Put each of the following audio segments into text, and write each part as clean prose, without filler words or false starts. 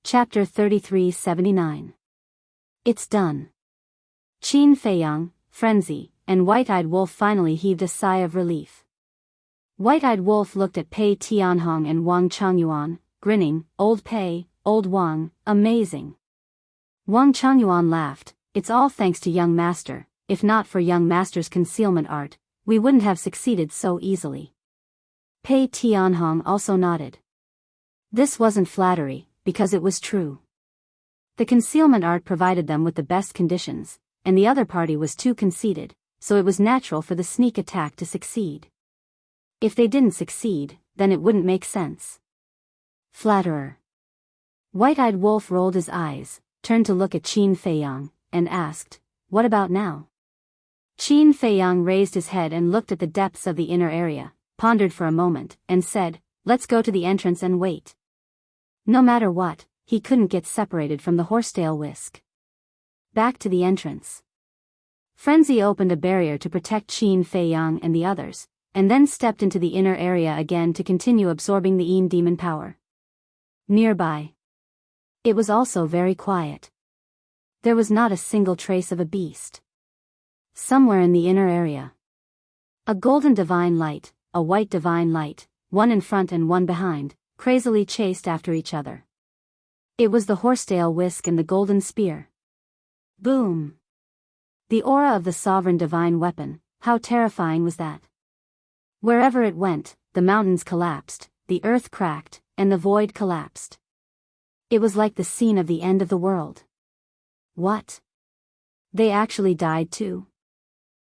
Chapter 3379. It's done. Qin Feiyang, Frenzy, and White-Eyed Wolf finally heaved a sigh of relief. White-Eyed Wolf looked at Pei Tianhong and Wang Changyuan, grinning. Old Pei, old Wang, amazing. Wang Changyuan laughed. It's all thanks to young master. If not for young master's concealment art, we wouldn't have succeeded so easily. Pei Tianhong also nodded. This wasn't flattery, because it was true. The concealment art provided them with the best conditions, and the other party was too conceited, so it was natural for the sneak attack to succeed. If they didn't succeed, then it wouldn't make sense. Flatterer. White-Eyed Wolf rolled his eyes, turned to look at Qin Feiyang, and asked, "What about now?" Qin Feiyang raised his head and looked at the depths of the inner area, pondered for a moment, and said, "Let's go to the entrance and wait." No matter what, he couldn't get separated from the horsetail whisk. Back to the entrance. Frenzy opened a barrier to protect Qin Feiyang and the others, and then stepped into the inner area again to continue absorbing the Een demon power. Nearby. It was also very quiet. There was not a single trace of a beast. Somewhere in the inner area. A golden divine light, a white divine light, one in front and one behind, crazily chased after each other. It was the horsetail whisk and the golden spear. Boom! The aura of the sovereign divine weapon, how terrifying was that? Wherever it went, the mountains collapsed, the earth cracked, and the void collapsed. It was like the scene of the end of the world. What? They actually died too?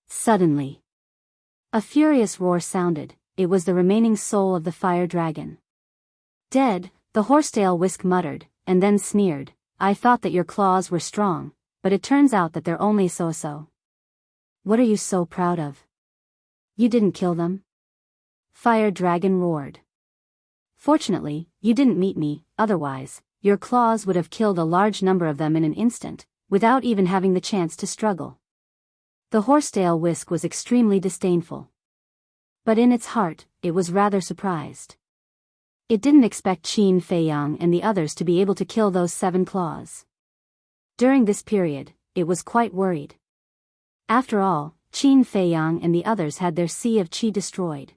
Suddenly. A furious roar sounded. It was the remaining soul of the fire dragon. Dead, the horsetail whisk muttered, and then sneered, "I thought that your claws were strong, but it turns out that they're only so-so. What are you so proud of? You didn't kill them?" Fire Dragon roared. "Fortunately, you didn't meet me, otherwise, your claws would have killed a large number of them in an instant, without even having the chance to struggle." The horsetail whisk was extremely disdainful. But in its heart, it was rather surprised. It didn't expect Qin Feiyang and the others to be able to kill those 7 claws. During this period, it was quite worried. After all, Qin Feiyang and the others had their sea of qi destroyed.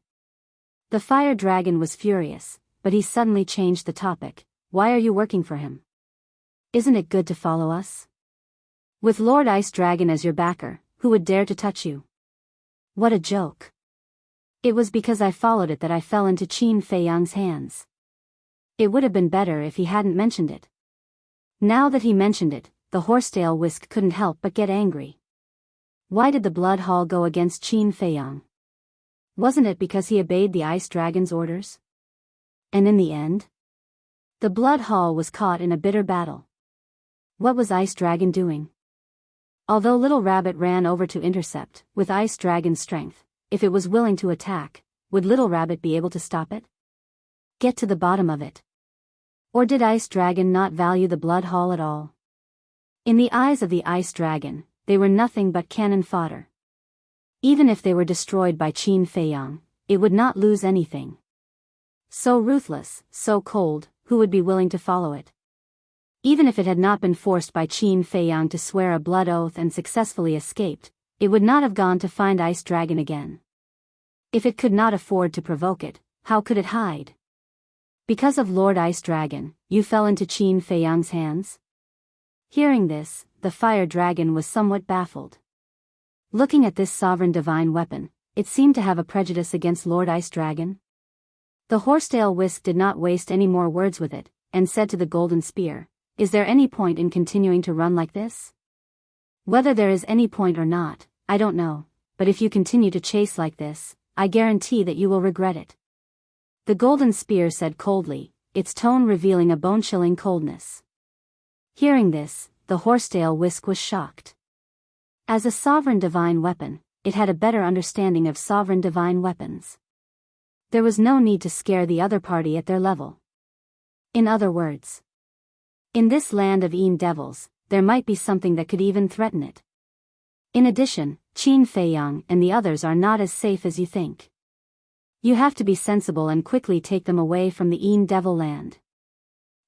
The fire dragon was furious, but he suddenly changed the topic. "Why are you working for him? Isn't it good to follow us? With Lord Ice Dragon as your backer, who would dare to touch you?" What a joke. It was because I followed it that I fell into Qin Feiyang's hands. It would have been better if he hadn't mentioned it. Now that he mentioned it, the horsetail whisk couldn't help but get angry. Why did the blood hall go against Qin Feiyang? Wasn't it because he obeyed the ice dragon's orders? And in the end? The blood hall was caught in a bitter battle. What was Ice Dragon doing? Although Little Rabbit ran over to intercept, with Ice Dragon's strength, if it was willing to attack, would Little Rabbit be able to stop it? Get to the bottom of it. Or did Ice Dragon not value the blood hall at all? In the eyes of the Ice Dragon, they were nothing but cannon fodder. Even if they were destroyed by Qin Feiyang, it would not lose anything. So ruthless, so cold, who would be willing to follow it? Even if it had not been forced by Qin Feiyang to swear a blood oath and successfully escaped, it would not have gone to find Ice Dragon again. If it could not afford to provoke it, how could it hide? Because of Lord Ice Dragon, you fell into Qin Feiyang's hands? Hearing this, the fire dragon was somewhat baffled. Looking at this sovereign divine weapon, it seemed to have a prejudice against Lord Ice Dragon. The horsetail whisk did not waste any more words with it, and said to the golden spear, "Is there any point in continuing to run like this? Whether there is any point or not, I don't know, but if you continue to chase like this, I guarantee that you will regret it." The golden spear said coldly, its tone revealing a bone-chilling coldness. Hearing this, the horsetail whisk was shocked. As a sovereign divine weapon, it had a better understanding of sovereign divine weapons. There was no need to scare the other party at their level. In other words, in this land of Een devils, there might be something that could even threaten it. In addition, Qin Feiyang and the others are not as safe as you think. You have to be sensible and quickly take them away from the Een devil land.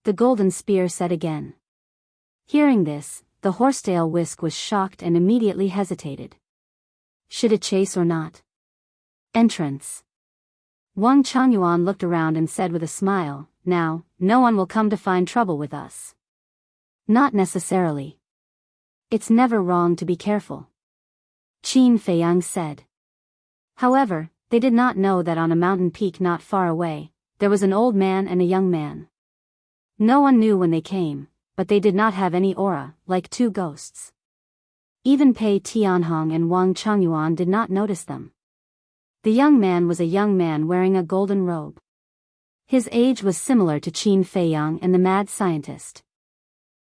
The golden spear said again. Hearing this, the horsetail whisk was shocked and immediately hesitated. Should it chase or not? Entrance. Wang Changyuan looked around and said with a smile, "Now, no one will come to find trouble with us." Not necessarily. It's never wrong to be careful, Qin Feiyang said. However, they did not know that on a mountain peak not far away, there was an old man and a young man. No one knew when they came, but they did not have any aura, like two ghosts. Even Pei Tianhong and Wang Changyuan did not notice them. The young man was a young man wearing a golden robe. His age was similar to Qin Feiyang and the mad scientist.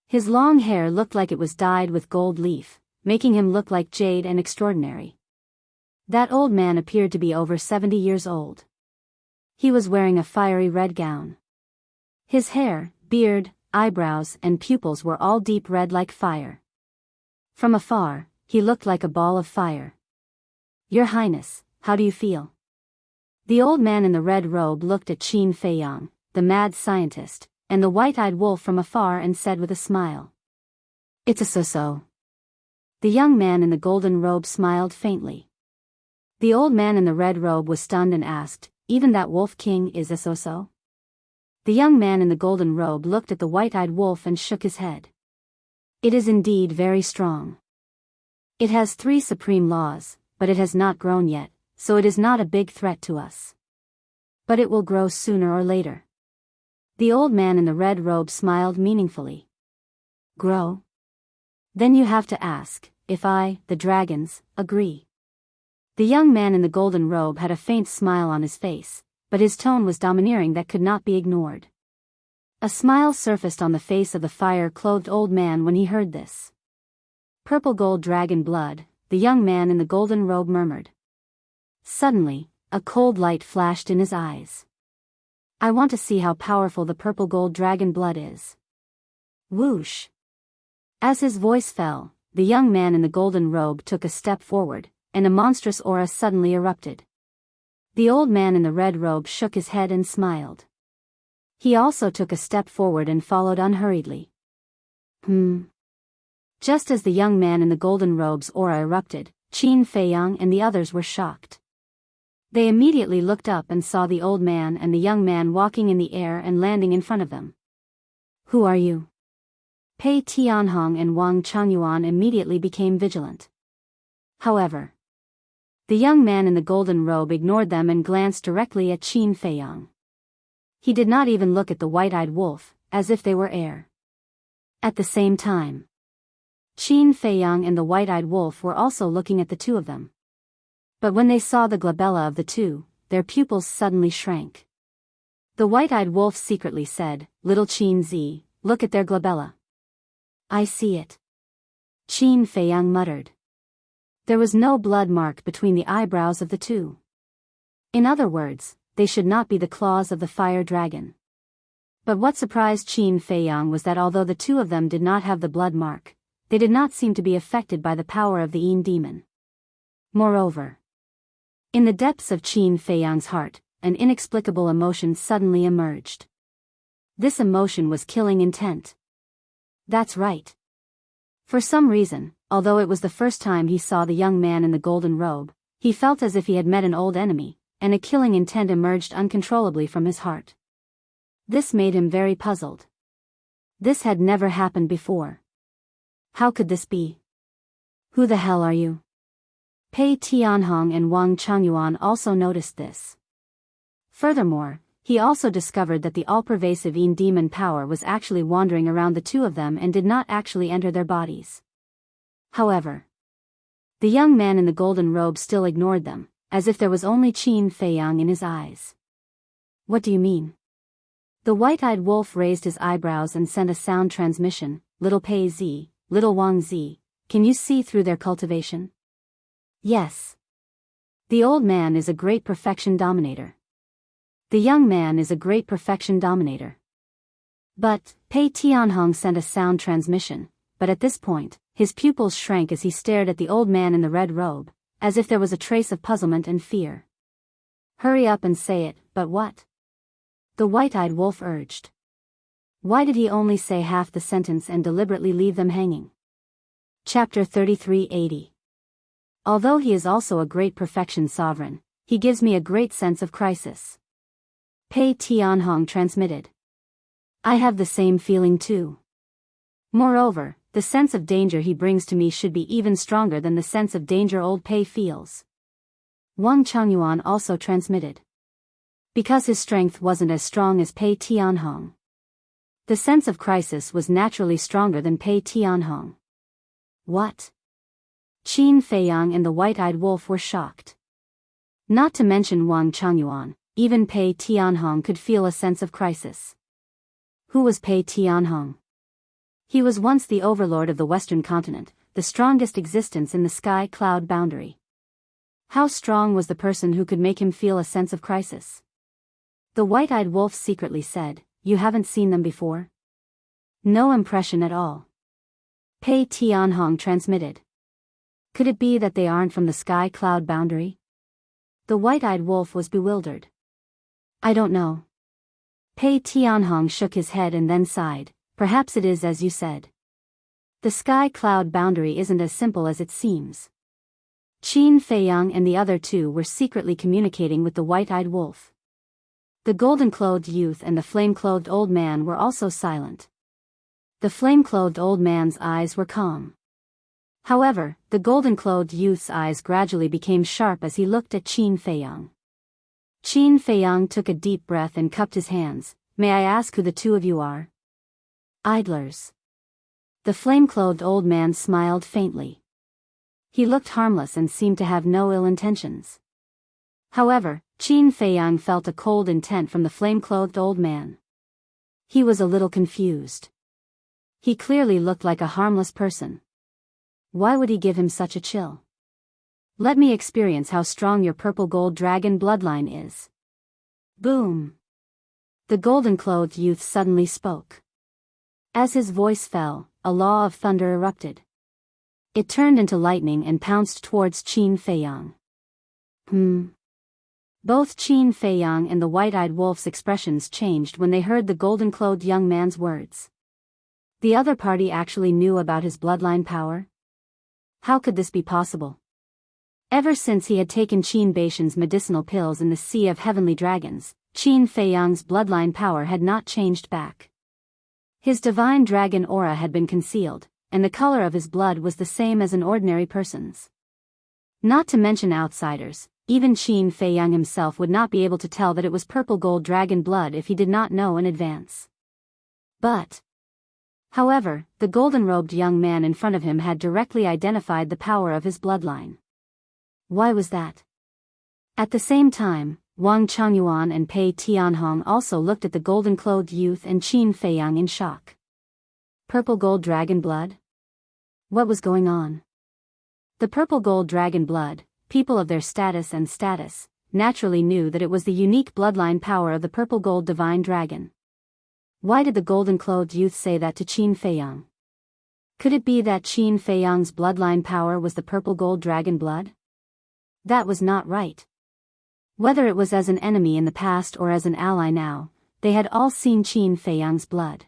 His long hair looked like it was dyed with gold leaf, making him look like jade and extraordinary. That old man appeared to be over 70 years old. He was wearing a fiery red gown. His hair, beard, eyebrows and pupils were all deep red like fire. From afar, he looked like a ball of fire. "Your Highness, how do you feel?" The old man in the red robe looked at Qin Feiyang, the mad scientist, and the white-eyed wolf from afar and said with a smile, "It's a so-so." The young man in the golden robe smiled faintly. The old man in the red robe was stunned and asked, "Even that wolf king is a so-so?" The young man in the golden robe looked at the white-eyed wolf and shook his head. "It is indeed very strong. It has 3 supreme laws, but it has not grown yet, so it is not a big threat to us. But it will grow sooner or later." The old man in the red robe smiled meaningfully. "Grow? Then you have to ask if I, the dragons, agree." The young man in the golden robe had a faint smile on his face, but his tone was domineering that could not be ignored. A smile surfaced on the face of the fire-clothed old man when he heard this. "Purple gold dragon blood," the young man in the golden robe murmured. Suddenly, a cold light flashed in his eyes. "I want to see how powerful the purple gold dragon blood is." Whoosh! As his voice fell, the young man in the golden robe took a step forward, and a monstrous aura suddenly erupted. The old man in the red robe shook his head and smiled. He also took a step forward and followed unhurriedly. Just as the young man in the golden robe's aura erupted, Qin Feiyang and the others were shocked. They immediately looked up and saw the old man and the young man walking in the air and landing in front of them. "Who are you?" Pei Tianhong and Wang Changyuan immediately became vigilant. However, the young man in the golden robe ignored them and glanced directly at Qin Feiyang. He did not even look at the white-eyed wolf, as if they were air. At the same time, Qin Feiyang and the white-eyed wolf were also looking at the two of them. But when they saw the glabella of the two, their pupils suddenly shrank. The white-eyed wolf secretly said, "Little Qin Zi, look at their glabella." "I see it," Qin Feiyang muttered. There was no blood mark between the eyebrows of the two. In other words, they should not be the claws of the fire dragon. But what surprised Qin Feiyang was that although the two of them did not have the blood mark, they did not seem to be affected by the power of the Yin demon. Moreover, in the depths of Qin Feiyang's heart, an inexplicable emotion suddenly emerged. This emotion was killing intent. That's right. For some reason, although it was the first time he saw the young man in the golden robe, he felt as if he had met an old enemy, and a killing intent emerged uncontrollably from his heart. This made him very puzzled. This had never happened before. How could this be? "Who the hell are you?" Pei Tianhong and Wang Changyuan also noticed this. Furthermore, he also discovered that the all-pervasive Yin demon power was actually wandering around the two of them and did not actually enter their bodies. However, the young man in the golden robe still ignored them, as if there was only Qin Feiyang in his eyes. "What do you mean?" The white-eyed wolf raised his eyebrows and sent a sound transmission. "Little Pei Zi, little Wang Zi, can you see through their cultivation?" "Yes. The old man is a great perfection dominator. The young man is a great perfection dominator." But, Pei Tianhong sent a sound transmission, but at this point, his pupils shrank as he stared at the old man in the red robe, as if there was a trace of puzzlement and fear. "Hurry up and say it, but what?" the white-eyed wolf urged. Why did he only say half the sentence and deliberately leave them hanging? Chapter 3380. Although he is also a great perfection sovereign, he gives me a great sense of crisis. Pei Tianhong transmitted. I have the same feeling too. Moreover, the sense of danger he brings to me should be even stronger than the sense of danger old Pei feels. Wang Changyuan also transmitted. Because his strength wasn't as strong as Pei Tianhong. The sense of crisis was naturally stronger than Pei Tianhong. What? Qin Feiyang and the white-eyed wolf were shocked. Not to mention Wang Changyuan, even Pei Tianhong could feel a sense of crisis. Who was Pei Tianhong? He was once the overlord of the Western continent, the strongest existence in the sky-cloud boundary. How strong was the person who could make him feel a sense of crisis? The white-eyed wolf secretly said, "You haven't seen them before?" No impression at all. Pei Tianhong transmitted. Could it be that they aren't from the sky-cloud boundary? The white-eyed wolf was bewildered. I don't know. Pei Tianhong shook his head and then sighed. Perhaps it is as you said. The sky-cloud boundary isn't as simple as it seems. Qin Feiyang and the other two were secretly communicating with the white-eyed wolf. The golden-clothed youth and the flame-clothed old man were also silent. The flame-clothed old man's eyes were calm. However, the golden-clothed youth's eyes gradually became sharp as he looked at Qin Feiyang. Qin Feiyang took a deep breath and cupped his hands. May I ask who the two of you are? Idlers. The flame-clothed old man smiled faintly. He looked harmless and seemed to have no ill intentions. However, Qin Feiyang felt a cold intent from the flame-clothed old man. He was a little confused. He clearly looked like a harmless person. Why would he give him such a chill? Let me experience how strong your purple gold dragon bloodline is. Boom! The golden-clothed youth suddenly spoke. As his voice fell, a law of thunder erupted. It turned into lightning and pounced towards Qin Feiyang. Both Qin Feiyang and the white-eyed wolf's expressions changed when they heard the golden-clothed young man's words. The other party actually knew about his bloodline power? How could this be possible? Ever since he had taken Qin Baishan's medicinal pills in the Sea of Heavenly Dragons, Qin Feiyang's bloodline power had not changed back. His divine dragon aura had been concealed, and the color of his blood was the same as an ordinary person's. Not to mention outsiders, even Qin Feiyang himself would not be able to tell that it was purple gold dragon blood if he did not know in advance. However, the golden-robed young man in front of him had directly identified the power of his bloodline. Why was that? At the same time, Wang Changyuan and Pei Tianhong also looked at the golden-clothed youth and Qin Feiyang in shock. Purple gold dragon blood? What was going on? The purple gold dragon blood, people of their status, naturally knew that it was the unique bloodline power of the purple gold divine dragon. Why did the golden-clothed youth say that to Qin Feiyang? Could it be that Qin Feiyang's bloodline power was the purple gold dragon blood? That was not right. Whether it was as an enemy in the past or as an ally now, they had all seen Qin Feiyang's blood.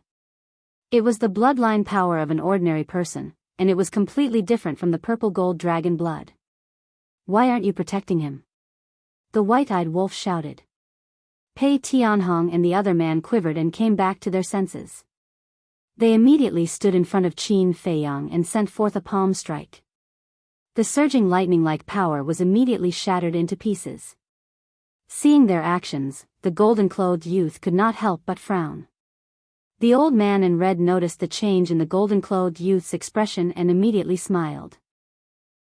It was the bloodline power of an ordinary person, and it was completely different from the purple gold dragon blood. Why aren't you protecting him? The white-eyed wolf shouted. Pei Tianhong and the other man quivered and came back to their senses. They immediately stood in front of Qin Feiyang and sent forth a palm strike. The surging lightning-like power was immediately shattered into pieces. Seeing their actions, the golden-clothed youth could not help but frown. The old man in red noticed the change in the golden-clothed youth's expression and immediately smiled.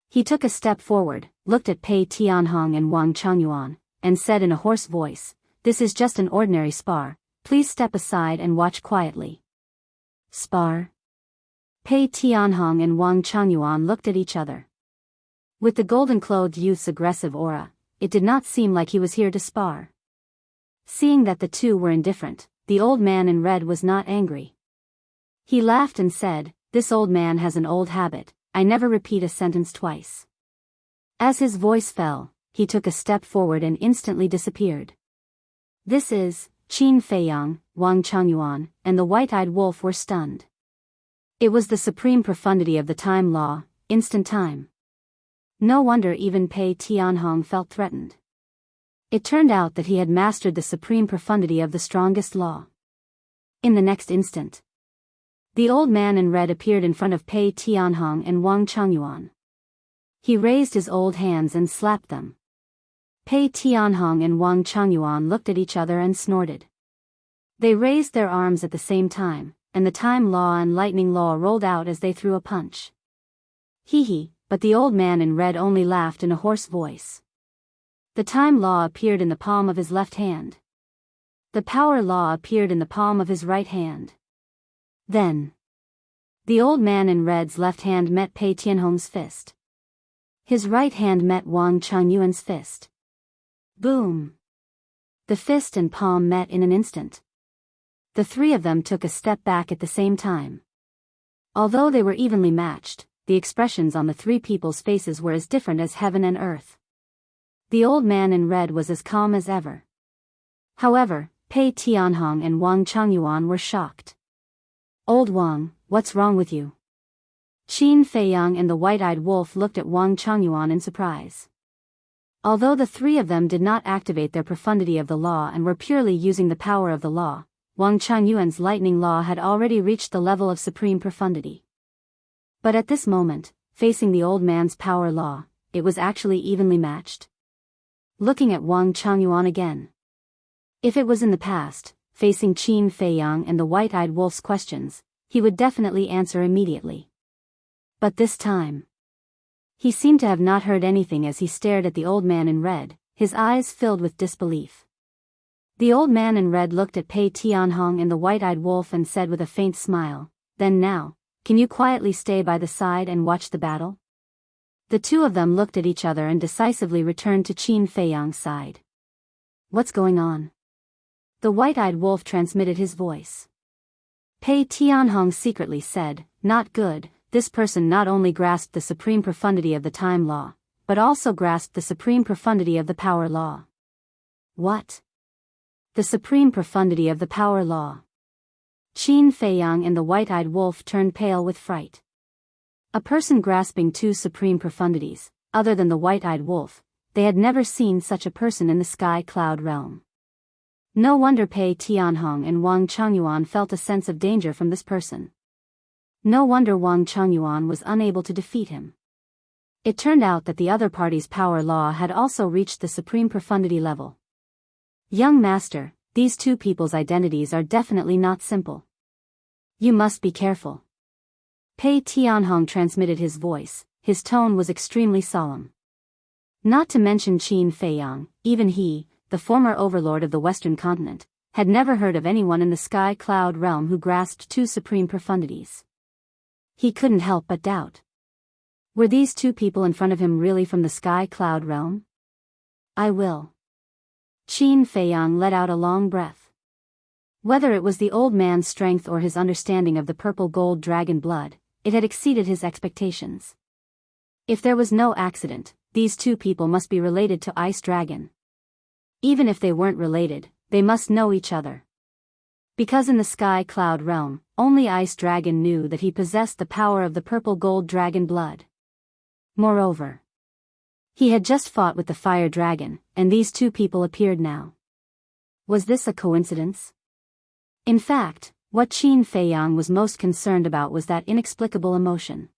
He took a step forward, looked at Pei Tianhong and Wang Changyuan, and said in a hoarse voice, "This is just an ordinary spar, please step aside and watch quietly." Spar? Pei Tianhong and Wang Changyuan looked at each other. With the golden-clothed youth's aggressive aura, it did not seem like he was here to spar. Seeing that the two were indifferent, the old man in red was not angry. He laughed and said, "This old man has an old habit, I never repeat a sentence twice." As his voice fell, he took a step forward and instantly disappeared. "This is, Qin Feiyang, Wang Changyuan, and the white-eyed wolf were stunned. It was the supreme profundity of the time law, instant time. No wonder even Pei Tianhong felt threatened. It turned out that he had mastered the supreme profundity of the strongest law. In the next instant, the old man in red appeared in front of Pei Tianhong and Wang Changyuan. He raised his old hands and slapped them. Pei Tianhong and Wang Changyuan looked at each other and snorted. They raised their arms at the same time, and the time law and lightning law rolled out as they threw a punch. Hee hee, but the old man in red only laughed in a hoarse voice. The time law appeared in the palm of his left hand. The power law appeared in the palm of his right hand. Then, the old man in red's left hand met Pei Tianhong's fist. His right hand met Wang Changyuan's fist. Boom! The fist and palm met in an instant. The three of them took a step back at the same time. Although they were evenly matched, the expressions on the three people's faces were as different as heaven and earth. The old man in red was as calm as ever. However, Pei Tianhong and Wang Changyuan were shocked. "Old Wang, what's wrong with you?" Qin Feiyang and the white-eyed wolf looked at Wang Changyuan in surprise. Although the three of them did not activate their profundity of the law and were purely using the power of the law, Wang Changyuan's lightning law had already reached the level of supreme profundity. But at this moment, facing the old man's power law, it was actually evenly matched. Looking at Wang Changyuan again. If it was in the past, facing Qin Feiyang and the white-eyed wolf's questions, he would definitely answer immediately. But this time, he seemed to have not heard anything as he stared at the old man in red, his eyes filled with disbelief. The old man in red looked at Pei Tianhong and the white-eyed wolf and said with a faint smile, "Then now, can you quietly stay by the side and watch the battle?" The two of them looked at each other and decisively returned to Qin Feiyang's side. "What's going on?" The white-eyed wolf transmitted his voice. Pei Tianhong secretly said, "Not good, this person not only grasped the supreme profundity of the time law, but also grasped the supreme profundity of the power law." "What?" "The supreme profundity of the power law." Qin Feiyang and the white-eyed wolf turned pale with fright. A person grasping two supreme profundities, other than the white-eyed wolf, they had never seen such a person in the sky cloud realm. No wonder Pei Tianhong and Wang Changyuan felt a sense of danger from this person. No wonder Wang Changyuan was unable to defeat him. It turned out that the other party's power law had also reached the supreme profundity level. "Young master, these two people's identities are definitely not simple. You must be careful." Pei Tianhong transmitted his voice, his tone was extremely solemn. Not to mention Qin Feiyang, even he, the former overlord of the Western continent, had never heard of anyone in the sky cloud realm who grasped two supreme profundities. He couldn't help but doubt. Were these two people in front of him really from the sky cloud realm? "I will." Qin Feiyang let out a long breath. Whether it was the old man's strength or his understanding of the purple gold dragon blood, it had exceeded his expectations. If there was no accident, these two people must be related to Ice Dragon. Even if they weren't related, they must know each other. Because in the sky cloud realm, only Ice Dragon knew that he possessed the power of the purple gold dragon blood. Moreover, he had just fought with the fire dragon, and these two people appeared now. Was this a coincidence? In fact, what Qin Feiyang was most concerned about was that inexplicable emotion.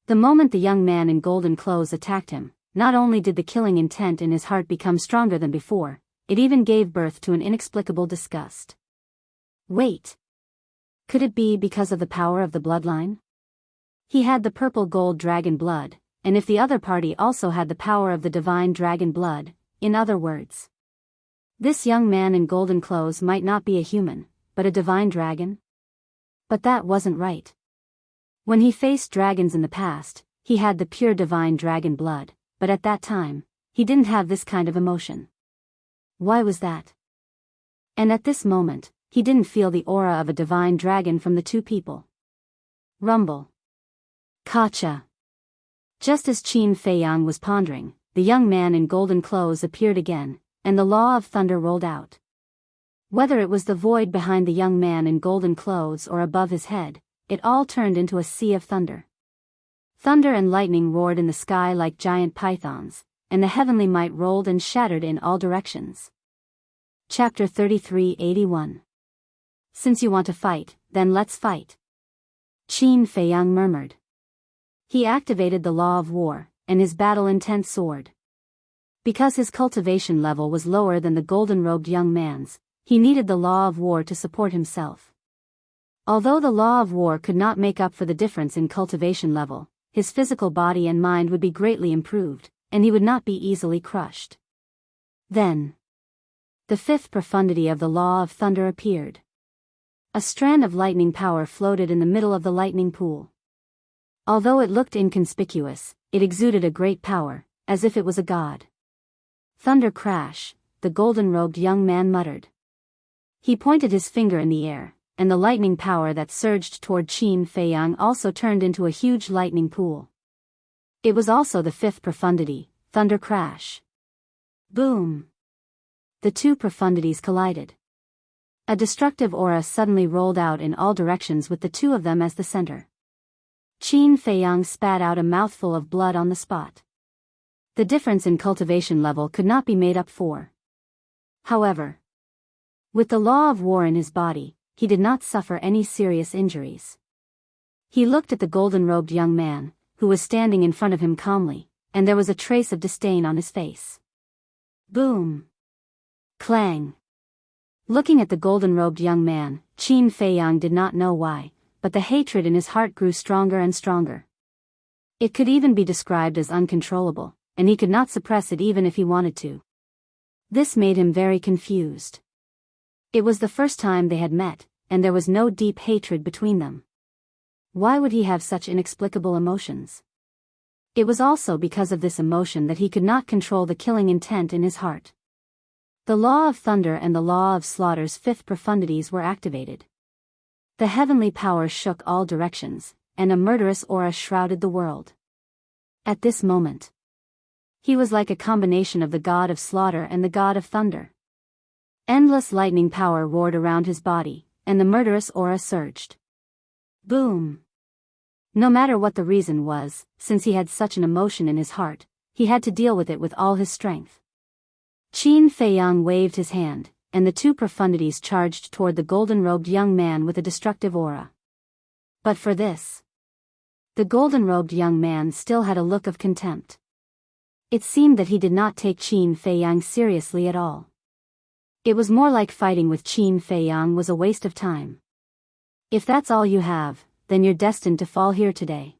The moment the young man in golden clothes attacked him, not only did the killing intent in his heart become stronger than before, it even gave birth to an inexplicable disgust. Wait. Could it be because of the power of the bloodline? He had the purple gold dragon blood, and if the other party also had the power of the divine dragon blood, in other words, this young man in golden clothes might not be a human, but a divine dragon? But that wasn't right. When he faced dragons in the past, he had the pure divine dragon blood, but at that time, he didn't have this kind of emotion. Why was that? And at this moment, he didn't feel the aura of a divine dragon from the two people. Rumble. Kacha. Just as Qin Feiyang was pondering, the young man in golden clothes appeared again, and the law of thunder rolled out. Whether it was the void behind the young man in golden clothes or above his head, it all turned into a sea of thunder. Thunder and lightning roared in the sky like giant pythons, and the heavenly might rolled and shattered in all directions. Chapter 33:81. Since you want to fight, then let's fight. Qin Feiyang murmured. He activated the law of war, and his battle-intent soared. Because his cultivation level was lower than the golden-robed young man's, he needed the law of war to support himself. Although the law of war could not make up for the difference in cultivation level, his physical body and mind would be greatly improved, and he would not be easily crushed. Then, the fifth profundity of the law of thunder appeared. A strand of lightning power floated in the middle of the lightning pool. Although it looked inconspicuous, it exuded a great power, as if it was a god. Thunder crash, the golden-robed young man muttered. He pointed his finger in the air, and the lightning power that surged toward Qin Feiyang also turned into a huge lightning pool. It was also the fifth profundity, thunder crash. Boom! The two profundities collided. A destructive aura suddenly rolled out in all directions with the two of them as the center. Qin Feiyang spat out a mouthful of blood on the spot. The difference in cultivation level could not be made up for. However, with the law of war in his body, he did not suffer any serious injuries. He looked at the golden-robed young man, who was standing in front of him calmly, and there was a trace of disdain on his face. Boom! Clang! Looking at the golden-robed young man, Qin Feiyang did not know why, but the hatred in his heart grew stronger and stronger. It could even be described as uncontrollable, and he could not suppress it even if he wanted to. This made him very confused. It was the first time they had met, and there was no deep hatred between them. Why would he have such inexplicable emotions? It was also because of this emotion that he could not control the killing intent in his heart. The law of thunder and the law of slaughter's fifth profundities were activated. The heavenly power shook all directions, and a murderous aura shrouded the world. At this moment, he was like a combination of the god of slaughter and the god of thunder. Endless lightning power roared around his body, and the murderous aura surged. Boom! No matter what the reason was, since he had such an emotion in his heart, he had to deal with it with all his strength. Qin Feiyang waved his hand, and the two profundities charged toward the golden-robed young man with a destructive aura. But for this, the golden-robed young man still had a look of contempt. It seemed that he did not take Qin Feiyang seriously at all. It was more like fighting with Qin Feiyang was a waste of time. If that's all you have, then you're destined to fall here today.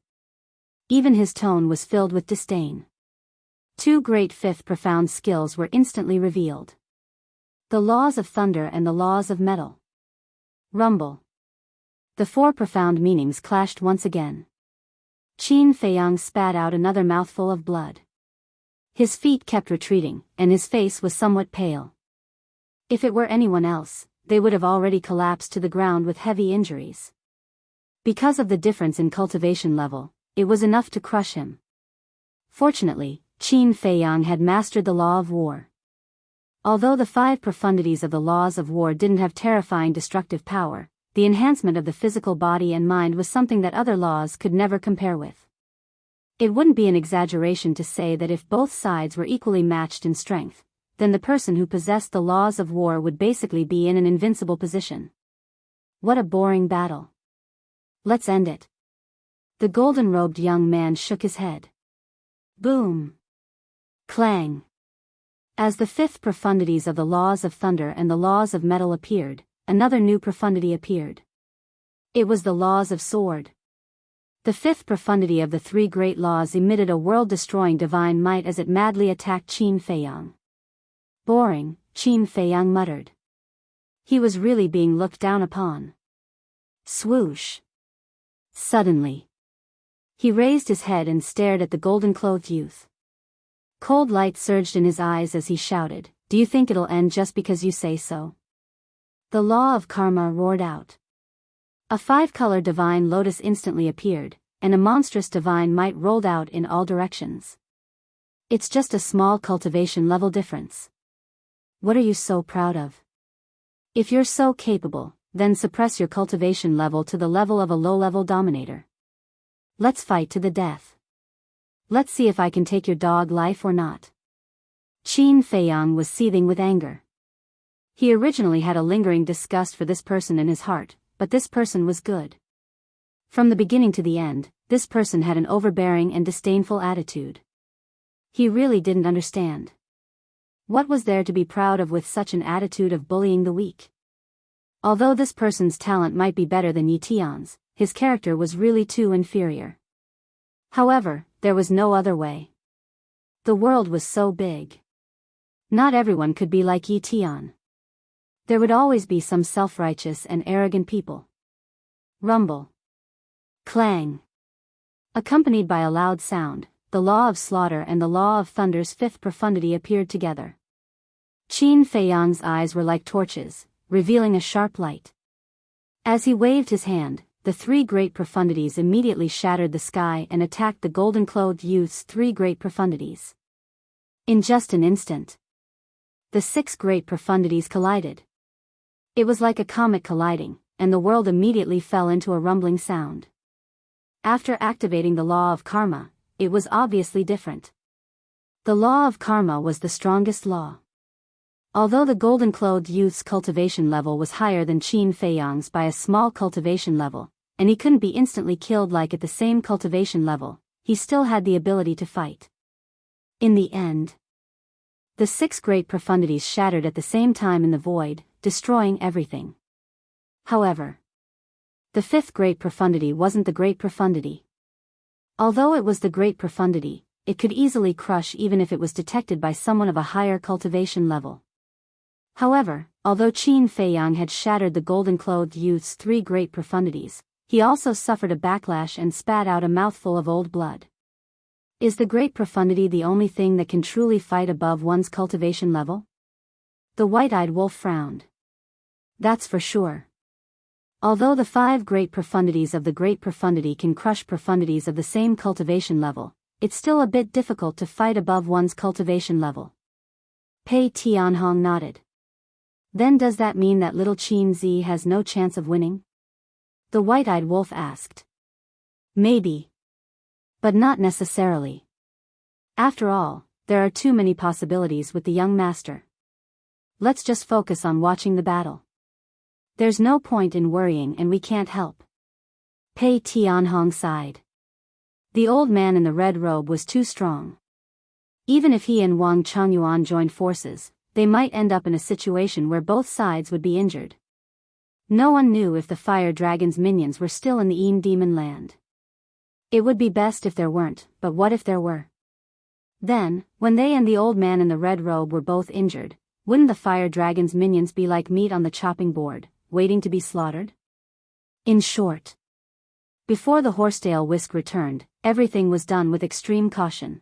Even his tone was filled with disdain. Two great fifth profound skills were instantly revealed. The laws of thunder and the laws of metal. Rumble. The four profound meanings clashed once again. Qin Feiyang spat out another mouthful of blood. His feet kept retreating, and his face was somewhat pale. If it were anyone else, they would have already collapsed to the ground with heavy injuries. Because of the difference in cultivation level, it was enough to crush him. Fortunately, Qin Feiyang had mastered the law of war. Although the five profundities of the laws of war didn't have terrifying destructive power, the enhancement of the physical body and mind was something that other laws could never compare with. It wouldn't be an exaggeration to say that if both sides were equally matched in strength, then the person who possessed the laws of war would basically be in an invincible position. What a boring battle. Let's end it. The golden-robed young man shook his head. Boom! Clang! As the fifth profundities of the laws of thunder and the laws of metal appeared, another new profundity appeared. It was the laws of sword. The fifth profundity of the three great laws emitted a world-destroying divine might as it madly attacked Qin Feiyang. Boring, Qin Feiyang muttered. He was really being looked down upon. Swoosh! Suddenly, he raised his head and stared at the golden-clothed youth. Cold light surged in his eyes as he shouted, "Do you think it'll end just because you say so?" The law of karma roared out. A five-color divine lotus instantly appeared, and a monstrous divine might rolled out in all directions. It's just a small cultivation level difference. What are you so proud of? If you're so capable, then suppress your cultivation level to the level of a low-level dominator. Let's fight to the death. Let's see if I can take your dog life or not. Qin Feiyang was seething with anger. He originally had a lingering disgust for this person in his heart, but this person was good. From the beginning to the end, this person had an overbearing and disdainful attitude. He really didn't understand. What was there to be proud of with such an attitude of bullying the weak? Although this person's talent might be better than Yi Tian's, his character was really too inferior. However, there was no other way. The world was so big. Not everyone could be like Yi Tian. There would always be some self-righteous and arrogant people. Rumble. Clang. Accompanied by a loud sound, the law of slaughter and the law of thunder's fifth profundity appeared together. Qin Feiyang's eyes were like torches, revealing a sharp light. As he waved his hand, the three great profundities immediately shattered the sky and attacked the golden-clothed youth's three great profundities. In just an instant, the six great profundities collided. It was like a comet colliding, and the world immediately fell into a rumbling sound. After activating the law of karma, it was obviously different. The law of karma was the strongest law. Although the golden-clothed youth's cultivation level was higher than Qin Feiyang's by a small cultivation level, and he couldn't be instantly killed like at the same cultivation level, he still had the ability to fight. In the end, the six great profundities shattered at the same time in the void, destroying everything. However, the fifth great profundity wasn't the great profundity. Although it was the great profundity, it could easily crush even if it was detected by someone of a higher cultivation level. However, although Qin Feiyang had shattered the golden-clothed youth's three great profundities, he also suffered a backlash and spat out a mouthful of old blood. Is the great profundity the only thing that can truly fight above one's cultivation level? The white-eyed wolf frowned. That's for sure. Although the five great profundities of the great profundity can crush profundities of the same cultivation level, it's still a bit difficult to fight above one's cultivation level. Pei Tianhong nodded. Then does that mean that little Qin Zi has no chance of winning? The white-eyed wolf asked. Maybe. But not necessarily. After all, there are too many possibilities with the young master. Let's just focus on watching the battle. There's no point in worrying and we can't help. Pei Tianhong sighed. The old man in the red robe was too strong. Even if he and Wang Changyuan joined forces, they might end up in a situation where both sides would be injured. No one knew if the fire dragon's minions were still in the Een Demon Land. It would be best if there weren't, but what if there were? Then, when they and the old man in the red robe were both injured, wouldn't the fire dragon's minions be like meat on the chopping board, waiting to be slaughtered? In short, before the horsetail whisk returned, everything was done with extreme caution.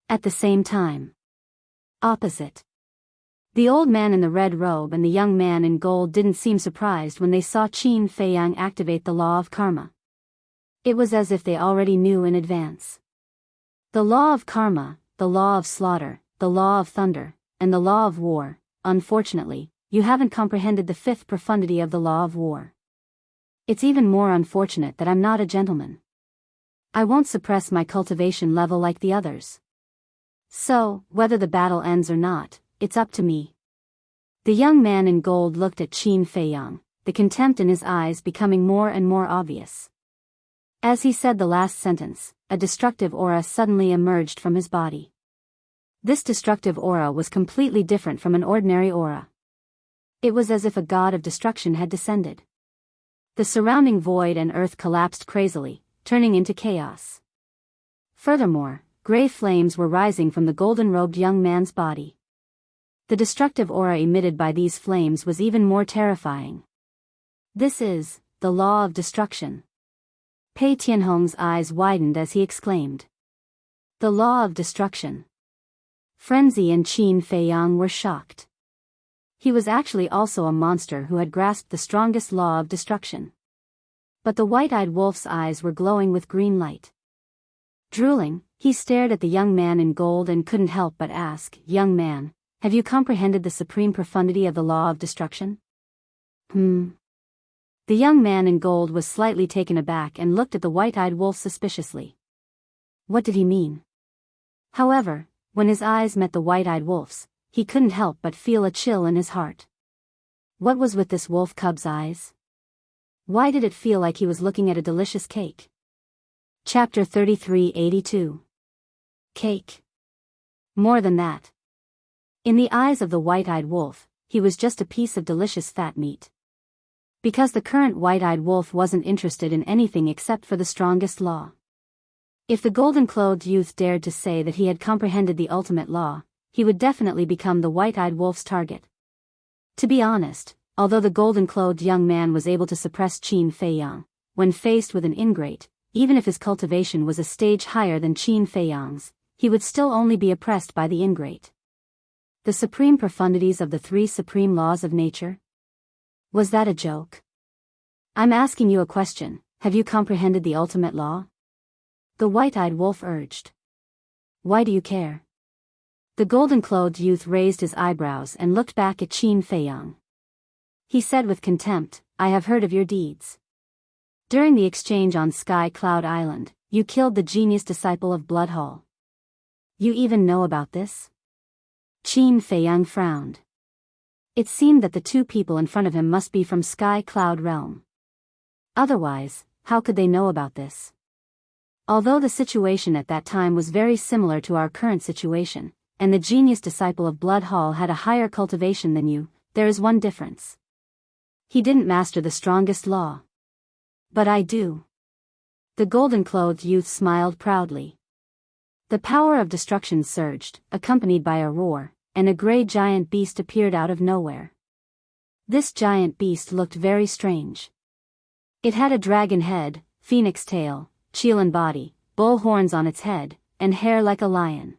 At the same time, opposite, the old man in the red robe and the young man in gold didn't seem surprised when they saw Qin Feiyang activate the law of karma. It was as if they already knew in advance. The law of karma, the law of slaughter, the law of thunder, and the law of war. Unfortunately, you haven't comprehended the fifth profundity of the law of war. It's even more unfortunate that I'm not a gentleman. I won't suppress my cultivation level like the others. So, whether the battle ends or not, it's up to me. The young man in gold looked at Qin Feiyang, the contempt in his eyes becoming more and more obvious. As he said the last sentence, a destructive aura suddenly emerged from his body. This destructive aura was completely different from an ordinary aura. It was as if a god of destruction had descended. The surrounding void and earth collapsed crazily, turning into chaos. Furthermore, gray flames were rising from the golden-robed young man's body. The destructive aura emitted by these flames was even more terrifying. This is the law of destruction. Pei Tianhong's eyes widened as he exclaimed. The law of destruction. Frenzy and Qin Feiyang were shocked. He was actually also a monster who had grasped the strongest law of destruction. But the white-eyed wolf's eyes were glowing with green light. Drooling, he stared at the young man in gold and couldn't help but ask, Young man, have you comprehended the supreme profundity of the law of destruction? The young man in gold was slightly taken aback and looked at the white-eyed wolf suspiciously. What did he mean? However, when his eyes met the white-eyed wolf's, he couldn't help but feel a chill in his heart. What was with this wolf cub's eyes? Why did it feel like he was looking at a delicious cake? Chapter 3382. Cake. More than that. In the eyes of the white-eyed wolf, he was just a piece of delicious fat meat. Because the current white-eyed wolf wasn't interested in anything except for the strongest law. If the golden-clothed youth dared to say that he had comprehended the ultimate law, he would definitely become the white-eyed wolf's target. To be honest, although the golden-clothed young man was able to suppress Qin Feiyang, when faced with an ingrate, even if his cultivation was a stage higher than Qin Feiyang's, he would still only be oppressed by the ingrate. The supreme profundities of the three supreme laws of nature? Was that a joke? I'm asking you a question, have you comprehended the ultimate law? The white-eyed wolf urged. Why do you care? The golden-clothed youth raised his eyebrows and looked back at Qin Feiyang. He said with contempt, I have heard of your deeds. During the exchange on Sky Cloud Island, you killed the genius disciple of Blood Hall. You even know about this? Qin Feiyang frowned. It seemed that the two people in front of him must be from Sky Cloud Realm. Otherwise, how could they know about this? Although the situation at that time was very similar to our current situation, and the genius disciple of Blood Hall had a higher cultivation than you, there is one difference. He didn't master the strongest law. But I do. The golden-clothed youth smiled proudly. The power of destruction surged, accompanied by a roar, and a grey giant beast appeared out of nowhere. This giant beast looked very strange. It had a dragon head, phoenix tail, Qilin body, bull horns on its head, and hair like a lion.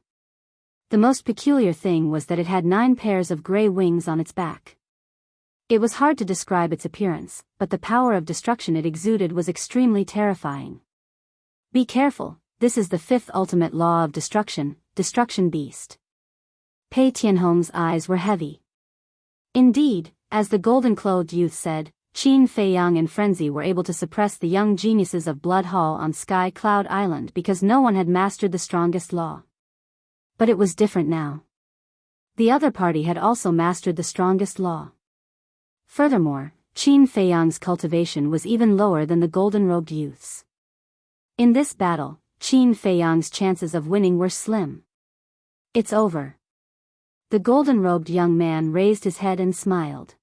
The most peculiar thing was that it had 9 pairs of grey wings on its back. It was hard to describe its appearance, but the power of destruction it exuded was extremely terrifying. Be careful, this is the 5th ultimate law of destruction, Destruction Beast. Pei Tianhong's eyes were heavy. Indeed, as the golden-clothed youth said, Qin Feiyang and Frenzy were able to suppress the young geniuses of Blood Hall on Sky Cloud Island because no one had mastered the strongest law. But it was different now. The other party had also mastered the strongest law. Furthermore, Qin Feiyang's cultivation was even lower than the golden-robed youth's. In this battle, Qin Feiyang's chances of winning were slim. It's over. The golden-robed young man raised his head and smiled.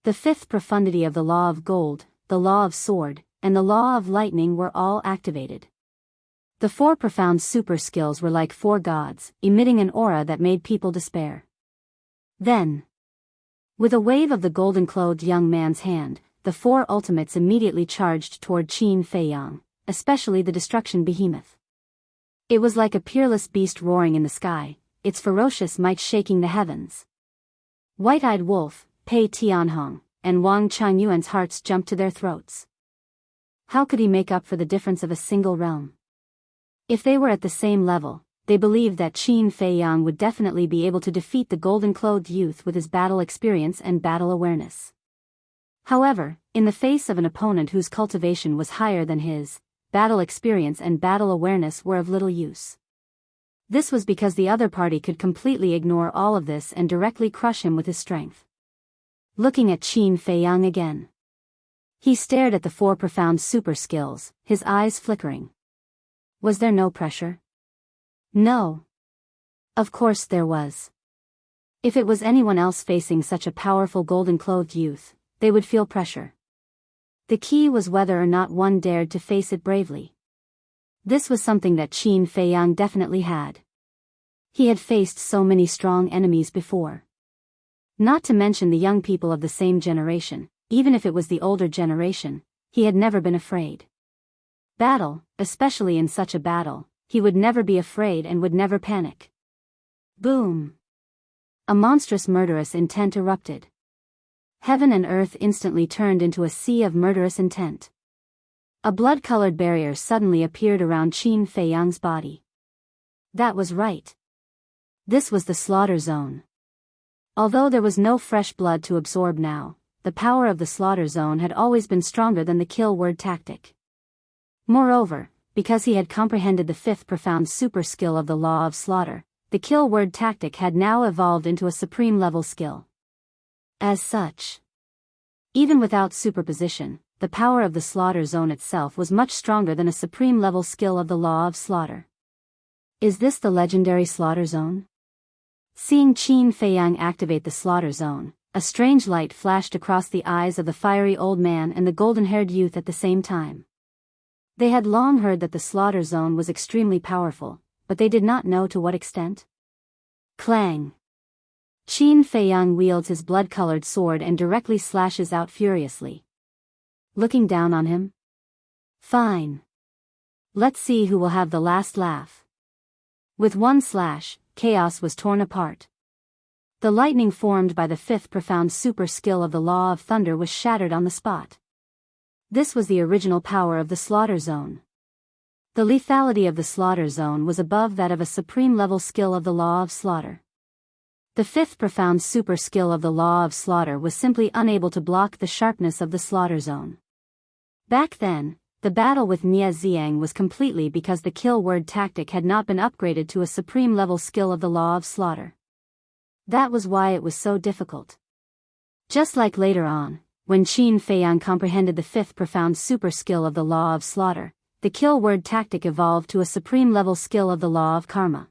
The 5th profundity of the law of gold, the law of sword, and the law of lightning were all activated. The 4 profound super skills were like 4 gods, emitting an aura that made people despair. Then, with a wave of the golden-clothed young man's hand, the 4 ultimates immediately charged toward Qin Feiyang, especially the destruction behemoth. It was like a peerless beast roaring in the sky, its ferocious might shaking the heavens. White-eyed wolf, Pei Tianhong, and Wang Changyuan's hearts jumped to their throats. How could he make up for the difference of a single realm? If they were at the same level, they believed that Qin Feiyang would definitely be able to defeat the golden-clothed youth with his battle experience and battle awareness. However, in the face of an opponent whose cultivation was higher than his, battle experience and battle awareness were of little use. This was because the other party could completely ignore all of this and directly crush him with his strength. Looking at Qin Feiyang again. He stared at the 4 profound super skills, his eyes flickering. Was there no pressure? No. Of course there was. If it was anyone else facing such a powerful golden-clothed youth, they would feel pressure. The key was whether or not one dared to face it bravely. This was something that Qin Feiyang definitely had. He had faced so many strong enemies before. Not to mention the young people of the same generation, even if it was the older generation, he had never been afraid. Battle, especially in such a battle, he would never be afraid and would never panic. Boom! A monstrous murderous intent erupted. Heaven and earth instantly turned into a sea of murderous intent. A blood-colored barrier suddenly appeared around Qin Feiyang's body. That was right. This was the slaughter zone. Although there was no fresh blood to absorb now, the power of the slaughter zone had always been stronger than the kill word tactic. Moreover, because he had comprehended the fifth profound super skill of the law of slaughter, the kill word tactic had now evolved into a supreme level skill. As such, even without superposition, the power of the slaughter zone itself was much stronger than a supreme level skill of the law of slaughter. Is this the legendary slaughter zone? Seeing Qin Feiyang activate the slaughter zone, a strange light flashed across the eyes of the fiery old man and the golden-haired youth at the same time. They had long heard that the slaughter zone was extremely powerful, but they did not know to what extent. Clang! Qin Feiyang wields his blood-colored sword and directly slashes out furiously. Looking down on him? Fine. Let's see who will have the last laugh. With one slash, chaos was torn apart. The lightning formed by the fifth profound super skill of the law of thunder was shattered on the spot. This was the original power of the slaughter zone. The lethality of the slaughter zone was above that of a supreme level skill of the law of slaughter. The fifth profound super skill of the law of slaughter was simply unable to block the sharpness of the slaughter zone. Back then, the battle with Nie Xiang was completely because the kill word tactic had not been upgraded to a supreme level skill of the law of slaughter. That was why it was so difficult. Just like later on, when Qin Feiyang comprehended the fifth profound super skill of the law of slaughter, the kill word tactic evolved to a supreme level skill of the law of karma.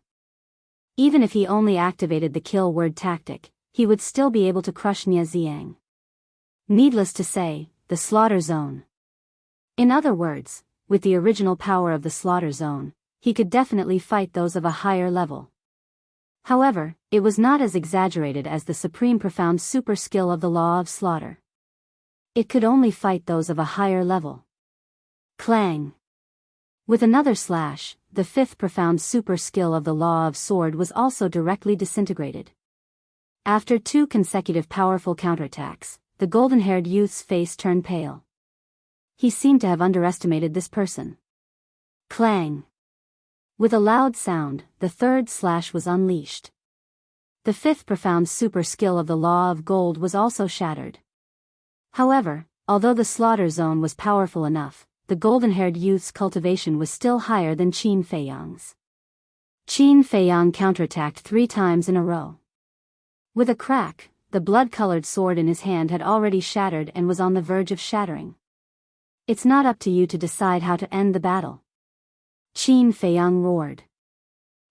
Even if he only activated the kill word tactic, he would still be able to crush Nie Xiang. Needless to say, the slaughter zone. In other words, with the original power of the slaughter zone, he could definitely fight those of a higher level. However, it was not as exaggerated as the supreme profound super skill of the law of slaughter. It could only fight those of a higher level. Clang! With another slash, the fifth profound super skill of the law of sword was also directly disintegrated. After two consecutive powerful counterattacks, the golden-haired youth's face turned pale. He seemed to have underestimated this person. Clang! With a loud sound, the third slash was unleashed. The fifth profound super skill of the law of gold was also shattered. However, although the slaughter zone was powerful enough, the golden-haired youth's cultivation was still higher than Qin Feiyang's. Qin Feiyang counterattacked 3 times in a row. With a crack, the blood-colored sword in his hand had already shattered and was on the verge of shattering. It's not up to you to decide how to end the battle. Qin Feiyang roared.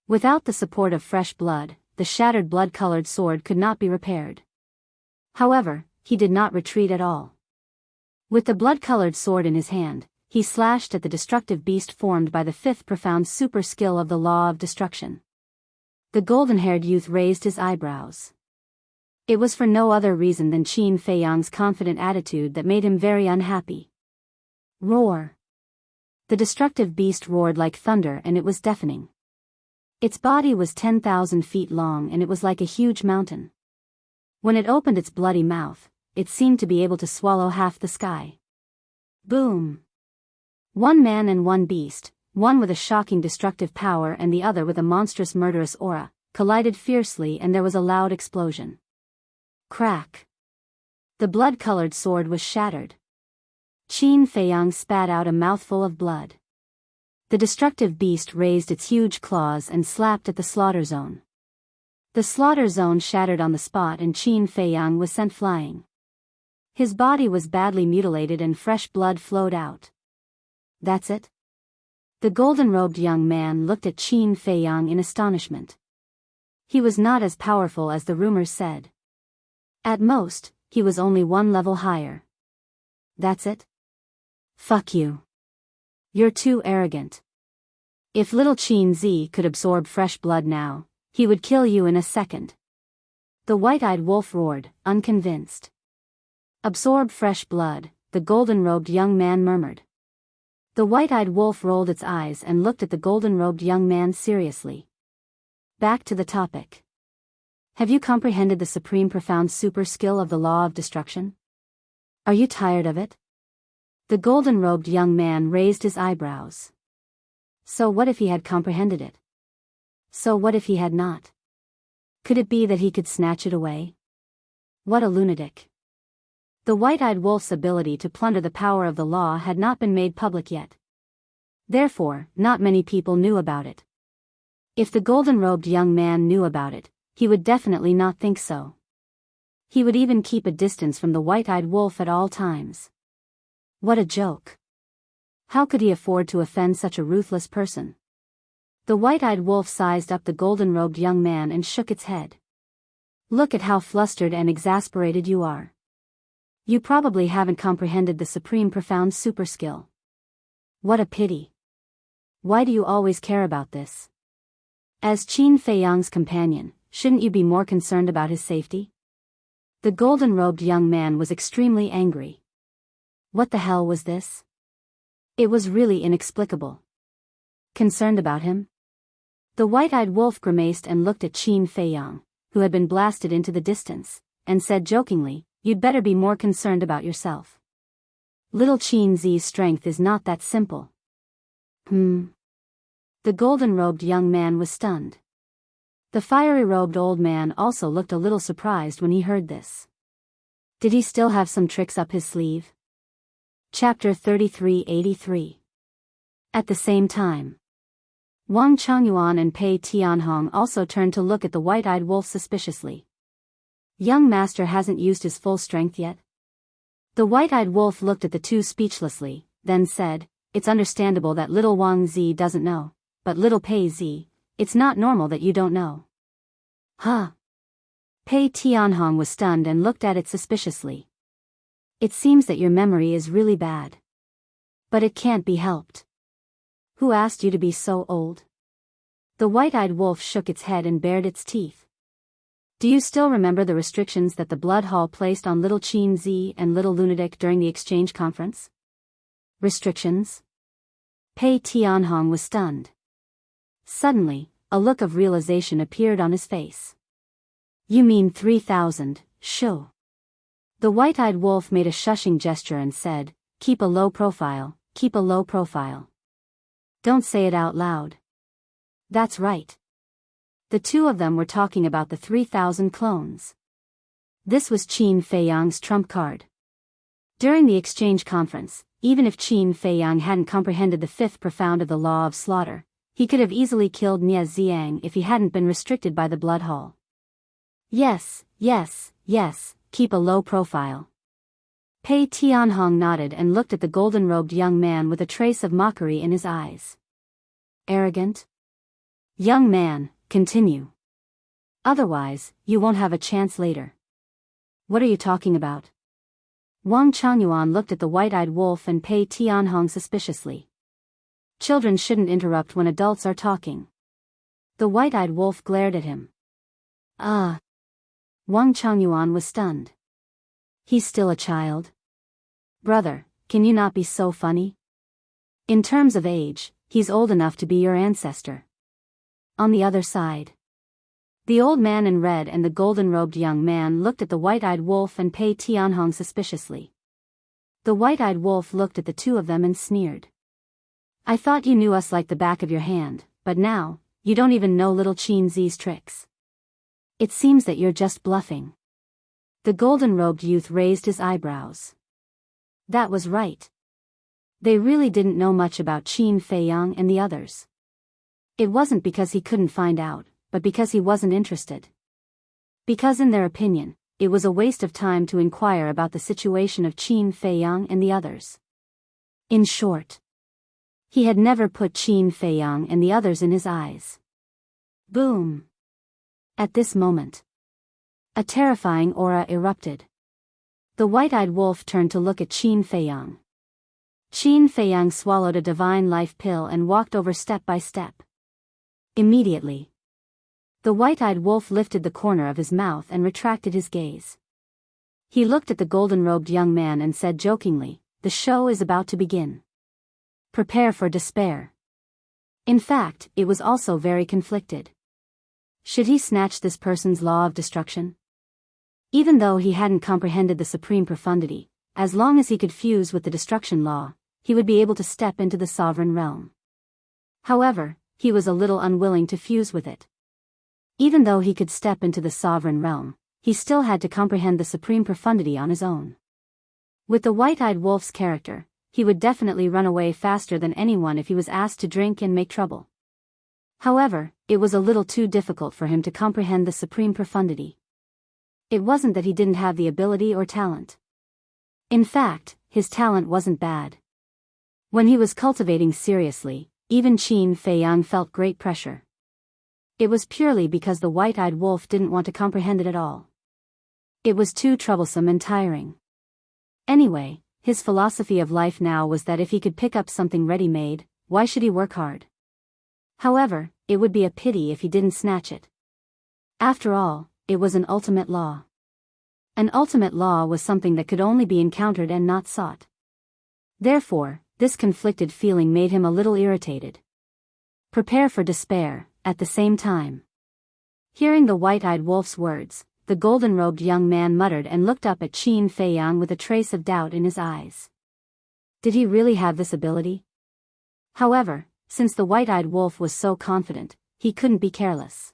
Without the support of fresh blood, the shattered blood-colored sword could not be repaired. However, he did not retreat at all. With the blood-colored sword in his hand, he slashed at the destructive beast formed by the fifth profound super skill of the law of destruction. The golden-haired youth raised his eyebrows. It was for no other reason than Qin Feiyang's confident attitude that made him very unhappy. Roar! The destructive beast roared like thunder and it was deafening. Its body was 10,000 feet long and it was like a huge mountain. When it opened its bloody mouth, it seemed to be able to swallow half the sky. Boom! One man and one beast, one with a shocking destructive power and the other with a monstrous murderous aura, collided fiercely and there was a loud explosion. Crack! The blood-colored sword was shattered. Qin Feiyang spat out a mouthful of blood. The destructive beast raised its huge claws and slapped at the slaughter zone. The slaughter zone shattered on the spot and Qin Feiyang was sent flying. His body was badly mutilated and fresh blood flowed out. That's it? The golden-robed young man looked at Qin Feiyang in astonishment. He was not as powerful as the rumors said. At most, he was only 1 level higher. That's it? Fuck you. You're too arrogant. If little Qin Zi could absorb fresh blood now, he would kill you in a second. The white-eyed wolf roared, unconvinced. Absorb fresh blood, the golden-robed young man murmured. The white-eyed wolf rolled its eyes and looked at the golden-robed young man seriously. Back to the topic. Have you comprehended the supreme profound super skill of the law of destruction? Are you tired of it? The golden-robed young man raised his eyebrows. So what if he had comprehended it? So what if he had not? Could it be that he could snatch it away? What a lunatic. The white-eyed wolf's ability to plunder the power of the law had not been made public yet. Therefore, not many people knew about it. If the golden-robed young man knew about it, he would definitely not think so. He would even keep a distance from the white-eyed wolf at all times. What a joke. How could he afford to offend such a ruthless person? The white-eyed wolf sized up the golden-robed young man and shook its head. Look at how flustered and exasperated you are. You probably haven't comprehended the supreme profound super skill. What a pity. Why do you always care about this? As Qin Feiyang's companion, shouldn't you be more concerned about his safety? The golden-robed young man was extremely angry. What the hell was this? It was really inexplicable. Concerned about him? The white-eyed wolf grimaced and looked at Qin Feiyang, who had been blasted into the distance, and said jokingly, "You'd better be more concerned about yourself. Little Qin Zi's strength is not that simple." The golden-robed young man was stunned. The fiery-robed old man also looked a little surprised when he heard this. Did he still have some tricks up his sleeve? Chapter 3383. At the same time, Wang Changyuan and Pei Tianhong also turned to look at the white-eyed wolf suspiciously. Young master hasn't used his full strength yet? The white-eyed wolf looked at the two speechlessly, then said, "It's understandable that little Wang Zi doesn't know, but little Pei Zi, it's not normal that you don't know." Huh? Pei Tianhong was stunned and looked at it suspiciously. "It seems that your memory is really bad. But it can't be helped. Who asked you to be so old?" The white-eyed wolf shook its head and bared its teeth. "Do you still remember the restrictions that the Blood Hall placed on little Qin Zi and little Lunatic during the exchange conference?" Restrictions? Pei Tianhong was stunned. Suddenly, a look of realization appeared on his face. "You mean 3,000, shoo." The white-eyed wolf made a shushing gesture and said, "Keep a low profile, keep a low profile. Don't say it out loud." That's right. The two of them were talking about the 3,000 clones. This was Qin Feiyang's trump card. During the exchange conference, even if Qin Feiyang hadn't comprehended the fifth profound of the law of slaughter, he could have easily killed Nie Xiang if he hadn't been restricted by the Blood Hall. Yes, keep a low profile. Pei Tianhong nodded and looked at the golden-robed young man with a trace of mockery in his eyes. Arrogant? Young man, continue. Otherwise, you won't have a chance later. What are you talking about? Wang Changyuan looked at the white-eyed wolf and Pei Tianhong suspiciously. Children shouldn't interrupt when adults are talking. The white-eyed wolf glared at him. Wang Changyuan was stunned. He's still a child? Brother, can you not be so funny? In terms of age, he's old enough to be your ancestor. On the other side. The old man in red and the golden-robed young man looked at the white-eyed wolf and Pei Tianhong suspiciously. The white-eyed wolf looked at the two of them and sneered. I thought you knew us like the back of your hand, but now, you don't even know little Qin Zi's tricks. It seems that you're just bluffing. The golden-robed youth raised his eyebrows. That was right. They really didn't know much about Qin Feiyang and the others. It wasn't because he couldn't find out, but because he wasn't interested. Because in their opinion, it was a waste of time to inquire about the situation of Qin Feiyang and the others. In short, he had never put Qin Feiyang and the others in his eyes. Boom! At this moment, a terrifying aura erupted. The white-eyed wolf turned to look at Qin Feiyang. Qin Feiyang swallowed a divine life pill and walked over step by step. Immediately, the white-eyed wolf lifted the corner of his mouth and retracted his gaze. He looked at the golden-robed young man and said jokingly, "The show is about to begin. Prepare for despair." In fact, it was also very conflicted. Should he snatch this person's law of destruction? Even though he hadn't comprehended the supreme profundity, as long as he could fuse with the destruction law, he would be able to step into the sovereign realm. However, he was a little unwilling to fuse with it. Even though he could step into the sovereign realm, he still had to comprehend the supreme profundity on his own. With the white-eyed wolf's character, he would definitely run away faster than anyone if he was asked to drink and make trouble. However, it was a little too difficult for him to comprehend the supreme profundity. It wasn't that he didn't have the ability or talent. In fact, his talent wasn't bad. When he was cultivating seriously, even Qin Feiyang felt great pressure. It was purely because the white-eyed wolf didn't want to comprehend it at all. It was too troublesome and tiring. Anyway, his philosophy of life now was that if he could pick up something ready-made, why should he work hard? However, it would be a pity if he didn't snatch it. After all, it was an ultimate law. An ultimate law was something that could only be encountered and not sought. Therefore, this conflicted feeling made him a little irritated. Prepare for despair, at the same time. Hearing the white-eyed wolf's words, the golden-robed young man muttered and looked up at Qin Feiyang with a trace of doubt in his eyes. Did he really have this ability? However, since the white-eyed wolf was so confident, he couldn't be careless.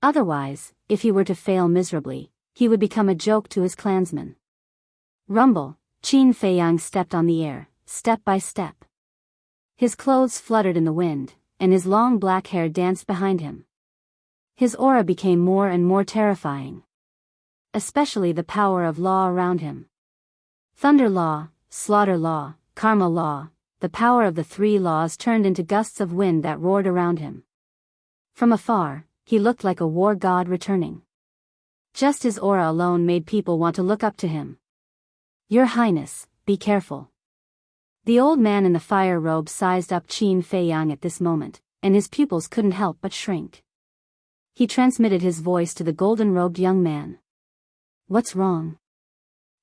Otherwise, if he were to fail miserably, he would become a joke to his clansmen. Rumble, Qin Feiyang stepped on the air, step by step. His clothes fluttered in the wind, and his long black hair danced behind him. His aura became more and more terrifying. Especially the power of law around him. Thunder law, slaughter law, karma law, the power of the three laws turned into gusts of wind that roared around him. From afar, he looked like a war god returning. Just his aura alone made people want to look up to him. Your Highness, be careful. The old man in the fire robe sized up Qin Feiyang at this moment, and his pupils couldn't help but shrink. He transmitted his voice to the golden-robed young man. What's wrong?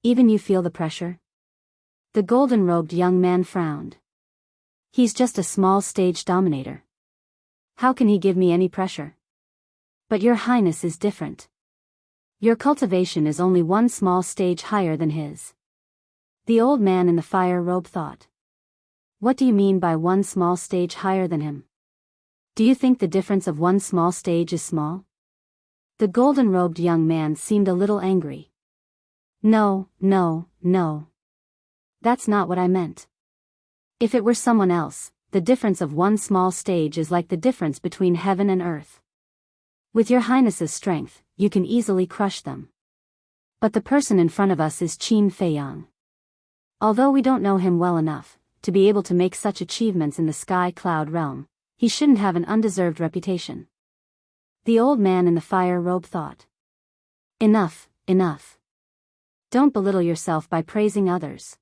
Even you feel the pressure? The golden-robed young man frowned. He's just a small stage dominator. How can he give me any pressure? But your Highness is different. Your cultivation is only one small stage higher than his. The old man in the fire robe thought. What do you mean by one small stage higher than him? Do you think the difference of one small stage is small? The golden-robed young man seemed a little angry. No. That's not what I meant. If it were someone else, the difference of one small stage is like the difference between heaven and earth. With your Highness's strength, you can easily crush them. But the person in front of us is Qin Feiyang. Although we don't know him well enough to be able to make such achievements in the sky cloud realm, he shouldn't have an undeserved reputation. The old man in the fire robe thought. Enough. Don't belittle yourself by praising others.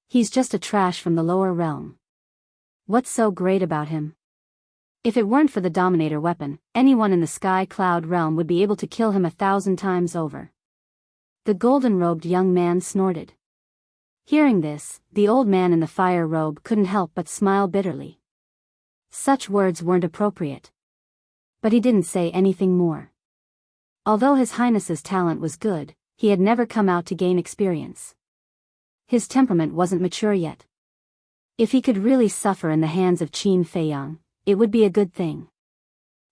He's just a trash from the lower realm. What's so great about him? If it weren't for the Dominator weapon, anyone in the sky cloud realm would be able to kill him 1,000 times over. The golden-robed young man snorted. Hearing this, the old man in the fire robe couldn't help but smile bitterly. Such words weren't appropriate. But he didn't say anything more. Although His Highness's talent was good, he had never come out to gain experience. His temperament wasn't mature yet. If he could really suffer in the hands of Qin Feiyang, it would be a good thing.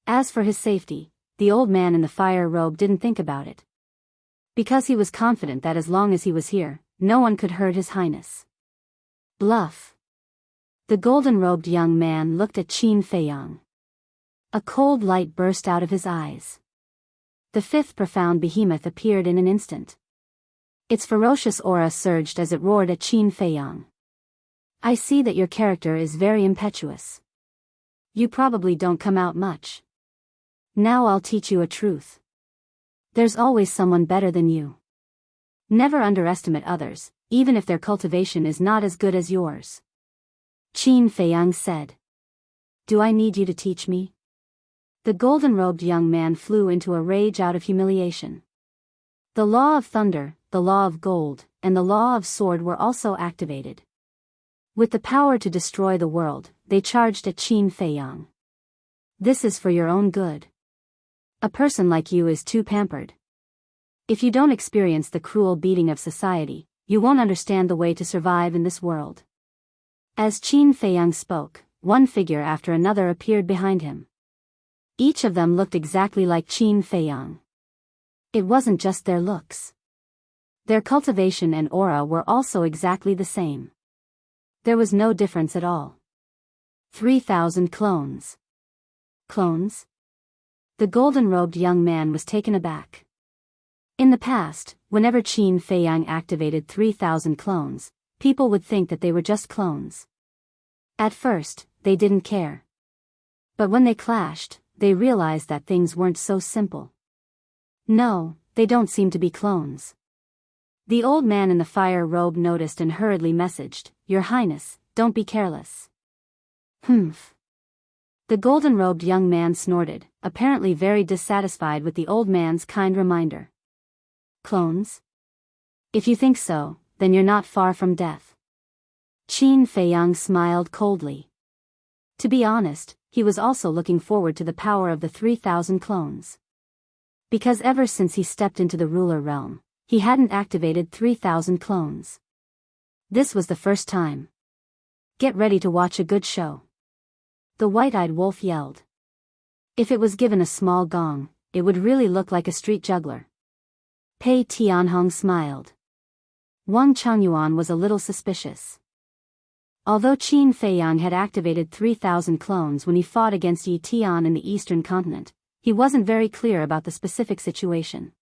As for his safety, the old man in the fire robe didn't think about it. Because he was confident that as long as he was here, no one could hurt His Highness. Bluff. The golden-robed young man looked at Qin Feiyang. A cold light burst out of his eyes. The fifth profound behemoth appeared in an instant. Its ferocious aura surged as it roared at Qin Feiyang. I see that your character is very impetuous. You probably don't come out much. Now I'll teach you a truth. There's always someone better than you. Never underestimate others, even if their cultivation is not as good as yours. Qin Feiyang said. Do I need you to teach me? The golden-robed young man flew into a rage out of humiliation. The law of thunder, the law of gold, and the law of sword were also activated. With the power to destroy the world, they charged at Qin Feiyang. This is for your own good. A person like you is too pampered. If you don't experience the cruel beating of society, you won't understand the way to survive in this world. As Qin Feiyang spoke, one figure after another appeared behind him. Each of them looked exactly like Qin Feiyang. It wasn't just their looks. Their cultivation and aura were also exactly the same. There was no difference at all. 3,000 clones. Clones? The golden-robed young man was taken aback. In the past, whenever Qin Feiyang activated 3,000 clones, people would think that they were just clones. At first, they didn't care. But when they clashed, they realized that things weren't so simple. No, they don't seem to be clones. The old man in the fire robe noticed and hurriedly messaged, "Your Highness, don't be careless." Humph. The golden-robed young man snorted, apparently very dissatisfied with the old man's kind reminder. Clones? If you think so, then you're not far from death. Qin Feiyang smiled coldly. To be honest, he was also looking forward to the power of the 3,000 clones. Because ever since he stepped into the ruler realm, he hadn't activated 3,000 clones. This was the first time. Get ready to watch a good show. The white-eyed wolf yelled. If it was given a small gong, it would really look like a street juggler. Pei Tianhong smiled. Wang Changyuan was a little suspicious. Although Qin Feiyang had activated 3,000 clones when he fought against Yi Tian in the eastern continent, he wasn't very clear about the specific situation.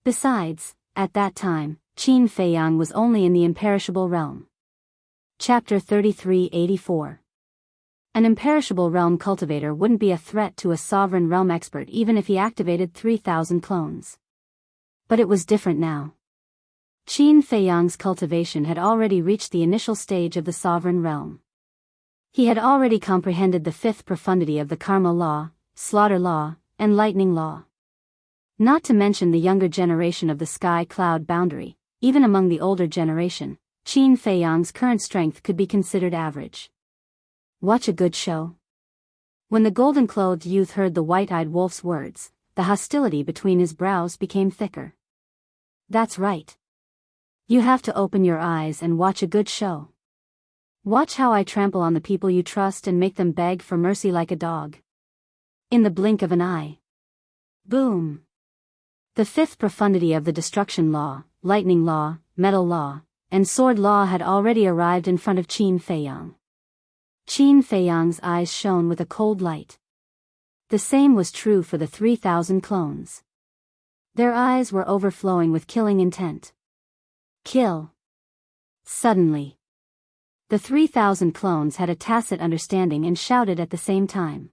Besides, at that time, Qin Feiyang was only in the imperishable realm. Chapter 3384. An imperishable realm cultivator wouldn't be a threat to a sovereign realm expert even if he activated 3,000 clones. But it was different now. Qin Feiyang's cultivation had already reached the initial stage of the sovereign realm. He had already comprehended the fifth profundity of the karma law, slaughter law, and lightning law. Not to mention the younger generation of the sky-cloud boundary, even among the older generation, Qin Feiyang's current strength could be considered average. Watch a good show. When the golden-clothed youth heard the white-eyed wolf's words, the hostility between his brows became thicker. That's right. You have to open your eyes and watch a good show. Watch how I trample on the people you trust and make them beg for mercy like a dog. In the blink of an eye. Boom. The fifth profundity of the destruction law, lightning law, metal law, and sword law had already arrived in front of Qin Feiyang. Qin Feiyang's eyes shone with a cold light. The same was true for the 3,000 clones. Their eyes were overflowing with killing intent. Kill. Suddenly. The 3,000 clones had a tacit understanding and shouted at the same time.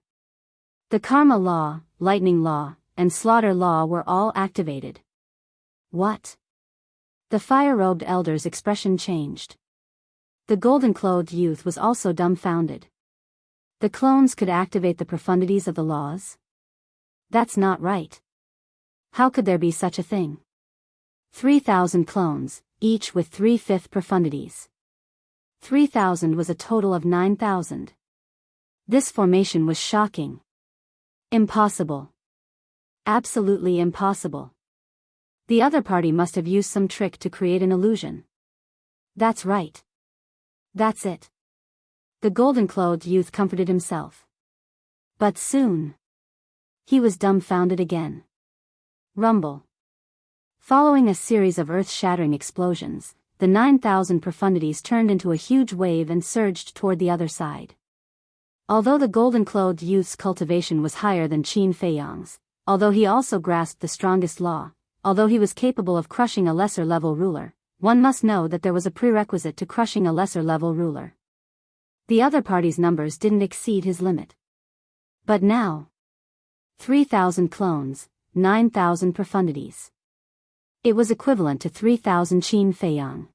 The karma law, lightning law, and slaughter law were all activated. What? The fire-robed elder's expression changed. The golden-clothed youth was also dumbfounded. The clones could activate the profundities of the laws? That's not right. How could there be such a thing? 3,000 clones, each with 3/5 profundities. 3,000 was a total of 9,000. This formation was shocking. Impossible. Absolutely impossible. The other party must have used some trick to create an illusion. That's right. That's it. The golden-clothed youth comforted himself. But soon, he was dumbfounded again. Rumble. Following a series of earth-shattering explosions, the 9,000 profundities turned into a huge wave and surged toward the other side. Although the golden-clothed youth's cultivation was higher than Qin Feiyang's, although he also grasped the strongest law, although he was capable of crushing a lesser-level ruler, one must know that there was a prerequisite to crushing a lesser-level ruler. The other party's numbers didn't exceed his limit. But now, 3,000 clones, 9,000 profundities. It was equivalent to 3,000 Qin Feiyang.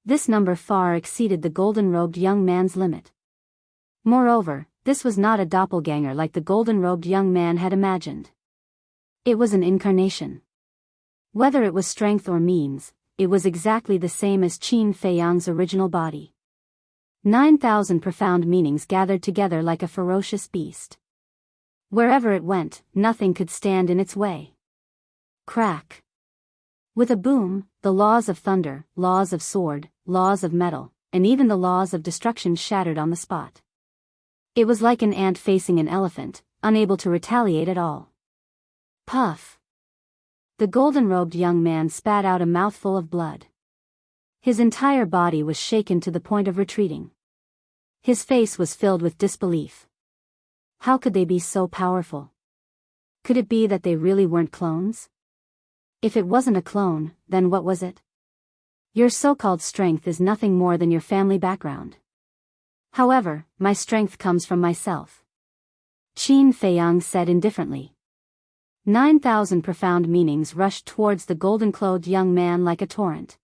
This number far exceeded the golden-robed young man's limit. Moreover, this was not a doppelganger like the golden-robed young man had imagined. It was an incarnation. Whether it was strength or means, it was exactly the same as Qin Feiyang's original body. 9,000 profound meanings gathered together like a ferocious beast. Wherever it went, nothing could stand in its way. Crack. With a boom, the laws of thunder, laws of sword, laws of metal, and even the laws of destruction shattered on the spot. It was like an ant facing an elephant, unable to retaliate at all. Puff. The golden-robed young man spat out a mouthful of blood. His entire body was shaken to the point of retreating. His face was filled with disbelief. How could they be so powerful? Could it be that they really weren't clones? If it wasn't a clone, then what was it? Your so-called strength is nothing more than your family background. However, my strength comes from myself. Qin Feiyang said indifferently. 9,000 profound meanings rushed towards the golden-clothed young man like a torrent.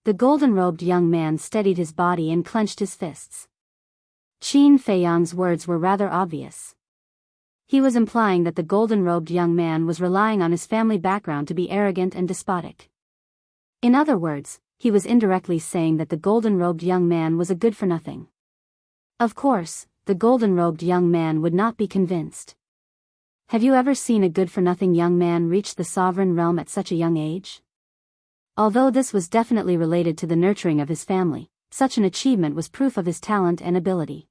The golden-robed young man steadied his body and clenched his fists. Qin Feiyang's words were rather obvious. He was implying that the golden-robed young man was relying on his family background to be arrogant and despotic. In other words, he was indirectly saying that the golden-robed young man was a good-for-nothing. Of course, the golden-robed young man would not be convinced. Have you ever seen a good-for-nothing young man reach the sovereign realm at such a young age? Although this was definitely related to the nurturing of his family, such an achievement was proof of his talent and ability.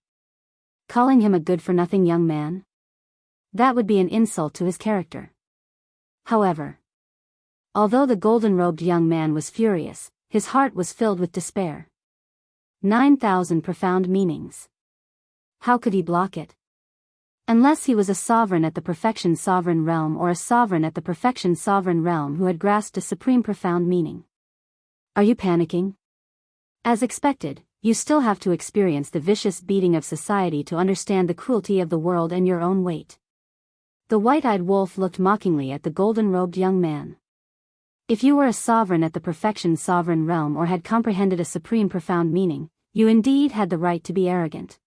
Calling him a good-for-nothing young man? That would be an insult to his character. However, although the golden-robed young man was furious, his heart was filled with despair. 9,000 profound meanings. How could he block it? Unless he was a sovereign at the perfection sovereign realm or a sovereign at the perfection sovereign realm who had grasped a supreme profound meaning. Are you panicking? As expected, you still have to experience the vicious beating of society to understand the cruelty of the world and your own weight. The white-eyed wolf looked mockingly at the golden-robed young man. If you were a sovereign at the perfection sovereign realm or had comprehended a supreme profound meaning, you indeed had the right to be arrogant.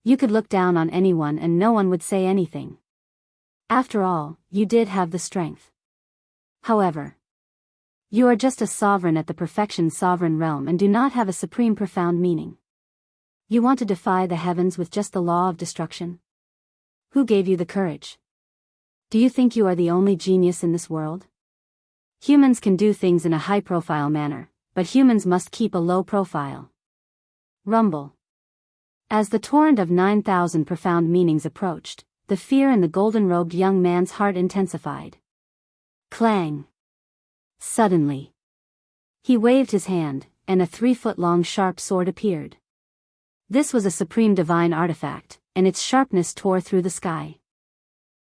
You could look down on anyone and no one would say anything. After all, you did have the strength. However, you are just a sovereign at the perfection sovereign realm and do not have a supreme profound meaning. You want to defy the heavens with just the law of destruction? Who gave you the courage? Do you think you are the only genius in this world? Humans can do things in a high-profile manner, but humans must keep a low profile. Rumble. As the torrent of 9,000 profound meanings approached, the fear in the golden-robed young man's heart intensified. Clang. Suddenly, he waved his hand, and a 3-foot-long sharp sword appeared. This was a supreme divine artifact, and its sharpness tore through the sky.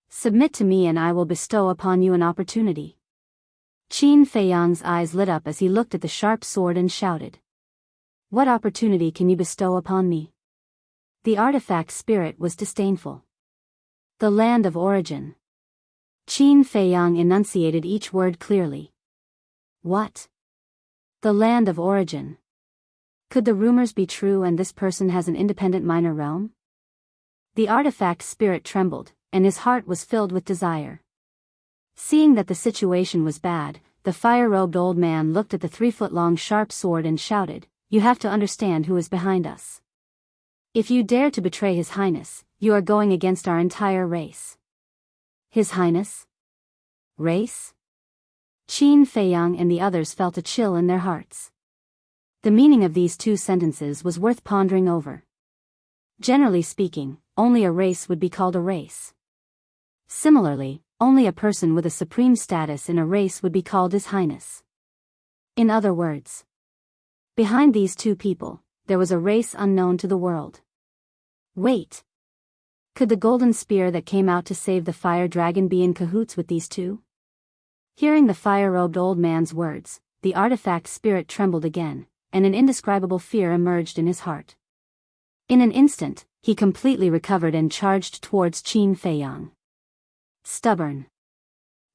Submit to me and I will bestow upon you an opportunity. Qin Feiyang's eyes lit up as he looked at the sharp sword and shouted. What opportunity can you bestow upon me? The artifact spirit was disdainful. The land of origin. Qin Feiyang enunciated each word clearly. What? The land of origin. Could the rumors be true and this person has an independent minor realm? The artifact spirit trembled, and his heart was filled with desire. Seeing that the situation was bad, the fire-robed old man looked at the 3-foot-long sharp sword and shouted, You have to understand who is behind us. If you dare to betray His Highness, you are going against our entire race. His Highness? Race? Qin Feiyang and the others felt a chill in their hearts. The meaning of these two sentences was worth pondering over. Generally speaking, only a race would be called a race. Similarly, only a person with a supreme status in a race would be called His Highness. In other words, behind these two people, there was a race unknown to the world. Wait. Could the golden spear that came out to save the fire dragon be in cahoots with these two? Hearing the fire-robed old man's words, the artifact spirit trembled again, and an indescribable fear emerged in his heart. In an instant, he completely recovered and charged towards Qin Feiyang. Stubborn.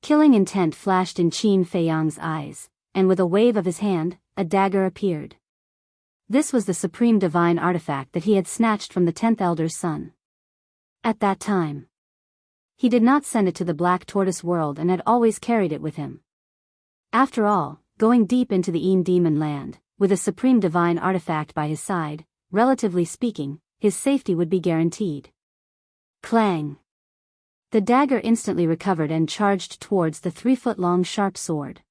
Killing intent flashed in Qin Feiyang's eyes, and with a wave of his hand, a dagger appeared. This was the supreme divine artifact that he had snatched from the 10th Elder's son. At that time, he did not send it to the Black Tortoise world and had always carried it with him. After all, going deep into the Een Demon land, with a supreme divine artifact by his side, relatively speaking, his safety would be guaranteed. Clang. The dagger instantly recovered and charged towards the 3-foot-long sharp sword.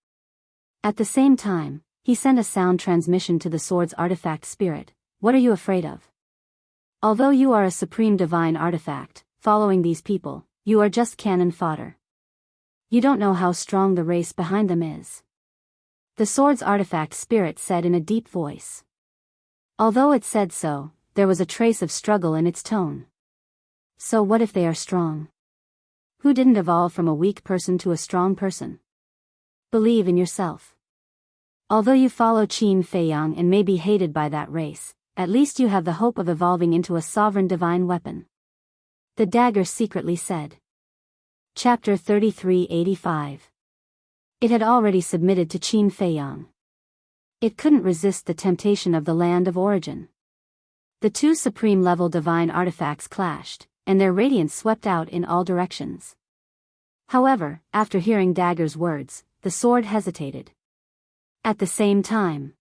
At the same time, he sent a sound transmission to the sword's artifact spirit. What are you afraid of? Although you are a supreme divine artifact, following these people, you are just cannon fodder. You don't know how strong the race behind them is. The sword's artifact spirit said in a deep voice. Although it said so, there was a trace of struggle in its tone. So what if they are strong? Who didn't evolve from a weak person to a strong person? Believe in yourself. Although you follow Qin Feiyang and may be hated by that race, at least you have the hope of evolving into a sovereign divine weapon. The dagger secretly said. Chapter 3385. It had already submitted to Qin Feiyang. It couldn't resist the temptation of the land of origin. The two supreme-level divine artifacts clashed, and their radiance swept out in all directions. However, after hearing Dagger's words, the sword hesitated. At the same time,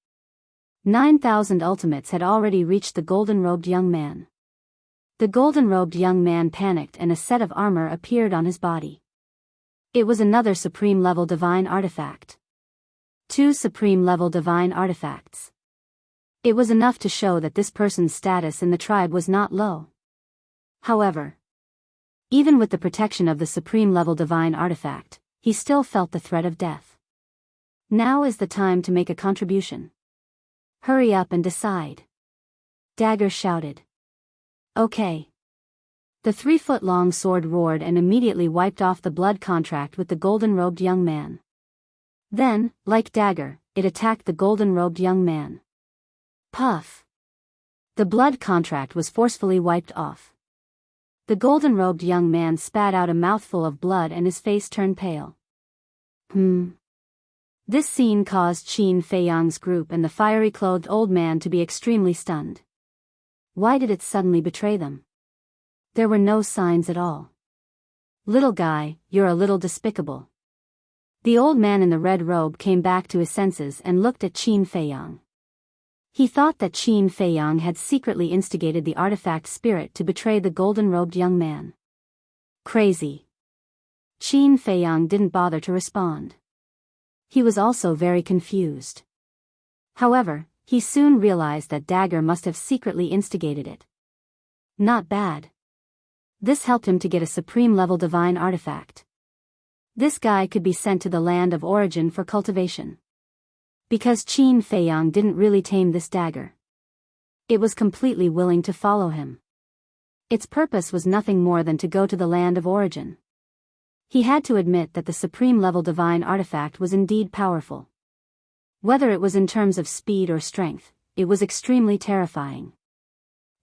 9,000 ultimates had already reached the golden-robed young man. The golden-robed young man panicked and a set of armor appeared on his body. It was another supreme-level divine artifact. Two supreme-level divine artifacts. It was enough to show that this person's status in the tribe was not low. However, even with the protection of the supreme-level divine artifact, he still felt the threat of death. Now is the time to make a contribution. Hurry up and decide. Dagger shouted. Okay. The 3-foot-long sword roared and immediately wiped off the blood contract with the golden-robed young man. Then, like Dagger, it attacked the golden-robed young man. Puff. The blood contract was forcefully wiped off. The golden-robed young man spat out a mouthful of blood and his face turned pale. This scene caused Qin Feiyang's group and the fiery-clothed old man to be extremely stunned. Why did it suddenly betray them? There were no signs at all. Little guy, you're a little despicable. The old man in the red robe came back to his senses and looked at Qin Feiyang. He thought that Qin Feiyang had secretly instigated the artifact spirit to betray the golden-robed young man. Crazy. Qin Feiyang didn't bother to respond. He was also very confused. However, he soon realized that Dagger must have secretly instigated it. Not bad. This helped him to get a supreme-level divine artifact. This guy could be sent to the land of origin for cultivation. Because Qin Feiyang didn't really tame this dagger. It was completely willing to follow him. Its purpose was nothing more than to go to the land of origin. He had to admit that the supreme-level divine artifact was indeed powerful. Whether it was in terms of speed or strength, it was extremely terrifying.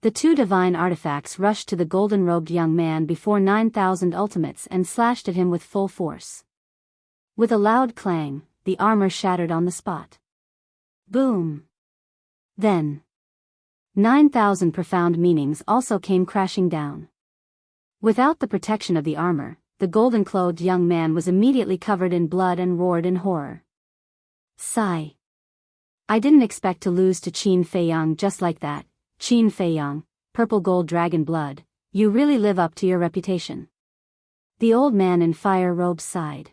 The two divine artifacts rushed to the golden-robed young man before 9,000 ultimates and slashed at him with full force. With a loud clang, the armor shattered on the spot. Boom! Then 9,000 profound meanings also came crashing down. Without the protection of the armor, the golden-clothed young man was immediately covered in blood and roared in horror. Sigh. I didn't expect to lose to Qin Feiyang just like that. Qin Feiyang, purple gold dragon blood, you really live up to your reputation. The old man in fire robe sighed.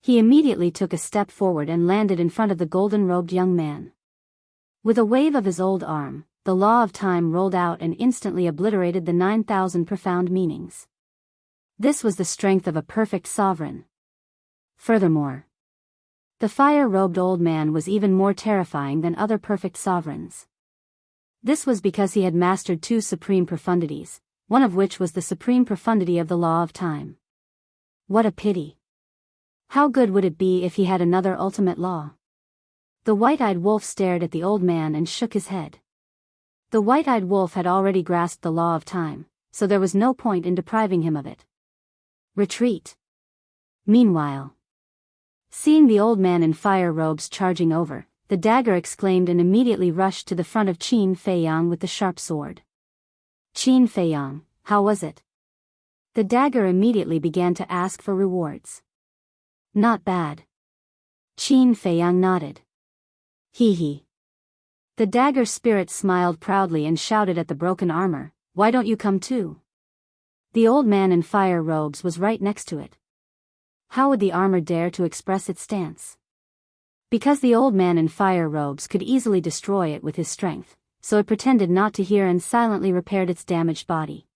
He immediately took a step forward and landed in front of the golden-robed young man. With a wave of his old arm, the law of time rolled out and instantly obliterated the 9,000 profound meanings. This was the strength of a perfect sovereign. Furthermore, the fire-robed old man was even more terrifying than other perfect sovereigns. This was because he had mastered two supreme profundities, one of which was the supreme profundity of the law of time. What a pity. How good would it be if he had another ultimate law? The white-eyed wolf stared at the old man and shook his head. The white-eyed wolf had already grasped the law of time, so there was no point in depriving him of it. Retreat. Meanwhile, seeing the old man in fire robes charging over, the dagger exclaimed and immediately rushed to the front of Qin Feiyang with the sharp sword. Qin Feiyang, how was it? The dagger immediately began to ask for rewards. Not bad. Qin Feiyang nodded. Hee. The dagger spirit smiled proudly and shouted at the broken armor, why don't you come too? The old man in fire robes was right next to it. How would the armor dare to express its stance? Because the old man in fire robes could easily destroy it with his strength, so it pretended not to hear and silently repaired its damaged body.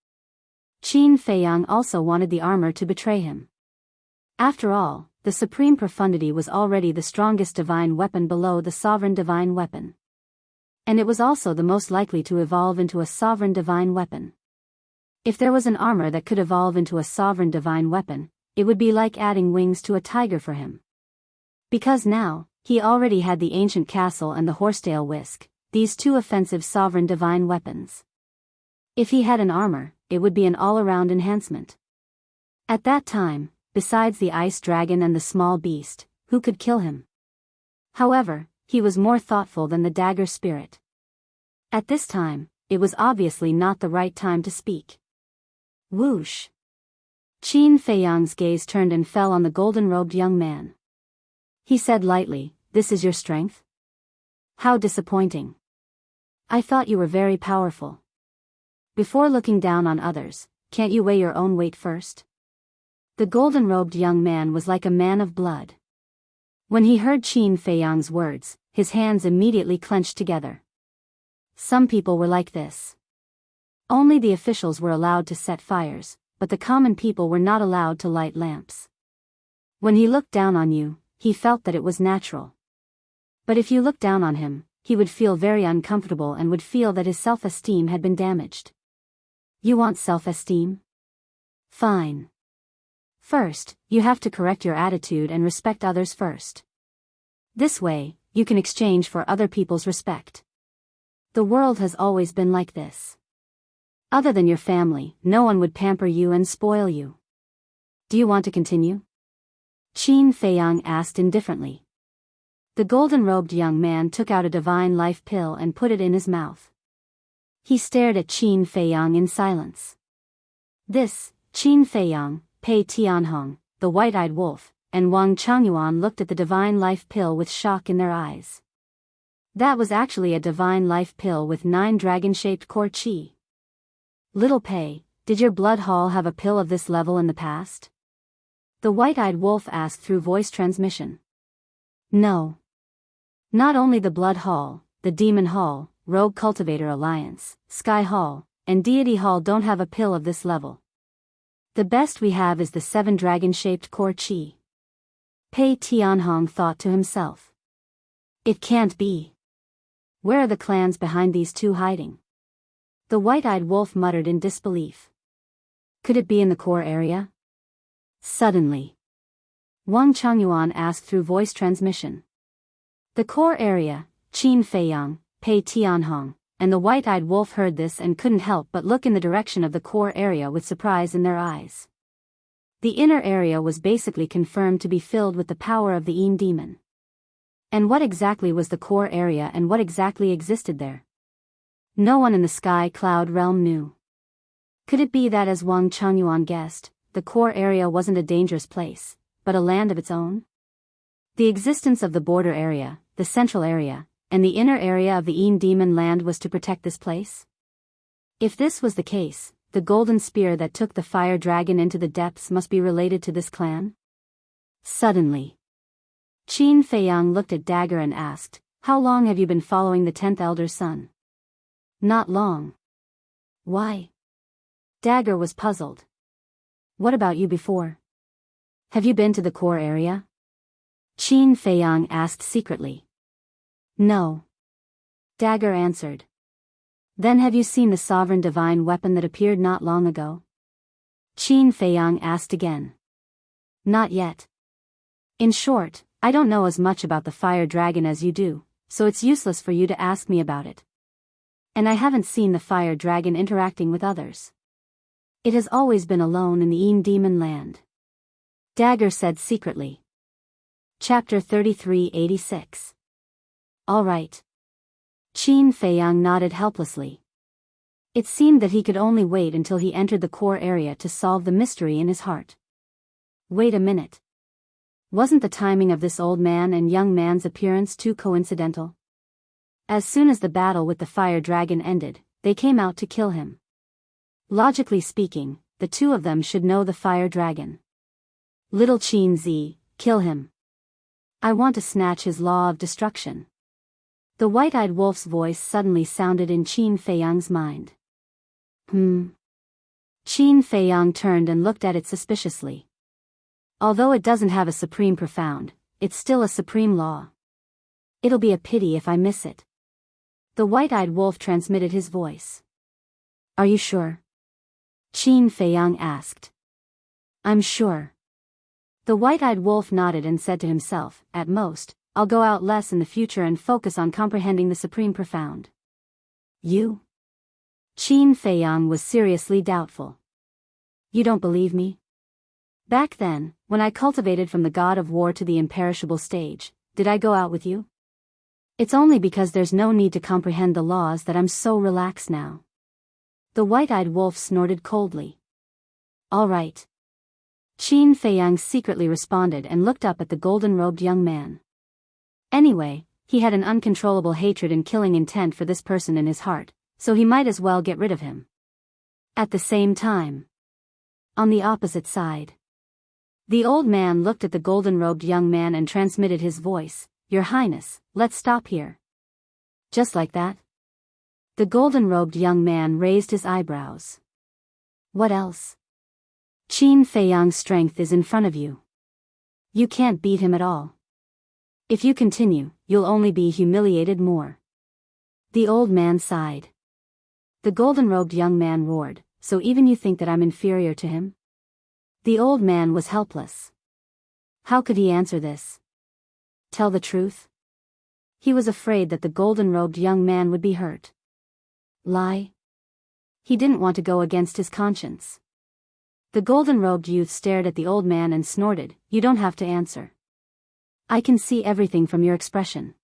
Qin Feiyang also wanted the armor to betray him. After all, the supreme profundity was already the strongest divine weapon below the sovereign divine weapon. And it was also the most likely to evolve into a sovereign divine weapon. If there was an armor that could evolve into a sovereign divine weapon, it would be like adding wings to a tiger for him. Because now, he already had the ancient castle and the horsetail whisk, these two offensive sovereign divine weapons. If he had an armor, it would be an all-around enhancement. At that time, besides the ice dragon and the small beast, who could kill him? However, he was more thoughtful than the dagger spirit. At this time, it was obviously not the right time to speak. Whoosh! Qin Feiyang's gaze turned and fell on the golden-robed young man. He said lightly, "This is your strength? How disappointing. I thought you were very powerful. Before looking down on others, can't you weigh your own weight first?" The golden-robed young man was like a man of blood. When he heard Qin Feiyang's words, his hands immediately clenched together. Some people were like this. Only the officials were allowed to set fires, but the common people were not allowed to light lamps. When he looked down on you, he felt that it was natural. But if you looked down on him, he would feel very uncomfortable and would feel that his self-esteem had been damaged. You want self-esteem? Fine. First, you have to correct your attitude and respect others first. This way, you can exchange for other people's respect. The world has always been like this. Other than your family, no one would pamper you and spoil you. Do you want to continue? Qin Feiyang asked indifferently. The golden-robed young man took out a divine life pill and put it in his mouth. He stared at Qin Feiyang in silence. This, Qin Feiyang, Pei Tianhong, the white-eyed wolf, and Wang Changyuan looked at the divine life pill with shock in their eyes. That was actually a divine life pill with 9 dragon-shaped core qi. Little Pei, did your blood hall have a pill of this level in the past? The white-eyed wolf asked through voice transmission. No. Not only the Blood Hall, the Demon Hall, Rogue Cultivator Alliance, Sky Hall, and Deity Hall don't have a pill of this level. The best we have is the 7 dragon-shaped core qi. Pei Tianhong thought to himself. It can't be. Where are the clans behind these two hiding? The white-eyed wolf muttered in disbelief. Could it be in the core area? Suddenly, Wang Changyuan asked through voice transmission. The core area, Qin Feiyang, Pei Tianhong, and the white-eyed wolf heard this and couldn't help but look in the direction of the core area with surprise in their eyes. The inner area was basically confirmed to be filled with the power of the Yin demon. And what exactly was the core area and what exactly existed there? No one in the sky cloud realm knew. Could it be that, as Wang Changyuan guessed, the core area wasn't a dangerous place, but a land of its own? The existence of the border area, the central area, and the inner area of the Yin demon land was to protect this place? If this was the case, the golden spear that took the fire dragon into the depths must be related to this clan? Suddenly, Qin Feiyang looked at Dagger and asked, "How long have you been following the 10th elder's son?" "Not long." "Why?" Dagger was puzzled. "What about you before? Have you been to the core area?" Qin Feiyang asked secretly. "No." Dagger answered. "Then have you seen the sovereign divine weapon that appeared not long ago?" Qin Feiyang asked again. "Not yet. In short, I don't know as much about the fire dragon as you do, so it's useless for you to ask me about it. And I haven't seen the fire dragon interacting with others. It has always been alone in the Yin demon land," Dagger said secretly. Chapter 3386. All right. Qin Feiyang nodded helplessly. It seemed that he could only wait until he entered the core area to solve the mystery in his heart. Wait a minute. Wasn't the timing of this old man and young man's appearance too coincidental? As soon as the battle with the fire dragon ended, they came out to kill him. Logically speaking, the two of them should know the fire dragon. Little Qin Zi, kill him. I want to snatch his law of destruction. The white-eyed wolf's voice suddenly sounded in Qin Feiyang's mind. Qin Feiyang turned and looked at it suspiciously. Although it doesn't have a supreme profound, it's still a supreme law. It'll be a pity if I miss it. The white-eyed wolf transmitted his voice. Are you sure? Qin Feiyang asked. I'm sure. The white-eyed wolf nodded and said to himself, at most, I'll go out less in the future and focus on comprehending the supreme profound. You? Qin Feiyang was seriously doubtful. You don't believe me? Back then, when I cultivated from the god of war to the imperishable stage, did I go out with you? It's only because there's no need to comprehend the laws that I'm so relaxed now. The white-eyed wolf snorted coldly. All right. Qin Feiyang secretly responded and looked up at the golden-robed young man. Anyway, he had an uncontrollable hatred and killing intent for this person in his heart, so he might as well get rid of him. At the same time, on the opposite side, the old man looked at the golden-robed young man and transmitted his voice, Your Highness, let's stop here. Just like that? The golden-robed young man raised his eyebrows. What else? Qin Feiyang's strength is in front of you. You can't beat him at all. If you continue, you'll only be humiliated more. The old man sighed. The golden-robed young man roared, So even you think that I'm inferior to him? The old man was helpless. How could he answer this? Tell the truth? He was afraid that the golden-robed young man would be hurt. Lie? He didn't want to go against his conscience. The golden-robed youth stared at the old man and snorted, You don't have to answer. I can see everything from your expression.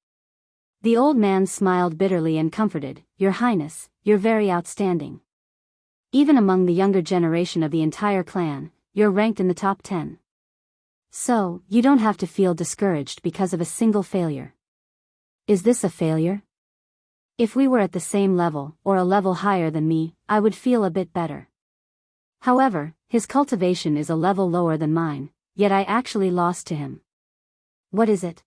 The old man smiled bitterly and comforted, Your Highness, you're very outstanding. Even among the younger generation of the entire clan, you're ranked in the top 10. So, you don't have to feel discouraged because of a single failure. Is this a failure? If we were at the same level, or a level higher than me, I would feel a bit better. However, his cultivation is a level lower than mine, yet I actually lost to him. What is it?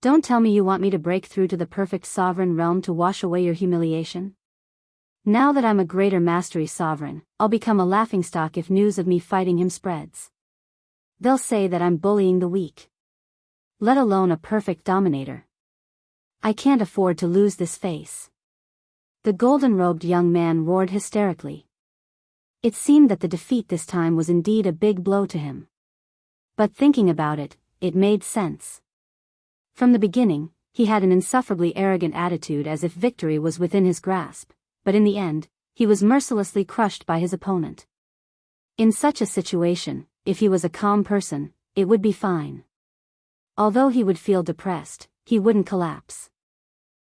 Don't tell me you want me to break through to the perfect sovereign realm to wash away your humiliation? Now that I'm a greater mastery sovereign, I'll become a laughingstock if news of me fighting him spreads. They'll say that I'm bullying the weak. Let alone a perfect dominator. I can't afford to lose this face. The golden-robed young man roared hysterically. It seemed that the defeat this time was indeed a big blow to him. But thinking about it, it made sense. From the beginning, he had an insufferably arrogant attitude as if victory was within his grasp, but in the end, he was mercilessly crushed by his opponent. In such a situation, if he was a calm person, it would be fine. Although he would feel depressed, he wouldn't collapse.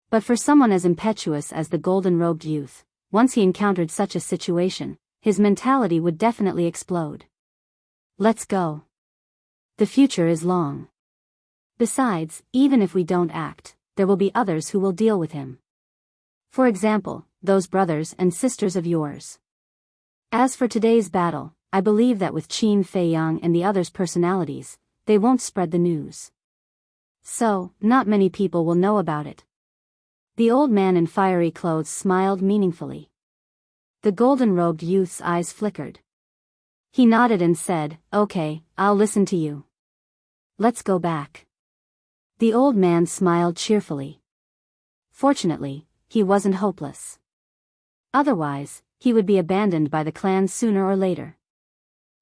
But for someone as impetuous as the golden-robed youth, once he encountered such a situation, his mentality would definitely explode. Let's go. The future is long. Besides, even if we don't act, there will be others who will deal with him. For example, those brothers and sisters of yours. As for today's battle, I believe that with Qin Feiyang and the others' personalities, they won't spread the news. So, not many people will know about it. The old man in fiery clothes smiled meaningfully. The golden-robed youth's eyes flickered. He nodded and said, Okay, I'll listen to you. Let's go back. The old man smiled cheerfully. Fortunately, he wasn't hopeless. Otherwise, he would be abandoned by the clan sooner or later.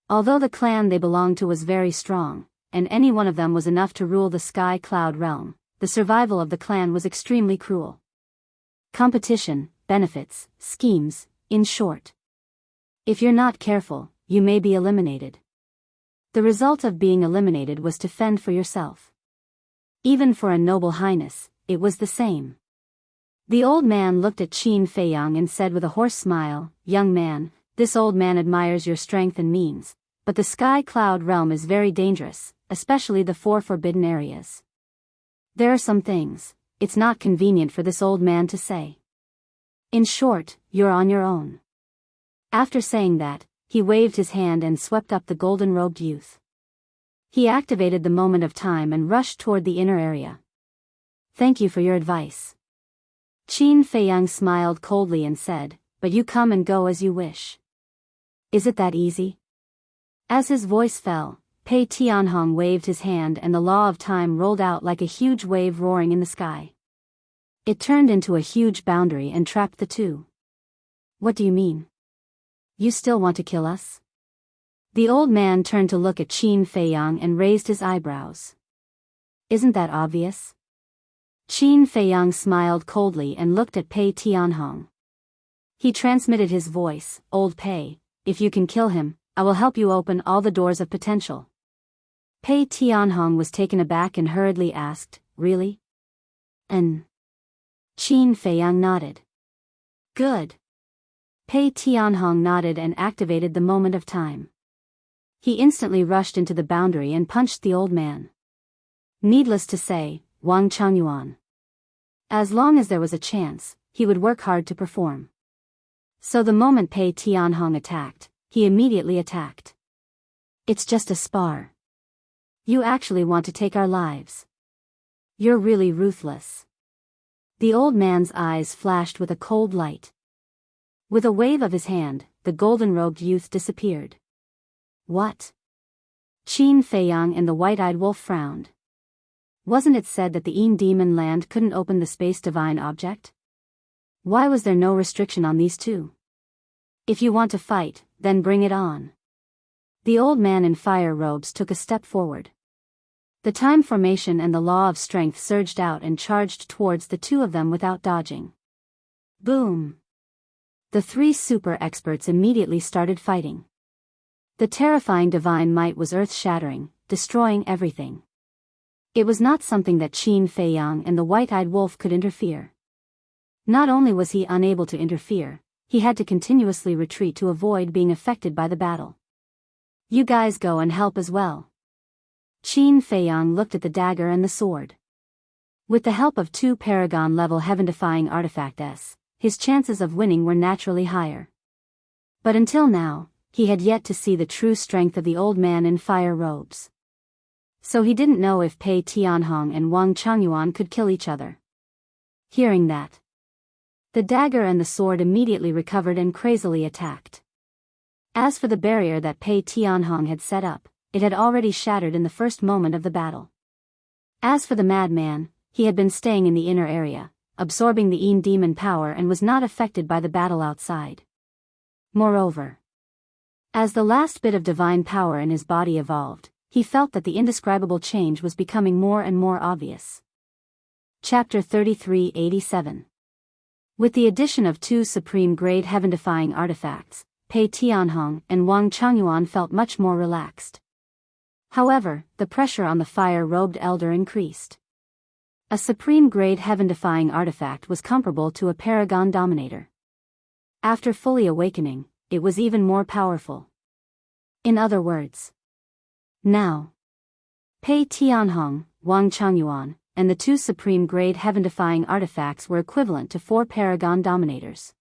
Although the clan they belonged to was very strong, and any one of them was enough to rule the Sky Cloud realm, the survival of the clan was extremely cruel. Competition, benefits, schemes, in short. If you're not careful, you may be eliminated. The result of being eliminated was to fend for yourself. Even for a noble highness, it was the same. The old man looked at Qin Feiyang and said with a hoarse smile, Young man, this old man admires your strength and means, but the Sky Cloud realm is very dangerous, especially the 4 forbidden areas. There are some things it's not convenient for this old man to say. In short, you're on your own. After saying that, he waved his hand and swept up the golden-robed youth. He activated the moment of time and rushed toward the inner area. Thank you for your advice. Qin Feiyang smiled coldly and said, But you come and go as you wish. Is it that easy? As his voice fell, Pei Tianhong waved his hand and the law of time rolled out like a huge wave roaring in the sky. It turned into a huge boundary and trapped the two. What do you mean? You still want to kill us? The old man turned to look at Qin Feiyang and raised his eyebrows. Isn't that obvious? Qin Feiyang smiled coldly and looked at Pei Tianhong. He transmitted his voice, Old Pei, if you can kill him, I will help you open all the doors of potential. Pei Tianhong was taken aback and hurriedly asked, Really? Qin Feiyang nodded. Good. Pei Tianhong nodded and activated the moment of time. He instantly rushed into the boundary and punched the old man. Needless to say, Wang Changyuan. As long as there was a chance, he would work hard to perform. So the moment Pei Tianhong attacked, he immediately attacked. It's just a spar. You actually want to take our lives. You're really ruthless. The old man's eyes flashed with a cold light. With a wave of his hand, the golden-robed youth disappeared. What? Qin Feiyang and the white-eyed wolf frowned. Wasn't it said that the demon land couldn't open the space divine object? Why was there no restriction on these two? If you want to fight, then bring it on. The old man in fire robes took a step forward. The time formation and the law of strength surged out and charged towards the two of them without dodging. Boom! The three super experts immediately started fighting. The terrifying divine might was earth-shattering, destroying everything. It was not something that Qin Feiyang and the white-eyed wolf could interfere. Not only was he unable to interfere, he had to continuously retreat to avoid being affected by the battle. You guys go and help as well. Qin Feiyang looked at the dagger and the sword. With the help of two Paragon-level heaven-defying artifacts, his chances of winning were naturally higher. But until now, he had yet to see the true strength of the old man in fire robes. So he didn't know if Pei Tianhong and Wang Changyuan could kill each other. Hearing that, the dagger and the sword immediately recovered and crazily attacked. As for the barrier that Pei Tianhong had set up, it had already shattered in the first moment of the battle. As for the madman, he had been staying in the inner area, absorbing the demon power and was not affected by the battle outside. Moreover, as the last bit of divine power in his body evolved, he felt that the indescribable change was becoming more and more obvious. Chapter 3387. With the addition of two supreme-grade heaven-defying artifacts, Pei Tianhong and Wang Changyuan felt much more relaxed. However, the pressure on the fire-robed elder increased. A supreme-grade heaven-defying artifact was comparable to a paragon dominator. After fully awakening, it was even more powerful. In other words, now, Pei Tianhong, Wang Changyuan, and the two supreme-grade heaven-defying artifacts were equivalent to 4 paragon dominators.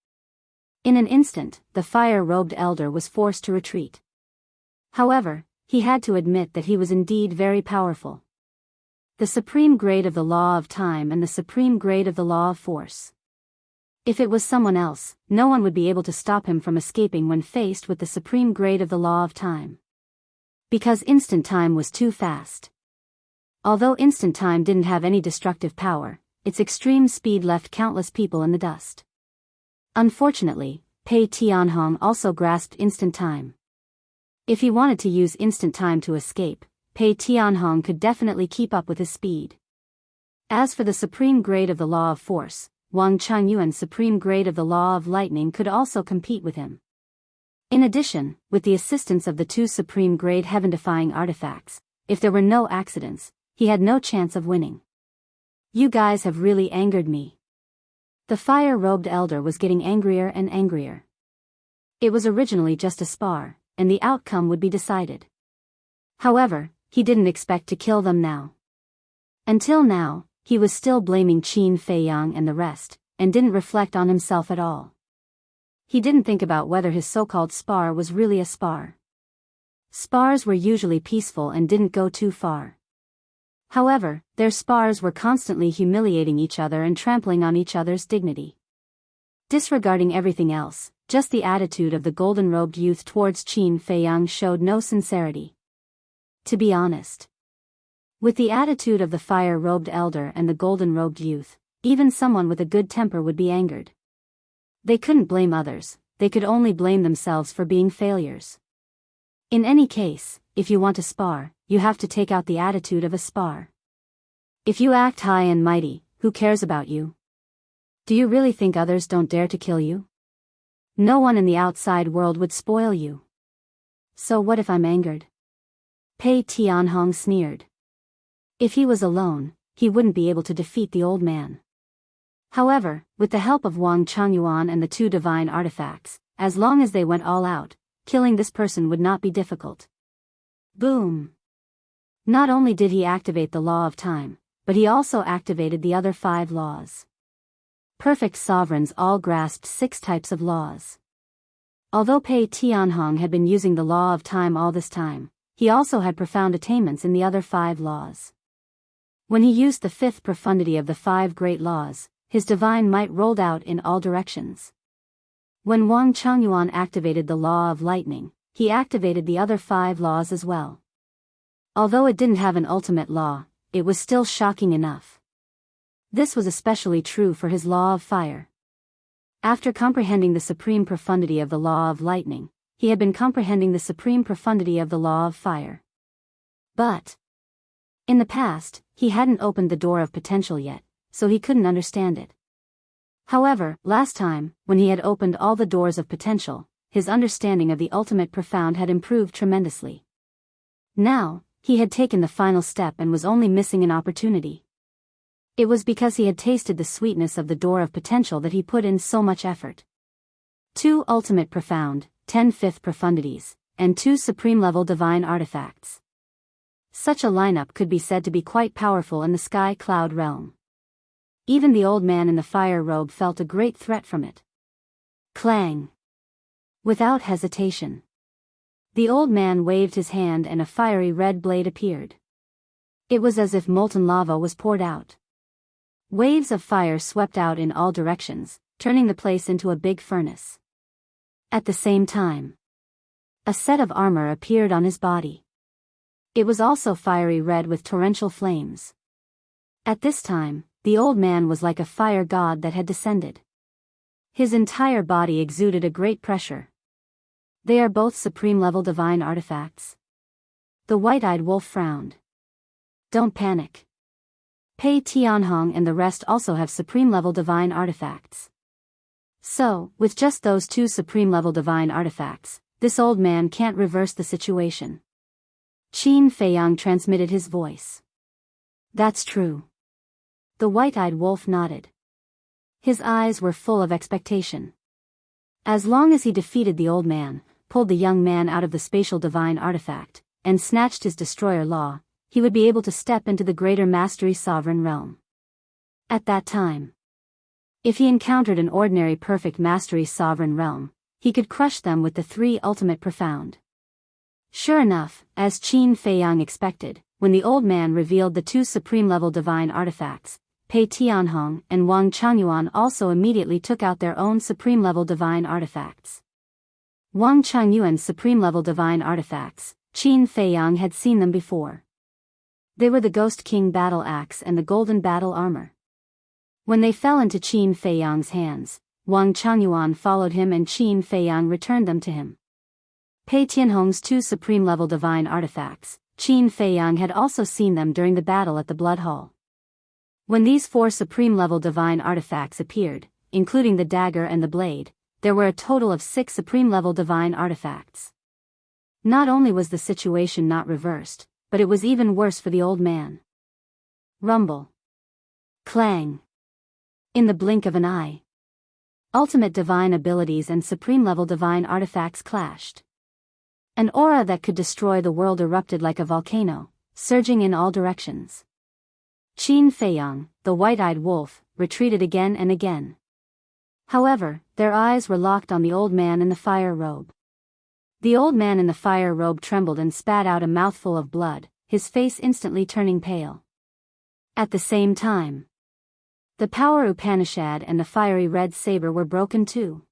In an instant, the fire-robed elder was forced to retreat. However, he had to admit that he was indeed very powerful. The supreme grade of the law of time and the supreme grade of the law of force. If it was someone else, no one would be able to stop him from escaping when faced with the supreme grade of the law of time. Because instant time was too fast. Although instant time didn't have any destructive power, its extreme speed left countless people in the dust. Unfortunately, Pei Tianhong also grasped instant time. If he wanted to use instant time to escape, Pei Tianhong could definitely keep up with his speed. As for the supreme grade of the law of force, Wang Changyuan's supreme grade of the law of lightning could also compete with him. In addition, with the assistance of the two supreme grade heaven-defying artifacts, if there were no accidents, he had no chance of winning. You guys have really angered me. The fire-robed elder was getting angrier and angrier. It was originally just a spar, and the outcome would be decided. However, he didn't expect to kill them now. Until now, he was still blaming Qin Feiyang and the rest, and didn't reflect on himself at all. He didn't think about whether his so-called spar was really a spar. Spars were usually peaceful and didn't go too far. However, their spars were constantly humiliating each other and trampling on each other's dignity. Disregarding everything else, just the attitude of the golden-robed youth towards Qin Feiyang showed no sincerity. to be honest. With the attitude of the fire-robed elder and the golden-robed youth, even someone with a good temper would be angered. They couldn't blame others, they could only blame themselves for being failures. In any case, if you want to spar, you have to take out the attitude of a spar. If you act high and mighty, who cares about you? Do you really think others don't dare to kill you? No one in the outside world would spoil you. So what if I'm angered? Pei Tianhong sneered. If he was alone, he wouldn't be able to defeat the old man. However, with the help of Wang Changyuan and the two divine artifacts, as long as they went all out, killing this person would not be difficult. Boom! Not only did he activate the law of time, but he also activated the other 5 laws. Perfect sovereigns all grasped 6 types of laws. Although Pei Tianhong had been using the law of time all this time, he also had profound attainments in the other 5 laws. When he used the 5th profundity of the 5 great laws, his divine might rolled out in all directions. When Wang Changyuan activated the law of lightning, he activated the other 5 laws as well. Although it didn't have an ultimate law, it was still shocking enough. This was especially true for his law of fire. After comprehending the supreme profundity of the law of lightning, he had been comprehending the supreme profundity of the law of fire. But in the past, he hadn't opened the door of potential yet, so he couldn't understand it. However, last time, when he had opened all the doors of potential, his understanding of the ultimate profound had improved tremendously. Now, he had taken the final step and was only missing an opportunity. It was because he had tasted the sweetness of the door of potential that he put in so much effort. 2 ultimate profound, 10 fifth profundities, and 2 supreme-level divine artifacts. Such a lineup could be said to be quite powerful in the sky cloud realm. Even the old man in the fire robe felt a great threat from it. Clang! Without hesitation, the old man waved his hand and a fiery red blade appeared. It was as if molten lava was poured out. Waves of fire swept out in all directions, turning the place into a big furnace. At the same time, a set of armor appeared on his body. It was also fiery red with torrential flames. At this time, the old man was like a fire god that had descended. His entire body exuded a great pressure. They are both supreme-level divine artifacts. The white-eyed wolf frowned. Don't panic. Pei Tianhong and the rest also have supreme-level divine artifacts. So, with just those 2 supreme-level divine artifacts, this old man can't reverse the situation. Qin Feiyang transmitted his voice. That's true. The white-eyed wolf nodded. His eyes were full of expectation. As long as he defeated the old man, pulled the young man out of the spatial divine artifact, and snatched his destroyer law, he would be able to step into the greater mastery sovereign realm. At that time, if he encountered an ordinary perfect mastery sovereign realm, he could crush them with the 3 ultimate profound. Sure enough, as Qin Feiyang expected, when the old man revealed the 2 supreme-level divine artifacts, Pei Tianhong and Wang Changyuan also immediately took out their own supreme-level divine artifacts. Wang Changyuan's supreme-level divine artifacts, Qin Feiyang had seen them before. They were the Ghost King battle axe and the Golden battle armor. When they fell into Qin Feiyang's hands, Wang Changyuan followed him and Qin Feiyang returned them to him. Pei Tianhong's 2 supreme-level divine artifacts, Qin Feiyang had also seen them during the battle at the Blood Hall. When these 4 supreme-level divine artifacts appeared, including the dagger and the blade, there were a total of 6 supreme-level divine artifacts. Not only was the situation not reversed, but it was even worse for the old man. Rumble. Clang. In the blink of an eye, ultimate divine abilities and supreme-level divine artifacts clashed. An aura that could destroy the world erupted like a volcano, surging in all directions. Qin Feiyang, the white-eyed wolf, retreated again and again. However, their eyes were locked on the old man in the fire robe. The old man in the fire robe trembled and spat out a mouthful of blood, his face instantly turning pale. At the same time, the Power Upanishad and the fiery red saber were broken too.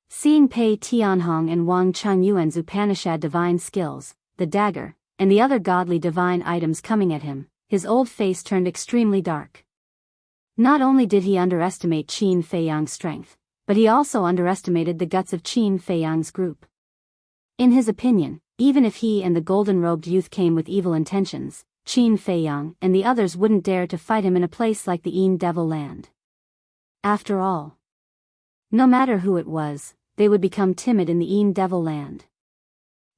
Seeing Pei Tianhong and Wang Changyuan's Upanishad divine skills, the dagger, and the other godly divine items coming at him, his old face turned extremely dark. Not only did he underestimate Qin Feiyang's strength, but he also underestimated the guts of Qin Feiyang's group. In his opinion, even if he and the golden-robed youth came with evil intentions, Qin Feiyang and the others wouldn't dare to fight him in a place like the Yin Devil Land. After all, no matter who it was, they would become timid in the Yin Devil Land.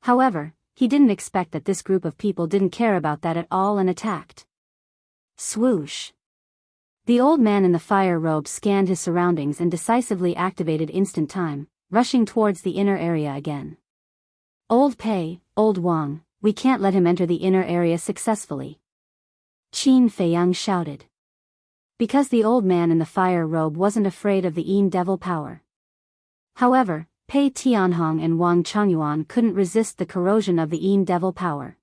However, he didn't expect that this group of people didn't care about that at all and attacked. Swoosh! The old man in the fire robe scanned his surroundings and decisively activated instant time, rushing towards the inner area again. Old Pei, Old Wang, we can't let him enter the inner area successfully. Qin Feiyang shouted. Because the old man in the fire robe wasn't afraid of the Yin Devil power. However, Pei Tianhong and Wang Changyuan couldn't resist the corrosion of the Yin Devil power.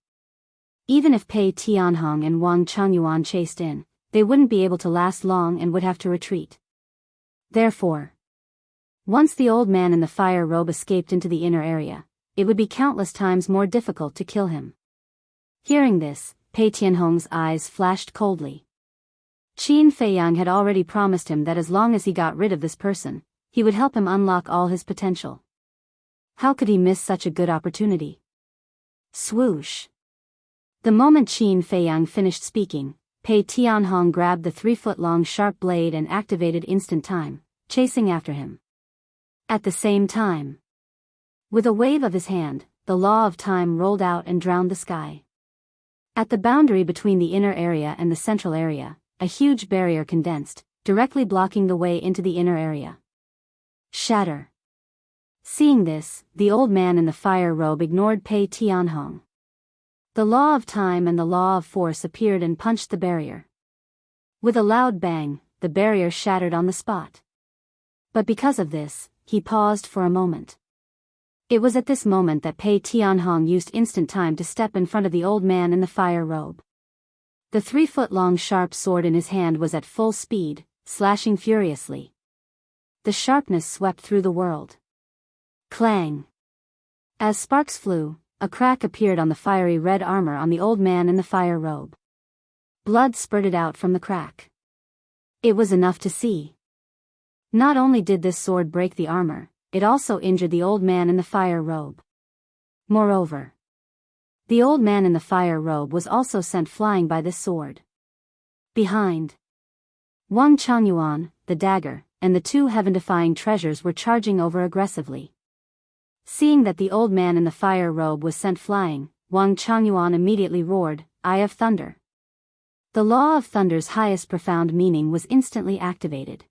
Even if Pei Tianhong and Wang Changyuan chased in, they wouldn't be able to last long and would have to retreat. Therefore, once the old man in the fire robe escaped into the inner area, it would be countless times more difficult to kill him. Hearing this, Pei Tianhong's eyes flashed coldly. Qin Feiyang had already promised him that as long as he got rid of this person, he would help him unlock all his potential. How could he miss such a good opportunity? Swoosh! The moment Qin Feiyang finished speaking, Pei Tianhong grabbed the 3-foot-long sharp blade and activated instant time, chasing after him. At the same time, with a wave of his hand, the law of time rolled out and drowned the sky. At the boundary between the inner area and the central area, a huge barrier condensed, directly blocking the way into the inner area. Shatter! Seeing this, the old man in the fire robe ignored Pei Tianhong. The law of time and the law of force appeared and punched the barrier. With a loud bang, the barrier shattered on the spot. But because of this, he paused for a moment. It was at this moment that Pei Tianhong used instant time to step in front of the old man in the fire robe. The 3-foot-long sharp sword in his hand was at full speed, slashing furiously. The sharpness swept through the world. Clang! As sparks flew, a crack appeared on the fiery red armor on the old man in the fire robe. Blood spurted out from the crack. It was enough to see. Not only did this sword break the armor, it also injured the old man in the fire robe. Moreover, the old man in the fire robe was also sent flying by this sword. Behind, Wang Changyuan, the dagger, and the 2 heaven-defying treasures were charging over aggressively. Seeing that the old man in the fire robe was sent flying, Wang Changyuan immediately roared, "Eye of Thunder." The law of thunder's highest profound meaning was instantly activated.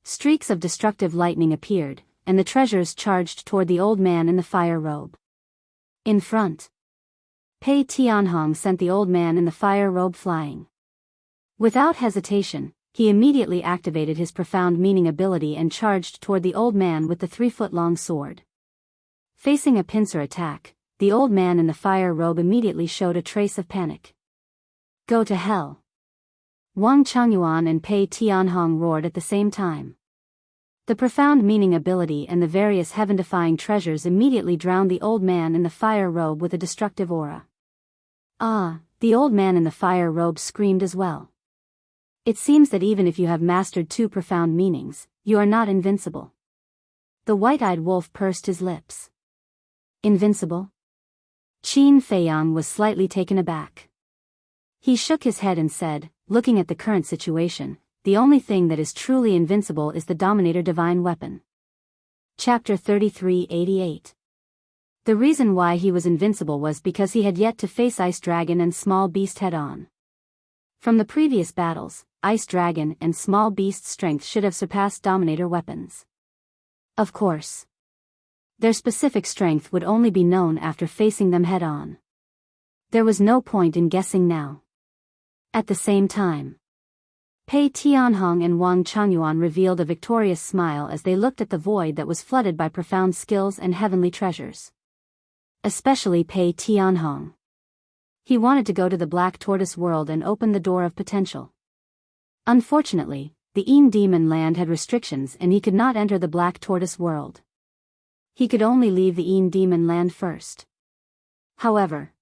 Streaks of destructive lightning appeared, and the treasures charged toward the old man in the fire robe. In front, Pei Tianhong sent the old man in the fire robe flying. Without hesitation, he immediately activated his profound meaning ability and charged toward the old man with the 3-foot-long sword. Facing a pincer attack, the old man in the fire robe immediately showed a trace of panic. Go to hell! Wang Changyuan and Pei Tianhong roared at the same time. The profound meaning ability and the various heaven-defying treasures immediately drowned the old man in the fire robe with a destructive aura. Ah, the old man in the fire robe screamed as well. It seems that even if you have mastered 2 profound meanings, you are not invincible. The white-eyed wolf pursed his lips. Invincible? Qin Feiyang was slightly taken aback. He shook his head and said, looking at the current situation, the only thing that is truly invincible is the Dominator Divine Weapon. Chapter 3388. The reason why he was invincible was because he had yet to face Ice Dragon and Small Beast head-on. From the previous battles, Ice Dragon and Small Beast's strength should have surpassed Dominator weapons. Of course, their specific strength would only be known after facing them head-on. There was no point in guessing now. At the same time, Pei Tianhong and Wang Changyuan revealed a victorious smile as they looked at the void that was flooded by profound skills and heavenly treasures. Especially Pei Tianhong. He wanted to go to the Black Tortoise world and open the door of potential. Unfortunately, the Yin Demon Land had restrictions and he could not enter the Black Tortoise world. He could only leave the Yin Demon Land first. However,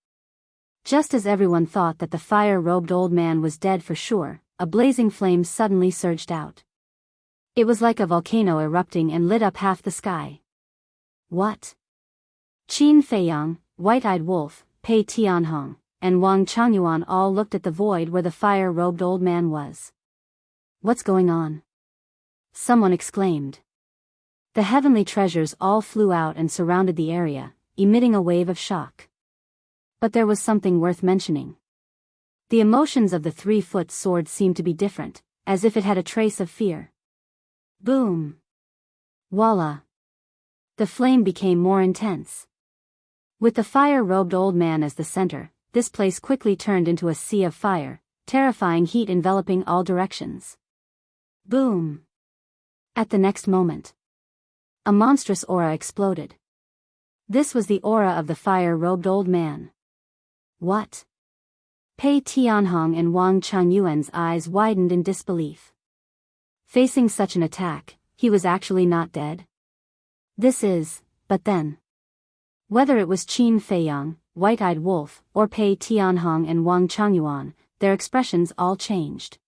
Just as everyone thought that the fire-robed old man was dead for sure, a blazing flame suddenly surged out. It was like a volcano erupting and lit up half the sky. What? Qin Feiyang, White-Eyed Wolf, Pei Tianhong, and Wang Changyuan all looked at the void where the fire-robed old man was. What's going on? Someone exclaimed. The heavenly treasures all flew out and surrounded the area, emitting a wave of shock. But there was something worth mentioning. The emotions of the 3-foot sword seemed to be different, as if it had a trace of fear. Boom! Voila! The flame became more intense. With the fire-robed old man as the center, this place quickly turned into a sea of fire, terrifying heat enveloping all directions. Boom! At the next moment, a monstrous aura exploded. This was the aura of the fire-robed old man. What? Pei Tianhong and Wang Changyuan's eyes widened in disbelief. Facing such an attack, he was actually not dead? But then. Whether it was Qin Feiyang, White-Eyed Wolf, or Pei Tianhong and Wang Changyuan, their expressions all changed.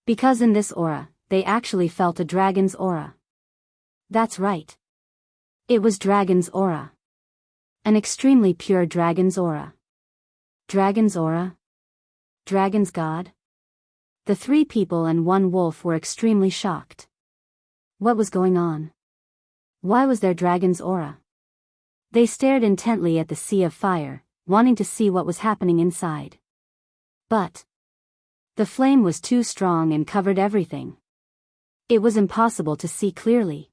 Because in this aura, they actually felt a dragon's aura. That's right. It was dragon's aura. An extremely pure dragon's aura. Dragon's aura? Dragon's god? The 3 people and 1 wolf were extremely shocked. What was going on? Why was there dragon's aura? They stared intently at the sea of fire, wanting to see what was happening inside. But the flame was too strong and covered everything. It was impossible to see clearly.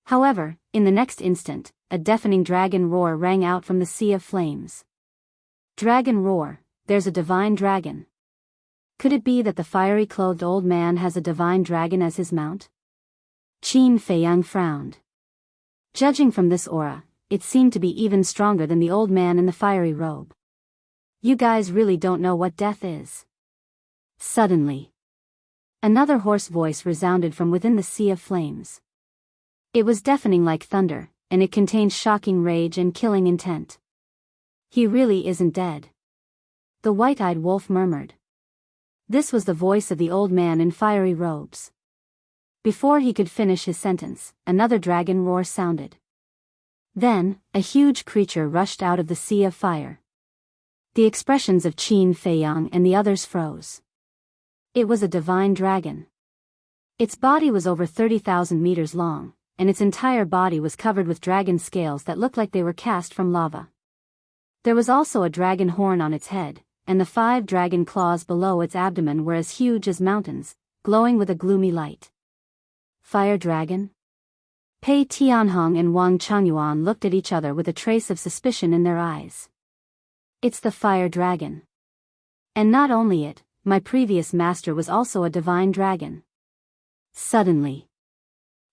However, in the next instant, a deafening dragon roar rang out from the sea of flames. Dragon roar, there's a divine dragon. Could it be that the fiery-clothed old man has a divine dragon as his mount? Qin Feiyang frowned. Judging from this aura, it seemed to be even stronger than the old man in the fiery robe. You guys really don't know what death is. Suddenly, another hoarse voice resounded from within the sea of flames. It was deafening like thunder, and it contained shocking rage and killing intent. He really isn't dead. The white-eyed wolf murmured. This was the voice of the old man in fiery robes. Before he could finish his sentence, another dragon roar sounded. Then, a huge creature rushed out of the sea of fire. The expressions of Qin Feiyang and the others froze. It was a divine dragon. Its body was over 30,000 meters long, and its entire body was covered with dragon scales that looked like they were cast from lava. There was also a dragon horn on its head, and the 5 dragon claws below its abdomen were as huge as mountains, glowing with a gloomy light. Fire dragon? Pei Tianhong and Wang Changyuan looked at each other with a trace of suspicion in their eyes. It's the fire dragon. And not only it, my previous master was also a divine dragon. Suddenly,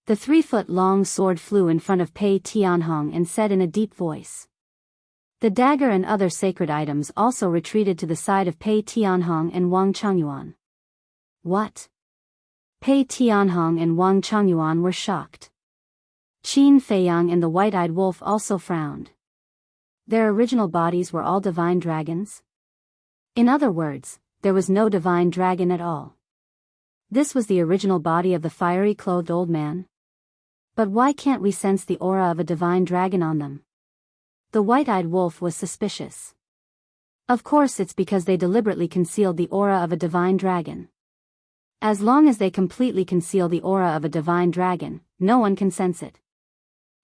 the 3-foot-long sword flew in front of Pei Tianhong and said in a deep voice. The dagger and other sacred items also retreated to the side of Pei Tianhong and Wang Changyuan. What? Pei Tianhong and Wang Changyuan were shocked. Qin Feiyang and the white-eyed wolf also frowned. Their original bodies were all divine dragons? In other words, there was no divine dragon at all. This was the original body of the fiery-clothed old man. But why can't we sense the aura of a divine dragon on them? The white-eyed wolf was suspicious. Of course it's because they deliberately concealed the aura of a divine dragon. As long as they completely conceal the aura of a divine dragon, no one can sense it.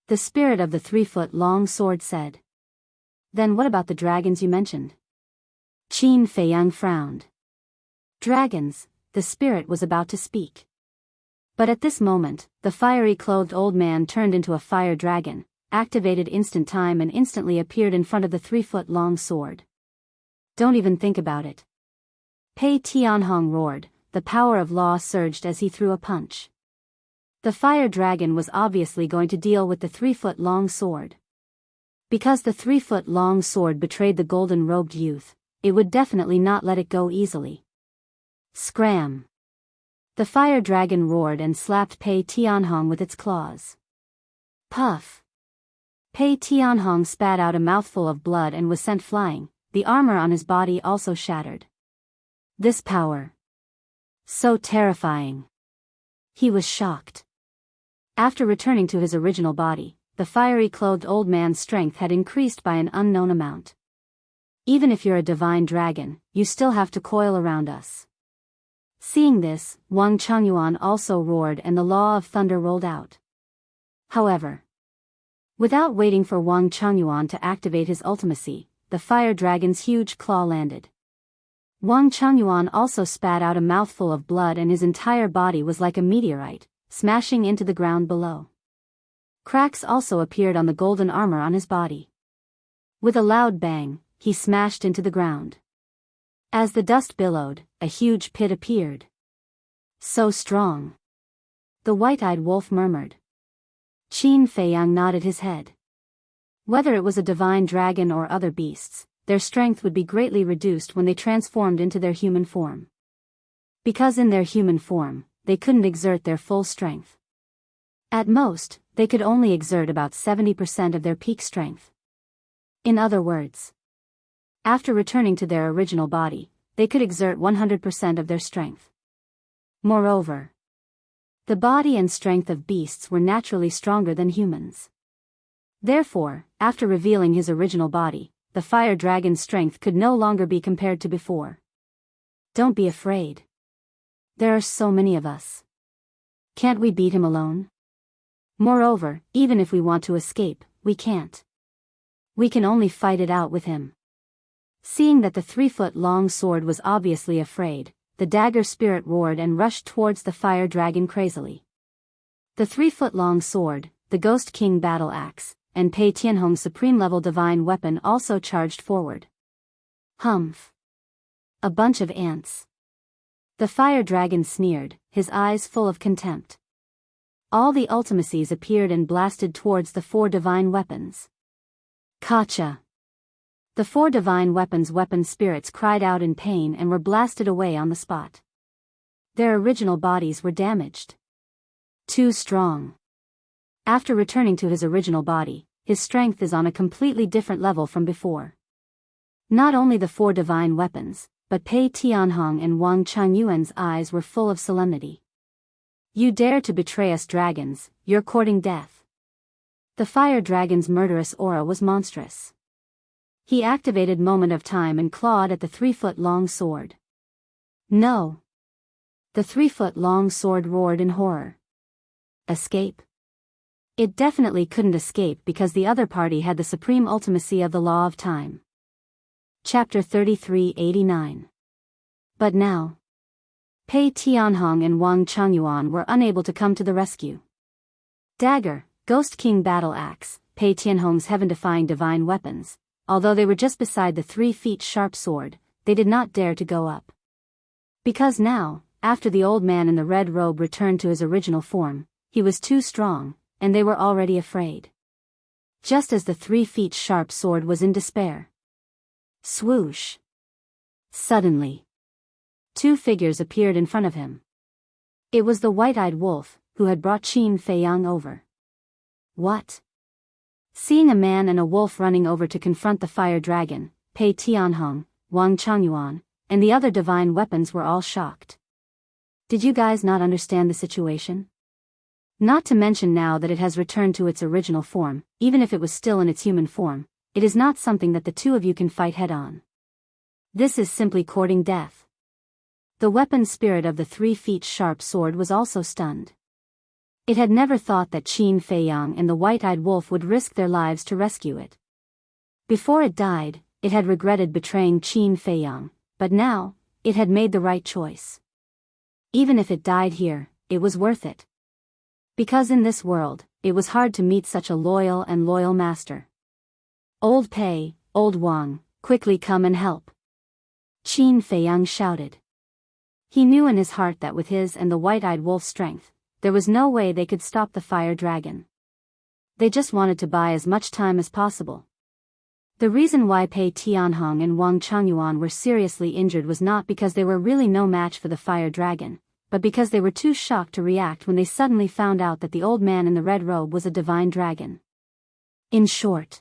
The spirit of the 3-foot-long sword said. Then what about the dragons you mentioned? Qin Feiyang frowned. Dragons, the spirit was about to speak. But at this moment, the fiery-clothed old man turned into a fire dragon, activated instant time and instantly appeared in front of the 3-foot-long sword. Don't even think about it. Pei Tianhong roared, the power of law surged as he threw a punch. The fire dragon was obviously going to deal with the 3-foot-long sword. Because the 3-foot-long sword betrayed the golden-robed youth, it would definitely not let it go easily. Scram! The fire dragon roared and slapped Pei Tianhong with its claws. Puff! Pei Tianhong spat out a mouthful of blood and was sent flying, the armor on his body also shattered. This power. So terrifying. He was shocked. After returning to his original body, the fiery-clothed old man's strength had increased by an unknown amount. Even if you're a divine dragon, you still have to coil around us. Seeing this, Wang Changyuan also roared and the law of thunder rolled out. However, without waiting for Wang Changyuan to activate his ultimacy, the fire dragon's huge claw landed. Wang Changyuan also spat out a mouthful of blood and his entire body was like a meteorite, smashing into the ground below. Cracks also appeared on the golden armor on his body. With a loud bang, he smashed into the ground. As the dust billowed, a huge pit appeared. So strong. The white-eyed wolf murmured. Qin Feiyang nodded his head. Whether it was a divine dragon or other beasts, their strength would be greatly reduced when they transformed into their human form. Because in their human form, they couldn't exert their full strength. At most, they could only exert about 70% of their peak strength. In other words, after returning to their original body, they could exert 100% of their strength. Moreover, the body and strength of beasts were naturally stronger than humans. Therefore, after revealing his original body, the fire dragon's strength could no longer be compared to before. Don't be afraid. There are so many of us. Can't we beat him alone? Moreover, even if we want to escape, we can't. We can only fight it out with him. Seeing that the 3-foot-long sword was obviously afraid, the dagger spirit roared and rushed towards the fire dragon crazily. The 3-foot-long sword, the Ghost King battle axe, and Pei Tianhong's supreme-level divine weapon also charged forward. Humph. A bunch of ants. The fire dragon sneered, his eyes full of contempt. All the ultimacies appeared and blasted towards the 4 divine weapons. Kacha. The 4 divine weapon spirits cried out in pain and were blasted away on the spot. Their original bodies were damaged. Too strong. After returning to his original body, his strength is on a completely different level from before. Not only the 4 divine weapons, but Pei Tianhong and Wang Changyuan's eyes were full of solemnity. You dare to betray us dragons, you're courting death. The fire dragon's murderous aura was monstrous. He activated Moment of Time and clawed at the 3-foot-long sword. No. The 3-foot-long sword roared in horror. Escape? It definitely couldn't escape because the other party had the supreme ultimacy of the law of time. Chapter 3389. But now, Pei Tianhong and Wang Changyuan were unable to come to the rescue. Dagger, Ghost King battle axe, Pei Tianhong's heaven-defying divine weapons, although they were just beside the 3-feet-sharp sword, they did not dare to go up. Because now, after the old man in the red robe returned to his original form, he was too strong, and they were already afraid. Just as the 3-feet-sharp sword was in despair. Swoosh. Suddenly, 2 figures appeared in front of him. It was the white-eyed wolf, who had brought Qin Feiyang over. What? Seeing a man and a wolf running over to confront the fire dragon, Pei Tianhong, Wang Changyuan, and the other divine weapons were all shocked. Did you guys not understand the situation? Not to mention now that it has returned to its original form, even if it was still in its human form, it is not something that the 2 of you can fight head-on. This is simply courting death. The weapon spirit of the 3-feet-sharp sword was also stunned. It had never thought that Qin Feiyang and the white-eyed wolf would risk their lives to rescue it. Before it died, it had regretted betraying Qin Feiyang, but now, it had made the right choice. Even if it died here, it was worth it. Because in this world, it was hard to meet such a loyal master. Old Pei, old Wang, quickly come and help. Qin Feiyang shouted. He knew in his heart that with his and the white-eyed wolf's strength, there was no way they could stop the fire dragon. They just wanted to buy as much time as possible. The reason why Pei Tianhong and Wang Changyuan were seriously injured was not because they were really no match for the fire dragon, but because they were too shocked to react when they suddenly found out that the old man in the red robe was a divine dragon. In short,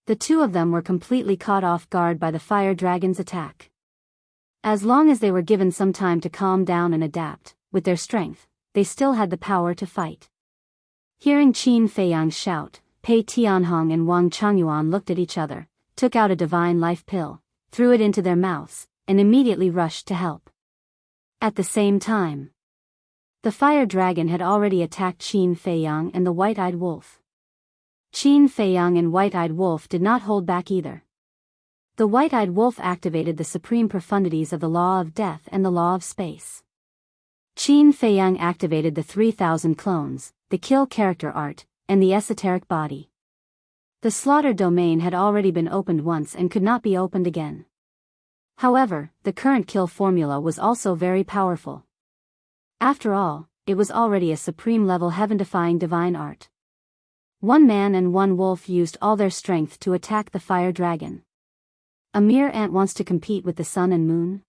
the two of them were completely caught off guard by the fire dragon's attack. As long as they were given some time to calm down and adapt, with their strength, they still had the power to fight. Hearing Qin Feiyang shout, Pei Tianhong and Wang Changyuan looked at each other, took out a divine life pill, threw it into their mouths, and immediately rushed to help. At the same time, the fire dragon had already attacked Qin Feiyang and the white-eyed wolf. Qin Feiyang and white-eyed wolf did not hold back either. The white-eyed wolf activated the supreme profundities of the law of death and the law of space. Qin Feiyang activated the 3,000 clones, the kill character art, and the esoteric body. The slaughter domain had already been opened once and could not be opened again. However, the current kill formula was also very powerful. After all, it was already a supreme-level heaven-defying divine art. One man and one wolf used all their strength to attack the fire dragon. A mere ant wants to compete with the sun and moon?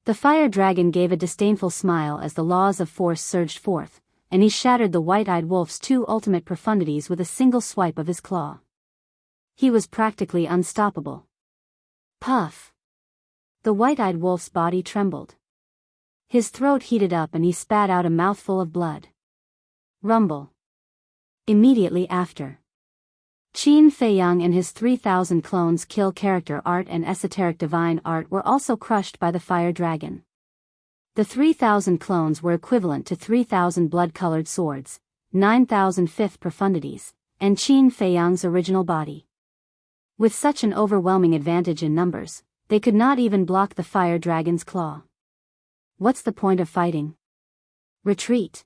The fire dragon gave a disdainful smile as the laws of force surged forth, and he shattered the white-eyed wolf's two ultimate profundities with a single swipe of his claw. He was practically unstoppable. Puff! The white-eyed wolf's body trembled. His throat heated up and he spat out a mouthful of blood. Rumble. Immediately after, Qin Feiyang and his 3,000 clones kill character art and esoteric divine art were also crushed by the fire dragon. The 3,000 clones were equivalent to 3,000 blood-colored swords, 9,000 fifth profundities, and Qin Feiyang's original body. With such an overwhelming advantage in numbers, they could not even block the fire dragon's claw. What's the point of fighting? Retreat.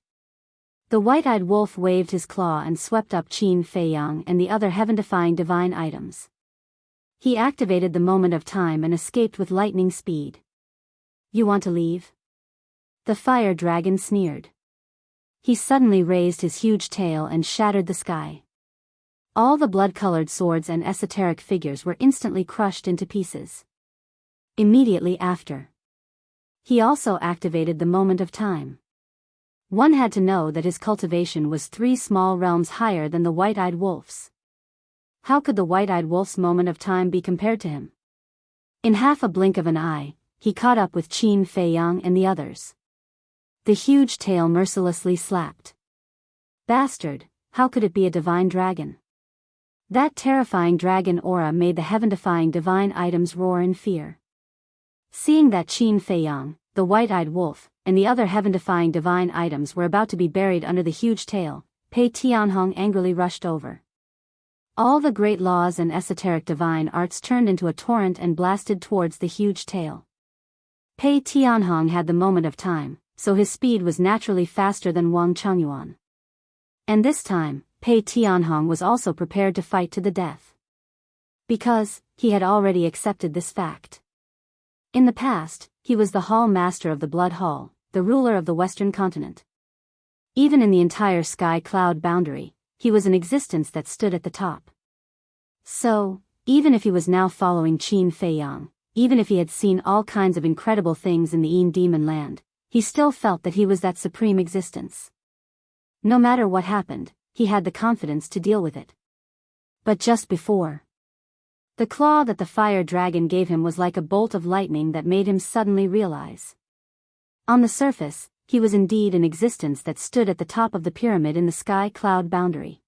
The white-eyed wolf waved his claw and swept up Qin Feiyang and the other heaven-defying divine items. He activated the moment of time and escaped with lightning speed. You want to leave? The fire dragon sneered. He suddenly raised his huge tail and shattered the sky. All the blood-colored swords and esoteric figures were instantly crushed into pieces. Immediately after, he also activated the moment of time. One had to know that his cultivation was 3 small realms higher than the white-eyed wolf's. How could the white-eyed wolf's moment of time be compared to him? In half a blink of an eye, he caught up with Qin Feiyang and the others. The huge tail mercilessly slapped. Bastard, how could it be a divine dragon? That terrifying dragon aura made the heaven-defying divine items roar in fear. Seeing that Qin Feiyang, the white-eyed wolf, and the other heaven-defying divine items were about to be buried under the huge tail, Pei Tianhong angrily rushed over. All the great laws and esoteric divine arts turned into a torrent and blasted towards the huge tail. Pei Tianhong had the moment of time, so his speed was naturally faster than Wang Changyuan. And this time, Pei Tianhong was also prepared to fight to the death. Because, he had already accepted this fact. In the past, he was the Hall Master of the Blood Hall, the ruler of the Western continent. Even in the entire sky-cloud boundary, he was an existence that stood at the top. So, even if he was now following Qin Feiyang, even if he had seen all kinds of incredible things in the Een Demon Land, he still felt that he was that supreme existence. No matter what happened, he had the confidence to deal with it. But just before, the claw that the fire dragon gave him was like a bolt of lightning that made him suddenly realize. On the surface, he was indeed an existence that stood at the top of the pyramid in the sky-cloud boundary.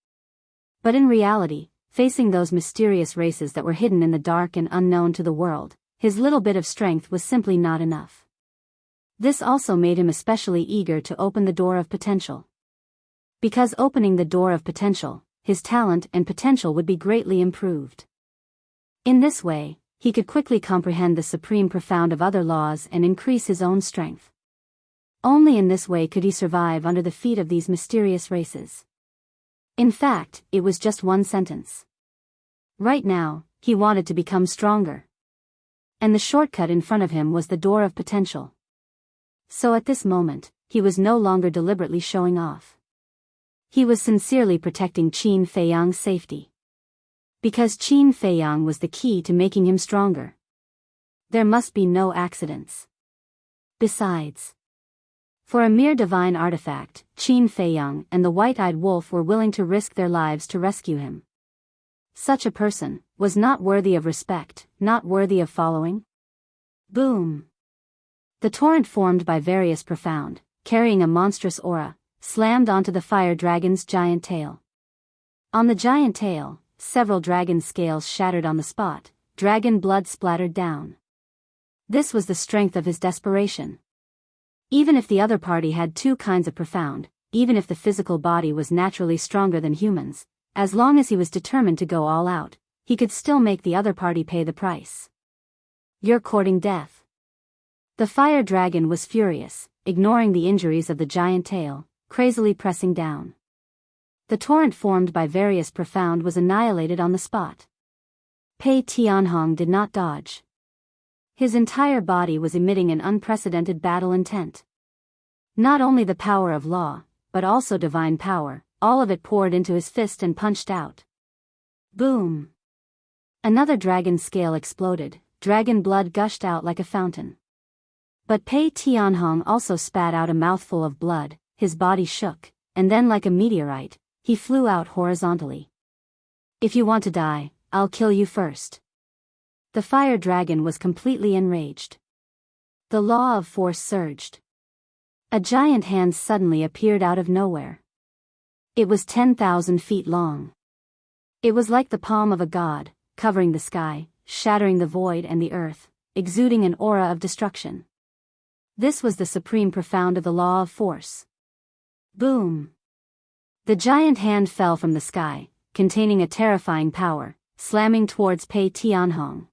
But in reality, facing those mysterious races that were hidden in the dark and unknown to the world, his little bit of strength was simply not enough. This also made him especially eager to open the door of potential. Because opening the door of potential, his talent and potential would be greatly improved. In this way, he could quickly comprehend the supreme profound of other laws and increase his own strength. Only in this way could he survive under the feet of these mysterious races. In fact, it was just one sentence. Right now, he wanted to become stronger. And the shortcut in front of him was the door of potential. So at this moment, he was no longer deliberately showing off. He was sincerely protecting Qin Feiyang's safety. Because Qin Feiyang was the key to making him stronger. There must be no accidents. Besides, for a mere divine artifact, Qin Feiyang and the white-eyed wolf were willing to risk their lives to rescue him. Such a person was not worthy of respect, not worthy of following. Boom! The torrent formed by various profound, carrying a monstrous aura, slammed onto the fire dragon's giant tail. On the giant tail, several dragon scales shattered on the spot, dragon blood splattered down. This was the strength of his desperation. Even if the other party had two kinds of profound, even if the physical body was naturally stronger than humans, as long as he was determined to go all out, he could still make the other party pay the price. You're courting death. The fire dragon was furious, ignoring the injuries of the giant tail, crazily pressing down. The torrent formed by various profound was annihilated on the spot. Pei Tianhong did not dodge. His entire body was emitting an unprecedented battle intent. Not only the power of law, but also divine power, all of it poured into his fist and punched out. Boom! Another dragon scale exploded, dragon blood gushed out like a fountain. But Pei Tianhong also spat out a mouthful of blood, his body shook, and then like a meteorite, he flew out horizontally. If you want to die, I'll kill you first. The fire dragon was completely enraged. The law of force surged. A giant hand suddenly appeared out of nowhere. It was 10,000 feet long. It was like the palm of a god, covering the sky, shattering the void and the earth, exuding an aura of destruction. This was the supreme profound of the law of force. Boom! The giant hand fell from the sky, containing a terrifying power, slamming towards Pei Tianhong.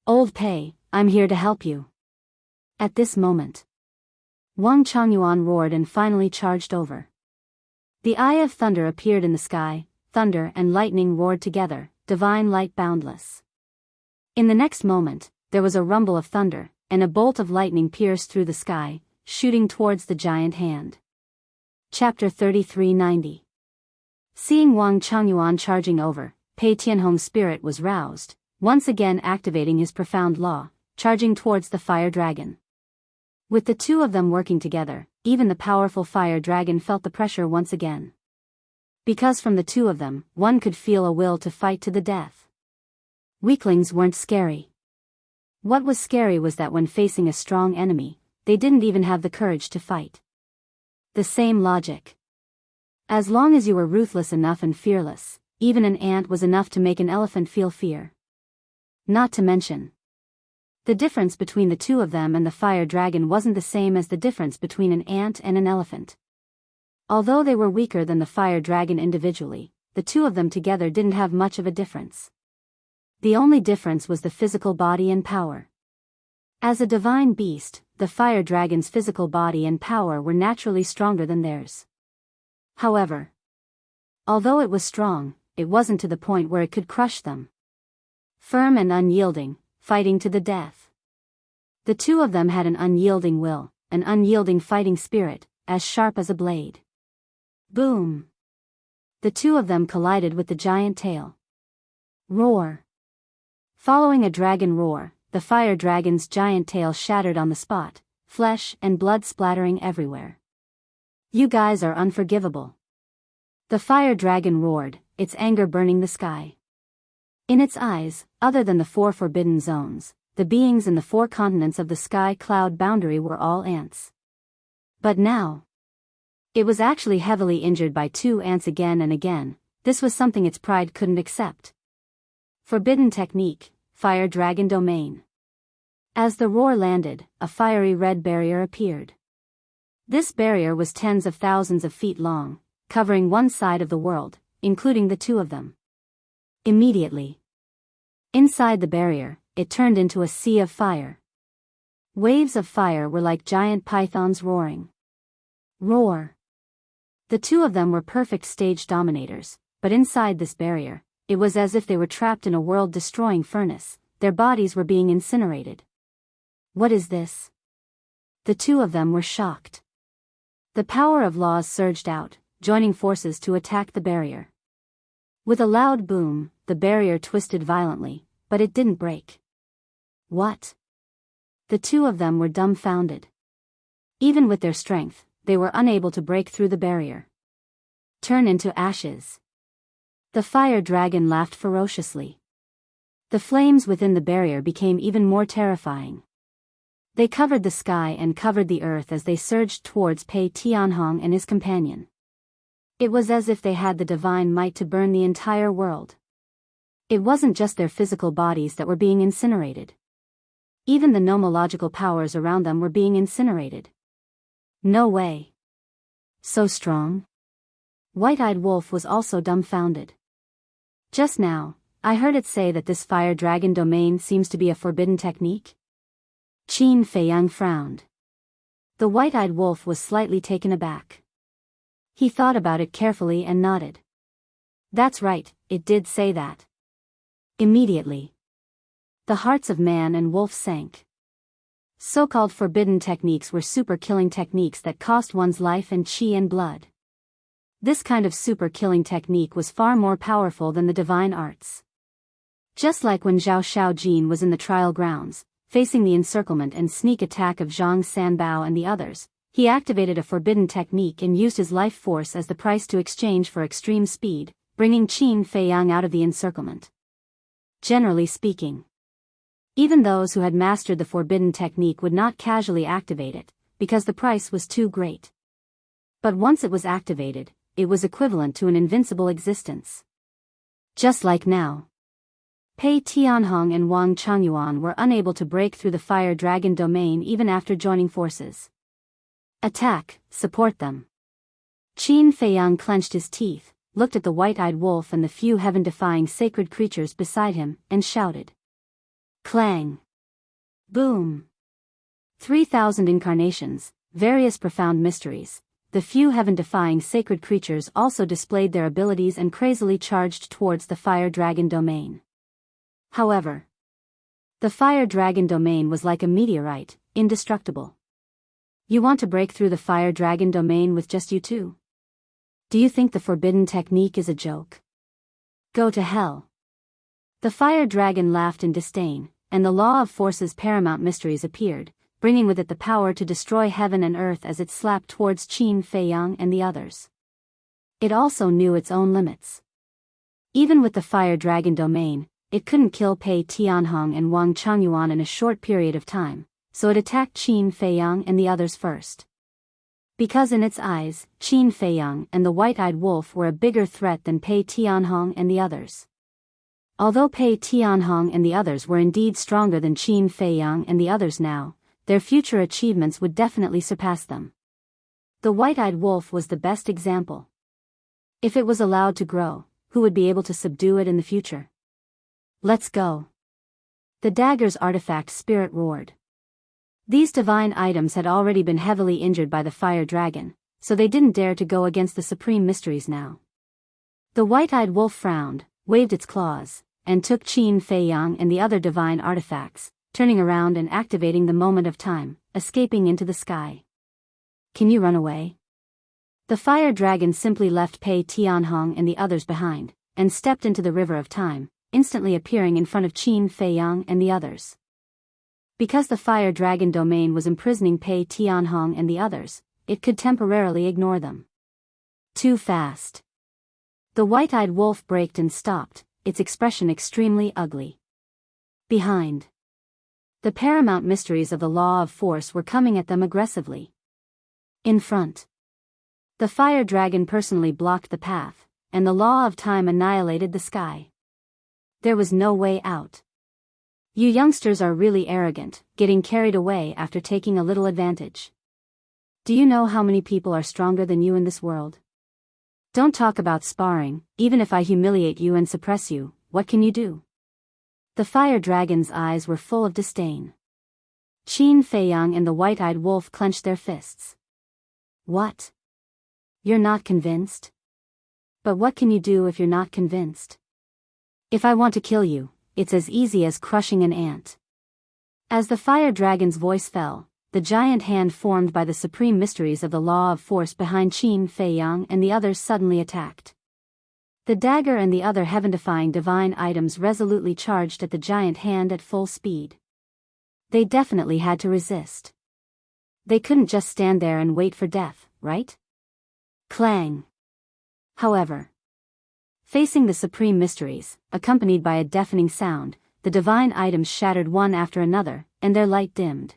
Old Pei, I'm here to help you. At this moment, Wang Changyuan roared and finally charged over. The eye of thunder appeared in the sky, thunder and lightning roared together, divine light boundless. In the next moment, there was a rumble of thunder, and a bolt of lightning pierced through the sky, shooting towards the giant hand. Chapter 3390. Seeing Wang Changyuan charging over, Pei Tianhong's spirit was roused, once again activating his profound law, charging towards the fire dragon. With the two of them working together, even the powerful fire dragon felt the pressure once again. Because from the two of them, one could feel a will to fight to the death. Weaklings weren't scary. What was scary was that when facing a strong enemy, they didn't even have the courage to fight. The same logic. As long as you were ruthless enough and fearless, even an ant was enough to make an elephant feel fear. Not to mention, the difference between the two of them and the fire dragon wasn't the same as the difference between an ant and an elephant. Although they were weaker than the fire dragon individually, the two of them together didn't have much of a difference. The only difference was the physical body and power. As a divine beast, the fire dragon's physical body and power were naturally stronger than theirs. However, although it was strong, it wasn't to the point where it could crush them. Firm and unyielding, fighting to the death. The two of them had an unyielding will, an unyielding fighting spirit, as sharp as a blade. Boom! The two of them collided with the giant tail. Roar! Following a dragon roar, the fire dragon's giant tail shattered on the spot, flesh and blood splattering everywhere. You guys are unforgivable. The fire dragon roared, its anger burning the sky. In its eyes, other than the 4 forbidden zones, the beings in the 4 continents of the sky cloud boundary were all ants. But now, it was actually heavily injured by 2 ants again and again. This was something its pride couldn't accept. Forbidden technique, fire dragon domain. As the roar landed, a fiery red barrier appeared. This barrier was tens of thousands of feet long, covering one side of the world, including the two of them. Immediately, inside the barrier, it turned into a sea of fire. Waves of fire were like giant pythons roaring. Roar! The two of them were perfect stage dominators, but inside this barrier, it was as if they were trapped in a world-destroying furnace. Their bodies were being incinerated. What is this? The two of them were shocked. The power of laws surged out, joining forces to attack the barrier. With a loud boom, the barrier twisted violently, but it didn't break. What? The two of them were dumbfounded. Even with their strength, they were unable to break through the barrier. Turn into ashes. The fire dragon laughed ferociously. The flames within the barrier became even more terrifying. They covered the sky and covered the earth as they surged towards Pei Tianhong and his companion. It was as if they had the divine might to burn the entire world. It wasn't just their physical bodies that were being incinerated. Even the nomological powers around them were being incinerated. No way. So strong? White-eyed Wolf was also dumbfounded. Just now, I heard it say that this fire dragon domain seems to be a forbidden technique? Qin Feiyang frowned. The white-eyed wolf was slightly taken aback. He thought about it carefully and nodded. That's right, it did say that. Immediately, the hearts of man and wolf sank. So-called forbidden techniques were super-killing techniques that cost one's life and qi and blood. This kind of super-killing technique was far more powerful than the divine arts. Just like when Zhao Shaojin was in the trial grounds, facing the encirclement and sneak attack of Zhang Sanbao and the others, he activated a forbidden technique and used his life force as the price to exchange for extreme speed, bringing Qin Feiyang out of the encirclement. Generally speaking, even those who had mastered the forbidden technique would not casually activate it, because the price was too great. But once it was activated, it was equivalent to an invincible existence. Just like now. Pei Tianhong and Wang Changyuan were unable to break through the fire dragon domain even after joining forces. Attack, support them. Qin Feiyang clenched his teeth, looked at the white-eyed wolf and the few heaven-defying sacred creatures beside him, and shouted. Clang! Boom! 3,000 incarnations, various profound mysteries. The few heaven-defying sacred creatures also displayed their abilities and crazily charged towards the fire dragon domain. However, the fire dragon domain was like a meteorite, indestructible. You want to break through the fire dragon domain with just you two? Do you think the forbidden technique is a joke? Go to hell. The fire dragon laughed in disdain, and the law of force's paramount mysteries appeared, bringing with it the power to destroy heaven and earth as it slapped towards Qin Feiyang and the others. It also knew its own limits. Even with the fire dragon domain, it couldn't kill Pei Tianhong and Wang Changyuan in a short period of time, so it attacked Qin Feiyang and the others first. Because in its eyes, Qin Feiyang and the white-eyed wolf were a bigger threat than Pei Tianhong and the others. Although Pei Tianhong and the others were indeed stronger than Qin Feiyang and the others now, their future achievements would definitely surpass them. The white-eyed wolf was the best example. If it was allowed to grow, who would be able to subdue it in the future? Let's go. The dagger's artifact spirit roared. These divine items had already been heavily injured by the fire dragon, so they didn't dare to go against the supreme mysteries now. The white-eyed wolf frowned, waved its claws, and took Qin Feiyang and the other divine artifacts, turning around and activating the moment of time, escaping into the sky. Can you run away? The fire dragon simply left Pei Tianhong and the others behind, and stepped into the river of time, instantly appearing in front of Qin Feiyang and the others. Because the fire dragon domain was imprisoning Pei Tianhong and the others, it could temporarily ignore them. Too fast. The white-eyed wolf braked and stopped, its expression extremely ugly. Behind. The paramount mysteries of the law of force were coming at them aggressively. In front. The fire dragon personally blocked the path, and the law of time annihilated the sky. There was no way out. You youngsters are really arrogant, getting carried away after taking a little advantage. Do you know how many people are stronger than you in this world? Don't talk about sparring. Even if I humiliate you and suppress you, what can you do? The fire dragon's eyes were full of disdain. Qin Feiyang and the white-eyed wolf clenched their fists. What? You're not convinced? But what can you do if you're not convinced? If I want to kill you, it's as easy as crushing an ant. As the fire dragon's voice fell, the giant hand formed by the supreme mysteries of the law of force behind Qin Feiyang and the others suddenly attacked. The dagger and the other heaven-defying divine items resolutely charged at the giant hand at full speed. They definitely had to resist. They couldn't just stand there and wait for death, right? Clang. However, Facing the supreme mysteries, accompanied by a deafening sound, the divine items shattered one after another, and their light dimmed.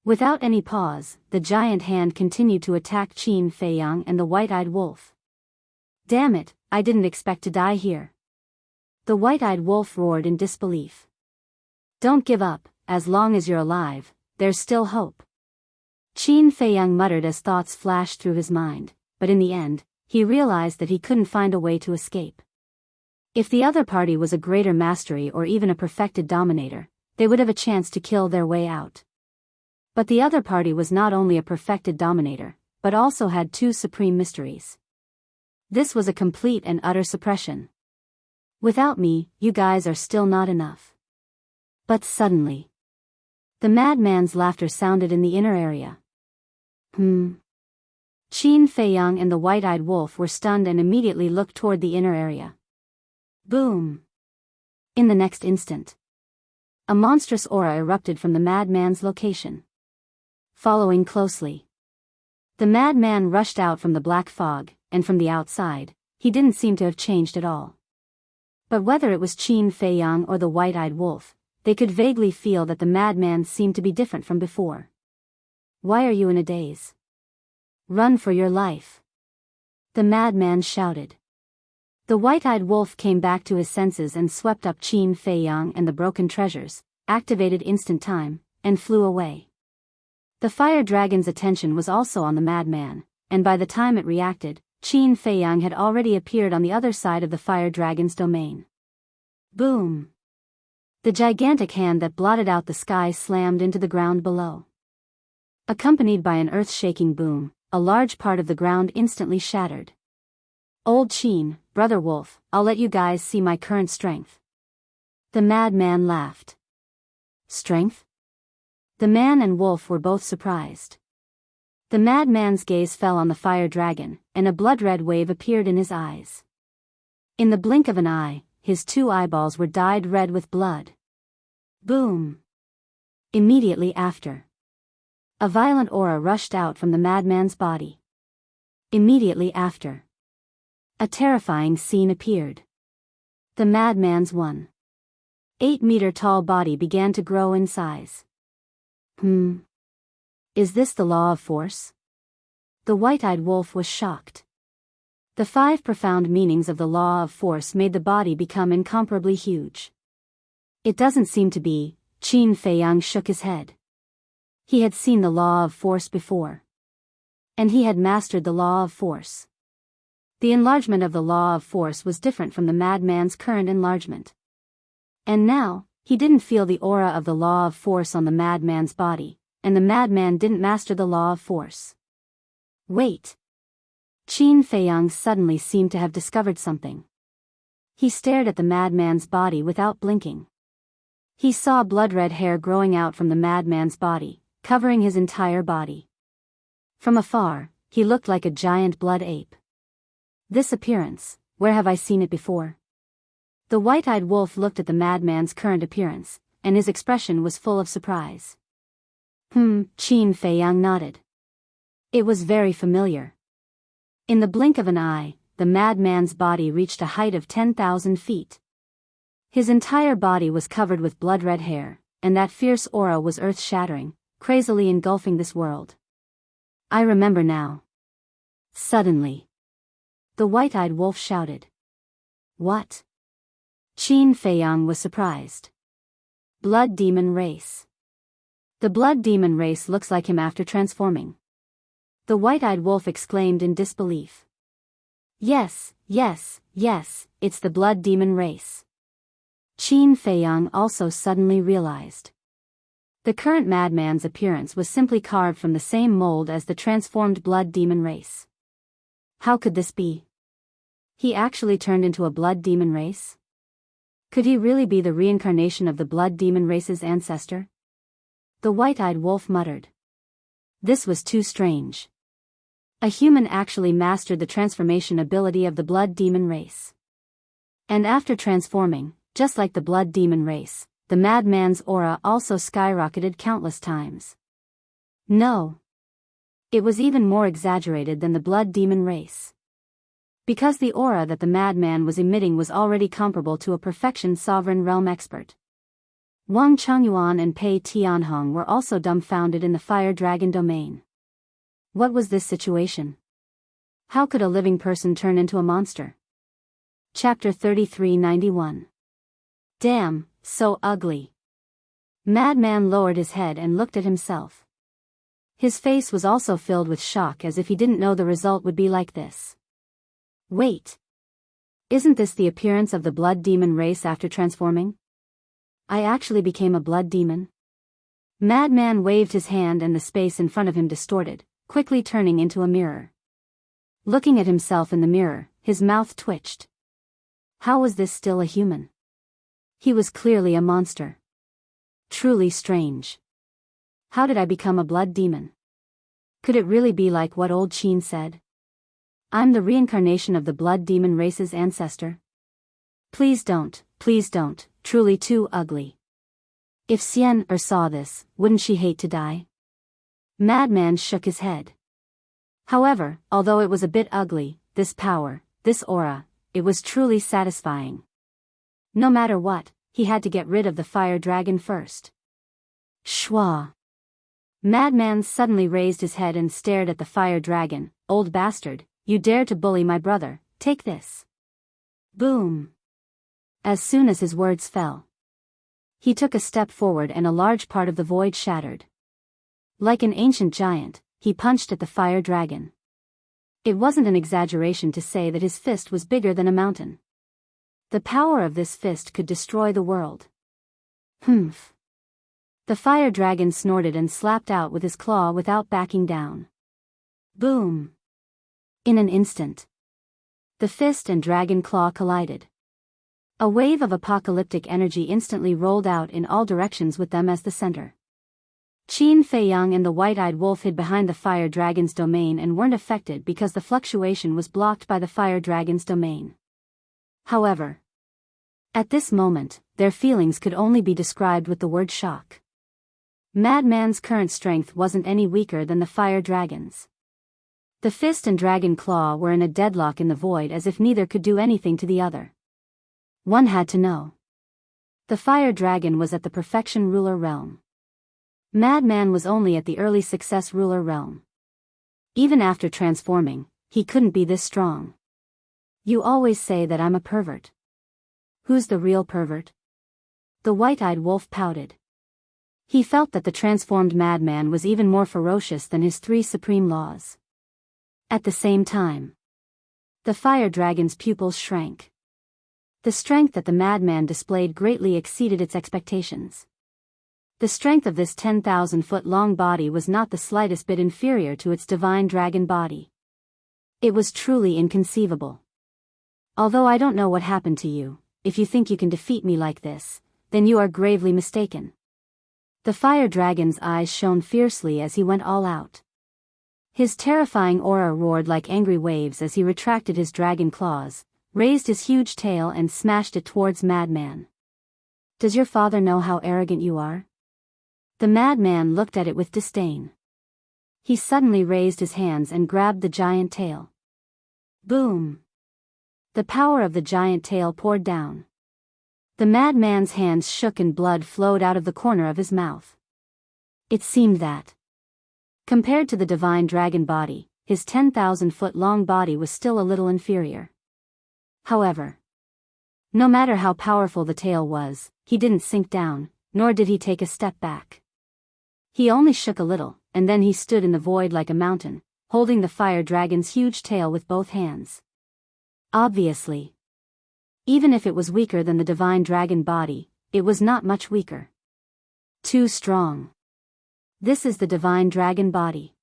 Without any pause, the giant hand continued to attack Qin Feiyang and the white-eyed wolf. Damn it, I didn't expect to die here. The white-eyed wolf roared in disbelief. Don't give up, as long as you're alive, there's still hope. Qin Feiyang muttered as thoughts flashed through his mind, but in the end, he realized that he couldn't find a way to escape. If the other party was a greater mastery or even a perfected dominator, they would have a chance to kill their way out. But the other party was not only a perfected dominator, but also had two supreme mysteries. This was a complete and utter suppression. Without me, you guys are still not enough. But suddenly, the madman's laughter sounded in the inner area. Qin Feiyang and the white-eyed wolf were stunned and immediately looked toward the inner area. Boom! In the next instant, a monstrous aura erupted from the madman's location. Following closely, the madman rushed out from the black fog, and from the outside, he didn't seem to have changed at all. But whether it was Qin Feiyang or the white-eyed wolf, they could vaguely feel that the madman seemed to be different from before. Why are you in a daze? Run for your life! The madman shouted. The white-eyed wolf came back to his senses and swept up Qin Feiyang and the broken treasures, activated instant time, and flew away. The fire dragon's attention was also on the madman, and by the time it reacted, Qin Feiyang had already appeared on the other side of the fire dragon's domain. Boom! The gigantic hand that blotted out the sky slammed into the ground below. Accompanied by an earth-shaking boom, a large part of the ground instantly shattered. Old Qin, brother wolf, I'll let you guys see my current strength. The madman laughed. Strength? The man and wolf were both surprised. The madman's gaze fell on the fire dragon, and a blood-red wave appeared in his eyes. In the blink of an eye, his two eyeballs were dyed red with blood. Boom! Immediately after, a violent aura rushed out from the madman's body. Immediately after, a terrifying scene appeared. The madman's 1.8-meter-tall body began to grow in size. Is this the law of force? The white-eyed wolf was shocked. The 5 profound meanings of the law of force made the body become incomparably huge. It doesn't seem to be. Qin Feiyang shook his head. He had seen the law of force before. And he had mastered the law of force. The enlargement of the law of force was different from the madman's current enlargement. And now, he didn't feel the aura of the law of force on the madman's body, and the madman didn't master the law of force. Wait! Qin Feiyang suddenly seemed to have discovered something. He stared at the madman's body without blinking. He saw blood-red hair growing out from the madman's body, covering his entire body. From afar, he looked like a giant blood ape. This appearance, where have I seen it before? The white-eyed wolf looked at the madman's current appearance, and his expression was full of surprise. Qin Feiyang nodded. It was very familiar. In the blink of an eye, the madman's body reached a height of 10,000 feet. His entire body was covered with blood-red hair, and that fierce aura was earth-shattering, crazily engulfing this world. I remember now. Suddenly, the white-eyed wolf shouted. What? Qin Feiyang was surprised. Blood demon race. The blood demon race looks like him after transforming. The white-eyed wolf exclaimed in disbelief. Yes, yes, yes, it's the blood demon race. Qin Feiyang also suddenly realized. The current madman's appearance was simply carved from the same mold as the transformed blood demon race. How could this be? He actually turned into a blood demon race? Could he really be the reincarnation of the blood demon race's ancestor? The white-eyed wolf muttered. This was too strange. A human actually mastered the transformation ability of the blood demon race. And after transforming, just like the blood demon race, the madman's aura also skyrocketed countless times. No. It was even more exaggerated than the blood demon race. Because the aura that the madman was emitting was already comparable to a perfection sovereign realm expert. Wang Chengyuan and Pei Tianhong were also dumbfounded in the fire dragon domain. What was this situation? How could a living person turn into a monster? Chapter 3391. Damn, so ugly. Madman lowered his head and looked at himself. His face was also filled with shock, as if he didn't know the result would be like this. Wait. Isn't this the appearance of the blood demon race after transforming? I actually became a blood demon? Madman waved his hand and the space in front of him distorted, quickly turning into a mirror. Looking at himself in the mirror, his mouth twitched. How was this still a human? He was clearly a monster. Truly strange. How did I become a blood demon? Could it really be like what old Qin said? I'm the reincarnation of the blood demon race's ancestor? Please don't, truly too ugly. If Xian saw this, wouldn't she hate to die? Madman shook his head. However, although it was a bit ugly, this power, this aura, it was truly satisfying. No matter what, he had to get rid of the fire dragon first. Shwa. Madman suddenly raised his head and stared at the fire dragon. Old bastard, you dare to bully my brother, take this. Boom. As soon as his words fell, he took a step forward and a large part of the void shattered. Like an ancient giant, he punched at the fire dragon. It wasn't an exaggeration to say that his fist was bigger than a mountain. The power of this fist could destroy the world. Humph. The fire dragon snorted and slapped out with his claw without backing down. Boom. In an instant, the fist and dragon claw collided. A wave of apocalyptic energy instantly rolled out in all directions with them as the center. Qin Feiyang and the white-eyed wolf hid behind the fire dragon's domain and weren't affected because the fluctuation was blocked by the fire dragon's domain. However, at this moment, their feelings could only be described with the word shock. Madman's current strength wasn't any weaker than the fire dragon's. The fist and dragon claw were in a deadlock in the void, as if neither could do anything to the other. One had to know. The fire dragon was at the perfection ruler realm. Madman was only at the early success ruler realm. Even after transforming, he couldn't be this strong. You always say that I'm a pervert. Who's the real pervert? The white-eyed wolf pouted. He felt that the transformed madman was even more ferocious than his three supreme laws. At the same time, the fire dragon's pupils shrank. The strength that the madman displayed greatly exceeded its expectations. The strength of this 10,000-foot-long body was not the slightest bit inferior to its divine dragon body. It was truly inconceivable. Although I don't know what happened to you, if you think you can defeat me like this, then you are gravely mistaken. The fire dragon's eyes shone fiercely as he went all out. His terrifying aura roared like angry waves as he retracted his dragon claws, raised his huge tail and smashed it towards Madman. Does your father know how arrogant you are? The madman looked at it with disdain. He suddenly raised his hands and grabbed the giant tail. Boom! The power of the giant tail poured down. The madman's hands shook and blood flowed out of the corner of his mouth. It seemed that, compared to the divine dragon body, his 10,000-foot-long body was still a little inferior. However, no matter how powerful the tail was, he didn't sink down, nor did he take a step back. He only shook a little, and then he stood in the void like a mountain, holding the fire dragon's huge tail with both hands. Obviously, even if it was weaker than the divine dragon body, it was not much weaker. Too strong. This is the divine dragon body.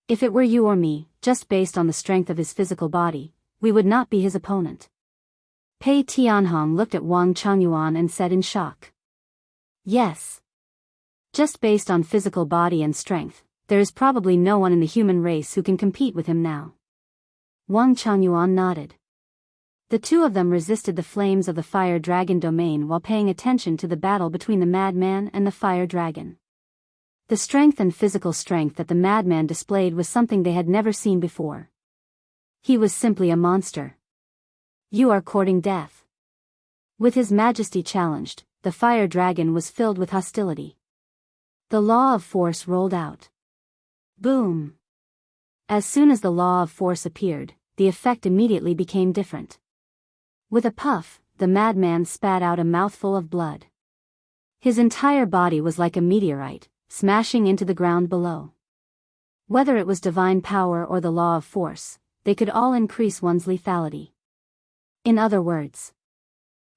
If it were you or me, just based on the strength of his physical body, we would not be his opponent. Pei Tianhong looked at Wang Chengyuan and said in shock. Yes. Just based on physical body and strength, there is probably no one in the human race who can compete with him now. Wang Chengyuan nodded. The two of them resisted the flames of the fire dragon domain while paying attention to the battle between the madman and the fire dragon. The strength and physical strength that the madman displayed was something they had never seen before. He was simply a monster. You are courting death. With his majesty challenged, the fire dragon was filled with hostility. The law of force rolled out. Boom! As soon as the law of force appeared, the effect immediately became different. With a puff, the madman spat out a mouthful of blood. His entire body was like a meteorite, smashing into the ground below. Whether it was divine power or the law of force, they could all increase one's lethality. In other words,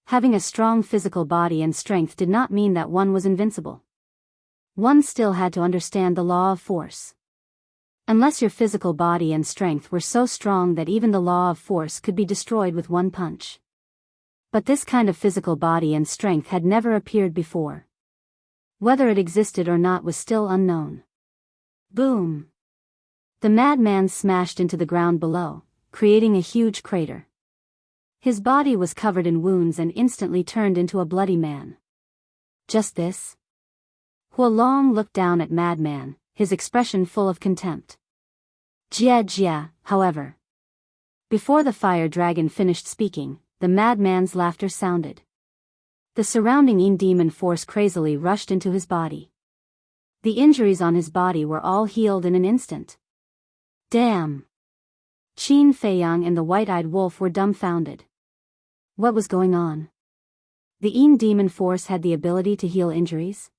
having a strong physical body and strength did not mean that one was invincible. One still had to understand the law of force. Unless your physical body and strength were so strong that even the law of force could be destroyed with one punch. But this kind of physical body and strength had never appeared before. Whether it existed or not was still unknown. Boom! The madman smashed into the ground below, creating a huge crater. His body was covered in wounds and instantly turned into a bloody man. Just this? Huolong looked down at Madman, his expression full of contempt. Jia, however. Before the fire dragon finished speaking, the madman's laughter sounded. The surrounding demon force crazily rushed into his body. The injuries on his body were all healed in an instant. Damn! Qin Feiyang and the white-eyed wolf were dumbfounded. What was going on? The demon force had the ability to heal injuries?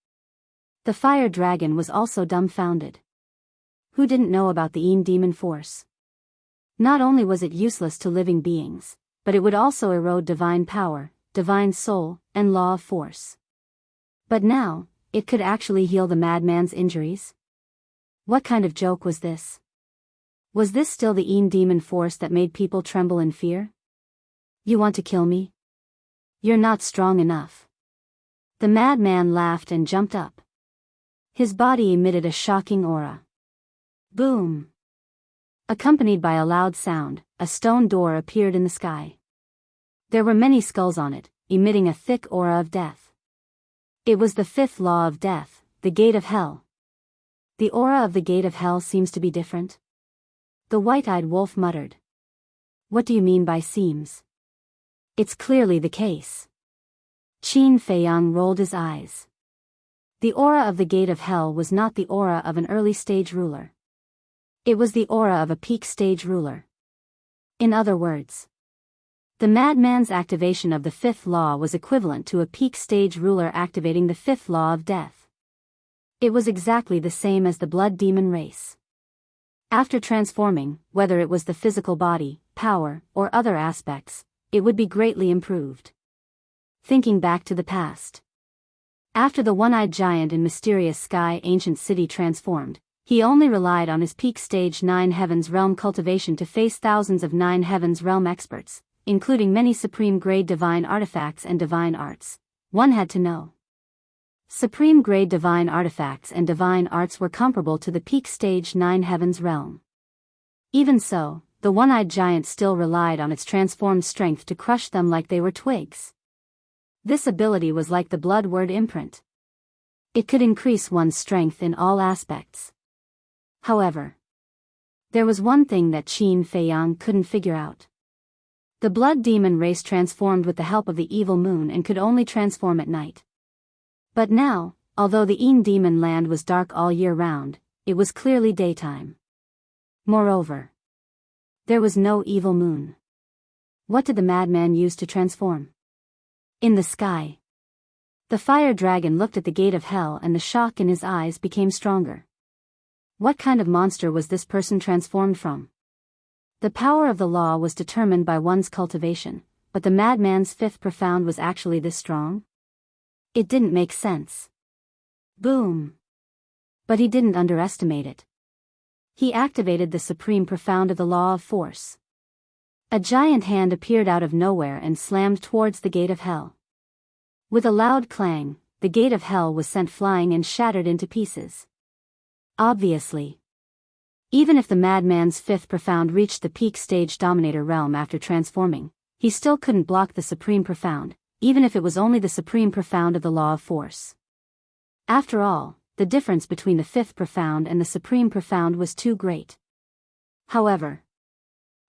The fire dragon was also dumbfounded. Who didn't know about the demon force? Not only was it useless to living beings, but it would also erode divine power, divine soul, and law of force. But now, it could actually heal the madman's injuries? What kind of joke was this? Was this still the demon force that made people tremble in fear? You want to kill me? You're not strong enough. The madman laughed and jumped up. His body emitted a shocking aura. Boom! Accompanied by a loud sound, a stone door appeared in the sky. There were many skulls on it, emitting a thick aura of death. It was the fifth law of death, the gate of hell. The aura of the gate of hell seems to be different. The white-eyed wolf muttered. What do you mean by seems? It's clearly the case. Qin Feiyang rolled his eyes. The aura of the gate of hell was not the aura of an early stage ruler. It was the aura of a peak stage ruler. In other words, the madman's activation of the fifth law was equivalent to a peak stage ruler activating the fifth law of death. It was exactly the same as the blood demon race. After transforming, whether it was the physical body, power, or other aspects, it would be greatly improved. Thinking back to the past. After the one-eyed giant in Mysterious Sky Ancient City transformed, he only relied on his peak stage 9 Heavens Realm cultivation to face thousands of 9 Heavens Realm experts, including many supreme-grade divine artifacts and divine arts. One had to know. Supreme-grade divine artifacts and divine arts were comparable to the peak stage 9 Heavens Realm. Even so, the one-eyed giant still relied on its transformed strength to crush them like they were twigs. This ability was like the blood word imprint. It could increase one's strength in all aspects. However, there was one thing that Qin Feiyang couldn't figure out. The blood demon race transformed with the help of the evil moon and could only transform at night. But now, although the demon land was dark all year round, it was clearly daytime. Moreover, there was no evil moon. What did the madman use to transform? In the sky. The fire dragon looked at the gate of hell and the shock in his eyes became stronger. What kind of monster was this person transformed from? The power of the law was determined by one's cultivation, but the madman's fifth profound was actually this strong? It didn't make sense. Boom! But he didn't underestimate it. He activated the supreme profound of the law of force. A giant hand appeared out of nowhere and slammed towards the gate of hell. With a loud clang, the gate of hell was sent flying and shattered into pieces. Obviously. Even if the madman's fifth profound reached the peak stage dominator realm after transforming, he still couldn't block the supreme profound, even if it was only the supreme profound of the law of force. After all, the difference between the fifth profound and the supreme profound was too great. However,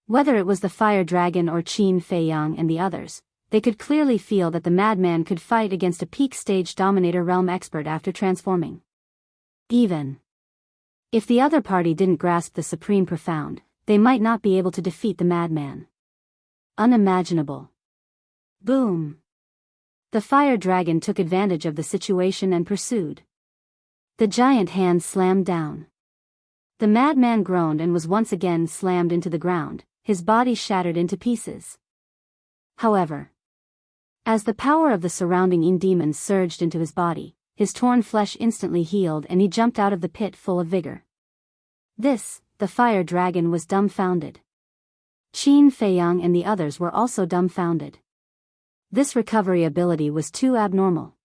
Whether it was the fire dragon or Qin Feiyang and the others, they could clearly feel that the madman could fight against a peak stage dominator realm expert after transforming. Even if the other party didn't grasp the supreme profound, they might not be able to defeat the madman. Unimaginable. Boom. The fire dragon took advantage of the situation and pursued. The giant hand slammed down. The madman groaned and was once again slammed into the ground, his body shattered into pieces. However, as the power of the surrounding demons surged into his body, his torn flesh instantly healed and he jumped out of the pit full of vigor. The fire dragon was dumbfounded. Qin Feiyang and the others were also dumbfounded. This recovery ability was too abnormal.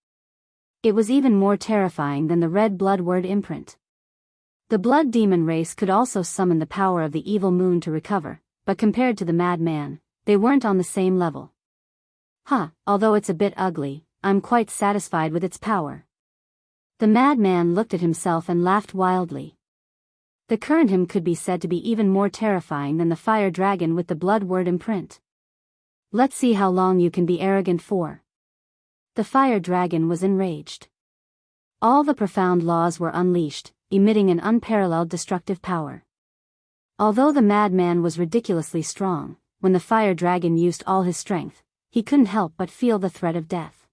It was even more terrifying than the red blood word imprint. The blood demon race could also summon the power of the evil moon to recover, but compared to the madman, they weren't on the same level. Although it's a bit ugly, I'm quite satisfied with its power. The madman looked at himself and laughed wildly. The current him could be said to be even more terrifying than the fire dragon with the blood word imprint. Let's see how long you can be arrogant for. The fire dragon was enraged. All the profound laws were unleashed, emitting an unparalleled destructive power. Although the madman was ridiculously strong, when the fire dragon used all his strength, he couldn't help but feel the threat of death.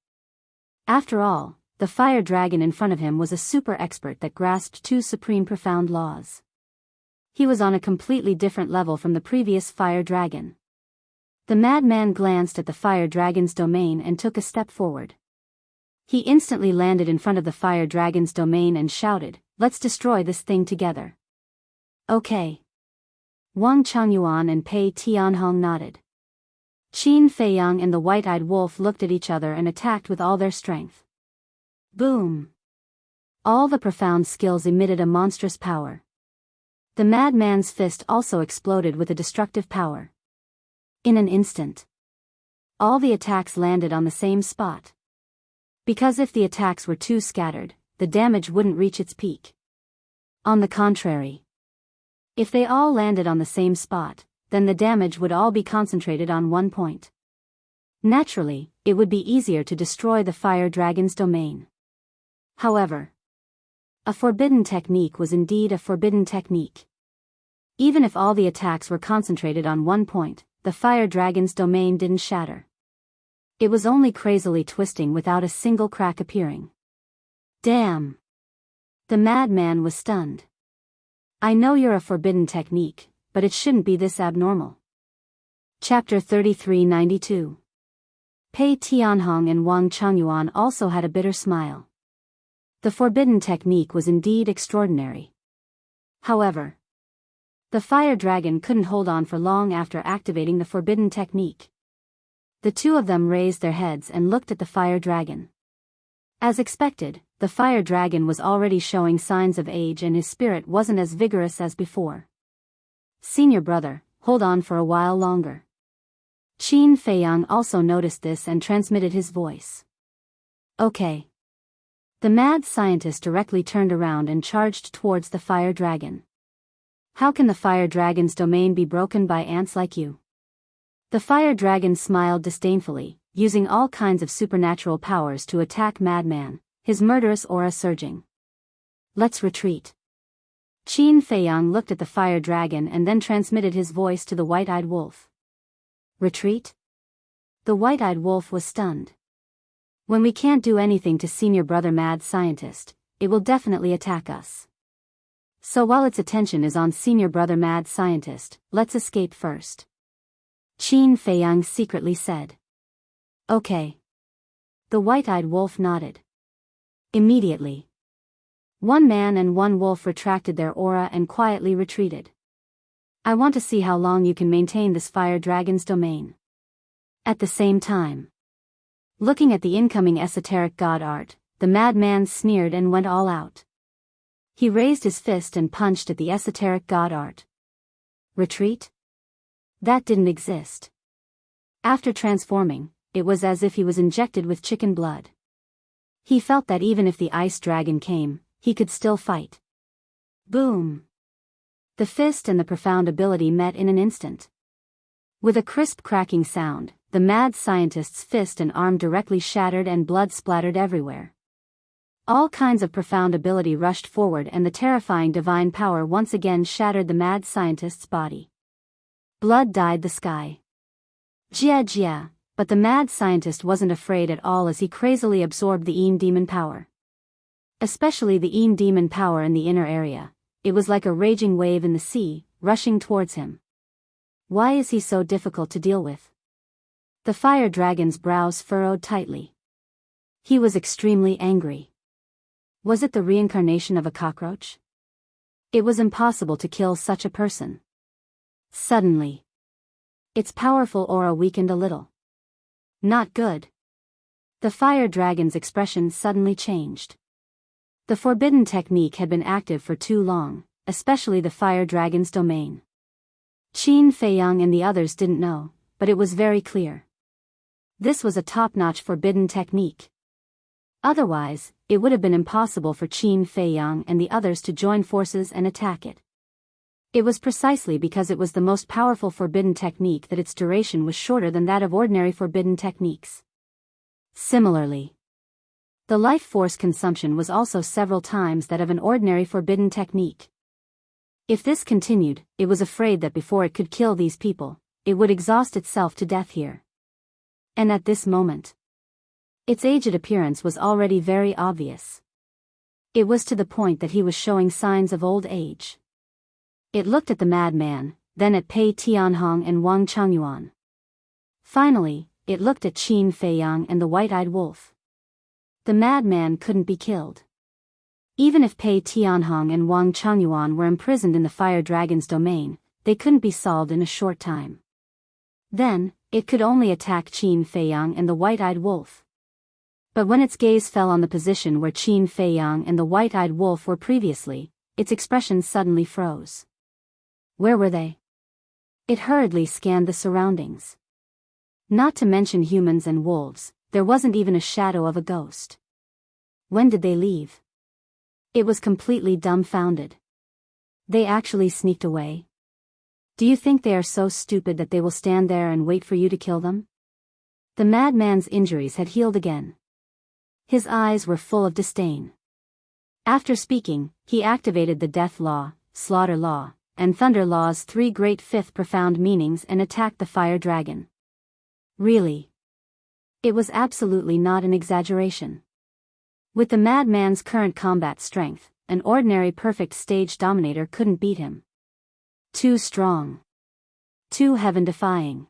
After all, the fire dragon in front of him was a super expert that grasped two supreme profound laws. He was on a completely different level from the previous fire dragon. The madman glanced at the fire dragon's domain and took a step forward. He instantly landed in front of the fire dragon's domain and shouted, "Let's destroy this thing together." Okay. Wang Changyuan and Pei Tianhong nodded. Qin Feiyang and the white-eyed wolf looked at each other and attacked with all their strength. Boom! All the profound skills emitted a monstrous power. The madman's fist also exploded with a destructive power. In an instant, all the attacks landed on the same spot. Because if the attacks were too scattered, the damage wouldn't reach its peak. On the contrary, if they all landed on the same spot, then the damage would all be concentrated on one point. Naturally, it would be easier to destroy the fire dragon's domain. However, a forbidden technique was indeed a forbidden technique. Even if all the attacks were concentrated on one point, the fire dragon's domain didn't shatter. It was only crazily twisting without a single crack appearing. Damn! The madman was stunned. I know you're a forbidden technique, but it shouldn't be this abnormal. Chapter 3392. Pei Tianhong and Wang Changyuan also had a bitter smile. The forbidden technique was indeed extraordinary. However, the fire dragon couldn't hold on for long after activating the forbidden technique. The two of them raised their heads and looked at the fire dragon. As expected, the fire dragon was already showing signs of age and his spirit wasn't as vigorous as before. Senior brother, hold on for a while longer. Qin Feiyang also noticed this and transmitted his voice. Okay. The mad scientist directly turned around and charged towards the fire dragon. How can the fire dragon's domain be broken by ants like you? The fire dragon smiled disdainfully, using all kinds of supernatural powers to attack Madman, his murderous aura surging. Let's retreat. Qin Feiyang looked at the fire dragon and then transmitted his voice to the white-eyed wolf. Retreat? The white-eyed wolf was stunned. When we can't do anything to senior brother mad scientist, it will definitely attack us. So while its attention is on senior brother mad scientist, let's escape first. Qin Feiyang secretly said. Okay. The white-eyed wolf nodded. Immediately, one man and one wolf retracted their aura and quietly retreated. I want to see how long you can maintain this fire dragon's domain. At the same time, looking at the incoming esoteric god art, the madman sneered and went all out. He raised his fist and punched at the esoteric god art. Retreat? That didn't exist. After transforming, it was as if he was injected with chicken blood. He felt that even if the ice dragon came, he could still fight. Boom! The fist and the profound ability met in an instant. With a crisp cracking sound, the mad scientist's fist and arm directly shattered and blood splattered everywhere. All kinds of profound ability rushed forward and the terrifying divine power once again shattered the mad scientist's body. Blood dyed the sky. Jia, but the mad scientist wasn't afraid at all as he crazily absorbed the Een demon power. Especially the Een demon power in the inner area, it was like a raging wave in the sea, rushing towards him. Why is he so difficult to deal with? The fire dragon's brows furrowed tightly. He was extremely angry. Was it the reincarnation of a cockroach? It was impossible to kill such a person. Suddenly, its powerful aura weakened a little. Not good. The fire dragon's expression suddenly changed. The forbidden technique had been active for too long, especially the fire dragon's domain. Qin Feiyang and the others didn't know, but it was very clear. This was a top-notch forbidden technique. Otherwise, it would have been impossible for Qin Feiyang and the others to join forces and attack it. It was precisely because it was the most powerful forbidden technique that its duration was shorter than that of ordinary forbidden techniques. Similarly, the life force consumption was also several times that of an ordinary forbidden technique. If this continued, it was afraid that before it could kill these people, it would exhaust itself to death here. And at this moment, its aged appearance was already very obvious. It was to the point that he was showing signs of old age. It looked at the madman, then at Pei Tianhong and Wang Changyuan. Finally, it looked at Qin Feiyang and the white-eyed wolf. The madman couldn't be killed. Even if Pei Tianhong and Wang Changyuan were imprisoned in the fire dragon's domain, they couldn't be solved in a short time. Then, it could only attack Qin Feiyang and the white-eyed wolf. But when its gaze fell on the position where Qin Feiyang and the white-eyed wolf were previously, its expression suddenly froze. Where were they? It hurriedly scanned the surroundings. Not to mention humans and wolves, there wasn't even a shadow of a ghost. When did they leave? It was completely dumbfounded. They actually sneaked away? Do you think they are so stupid that they will stand there and wait for you to kill them? The madman's injuries had healed again. His eyes were full of disdain. After speaking, he activated the Death Law, Slaughter Law, and Thunder Law's three great fifth profound meanings and attacked the fire dragon. Really? It was absolutely not an exaggeration. With the madman's current combat strength, an ordinary perfect stage dominator couldn't beat him. Too strong. Too heaven-defying.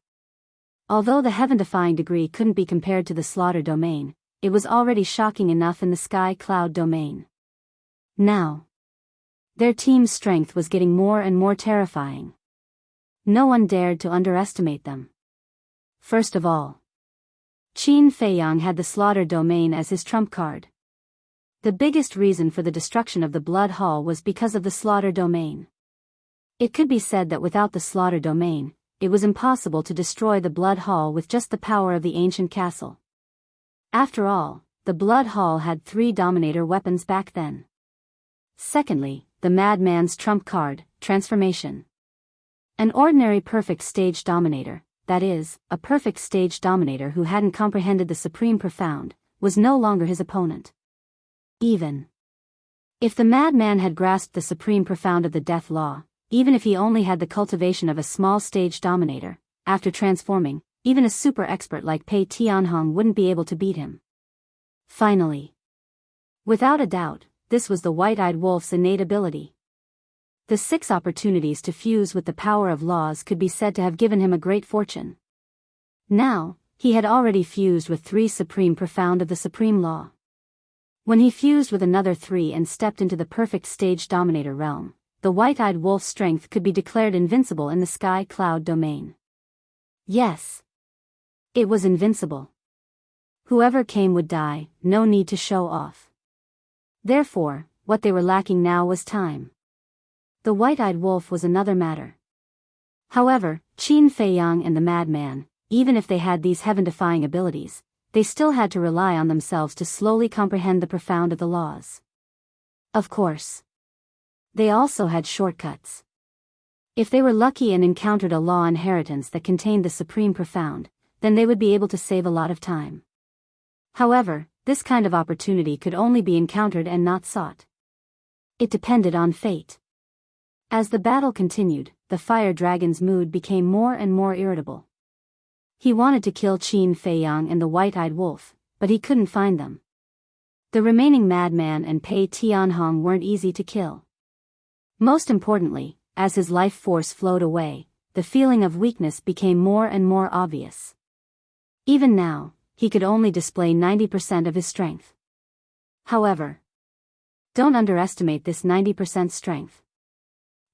Although the heaven-defying degree couldn't be compared to the slaughter domain, it was already shocking enough in the sky cloud domain. Now, their team's strength was getting more and more terrifying. No one dared to underestimate them. First of all, Qin Feiyang had the slaughter domain as his trump card. The biggest reason for the destruction of the Blood Hall was because of the slaughter domain. It could be said that without the slaughter domain, it was impossible to destroy the Blood Hall with just the power of the ancient castle. After all, the Blood Hall had 3 dominator weapons back then. Secondly, the madman's trump card, transformation. An ordinary perfect stage dominator, that is, a perfect stage dominator who hadn't comprehended the supreme profound, was no longer his opponent. Even if the madman had grasped the supreme profound of the death law, even if he only had the cultivation of a small stage dominator, after transforming, even a super expert like Pei Tianhong wouldn't be able to beat him. Finally, without a doubt, this was the white-eyed wolf's innate ability. The 6 opportunities to fuse with the power of laws could be said to have given him a great fortune. Now, he had already fused with 3 supreme profound of the supreme law. When he fused with another 3 and stepped into the perfect stage dominator realm, the white-eyed wolf's strength could be declared invincible in the sky cloud domain. Yes. It was invincible. Whoever came would die, no need to show off. Therefore, what they were lacking now was time. The white-eyed wolf was another matter. However, Qin Feiyang and the madman, even if they had these heaven-defying abilities, they still had to rely on themselves to slowly comprehend the profound of the laws. Of course, they also had shortcuts. If they were lucky and encountered a law inheritance that contained the supreme profound, then they would be able to save a lot of time. However, this kind of opportunity could only be encountered and not sought. It depended on fate. As the battle continued, the fire dragon's mood became more and more irritable. He wanted to kill Qin Feiyang and the white-eyed wolf, but he couldn't find them. The remaining madman and Pei Tianhong weren't easy to kill. Most importantly, as his life force flowed away, the feeling of weakness became more and more obvious. Even now, he could only display 90% of his strength. However, don't underestimate this 90% strength.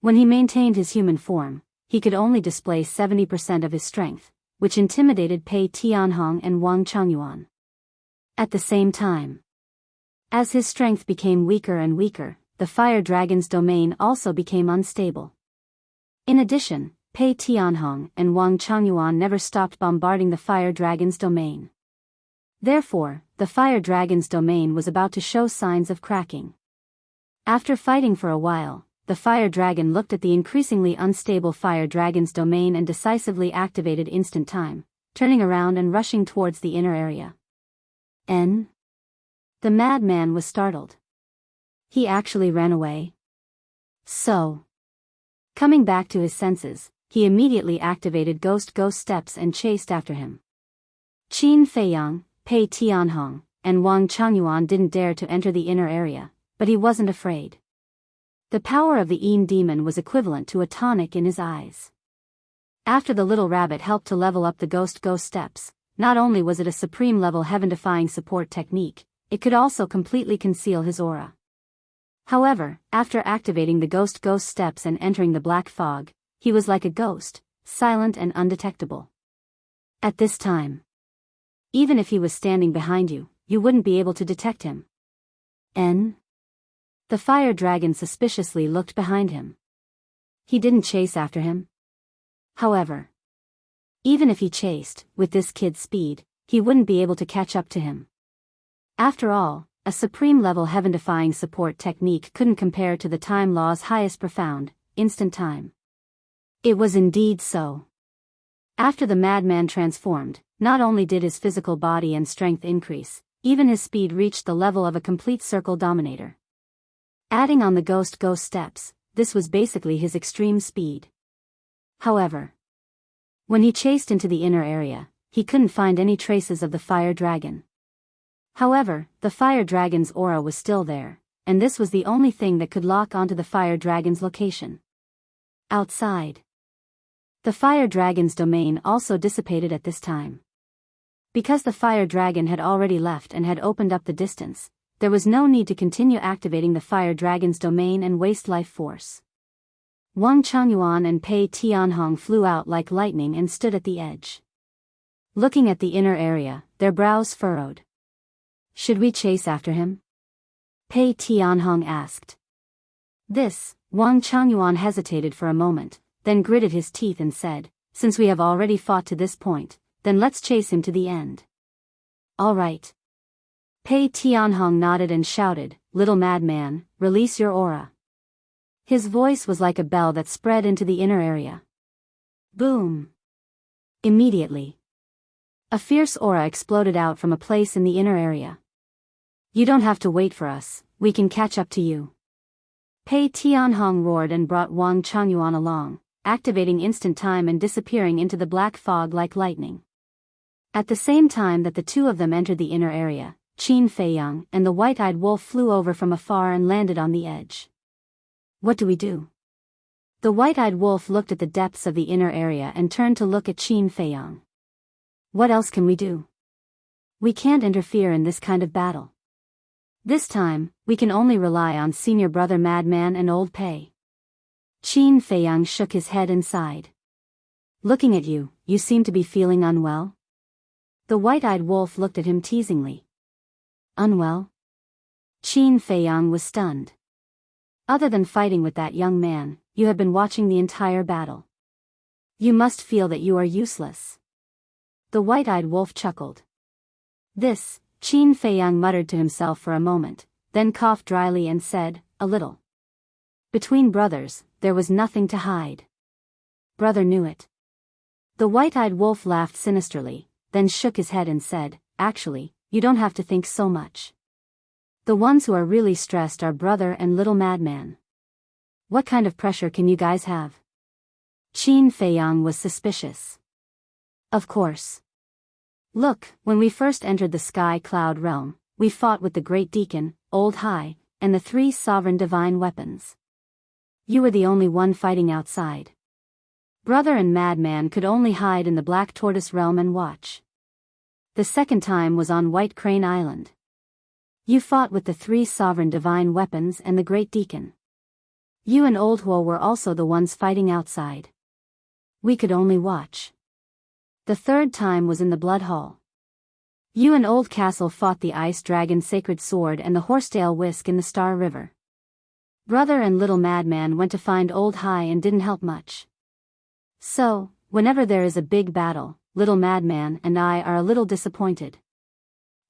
When he maintained his human form, he could only display 70% of his strength, which intimidated Pei Tianhong and Wang Changyuan. At the same time, as his strength became weaker and weaker, the fire dragon's domain also became unstable. In addition, Pei Tianhong and Wang Changyuan never stopped bombarding the fire dragon's domain. Therefore, the fire dragon's domain was about to show signs of cracking. After fighting for a while, the fire dragon looked at the increasingly unstable fire dragon's domain and decisively activated instant time, turning around and rushing towards the inner area. The madman was startled. He actually ran away. So, coming back to his senses, he immediately activated ghost steps and chased after him. Qin Feiyang, Pei Tianhong, and Wang Changyuan didn't dare to enter the inner area, but he wasn't afraid. The power of the Yin demon was equivalent to a tonic in his eyes. After the little rabbit helped to level up the ghost steps, not only was it a supreme-level heaven-defying support technique, it could also completely conceal his aura. However, after activating the ghost steps and entering the black fog, he was like a ghost, silent and undetectable. At this time, even if he was standing behind you, you wouldn't be able to detect him. The fire dragon suspiciously looked behind him. He didn't chase after him. However, even if he chased, with this kid's speed, he wouldn't be able to catch up to him. After all, a supreme-level heaven-defying support technique couldn't compare to the time law's highest profound, instant time. It was indeed so. After the madman transformed, not only did his physical body and strength increase, even his speed reached the level of a complete circle dominator. Adding on the ghost steps, this was basically his extreme speed. However, when he chased into the inner area, he couldn't find any traces of the fire dragon. However, the fire dragon's aura was still there, and this was the only thing that could lock onto the fire dragon's location. Outside, the fire dragon's domain also dissipated at this time. Because the fire dragon had already left and had opened up the distance, there was no need to continue activating the fire dragon's domain and waste life force. Wang Changyuan and Pei Tianhong flew out like lightning and stood at the edge. Looking at the inner area, their brows furrowed. Should we chase after him? Pei Tianhong asked. Wang Changyuan hesitated for a moment, then gritted his teeth and said, since we have already fought to this point, then let's chase him to the end. All right. Pei Tianhong nodded and shouted, little madman, release your aura. His voice was like a bell that spread into the inner area. Boom! Immediately, a fierce aura exploded out from a place in the inner area. You don't have to wait for us, we can catch up to you. Pei Tianhong roared and brought Wang Changyuan along, activating instant time and disappearing into the black fog like lightning. At the same time that the two of them entered the inner area, Qin Feiyang and the white-eyed wolf flew over from afar and landed on the edge. What do we do? The white-eyed wolf looked at the depths of the inner area and turned to look at Qin Feiyang. What else can we do? We can't interfere in this kind of battle. This time, we can only rely on senior brother Madman and old Pei. Qin Feiyang shook his head and sighed. Looking at you, you seem to be feeling unwell? The white-eyed wolf looked at him teasingly. Unwell? Qin Feiyang was stunned. Other than fighting with that young man, you have been watching the entire battle. You must feel that you are useless. The white-eyed wolf chuckled. Qin Feiyang muttered to himself for a moment, then coughed dryly and said, a little. Between brothers, there was nothing to hide. brother knew it. The white-eyed wolf laughed sinisterly, then shook his head and said, actually, you don't have to think so much. The ones who are really stressed are brother and little madman. What kind of pressure can you guys have? Qin Feiyang was suspicious. Of course. Look, when we first entered the sky cloud realm, we fought with the Great Deacon, Old High, and the 3 sovereign divine weapons. You were the only one fighting outside. Brother and Madman could only hide in the Black Tortoise realm and watch. The second time was on White Crane Island. You fought with the 3 sovereign divine weapons and the Great Deacon. You and Old Huo were also the ones fighting outside. We could only watch. The third time was in the Blood Hall. You and Old Castle fought the Ice Dragon Sacred Sword and the Horsetail Whisk in the Star River. Brother and Little Madman went to find Old High and didn't help much. So, whenever there is a big battle, Little Madman and I are a little disappointed.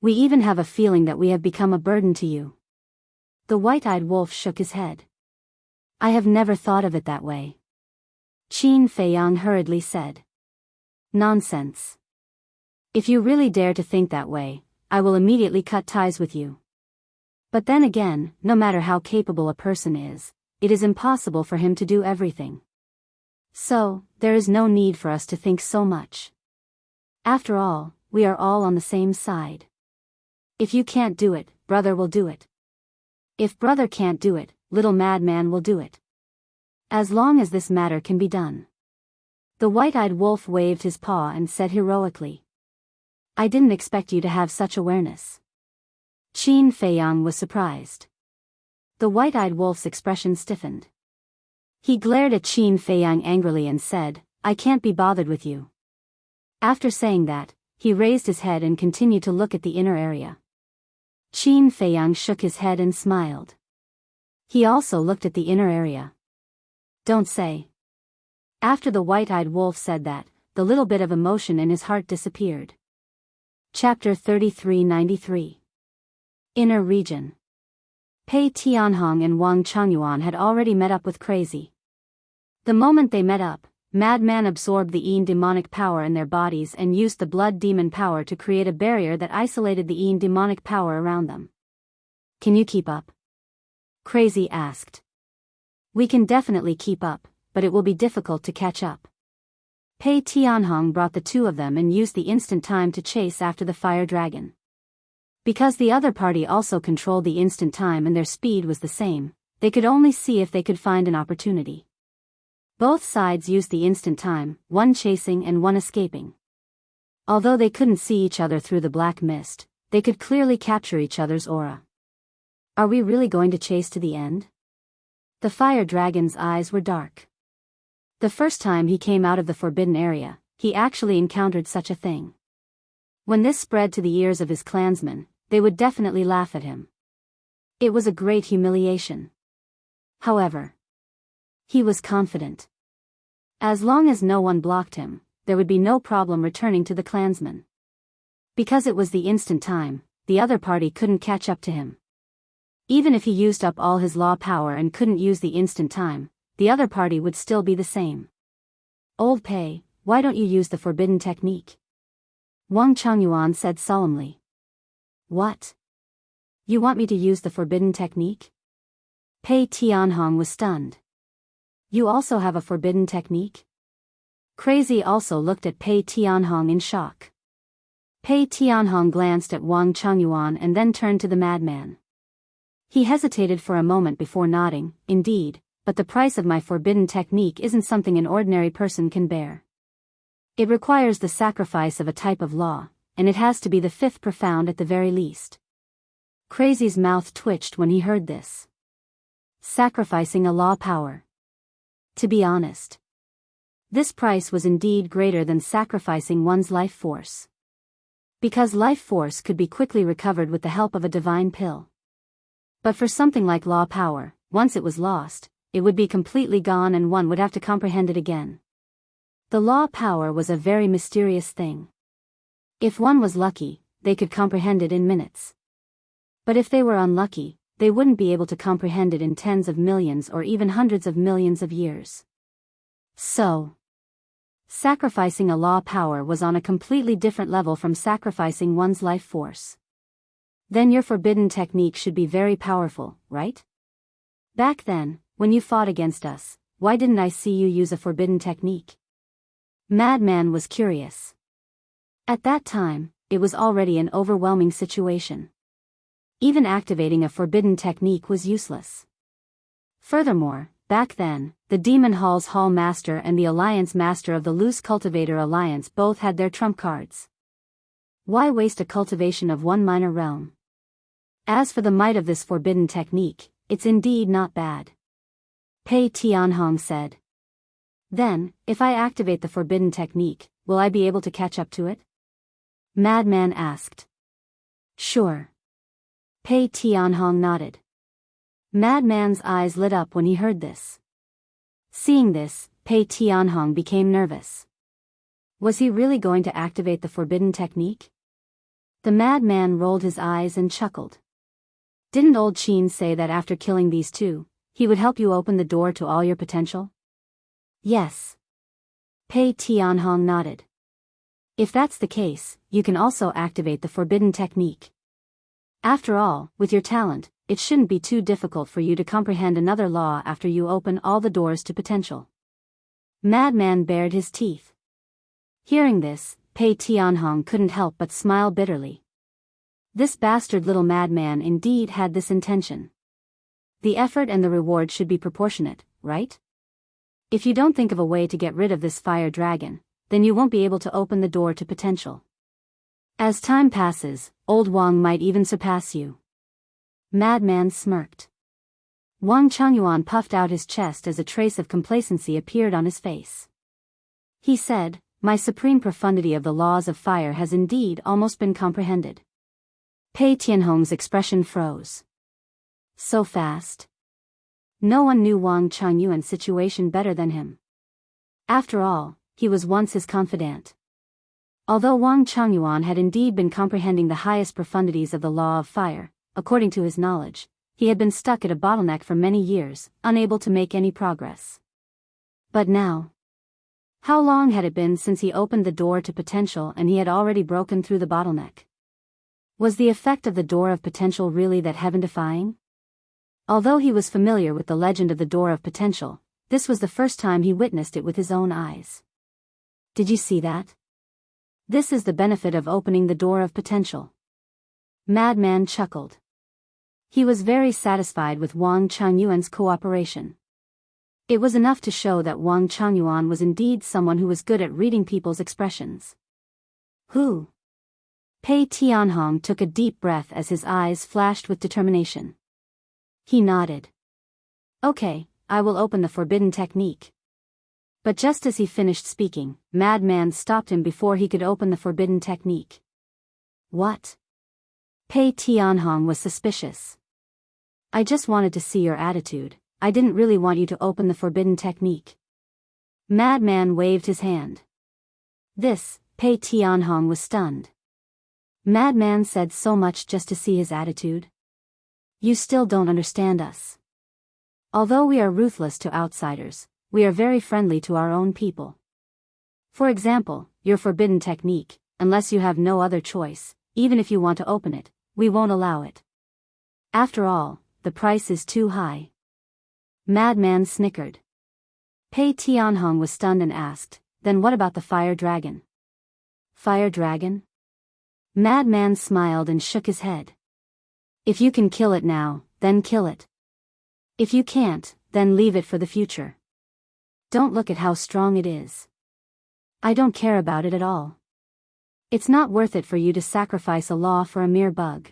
We even have a feeling that we have become a burden to you. The white-eyed wolf shook his head. I have never thought of it that way. Qin Feiyang hurriedly said. Nonsense. If you really dare to think that way, I will immediately cut ties with you. But then again, no matter how capable a person is, it is impossible for him to do everything. So, there is no need for us to think so much. After all, we are all on the same side. If you can't do it, brother will do it. If brother can't do it, Little Madman will do it. As long as this matter can be done. The white-eyed wolf waved his paw and said heroically. I didn't expect you to have such awareness. Qin Feiyang was surprised. The white-eyed wolf's expression stiffened. He glared at Qin Feiyang angrily and said, I can't be bothered with you. After saying that, he raised his head and continued to look at the inner area. Qin Feiyang shook his head and smiled. He also looked at the inner area. Don't say. After the white-eyed wolf said that, the little bit of emotion in his heart disappeared. Chapter 3393. Inner Region. Pei Tianhong and Wang Changyuan had already met up with Crazy. The moment they met up, Madman absorbed the Yin demonic power in their bodies and used the blood demon power to create a barrier that isolated the Yin demonic power around them. Can you keep up? Crazy asked. We can definitely keep up, but it will be difficult to catch up. Pei Tianhong brought the 2 of them and used the instant time to chase after the fire dragon. Because the other party also controlled the instant time and their speed was the same, they could only see if they could find an opportunity. Both sides used the instant time, one chasing and one escaping. Although they couldn't see each other through the black mist, they could clearly capture each other's aura. Are we really going to chase to the end? The fire dragon's eyes were dark. The first time he came out of the forbidden area, he actually encountered such a thing. When this spread to the ears of his clansmen, they would definitely laugh at him. It was a great humiliation. However, he was confident. As long as no one blocked him, there would be no problem returning to the clansmen. Because it was the instant time, the other party couldn't catch up to him. Even if he used up all his law power and couldn't use the instant time, the other party would still be the same. Old Pei, why don't you use the forbidden technique? Wang Changyuan said solemnly. What? You want me to use the forbidden technique? Pei Tianhong was stunned. You also have a forbidden technique? Crazy also looked at Pei Tianhong in shock. Pei Tianhong glanced at Wang Changyuan and then turned to the madman. He hesitated for a moment before nodding, indeed, but the price of my forbidden technique isn't something an ordinary person can bear. It requires the sacrifice of a type of law, and it has to be the 5th profound at the very least. Crazy's mouth twitched when he heard this. Sacrificing a law power. To be honest, this price was indeed greater than sacrificing one's life force. Because life force could be quickly recovered with the help of a divine pill. But for something like law power, once it was lost, it would be completely gone and one would have to comprehend it again. The law power was a very mysterious thing. If one was lucky, they could comprehend it in minutes. But if they were unlucky, they wouldn't be able to comprehend it in tens of millions or even hundreds of millions of years. So, Sacrificing a law power was on a completely different level from sacrificing one's life force. Then your forbidden technique should be very powerful, right? Back then, when you fought against us, why didn't I see you use a forbidden technique? Madman was curious. At that time, it was already an overwhelming situation. Even activating a forbidden technique was useless. Furthermore, back then, the Demon Hall's Hall Master and the Alliance Master of the Loose Cultivator Alliance both had their trump cards. Why waste a cultivation of one minor realm? As for the might of this forbidden technique, it's indeed not bad. Pei Tianhong said. Then, if I activate the forbidden technique, will I be able to catch up to it? Madman asked. Sure. Pei Tianhong nodded. Madman's eyes lit up when he heard this. Seeing this, Pei Tianhong became nervous. Was he really going to activate the forbidden technique? The madman rolled his eyes and chuckled. Didn't old Qin say that after killing these two, he would help you open the door to all your potential? Yes. Pei Tianhong nodded. If that's the case, you can also activate the forbidden technique. After all, with your talent, it shouldn't be too difficult for you to comprehend another law after you open all the doors to potential. Madman bared his teeth. Hearing this, Pei Tianhong couldn't help but smile bitterly. This bastard little madman indeed had this intention. The effort and the reward should be proportionate, right? If you don't think of a way to get rid of this fire dragon, then you won't be able to open the door to potential. As time passes, old Wang might even surpass you. Madman smirked. Wang Chengyuan puffed out his chest as a trace of complacency appeared on his face. He said, "My supreme profundity of the laws of fire has indeed almost been comprehended." Pei Tianhong's expression froze. So fast? No one knew Wang Chengyuan's situation better than him. After all, he was once his confidant. Although Wang Chengyuan had indeed been comprehending the highest profundities of the law of fire, according to his knowledge, he had been stuck at a bottleneck for many years, unable to make any progress. But now? How long had it been since he opened the door to potential and he had already broken through the bottleneck? Was the effect of the door of potential really that heaven-defying? Although he was familiar with the legend of the door of potential, this was the first time he witnessed it with his own eyes. Did you see that? This is the benefit of opening the door of potential. Madman chuckled. He was very satisfied with Wang Chengyuan's cooperation. It was enough to show that Wang Chengyuan was indeed someone who was good at reading people's expressions. Who? Pei Tianhong took a deep breath as his eyes flashed with determination. He nodded. Okay, I will open the forbidden technique. But just as he finished speaking, Madman stopped him before he could open the forbidden technique. What? Pei Tianhong was suspicious. I just wanted to see your attitude. I didn't really want you to open the forbidden technique. Madman waved his hand. This, Pei Tianhong was stunned. Madman said so much just to see his attitude. You still don't understand us. Although we are ruthless to outsiders, we are very friendly to our own people. For example, your forbidden technique, unless you have no other choice, even if you want to open it, we won't allow it. After all, the price is too high. Madman snickered. Pei Tianhong was stunned and asked, then what about the fire dragon? Fire dragon? Madman smiled and shook his head. If you can kill it now, then kill it. If you can't, then leave it for the future. Don't look at how strong it is. I don't care about it at all. It's not worth it for you to sacrifice a law for a mere bug.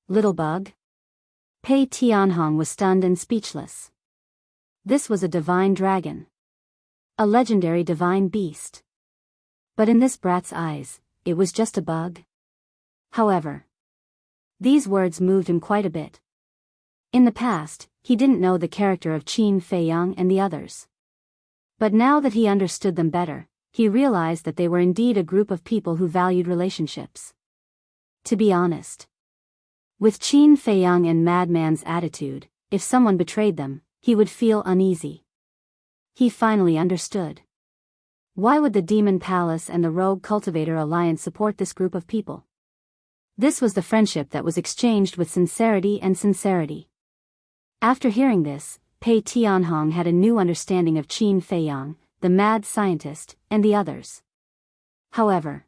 Little bug? Pei Tianhong was stunned and speechless. This was a divine dragon. A legendary divine beast. But in this brat's eyes, it was just a bug. However, these words moved him quite a bit. In the past, he didn't know the character of Qin Feiyang and the others. But now that he understood them better, he realized that they were indeed a group of people who valued relationships. To be honest, with Qin Feiyang and Madman's attitude, if someone betrayed them, he would feel uneasy. He finally understood. Why would the Demon Palace and the Rogue Cultivator Alliance support this group of people? This was the friendship that was exchanged with sincerity and sincerity. After hearing this, Pei Tianhong had a new understanding of Qin Feiyang, the mad scientist, and the others. However,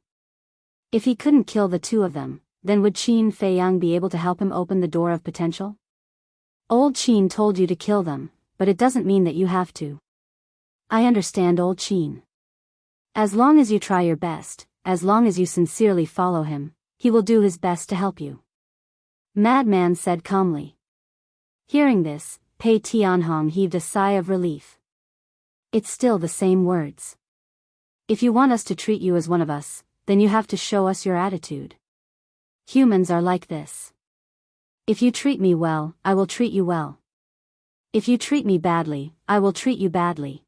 if he couldn't kill the two of them, then would Qin Feiyang be able to help him open the door of potential? Old Qin told you to kill them, but it doesn't mean that you have to. I understand Old Qin. As long as you try your best, as long as you sincerely follow him, he will do his best to help you. Madman said calmly. Hearing this, Pei Tianhong heaved a sigh of relief. It's still the same words. If you want us to treat you as one of us, then you have to show us your attitude. Humans are like this. If you treat me well, I will treat you well. If you treat me badly, I will treat you badly.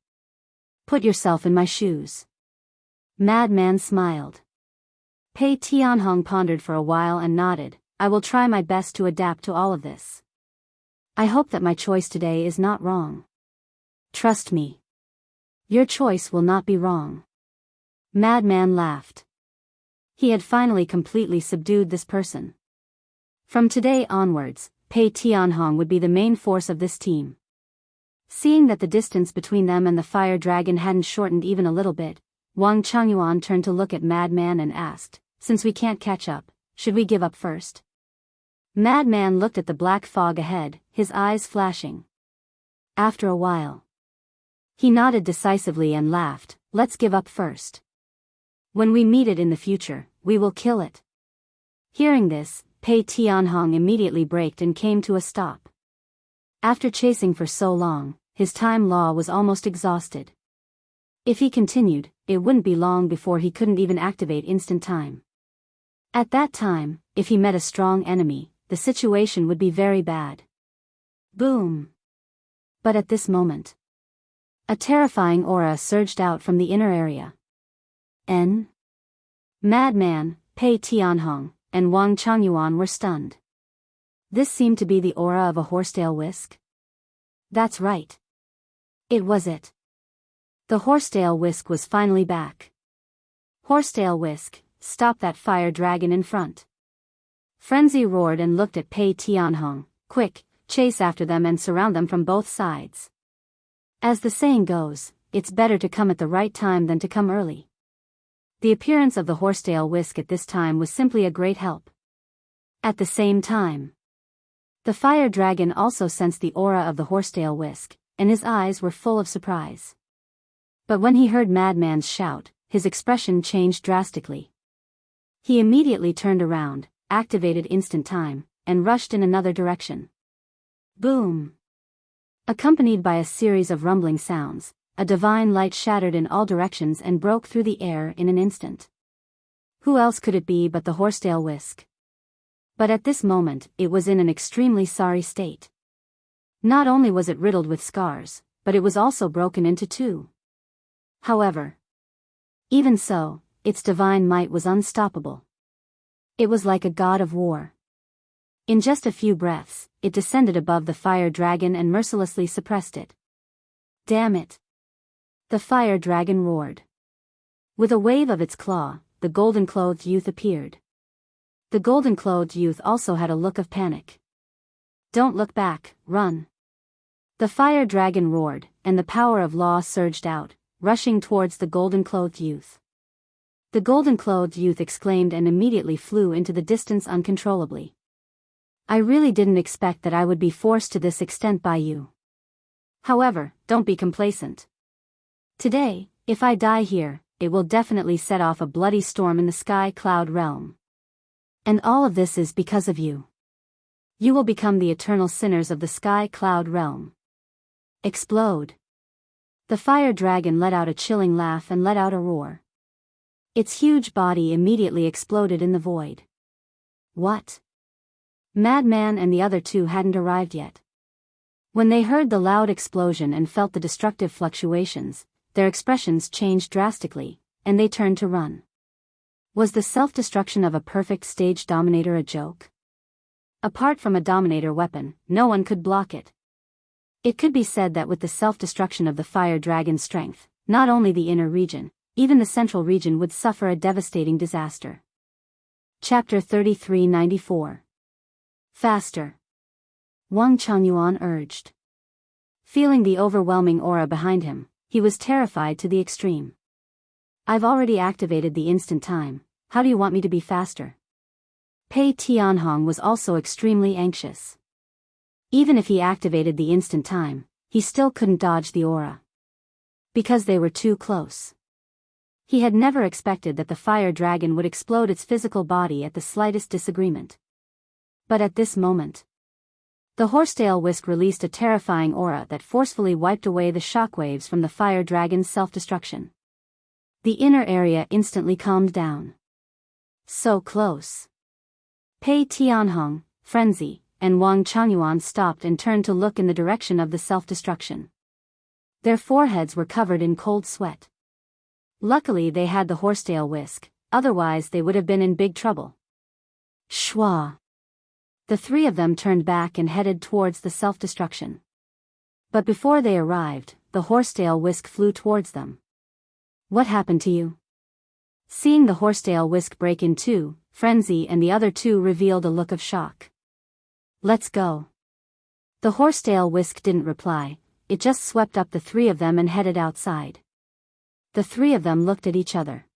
Put yourself in my shoes. Madman smiled. Pei Tianhong pondered for a while and nodded. I will try my best to adapt to all of this. I hope that my choice today is not wrong. Trust me. Your choice will not be wrong. Madman laughed. He had finally completely subdued this person. From today onwards, Pei Tianhong would be the main force of this team. Seeing that the distance between them and the fire dragon hadn't shortened even a little bit, Wang Changyuan turned to look at Madman and asked, since we can't catch up, should we give up first? Madman looked at the black fog ahead, his eyes flashing. After a while, he nodded decisively and laughed, let's give up first. When we meet it in the future, we will kill it. Hearing this, Pei Tianhong immediately braked and came to a stop. After chasing for so long, his time law was almost exhausted. If he continued, it wouldn't be long before he couldn't even activate instant time. At that time, if he met a strong enemy, the situation would be very bad. Boom! But at this moment, a terrifying aura surged out from the inner area. Madman, Pei Tianhong, and Wang Changyuan were stunned. This seemed to be the aura of a horsetail whisk. That's right. It was it. The horsetail whisk was finally back. Horsetail whisk, stop that fire dragon in front. Frenzy roared and looked at Pei Tianhong. Quick, chase after them and surround them from both sides. As the saying goes, it's better to come at the right time than to come early. The appearance of the horsetail whisk at this time was simply a great help. At the same time, the fire dragon also sensed the aura of the horsetail whisk, and his eyes were full of surprise. But when he heard Madman's shout, his expression changed drastically. He immediately turned around, activated instant time, and rushed in another direction. Boom! Accompanied by a series of rumbling sounds, a divine light shattered in all directions and broke through the air in an instant. Who else could it be but the horsetail whisk? But at this moment, it was in an extremely sorry state. Not only was it riddled with scars, but it was also broken into two. However, even so, its divine might was unstoppable. It was like a god of war. In just a few breaths, it descended above the fire dragon and mercilessly suppressed it. Damn it! The fire dragon roared. With a wave of its claw, the golden-clothed youth appeared. The golden-clothed youth also had a look of panic. Don't look back, run! The fire dragon roared, and the power of law surged out, rushing towards the golden-clothed youth. The golden-clothed youth exclaimed and immediately flew into the distance uncontrollably. I really didn't expect that I would be forced to this extent by you. However, don't be complacent. Today, if I die here, it will definitely set off a bloody storm in the sky cloud realm. And all of this is because of you. You will become the eternal sinners of the sky cloud realm. Explode. The fire dragon let out a chilling laugh and let out a roar. Its huge body immediately exploded in the void. What? Madman and the other two hadn't arrived yet. When they heard the loud explosion and felt the destructive fluctuations, their expressions changed drastically, and they turned to run. Was the self-destruction of a perfect stage dominator a joke? Apart from a dominator weapon, no one could block it. It could be said that with the self-destruction of the fire dragon's strength, not only the inner region, even the central region would suffer a devastating disaster. Chapter 3394. Faster. Wang Changyuan urged. Feeling the overwhelming aura behind him, he was terrified to the extreme. I've already activated the instant time, how do you want me to be faster? Pei Tianhong was also extremely anxious. Even if he activated the instant time, he still couldn't dodge the aura. Because they were too close. He had never expected that the fire dragon would explode its physical body at the slightest disagreement. But at this moment, the horsetail whisk released a terrifying aura that forcefully wiped away the shockwaves from the fire dragon's self-destruction. The inner area instantly calmed down. So close. Pei Tianhong, Frenzy, and Wang Changyuan stopped and turned to look in the direction of the self-destruction. Their foreheads were covered in cold sweat. Luckily they had the horsetail whisk, otherwise they would have been in big trouble. Shwa. The three of them turned back and headed towards the self-destruction. But before they arrived, the horsetail whisk flew towards them. What happened to you? Seeing the horsetail whisk break in two, Frenzy and the other two revealed a look of shock. Let's go. The horsetail whisk didn't reply, it just swept up the three of them and headed outside. The three of them looked at each other.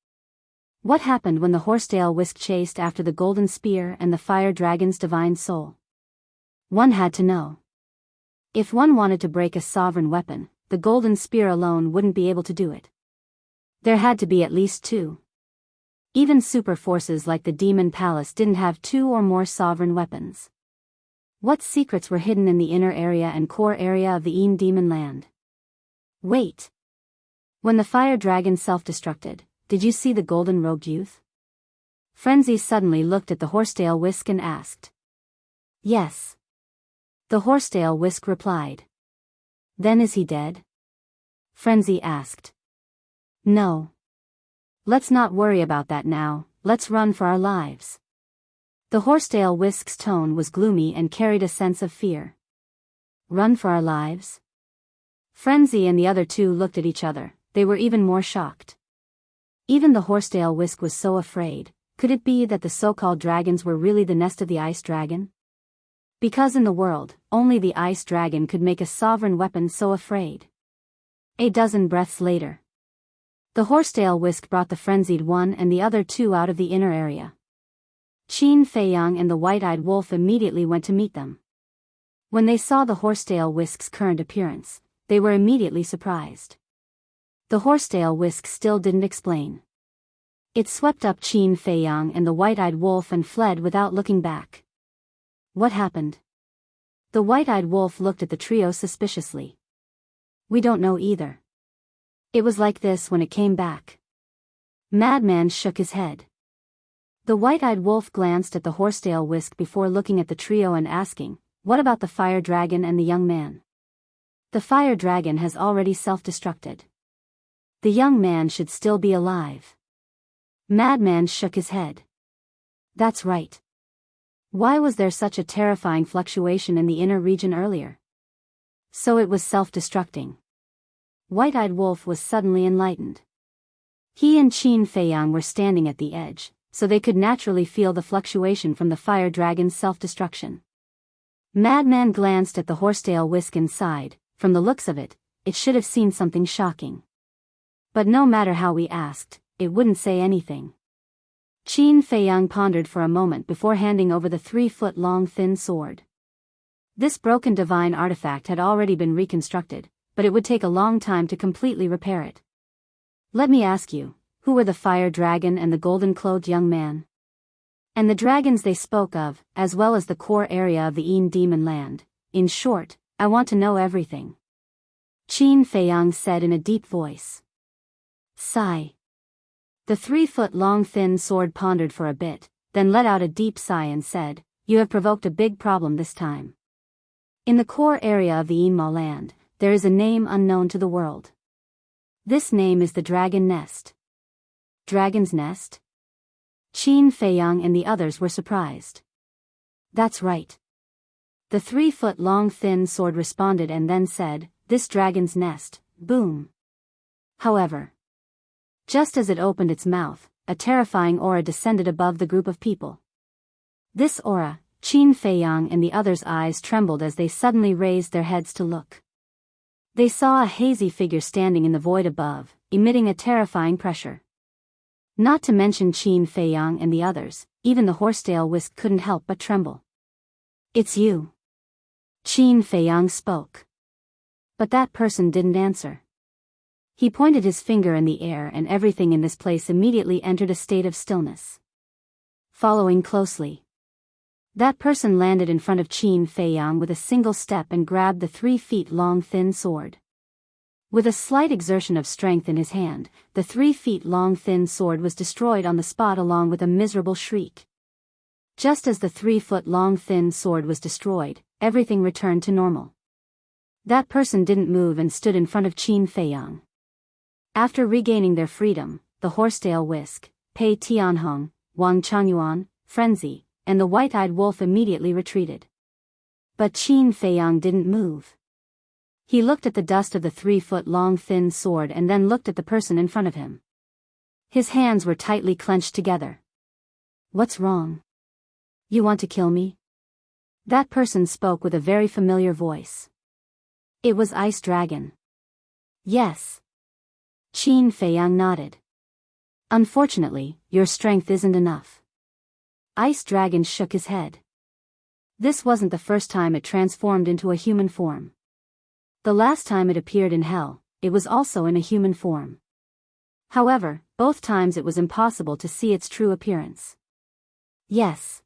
What happened when the horsetail whisk chased after the golden spear and the fire dragon's divine soul? One had to know. If one wanted to break a sovereign weapon, the golden spear alone wouldn't be able to do it. There had to be at least two. Even super forces like the Demon Palace didn't have two or more sovereign weapons. What secrets were hidden in the inner area and core area of the Een Demon Land? Wait. When the fire dragon self-destructed, did you see the golden-robed youth? Frenzy suddenly looked at the horsetail whisk and asked. Yes. The horsetail whisk replied. Then is he dead? Frenzy asked. No. Let's not worry about that now, let's run for our lives. The horsetail whisk's tone was gloomy and carried a sense of fear. Run for our lives? Frenzy and the other two looked at each other, they were even more shocked. Even the horsetail whisk was so afraid, could it be that the so-called dragons were really the nest of the ice dragon? Because in the world, only the ice dragon could make a sovereign weapon so afraid. A dozen breaths later, the horsetail whisk brought the frenzied one and the other two out of the inner area. Qin Feiyang and the white-eyed wolf immediately went to meet them. When they saw the horsetail whisk's current appearance, they were immediately surprised. The horsetail whisk still didn't explain. It swept up Qin Feiyang and the white-eyed wolf and fled without looking back. What happened? The white-eyed wolf looked at the trio suspiciously. We don't know either. It was like this when it came back. Madman shook his head. The white-eyed wolf glanced at the horsetail whisk before looking at the trio and asking, what about the fire dragon and the young man? The fire dragon has already self-destructed. The young man should still be alive. Madman shook his head. That's right. Why was there such a terrifying fluctuation in the inner region earlier? So it was self-destructing. White-eyed wolf was suddenly enlightened. He and Qin Feiyang were standing at the edge, so they could naturally feel the fluctuation from the fire dragon's self-destruction. Madman glanced at the horsetail whisk and sighed, from the looks of it, it should have seen something shocking. But no matter how we asked, it wouldn't say anything. Qin Feiyang pondered for a moment before handing over the 3-foot-long thin sword. This broken divine artifact had already been reconstructed, but it would take a long time to completely repair it. Let me ask you, who were the fire dragon and the golden-clothed young man? And the dragons they spoke of, as well as the core area of the Een Demon Land. In short, I want to know everything. Qin Feiyang said in a deep voice. Sigh. The 3-foot-long thin sword pondered for a bit, then let out a deep sigh and said, You have provoked a big problem this time. In the core area of the Een Land, there is a name unknown to the world. This name is the Dragon Nest. Dragon's Nest? Qin Feiyang and the others were surprised. That's right. The 3-foot-long thin sword responded and then said, This Dragon's Nest, boom. However, Just as it opened its mouth, a terrifying aura descended above the group of people. This aura, Qin Feiyang and the others' eyes trembled as they suddenly raised their heads to look. They saw a hazy figure standing in the void above, emitting a terrifying pressure. Not to mention Qin Feiyang and the others, even the horsetail whisk couldn't help but tremble. "It's you." Qin Feiyang spoke. But that person didn't answer. He pointed his finger in the air and everything in this place immediately entered a state of stillness. Following closely, that person landed in front of Qin Feiyang with a single step and grabbed the 3 feet long thin sword. With a slight exertion of strength in his hand, the 3 feet long thin sword was destroyed on the spot along with a miserable shriek. Just as the 3 foot long thin sword was destroyed, everything returned to normal. That person didn't move and stood in front of Qin Feiyang. After regaining their freedom, the horsetail whisk, Pei Tianhong, Wang Changyuan, Frenzy, and the white-eyed wolf immediately retreated. But Qin Feiyang didn't move. He looked at the dust of the 3 foot long thin sword and then looked at the person in front of him. His hands were tightly clenched together. "What's wrong? You want to kill me?" That person spoke with a very familiar voice. It was Ice Dragon. "Yes." Qin Feiyang nodded. "Unfortunately, your strength isn't enough." Ice Dragon shook his head. This wasn't the first time it transformed into a human form. The last time it appeared in hell, it was also in a human form. However, both times it was impossible to see its true appearance. "Yes.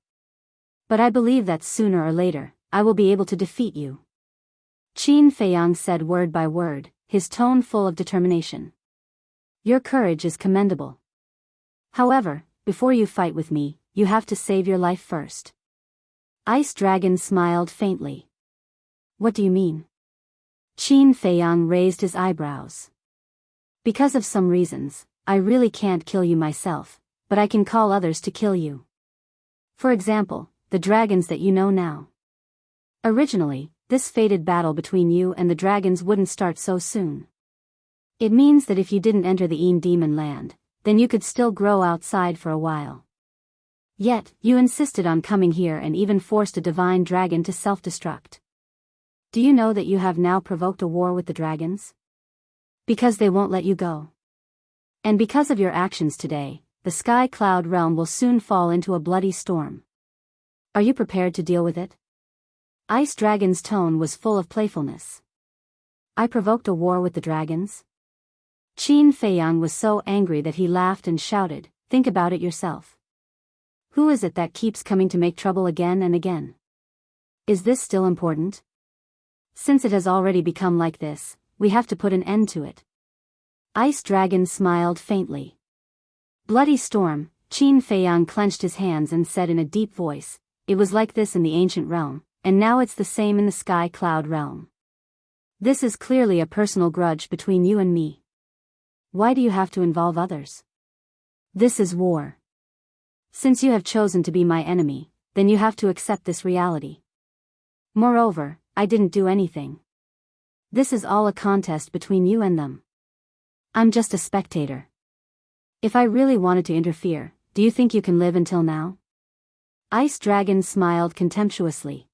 But I believe that sooner or later, I will be able to defeat you." Qin Feiyang said word by word, his tone full of determination. "Your courage is commendable. However, before you fight with me, you have to save your life first." Ice Dragon smiled faintly. "What do you mean?" Qin Feiyang raised his eyebrows. "Because of some reasons, I really can't kill you myself, but I can call others to kill you. For example, the dragons that you know now. Originally, this fated battle between you and the dragons wouldn't start so soon. It means that if you didn't enter the Een Demon Land, then you could still grow outside for a while. Yet, you insisted on coming here and even forced a divine dragon to self-destruct. Do you know that you have now provoked a war with the dragons? Because they won't let you go. And because of your actions today, the Sky Cloud realm will soon fall into a bloody storm. Are you prepared to deal with it?" Ice Dragon's tone was full of playfulness. "I provoked a war with the dragons?" Qin Feiyang was so angry that he laughed and shouted, "Think about it yourself. Who is it that keeps coming to make trouble again and again? Is this still important? Since it has already become like this, we have to put an end to it." Ice Dragon smiled faintly. "Bloody storm," Qin Feiyang clenched his hands and said in a deep voice, "It was like this in the ancient realm, and now it's the same in the Sky Cloud realm. This is clearly a personal grudge between you and me. Why do you have to involve others? This is war. Since you have chosen to be my enemy, then you have to accept this reality. Moreover, I didn't do anything. This is all a contest between you and them. I'm just a spectator. If I really wanted to interfere, do you think you can live until now?" Ice Dragon smiled contemptuously.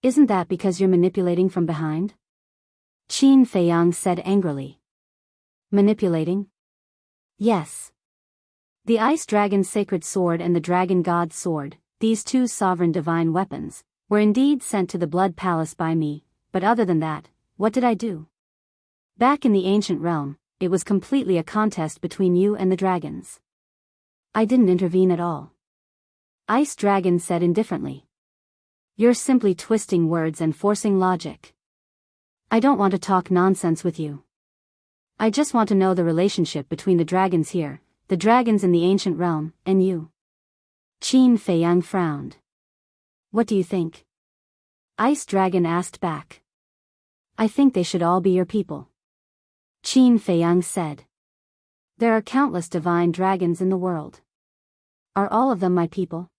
"Isn't that because you're manipulating from behind?" Qin Feiyang said angrily. "Manipulating?" "Yes. The Ice Dragon's sacred sword and the Dragon God's sword, these 2 sovereign divine weapons, were indeed sent to the Blood Palace by me, but other than that, what did I do? Back in the ancient realm, it was completely a contest between you and the dragons. I didn't intervene at all." Ice Dragon said indifferently. "You're simply twisting words and forcing logic. I don't want to talk nonsense with you. I just want to know the relationship between the dragons here, the dragons in the ancient realm, and you." Qin Feiyang frowned. "What do you think?" Ice Dragon asked back. "I think they should all be your people." Qin Feiyang said. "There are countless divine dragons in the world. Are all of them my people?"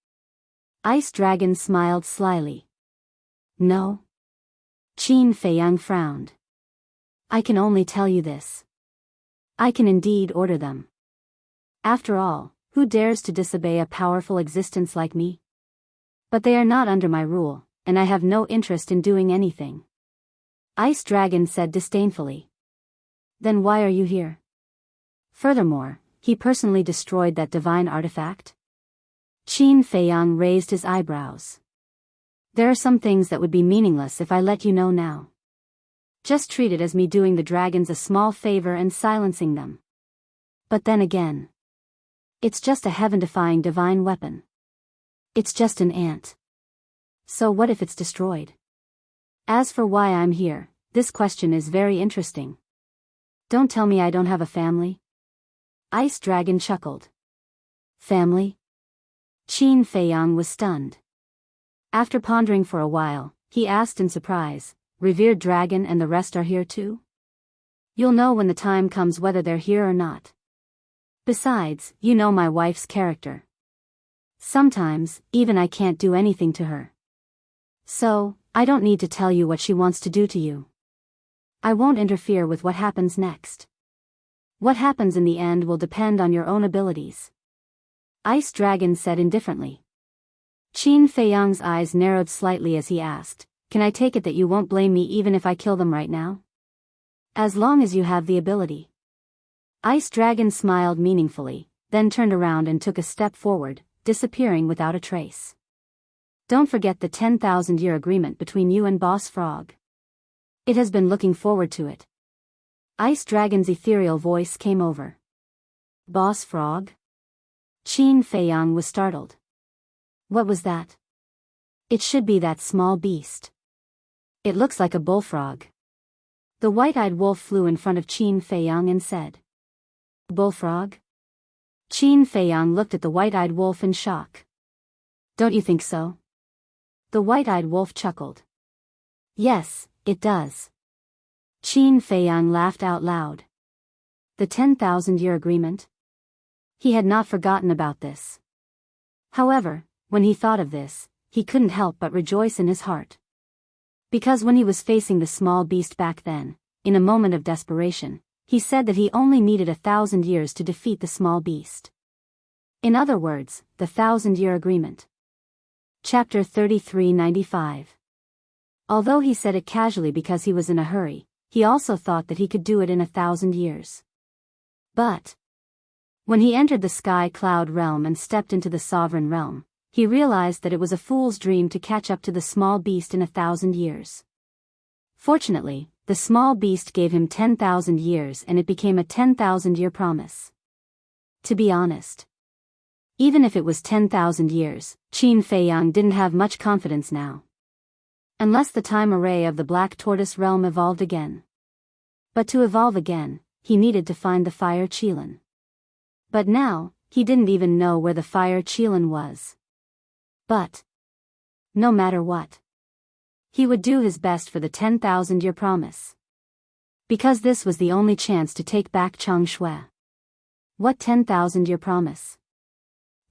Ice Dragon smiled slyly. "No." Qin Feiyang frowned. "I can only tell you this. I can indeed order them. After all, who dares to disobey a powerful existence like me? But they are not under my rule, and I have no interest in doing anything. Ice Dragon said disdainfully. Then why are you here? Furthermore, he personally destroyed that divine artifact? Qin Feiyang raised his eyebrows. There are some things that would be meaningless if I let you know now. Just treat it as me doing the dragons a small favor and silencing them. But then again, it's just a heaven-defying divine weapon. It's just an ant. So what if it's destroyed? As for why I'm here, this question is very interesting. Don't tell me I don't have a family? Ice Dragon chuckled. Family? Qin Feiyang was stunned. After pondering for a while, he asked in surprise, Revered Dragon and the rest are here too? You'll know when the time comes whether they're here or not. Besides, you know my wife's character. Sometimes, even I can't do anything to her. So, I don't need to tell you what she wants to do to you. I won't interfere with what happens next. What happens in the end will depend on your own abilities. Ice Dragon said indifferently. Qin Feiyang's eyes narrowed slightly as he asked, Can I take it that you won't blame me even if I kill them right now? As long as you have the ability. Ice Dragon smiled meaningfully, then turned around and took a step forward, disappearing without a trace. Don't forget the 10,000-year agreement between you and Boss Frog. It has been looking forward to it. Ice Dragon's ethereal voice came over. Boss Frog? Qin Feiyang was startled. What was that? It should be that small beast. It looks like a bullfrog. The white-eyed wolf flew in front of Qin Feiyang and said. Bullfrog? Qin Feiyang looked at the white-eyed wolf in shock. Don't you think so? The white-eyed wolf chuckled. Yes, it does. Qin Feiyang laughed out loud. The 10,000-year agreement? He had not forgotten about this. However, when he thought of this, he couldn't help but rejoice in his heart. Because when he was facing the small beast back then, in a moment of desperation, he said that he only needed 1,000 years to defeat the small beast. In other words, the 1,000-year agreement. Chapter 3395. Although he said it casually because he was in a hurry, he also thought that he could do it in 1,000 years. But when he entered the Sky Cloud realm and stepped into the Sovereign realm, he realized that it was a fool's dream to catch up to the small beast in 1,000 years. Fortunately, the small beast gave him 10,000 years and it became a 10,000-year promise. To be honest, even if it was 10,000 years, Qin Feiyang didn't have much confidence now. Unless the time array of the Black Tortoise realm evolved again. But to evolve again, he needed to find the Fire Qilin. But now, he didn't even know where the Fire Qilin was. But no matter what, he would do his best for the 10,000-year promise. Because this was the only chance to take back Changshui. What 10,000-year promise?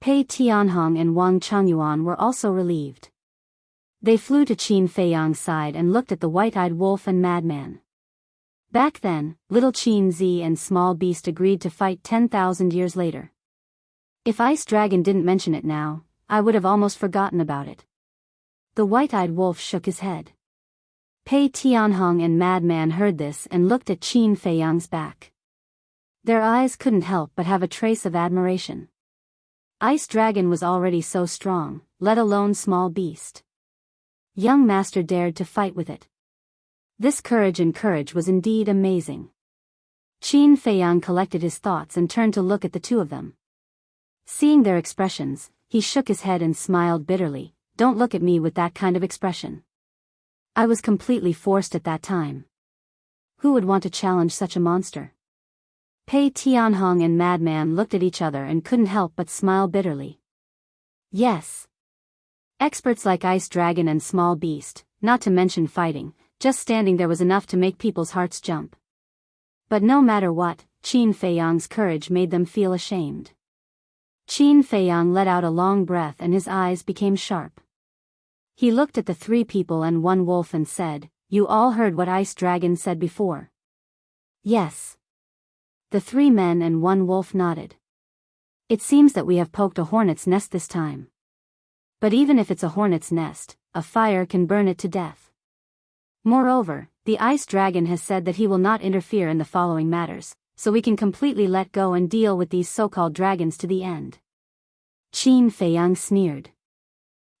Pei Tianhong and Wang Changyuan were also relieved. They flew to Qin Feiyang's side and looked at the white-eyed wolf and madman. Back then, little Qin Zi and small beast agreed to fight 10,000 years later. If Ice Dragon didn't mention it now, I would have almost forgotten about it. The white-eyed wolf shook his head. Pei Tianhong and Madman heard this and looked at Qin Feiyang's back. Their eyes couldn't help but have a trace of admiration. Ice Dragon was already so strong, let alone small beast. Young master dared to fight with it. This courage was indeed amazing. Qin Feiyang collected his thoughts and turned to look at the two of them. Seeing their expressions, he shook his head and smiled bitterly. Don't look at me with that kind of expression. I was completely forced at that time. Who would want to challenge such a monster? Pei Tianhong and Madman looked at each other and couldn't help but smile bitterly. Yes. Experts like Ice Dragon and Small Beast, not to mention fighting, just standing there was enough to make people's hearts jump. But no matter what, Qin Feiyang's courage made them feel ashamed. Qin Feiyang let out a long breath and his eyes became sharp. He looked at the three people and one wolf and said, "You all heard what Ice Dragon said before?" Yes. The three men and one wolf nodded. It seems that we have poked a hornet's nest this time. But even if it's a hornet's nest, a fire can burn it to death. Moreover, the ice dragon has said that he will not interfere in the following matters, so we can completely let go and deal with these so-called dragons to the end. Qin Feiyang sneered.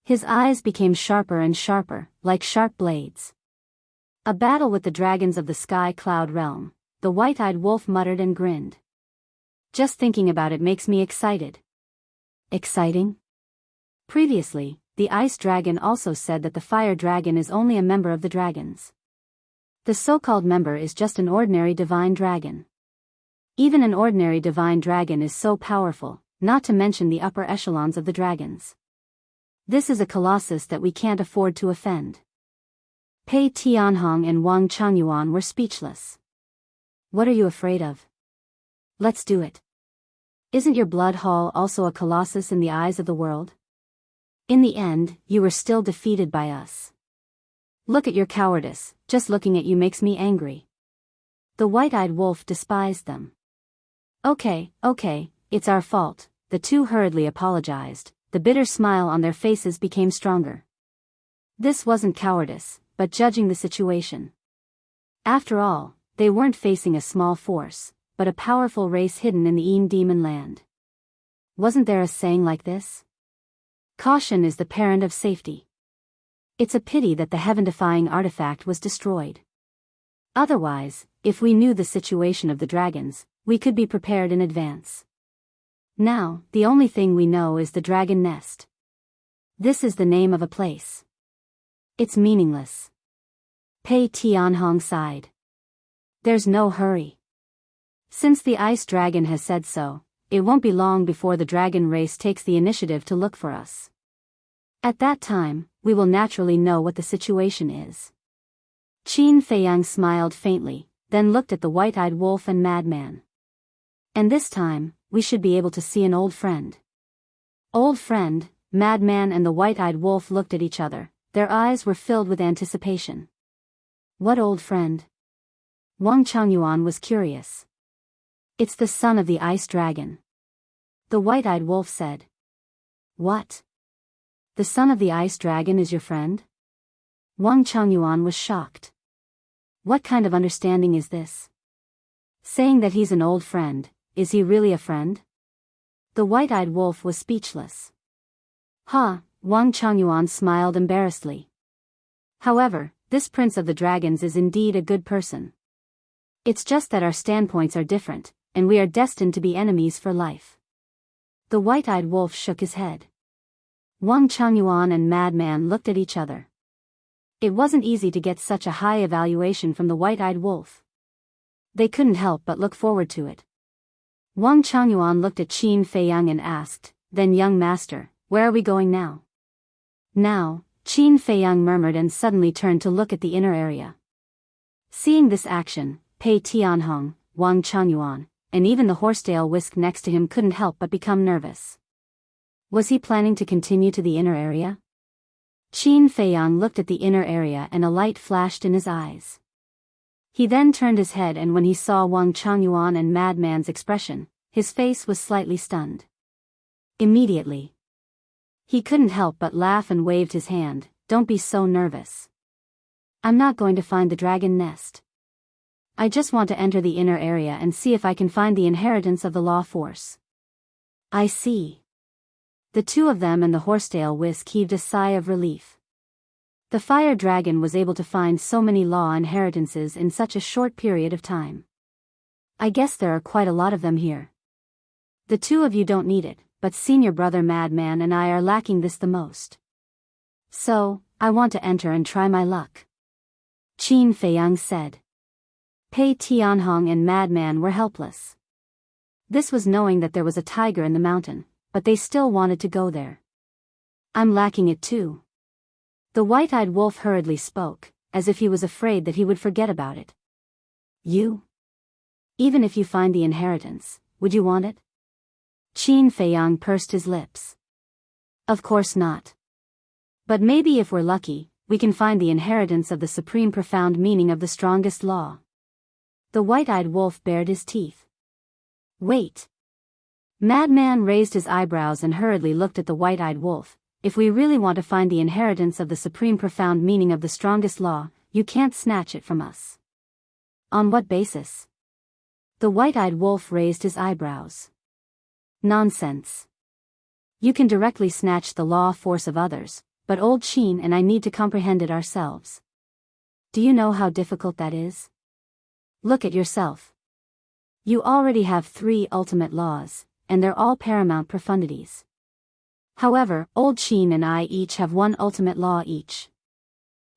His eyes became sharper and sharper, like sharp blades. A battle with the dragons of the sky cloud realm, the white-eyed wolf muttered and grinned. Just thinking about it makes me excited. Exciting? Previously, the ice dragon also said that the fire dragon is only a member of the dragons. The so-called member is just an ordinary divine dragon. Even an ordinary divine dragon is so powerful, not to mention the upper echelons of the dragons. This is a colossus that we can't afford to offend. Pei Tianhong and Wang Changyuan were speechless. What are you afraid of? Let's do it. Isn't your blood hall also a colossus in the eyes of the world? In the end, you were still defeated by us. Look at your cowardice, just looking at you makes me angry. The white-eyed wolf despised them. Okay, it's our fault, the two hurriedly apologized, the bitter smile on their faces became stronger. This wasn't cowardice, but judging the situation. After all, they weren't facing a small force, but a powerful race hidden in the Demon land. Wasn't there a saying like this? Caution is the parent of safety. It's a pity that the heaven-defying artifact was destroyed. Otherwise, if we knew the situation of the dragons, we could be prepared in advance. Now, the only thing we know is the dragon nest. This is the name of a place. It's meaningless. Pei Tianhong sighed. There's no hurry. Since the ice dragon has said so, it won't be long before the dragon race takes the initiative to look for us. At that time, we will naturally know what the situation is. Qin Feiyang smiled faintly, then looked at the white-eyed wolf and madman. And this time, we should be able to see an old friend. Old friend, madman and the white-eyed wolf looked at each other, their eyes were filled with anticipation. What old friend? Wang Changyuan was curious. It's the son of the ice dragon. The white-eyed wolf said. What? The son of the ice dragon is your friend? Wang Changyuan was shocked. What kind of understanding is this? Saying that he's an old friend, is he really a friend? The white-eyed wolf was speechless. Wang Changyuan smiled embarrassedly. However, this prince of the dragons is indeed a good person. It's just that our standpoints are different, and we are destined to be enemies for life. The white-eyed wolf shook his head. Wang Changyuan and madman looked at each other. It wasn't easy to get such a high evaluation from the white-eyed wolf. They couldn't help but look forward to it. Wang Changyuan looked at Qin Feiyang and asked, then young master, where are we going now? Now, Qin Feiyang murmured and suddenly turned to look at the inner area. Seeing this action, Pei Tianhong, Wang Changyuan, and even the horsetail whisk next to him couldn't help but become nervous. Was he planning to continue to the inner area? Qin Feiyang looked at the inner area and a light flashed in his eyes. He then turned his head and when he saw Wang Changyuan and madman's expression, his face was slightly stunned. Immediately, he couldn't help but laugh and waved his hand. Don't be so nervous. I'm not going to find the dragon nest. I just want to enter the inner area and see if I can find the inheritance of the law force. I see. The two of them and the horsetail whisk heaved a sigh of relief. The fire dragon was able to find so many law inheritances in such a short period of time. I guess there are quite a lot of them here. The two of you don't need it, but senior brother Madman and I are lacking this the most. So, I want to enter and try my luck. Qin Feiyang said. Pei Tianhong and Madman were helpless. This was knowing that there was a tiger in the mountain, but they still wanted to go there. I'm lacking it too. The white-eyed wolf hurriedly spoke, as if he was afraid that he would forget about it. You? Even if you find the inheritance, would you want it? Qin Feiyang pursed his lips. Of course not. But maybe if we're lucky, we can find the inheritance of the supreme profound meaning of the strongest law. The white-eyed wolf bared his teeth. Wait. Madman raised his eyebrows and hurriedly looked at the white-eyed wolf. If we really want to find the inheritance of the supreme profound meaning of the strongest law, you can't snatch it from us. On what basis? The white-eyed wolf raised his eyebrows. Nonsense. You can directly snatch the law force of others, but old Sheen and I need to comprehend it ourselves. Do you know how difficult that is? Look at yourself. You already have 3 ultimate laws, and they're all paramount profundities. However, old Sheen and I each have 1 ultimate law each.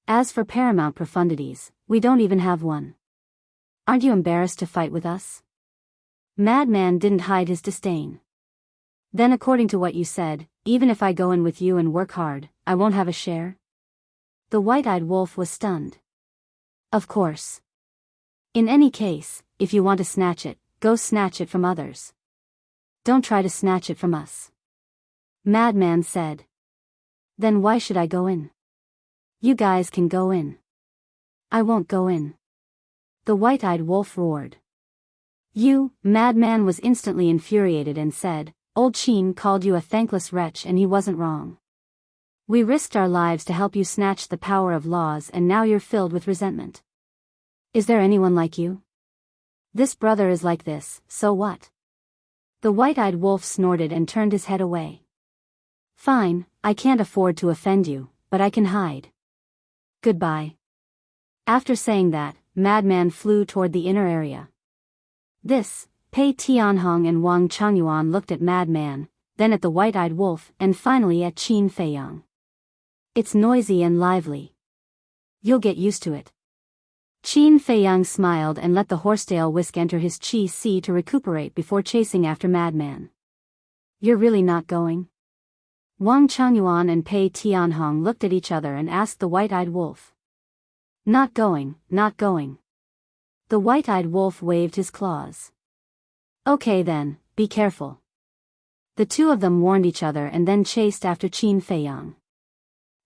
As for paramount profundities, we don't even have one. Aren't you embarrassed to fight with us? Madman didn't hide his disdain. Then according to what you said, even if I go in with you and work hard, I won't have a share? The white-eyed wolf was stunned. Of course. In any case, if you want to snatch it, go snatch it from others. Don't try to snatch it from us. Madman said. Then why should I go in? You guys can go in. I won't go in. The white-eyed wolf roared. Madman was instantly infuriated and said, Old Sheen called you a thankless wretch and he wasn't wrong. We risked our lives to help you snatch the power of laws and now you're filled with resentment. Is there anyone like you? This brother is like this, so what? The white-eyed wolf snorted and turned his head away. Fine, I can't afford to offend you, but I can hide. Goodbye. After saying that, Madman flew toward the inner area. Pei Tianhong and Wang Changyuan looked at Madman, then at the white-eyed wolf and finally at Qin Feiyang. It's noisy and lively. You'll get used to it. Qin Feiyang smiled and let the horsetail whisk enter his chi-si to recuperate before chasing after Madman. You're really not going? Wang Changyuan and Pei Tianhong looked at each other and asked the white-eyed wolf. Not going, not going. The white-eyed wolf waved his claws. Okay then, be careful. The 2 of them warned each other and then chased after Qin Feiyang.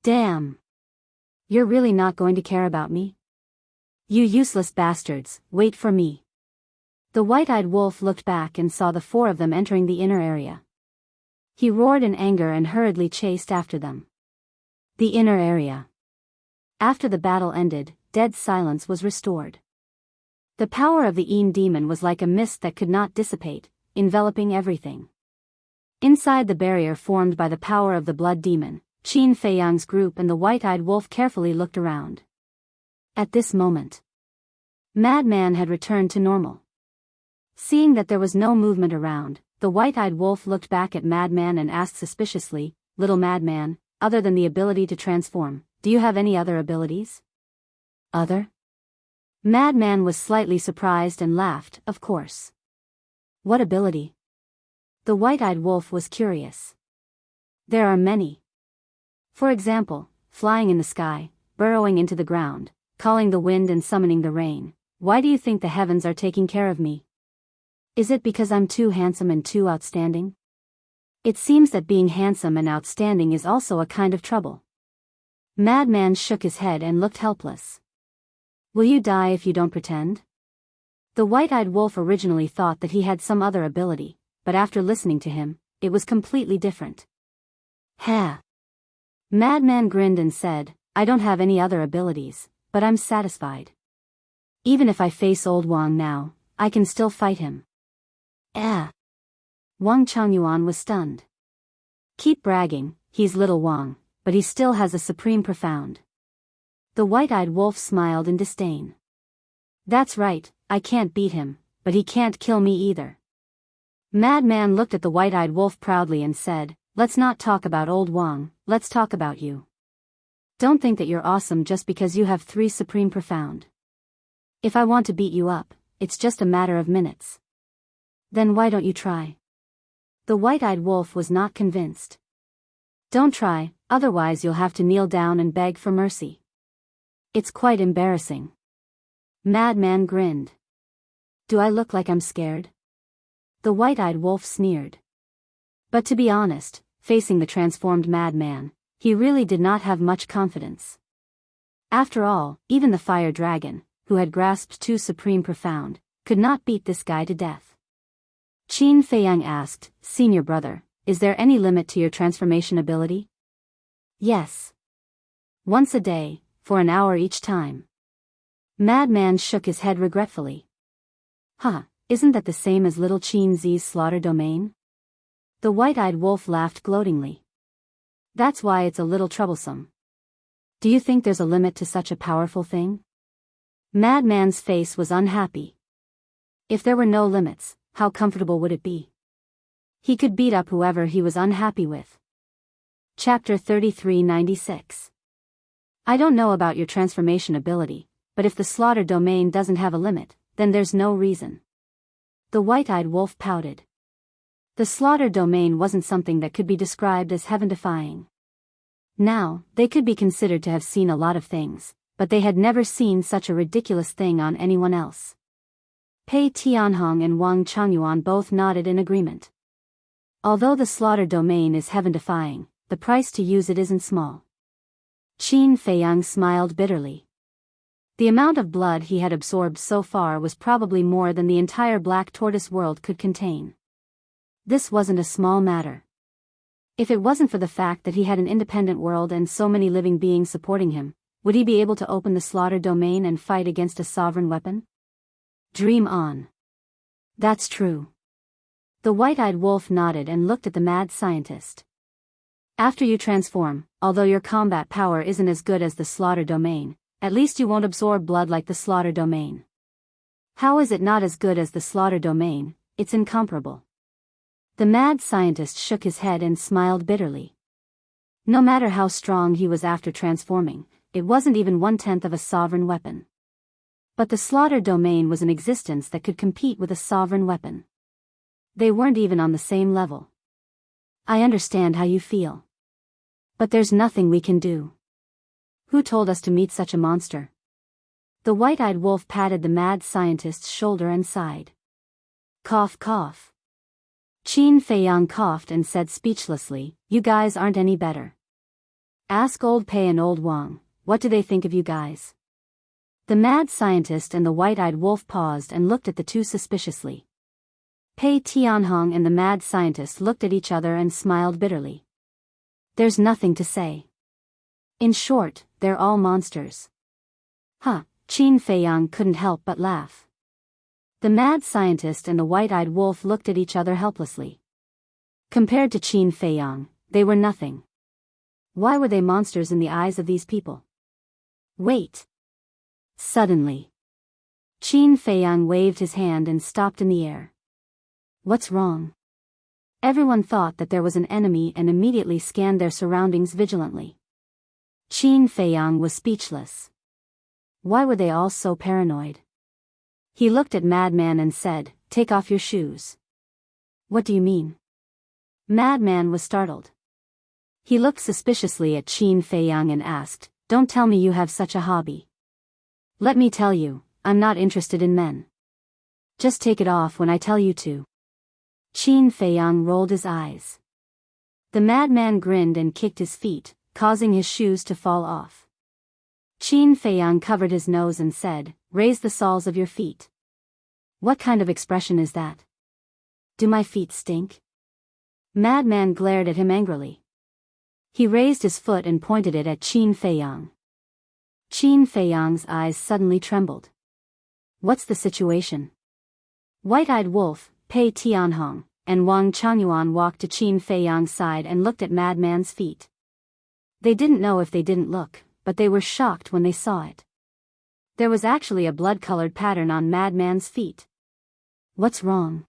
Damn. You're really not going to care about me? You useless bastards, wait for me. The white-eyed wolf looked back and saw the 4 of them entering the inner area. He roared in anger and hurriedly chased after them. The inner area. After the battle ended, dead silence was restored. The power of the Een demon was like a mist that could not dissipate, enveloping everything. Inside the barrier formed by the power of the blood demon, Qin Feiyang's group and the white-eyed wolf carefully looked around. At this moment, Madman had returned to normal. Seeing that there was no movement around, the white-eyed wolf looked back at Madman and asked suspiciously, Little Madman, other than the ability to transform, do you have any other abilities? Other? Madman was slightly surprised and laughed, of course. What ability? The white-eyed wolf was curious. There are many. For example, flying in the sky, burrowing into the ground, calling the wind and summoning the rain. Why do you think the heavens are taking care of me? Is it because I'm too handsome and too outstanding? It seems that being handsome and outstanding is also a kind of trouble. Madman shook his head and looked helpless. Will you die if you don't pretend? The white-eyed wolf originally thought that he had some other ability, but after listening to him, it was completely different. Ha! Madman grinned and said, I don't have any other abilities, but I'm satisfied. Even if I face old Wang now, I can still fight him. Wang Changyuan was stunned. Keep bragging, he's little Wang, but he still has a supreme profound. The white-eyed wolf smiled in disdain. That's right, I can't beat him, but he can't kill me either. Madman looked at the white-eyed wolf proudly and said, Let's not talk about old Wang, let's talk about you. Don't think that you're awesome just because you have 3 supreme profound. If I want to beat you up, it's just a matter of minutes. Then why don't you try? The white-eyed wolf was not convinced. Don't try, otherwise you'll have to kneel down and beg for mercy. It's quite embarrassing. Madman grinned. Do I look like I'm scared? The white-eyed wolf sneered. But to be honest, facing the transformed Madman, he really did not have much confidence. After all, even the fire dragon, who had grasped 2 supreme profound, could not beat this guy to death. Qin Feiyang asked, "Senior brother, is there any limit to your transformation ability?" "Yes. Once a day, for an hour each time." Madman shook his head regretfully. "Huh, isn't that the same as little Qin Zi's slaughter domain?" The white-eyed wolf laughed gloatingly. "That's why it's a little troublesome. Do you think there's a limit to such a powerful thing?" Madman's face was unhappy. If there were no limits, how comfortable would it be? He could beat up whoever he was unhappy with. Chapter 3396. I don't know about your transformation ability, but if the slaughter domain doesn't have a limit, then there's no reason. The white-eyed wolf pouted. The slaughter domain wasn't something that could be described as heaven-defying. Now, they could be considered to have seen a lot of things, but they had never seen such a ridiculous thing on anyone else. Pei Tianhong and Wang Changyuan both nodded in agreement. Although the slaughter domain is heaven-defying, the price to use it isn't small. Qin Feiyang smiled bitterly. The amount of blood he had absorbed so far was probably more than the entire Black Tortoise world could contain. This wasn't a small matter. If it wasn't for the fact that he had an independent world and so many living beings supporting him, would he be able to open the slaughter domain and fight against a sovereign weapon? Dream on. That's true. The white-eyed wolf nodded and looked at the mad scientist. After you transform, although your combat power isn't as good as the slaughter domain, at least you won't absorb blood like the slaughter domain. How is it not as good as the slaughter domain? It's incomparable. The mad scientist shook his head and smiled bitterly. No matter how strong he was after transforming, it wasn't even 1/10 of a sovereign weapon. But the slaughter domain was an existence that could compete with a sovereign weapon. They weren't even on the same level. I understand how you feel. But there's nothing we can do. Who told us to meet such a monster? The white-eyed wolf patted the mad scientist's shoulder and sighed. Cough, cough. Qin Feiyang coughed and said speechlessly, "You guys aren't any better. Ask old Pei and old Wang, what do they think of you guys?" The mad scientist and the white-eyed wolf paused and looked at the two suspiciously. Pei Tianhong and the mad scientist looked at each other and smiled bitterly. There's nothing to say. In short, they're all monsters. Huh, Qin Feiyang couldn't help but laugh. The mad scientist and the white-eyed wolf looked at each other helplessly. Compared to Qin Feiyang, they were nothing. Why were they monsters in the eyes of these people? Wait. Suddenly, Qin Feiyang waved his hand and stopped in the air. What's wrong? Everyone thought that there was an enemy and immediately scanned their surroundings vigilantly. Qin Feiyang was speechless. Why were they all so paranoid? He looked at Madman and said, "Take off your shoes." What do you mean? Madman was startled. He looked suspiciously at Qin Feiyang and asked, "Don't tell me you have such a hobby." "Let me tell you, I'm not interested in men. Just take it off when I tell you to." Qin Feiyang rolled his eyes. The madman grinned and kicked his feet, causing his shoes to fall off. Qin Feiyang covered his nose and said, "Raise the soles of your feet." What kind of expression is that? Do my feet stink? Madman glared at him angrily. He raised his foot and pointed it at Qin Feiyang. Qin Feiyang's eyes suddenly trembled. What's the situation? White-eyed wolf, Pei Tianhong, and Wang Changyuan walked to Qin Feiyang's side and looked at Madman's feet. They didn't know if they didn't look, but they were shocked when they saw it. There was actually a blood-colored pattern on Madman's feet. What's wrong?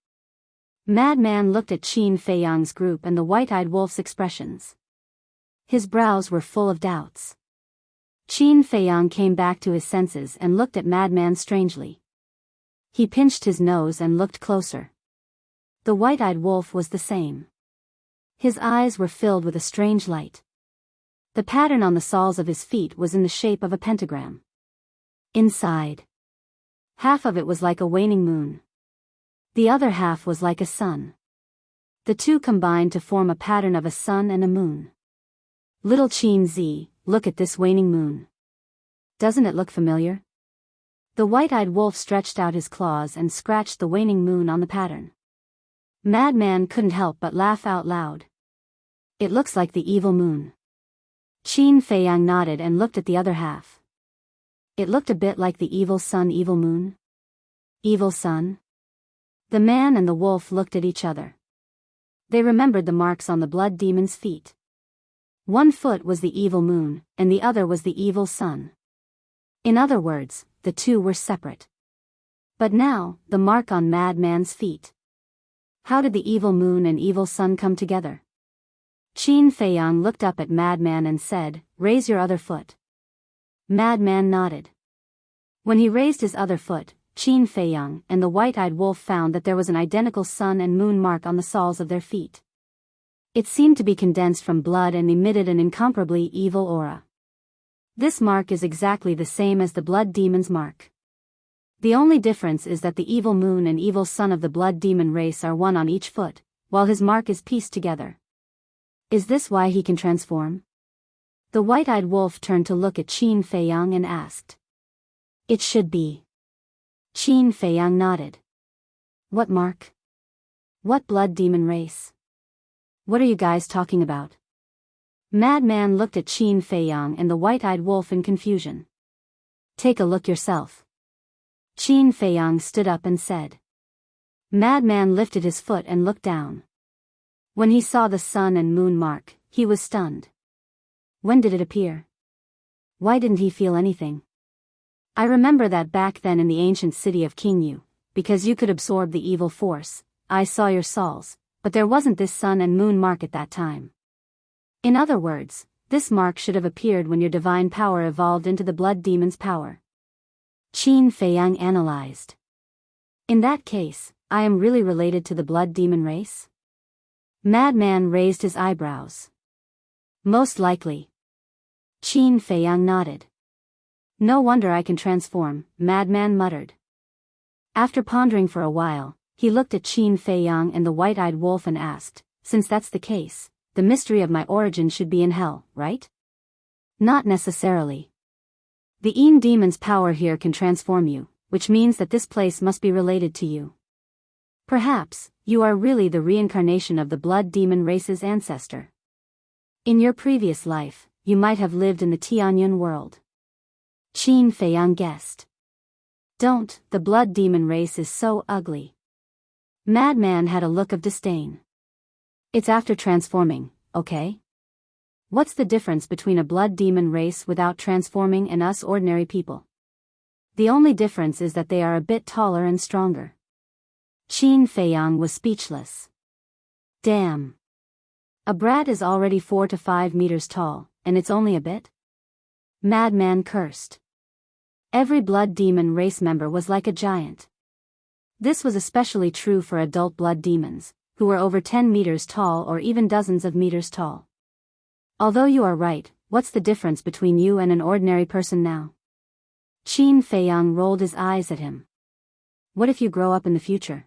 Madman looked at Qin Feiyang's group and the white-eyed wolf's expressions. His brows were full of doubts. Qin Feiyang came back to his senses and looked at Madman strangely. He pinched his nose and looked closer. The white-eyed wolf was the same. His eyes were filled with a strange light. The pattern on the soles of his feet was in the shape of a pentagram. Inside, half of it was like a waning moon. The other half was like a sun. The two combined to form a pattern of a sun and a moon. Little Qin Zi, look at this waning moon. Doesn't it look familiar? The white-eyed wolf stretched out his claws and scratched the waning moon on the pattern. Madman couldn't help but laugh out loud. It looks like the evil moon. Qin Feiyang nodded and looked at the other half. It looked a bit like the evil sun, evil moon. Evil sun? The man and the wolf looked at each other. They remembered the marks on the blood demon's feet. One foot was the evil moon, and the other was the evil sun. In other words, the two were separate. But now, the mark on Madman's feet. How did the evil moon and evil sun come together? Qin Feiyang looked up at Madman and said, "Raise your other foot." Madman nodded. When he raised his other foot, Qin Feiyang and the white-eyed wolf found that there was an identical sun and moon mark on the soles of their feet. It seemed to be condensed from blood and emitted an incomparably evil aura. This mark is exactly the same as the blood demon's mark. The only difference is that the evil moon and evil sun of the blood demon race are one on each foot, while his mark is pieced together. Is this why he can transform? The white-eyed wolf turned to look at Qin Feiyang and asked. It should be. Qin Feiyang nodded. What mark? What blood demon race? What are you guys talking about? Madman looked at Qin Feiyang and the white-eyed wolf in confusion. Take a look yourself. Qin Feiyang stood up and said. Madman lifted his foot and looked down. When he saw the sun and moon mark, he was stunned. When did it appear? Why didn't he feel anything? I remember that back then in the ancient city of Qingyu, because you could absorb the evil force, I saw your souls, but there wasn't this sun and moon mark at that time. In other words, this mark should have appeared when your divine power evolved into the blood demon's power. Qin Feiyang analyzed. In that case, I am really related to the blood demon race? Madman raised his eyebrows. Most likely. Qin Feiyang nodded. No wonder I can transform, Madman muttered. After pondering for a while, he looked at Qin Feiyang and the white-eyed wolf and asked, since that's the case, the mystery of my origin should be in hell, right? Not necessarily. The Een demon's power here can transform you, which means that this place must be related to you. Perhaps, you are really the reincarnation of the blood demon race's ancestor. In your previous life, you might have lived in the Tianyun world. Qin Feiyang guessed. Don't, the blood demon race is so ugly. Madman had a look of disdain. It's after transforming, okay? What's the difference between a blood demon race without transforming and us ordinary people? The only difference is that they are a bit taller and stronger. Qin Feiyang was speechless. Damn. A brat is already 4 to 5 meters tall, and it's only a bit? Madman cursed. Every blood demon race member was like a giant. This was especially true for adult blood demons, who were over 10 meters tall or even dozens of meters tall. Although you are right, what's the difference between you and an ordinary person now? Qin Feiyang rolled his eyes at him. What if you grow up in the future?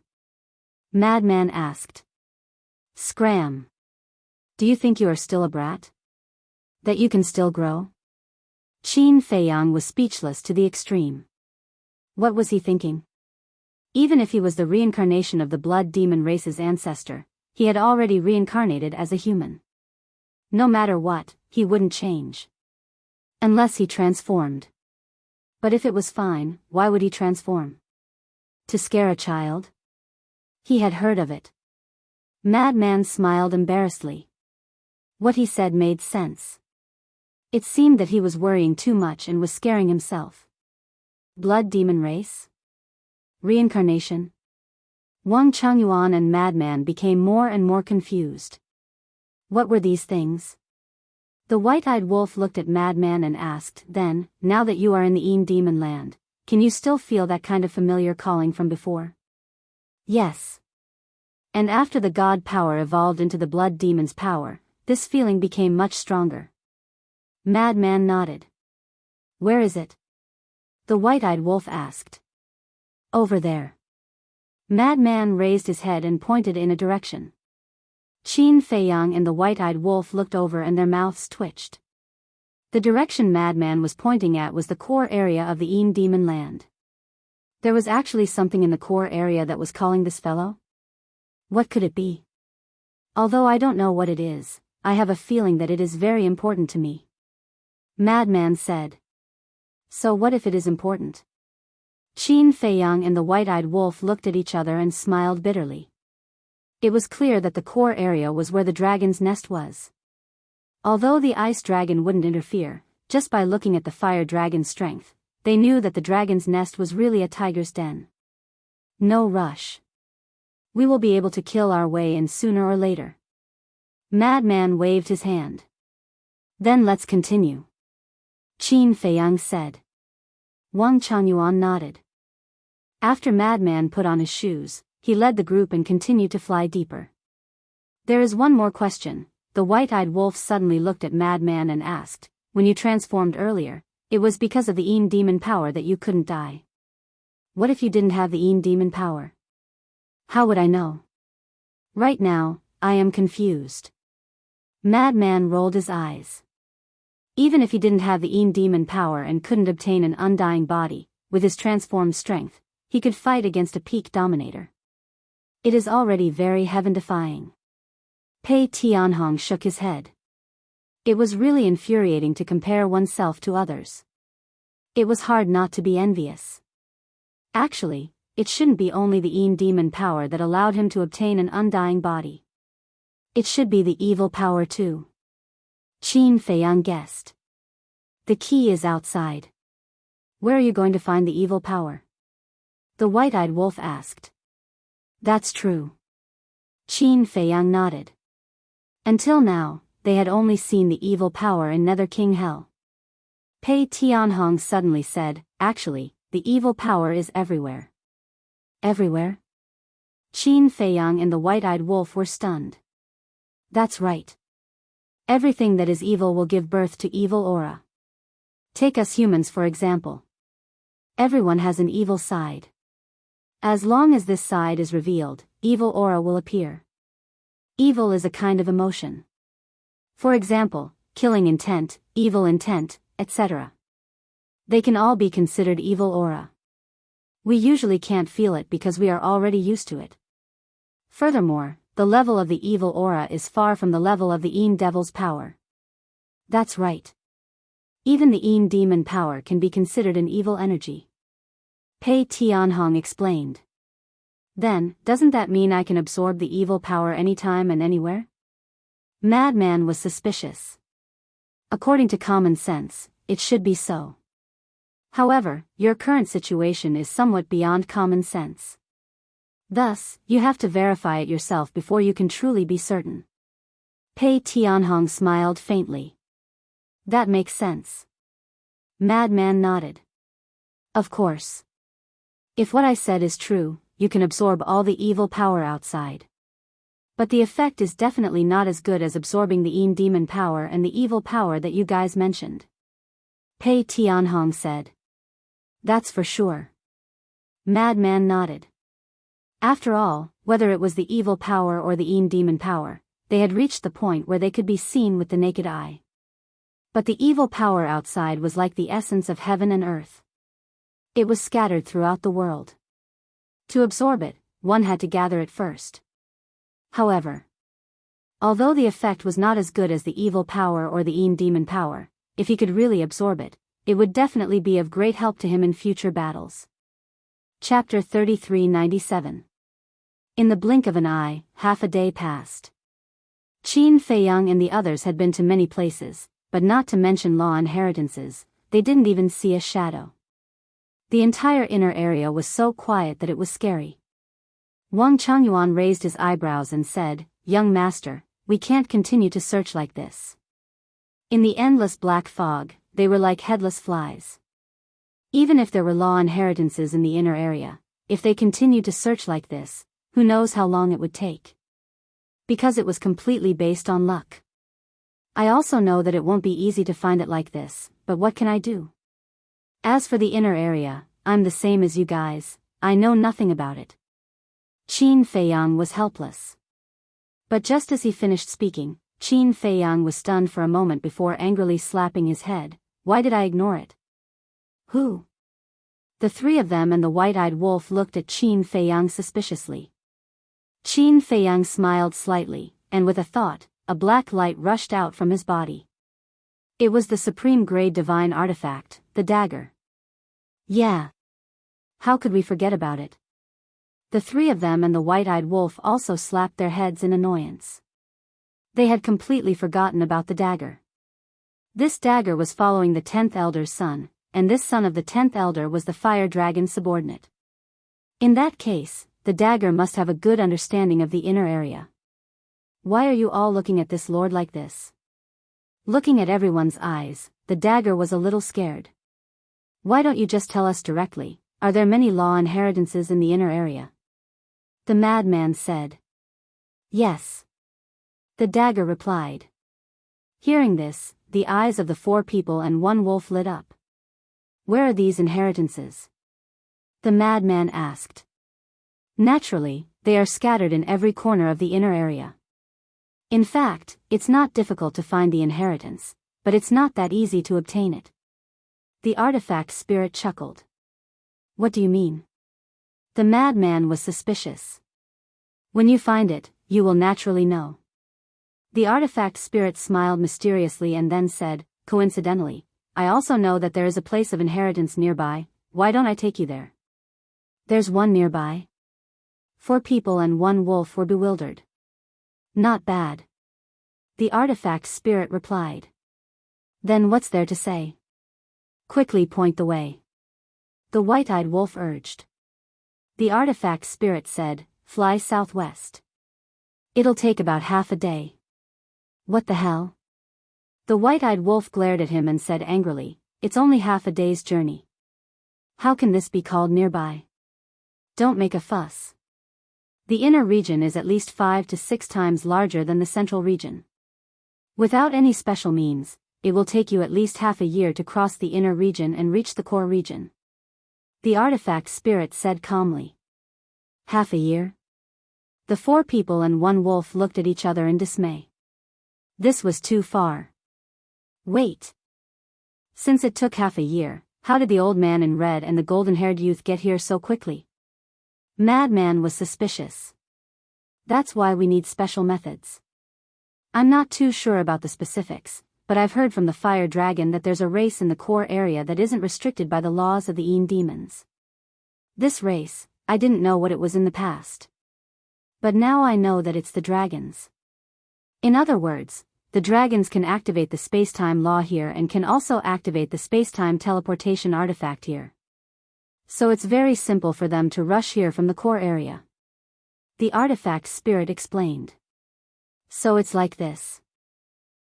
Madman asked. Scram. Do you think you are still a brat? That you can still grow? Qin Feiyang was speechless to the extreme. What was he thinking? Even if he was the reincarnation of the blood demon race's ancestor, he had already reincarnated as a human. No matter what, he wouldn't change. Unless he transformed. But if it was fine, why would he transform? To scare a child? He had heard of it. Madman smiled embarrassedly. What he said made sense. It seemed that he was worrying too much and was scaring himself. Blood demon race? Reincarnation? Wang Chengyuan and Madman became more and more confused. What were these things? The white-eyed wolf looked at Madman and asked, then, now that you are in the Een demon land, can you still feel that kind of familiar calling from before? Yes. And after the god power evolved into the blood demon's power, this feeling became much stronger. Madman nodded. Where is it? The white-eyed wolf asked. Over there. Madman raised his head and pointed in a direction. Qin Feiyang and the white-eyed wolf looked over and their mouths twitched. The direction Madman was pointing at was the core area of the Een demon land. There was actually something in the core area that was calling this fellow? What could it be? Although I don't know what it is, I have a feeling that it is very important to me. Madman said. So what if it is important? Qin Feiyang and the white-eyed wolf looked at each other and smiled bitterly. It was clear that the core area was where the dragon's nest was. Although the ice dragon wouldn't interfere, just by looking at the fire dragon's strength, they knew that the dragon's nest was really a tiger's den. No rush. We will be able to kill our way in sooner or later. Madman waved his hand. Then let's continue. Qin Feiyang said. Wang Changyuan nodded. After Madman put on his shoes, he led the group and continued to fly deeper. There is one more question. The white-eyed wolf suddenly looked at Madman and asked, when you transformed earlier, it was because of the Een demon power that you couldn't die. What if you didn't have the Een demon power? How would I know? Right now, I am confused. Madman rolled his eyes. Even if he didn't have the Een demon power and couldn't obtain an undying body, with his transformed strength, he could fight against a peak dominator. It is already very heaven-defying. Pei Tianhong shook his head. It was really infuriating to compare oneself to others. It was hard not to be envious. Actually, it shouldn't be only the Een demon power that allowed him to obtain an undying body. It should be the evil power too. Qin Feiyang guessed. The key is outside. Where are you going to find the evil power? The white-eyed wolf asked. That's true. Qin Feiyang nodded. Until now, they had only seen the evil power in Nether King Hell. Pei Tianhong suddenly said, actually, the evil power is everywhere. Everywhere? Qin Feiyang and the white-eyed wolf were stunned. That's right. Everything that is evil will give birth to evil aura. Take us humans for example. Everyone has an evil side. As long as this side is revealed, evil aura will appear. Evil is a kind of emotion. For example, killing intent, evil intent, etc. They can all be considered evil aura. We usually can't feel it because we are already used to it. Furthermore, the level of the evil aura is far from the level of the Een devil's power. That's right. Even the Een demon power can be considered an evil energy. Pei Tianhong explained. Then, doesn't that mean I can absorb the evil power anytime and anywhere? Madman was suspicious. According to common sense, it should be so. However, your current situation is somewhat beyond common sense. Thus, you have to verify it yourself before you can truly be certain. Pei Tianhong smiled faintly. That makes sense. Madman nodded. Of course. If what I said is true, you can absorb all the evil power outside. But the effect is definitely not as good as absorbing the Een demon power and the evil power that you guys mentioned. Pei Tianhong said. That's for sure. Madman nodded. After all, whether it was the evil power or the Een demon power, they had reached the point where they could be seen with the naked eye. But the evil power outside was like the essence of heaven and earth. It was scattered throughout the world. To absorb it, one had to gather it first. However, although the effect was not as good as the evil power or the Een demon power, if he could really absorb it, it would definitely be of great help to him in future battles. Chapter 3397. In the blink of an eye, half a day passed. Qin Feiyang and the others had been to many places, but not to mention law inheritances, they didn't even see a shadow. The entire inner area was so quiet that it was scary. Wang Changyuan raised his eyebrows and said, "Young master, we can't continue to search like this." In the endless black fog, they were like headless flies. Even if there were law inheritances in the inner area, if they continued to search like this, who knows how long it would take. Because it was completely based on luck. I also know that it won't be easy to find it like this, but what can I do? As for the inner area, I'm the same as you guys, I know nothing about it. Qin Feiyang was helpless. But just as he finished speaking, Qin Feiyang was stunned for a moment before angrily slapping his head. Why did I ignore it? Who? The three of them and the white-eyed wolf looked at Qin Feiyang suspiciously. Qin Feiyang smiled slightly, and with a thought, a black light rushed out from his body. It was the supreme-grade divine artifact, the dagger. Yeah. How could we forget about it? The three of them and the white-eyed wolf also slapped their heads in annoyance. They had completely forgotten about the dagger. This dagger was following the 10th Elder's son, and this son of the 10th Elder was the Fire Dragon's subordinate. In that case, the dagger must have a good understanding of the inner area. Why are you all looking at this lord like this? Looking at everyone's eyes, the dagger was a little scared. Why don't you just tell us directly, are there many law inheritances in the inner area? The madman said. Yes. The dagger replied. Hearing this, the eyes of the four people and one wolf lit up. Where are these inheritances? The madman asked. Naturally, they are scattered in every corner of the inner area. In fact, it's not difficult to find the inheritance, but it's not that easy to obtain it. The artifact spirit chuckled. What do you mean? The madman was suspicious. When you find it, you will naturally know. The artifact spirit smiled mysteriously and then said, coincidentally, I also know that there is a place of inheritance nearby. Why don't I take you there? There's one nearby. 4 people and 1 wolf were bewildered. Not bad. The artifact spirit replied. Then what's there to say? Quickly point the way. The white-eyed wolf urged. The artifact spirit said, fly southwest. It'll take about half a day. What the hell? The white-eyed wolf glared at him and said angrily, it's only half a day's journey. How can this be called nearby? Don't make a fuss. The inner region is at least 5 to 6 times larger than the central region. Without any special means, it will take you at least half a year to cross the inner region and reach the core region. The artifact spirit said calmly. Half a year? The 4 people and 1 wolf looked at each other in dismay. This was too far. Wait. Since it took half a year, how did the old man in red and the golden-haired youth get here so quickly? Madman was suspicious. That's why we need special methods. I'm not too sure about the specifics, but I've heard from the Fire Dragon that there's a race in the core area that isn't restricted by the laws of the Een demons. This race, I didn't know what it was in the past. But now I know that it's the dragons. In other words, the dragons can activate the space-time law here and can also activate the space-time teleportation artifact here. So it's very simple for them to rush here from the core area. The artifact spirit explained. So it's like this.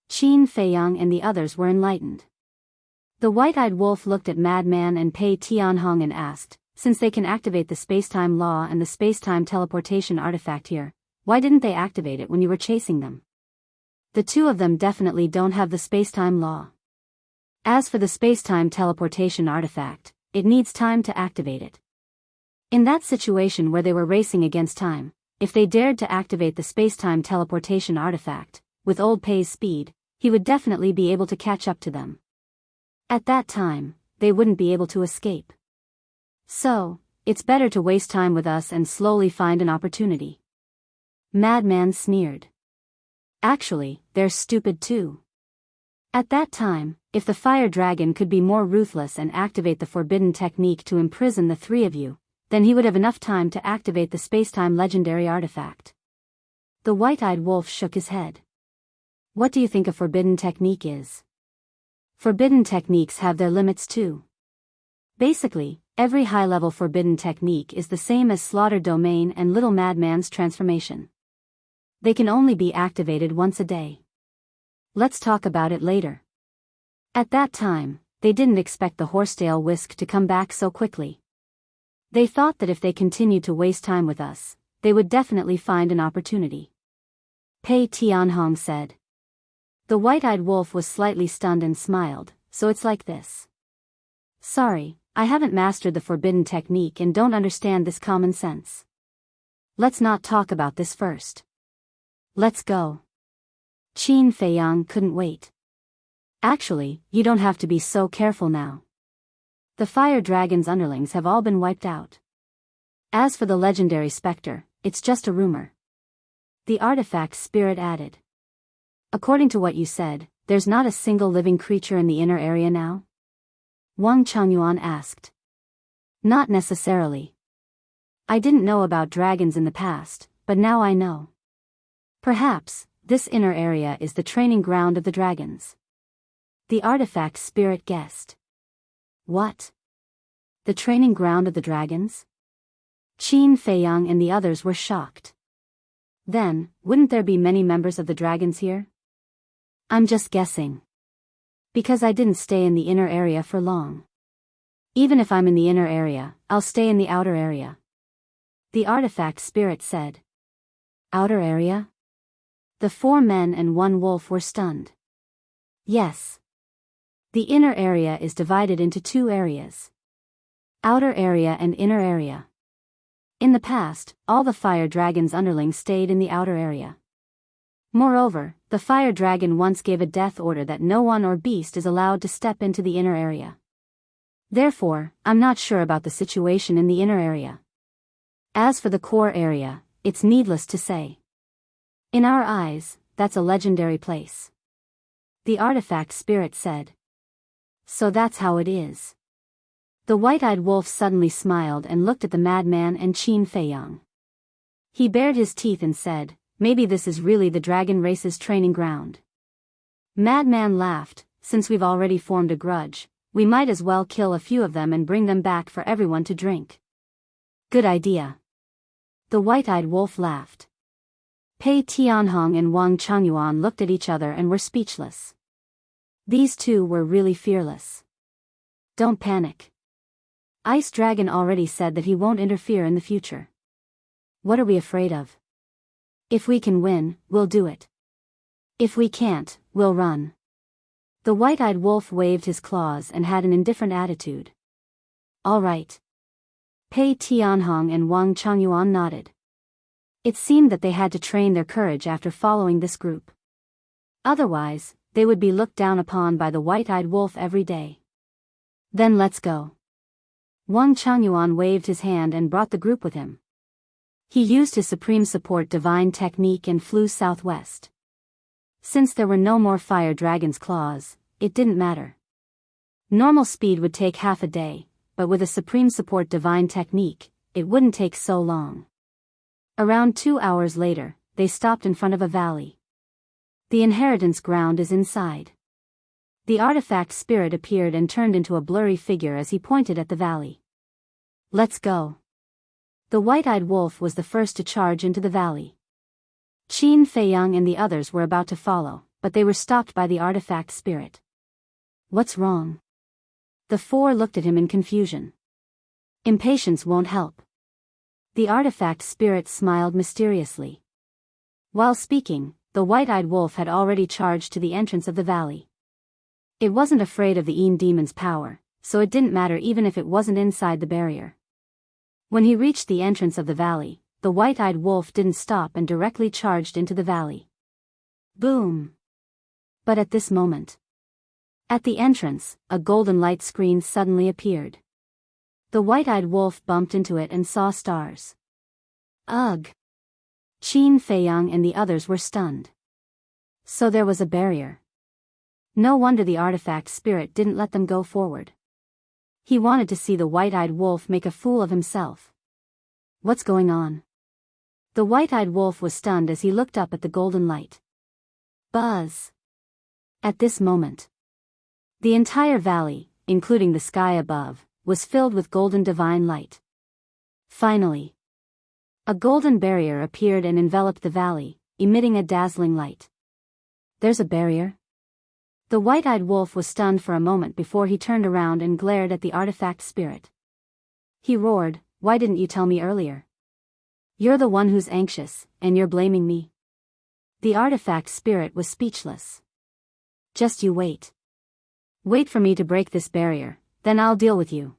Qin Feiyang and the others were enlightened. The white-eyed wolf looked at Madman and Pei Tianhong and asked, since they can activate the space-time law and the space-time teleportation artifact here, why didn't they activate it when you were chasing them? The 2 of them definitely don't have the space-time law. As for the space-time teleportation artifact, it needs time to activate it. In that situation where they were racing against time, if they dared to activate the space-time teleportation artifact, with old Pei's speed, he would definitely be able to catch up to them. At that time, they wouldn't be able to escape. So, it's better to waste time with us and slowly find an opportunity. Madman sneered. Actually, they're stupid too. At that time, if the Fire Dragon could be more ruthless and activate the forbidden technique to imprison the 3 of you, then he would have enough time to activate the space-time legendary artifact. The white-eyed wolf shook his head. What do you think a forbidden technique is? Forbidden techniques have their limits too. Basically, every high-level forbidden technique is the same as Slaughter Domain and Little Madman's transformation. They can only be activated once a day. Let's talk about it later. At that time, they didn't expect the horsetail whisk to come back so quickly. They thought that if they continued to waste time with us, they would definitely find an opportunity. Pei Tianhong said. The white-eyed wolf was slightly stunned and smiled, so it's like this. Sorry, I haven't mastered the forbidden technique and don't understand this common sense. Let's not talk about this first. Let's go. Qin Feiyang couldn't wait. Actually, you don't have to be so careful now. The Fire Dragon's underlings have all been wiped out. As for the legendary specter, it's just a rumor. The artifact spirit added. According to what you said, there's not a single living creature in the inner area now? Wang Changyuan asked. Not necessarily. I didn't know about dragons in the past, but now I know. Perhaps, this inner area is the training ground of the dragons. The artifact spirit guessed. What? The training ground of the dragons? Qin Feiyang and the others were shocked. Then, wouldn't there be many members of the dragons here? I'm just guessing. Because I didn't stay in the inner area for long. Even if I'm in the inner area, I'll stay in the outer area. The artifact spirit said. Outer area? The 4 men and 1 wolf were stunned. Yes. The inner area is divided into 2 areas. Outer area and inner area. In the past, all the fire dragon's underlings stayed in the outer area. Moreover, the fire dragon once gave a death order that no one or beast is allowed to step into the inner area. Therefore, I'm not sure about the situation in the inner area. As for the core area, it's needless to say. In our eyes, that's a legendary place. The artifact spirit said. So that's how it is. The white-eyed wolf suddenly smiled and looked at the madman and Qin Feiyang. He bared his teeth and said, maybe this is really the dragon race's training ground. Madman laughed, since we've already formed a grudge, we might as well kill a few of them and bring them back for everyone to drink. Good idea. The white-eyed wolf laughed. Pei Tianhong and Wang Changyuan looked at each other and were speechless. These two were really fearless. Don't panic. Ice Dragon already said that he won't interfere in the future. What are we afraid of? If we can win, we'll do it. If we can't, we'll run. The white-eyed wolf waved his claws and had an indifferent attitude. All right. Pei Tianhong and Wang Changyuan nodded. It seemed that they had to train their courage after following this group. Otherwise, they would be looked down upon by the white-eyed wolf every day. Then let's go. Wang Changyuan waved his hand and brought the group with him. He used his supreme support divine technique and flew southwest. Since there were no more fire dragon's claws, it didn't matter. Normal speed would take half a day, but with a supreme support divine technique, it wouldn't take so long. Around 2 hours later, they stopped in front of a valley. The inheritance ground is inside. The artifact spirit appeared and turned into a blurry figure as he pointed at the valley. Let's go. The white-eyed wolf was the first to charge into the valley. Qin Feiyang and the others were about to follow, but they were stopped by the artifact spirit. What's wrong? The 4 looked at him in confusion. Impatience won't help. The artifact spirit smiled mysteriously. While speaking, the white-eyed wolf had already charged to the entrance of the valley. It wasn't afraid of the Een demon's power, so it didn't matter even if it wasn't inside the barrier. When he reached the entrance of the valley, the white-eyed wolf didn't stop and directly charged into the valley. Boom! But at this moment, at the entrance, a golden light screen suddenly appeared. The white-eyed wolf bumped into it and saw stars. Ugh! Qin Feiyang and the others were stunned. So there was a barrier. No wonder the artifact spirit didn't let them go forward. He wanted to see the white-eyed wolf make a fool of himself. What's going on? The white-eyed wolf was stunned as he looked up at the golden light. Buzz! At this moment, the entire valley, including the sky above, was filled with golden divine light. Finally, a golden barrier appeared and enveloped the valley, emitting a dazzling light. There's a barrier? The white-eyed wolf was stunned for a moment before he turned around and glared at the artifact spirit. He roared, "Why didn't you tell me earlier? You're the one who's anxious, and you're blaming me." The artifact spirit was speechless. Just you wait. Wait for me to break this barrier, then I'll deal with you.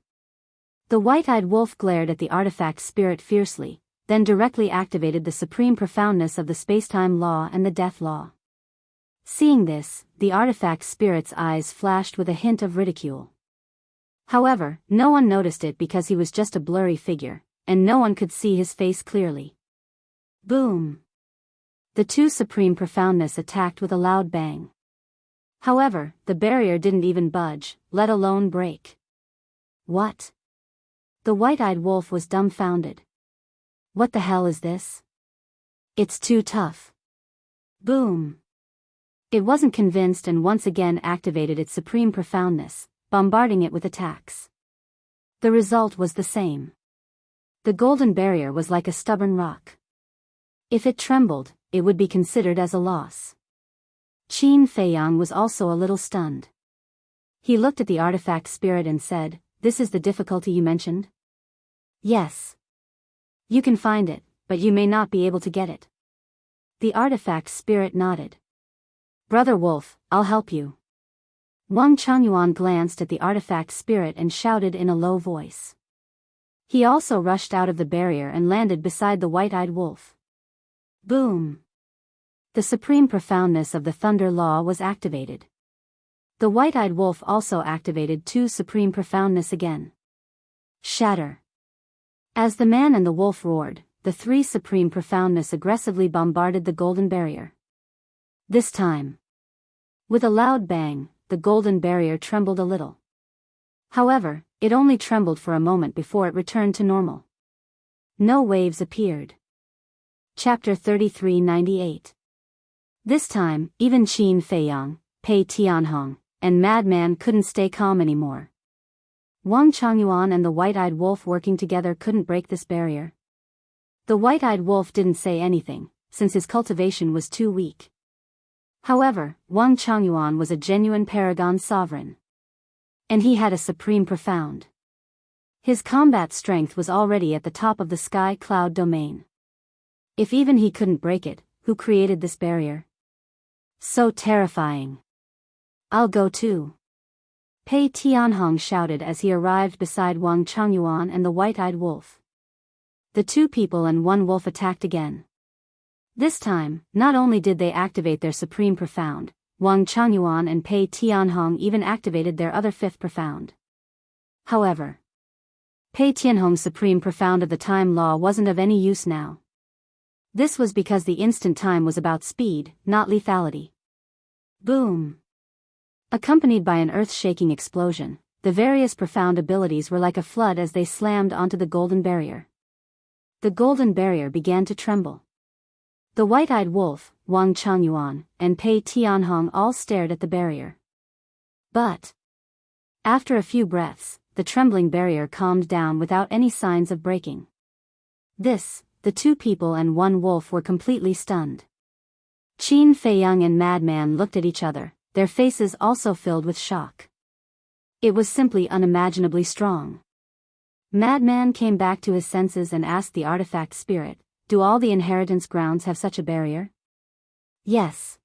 The white-eyed wolf glared at the artifact spirit fiercely, then directly activated the supreme profoundness of the spacetime law and the death law. Seeing this, the artifact spirit's eyes flashed with a hint of ridicule. However, no one noticed it because he was just a blurry figure, and no one could see his face clearly. Boom! The two Supreme Profoundness attacked with a loud bang. However, the barrier didn't even budge, let alone break. What? The white-eyed wolf was dumbfounded. What the hell is this? It's too tough. Boom. It wasn't convinced and once again activated its Supreme Profoundness, bombarding it with attacks. The result was the same. The golden barrier was like a stubborn rock. If it trembled, it would be considered as a loss. Qin Feiyang was also a little stunned. He looked at the artifact spirit and said, "This is the difficulty you mentioned?" "Yes. You can find it, but you may not be able to get it." The artifact spirit nodded. "Brother Wolf, I'll help you." Wang Changyuan glanced at the artifact spirit and shouted in a low voice. He also rushed out of the barrier and landed beside the white-eyed wolf. Boom! The supreme profoundness of the thunder law was activated. The white-eyed wolf also activated two supreme profoundness again. Shatter! As the man and the wolf roared, the three supreme profoundness aggressively bombarded the golden barrier. This time, with a loud bang, the golden barrier trembled a little. However, it only trembled for a moment before it returned to normal. No waves appeared. Chapter 3398. This time, even Qin Feiyang, Pei Tianhong, and Madman couldn't stay calm anymore. Wang Changyuan and the white-eyed wolf working together couldn't break this barrier. The white-eyed wolf didn't say anything, since his cultivation was too weak. However, Wang Changyuan was a genuine paragon sovereign. And he had a supreme profound. His combat strength was already at the top of the sky cloud domain. If even he couldn't break it, who created this barrier? So terrifying. I'll go too. Pei Tianhong shouted as he arrived beside Wang Changyuan and the white-eyed wolf. The two people and one wolf attacked again. This time, not only did they activate their supreme profound, Wang Changyuan and Pei Tianhong even activated their other fifth profound. However, Pei Tianhong's supreme profound of the time law wasn't of any use now. This was because the instant time was about speed, not lethality. Boom! Accompanied by an earth-shaking explosion, the various profound abilities were like a flood as they slammed onto the golden barrier. The golden barrier began to tremble. The white-eyed wolf, Wang Changyuan, and Pei Tianhong all stared at the barrier. But after a few breaths, the trembling barrier calmed down without any signs of breaking. The two people and one wolf were completely stunned. Qin Feiyang and Madman looked at each other, their faces also filled with shock. It was simply unimaginably strong. Madman came back to his senses and asked the artifact spirit, "Do all the inheritance grounds have such a barrier?" "Yes."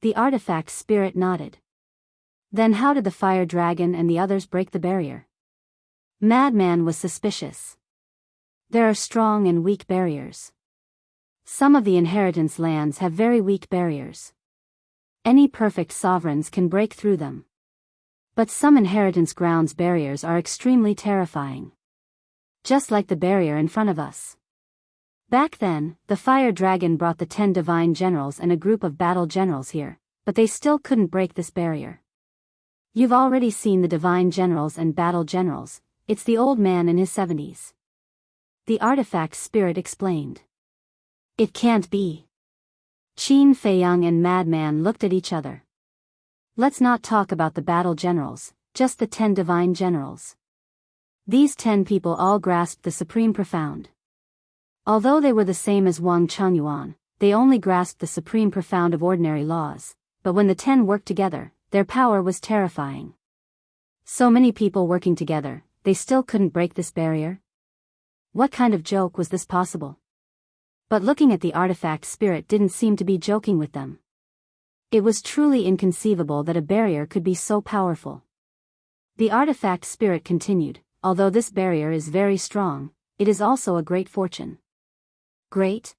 The artifact spirit nodded. "Then how did the fire dragon and the others break the barrier?" Madman was suspicious. There are strong and weak barriers. Some of the inheritance lands have very weak barriers. Any perfect sovereigns can break through them. But some inheritance grounds barriers are extremely terrifying. Just like the barrier in front of us. Back then, the fire dragon brought the 10 divine generals and a group of battle generals here, but they still couldn't break this barrier. You've already seen the divine generals and battle generals, it's the old man in his 70s. The artifact spirit explained. It can't be. Qin Feiyang and Madman looked at each other. Let's not talk about the battle generals, just the 10 divine generals. These 10 people all grasped the supreme profound. Although they were the same as Wang Changyuan, they only grasped the supreme profound of ordinary laws, but when the 10 worked together, their power was terrifying. So many people working together, they still couldn't break this barrier? What kind of joke was this possible? But looking at the artifact spirit didn't seem to be joking with them. It was truly inconceivable that a barrier could be so powerful. The artifact spirit continued, although this barrier is very strong, it is also a great fortune. Great?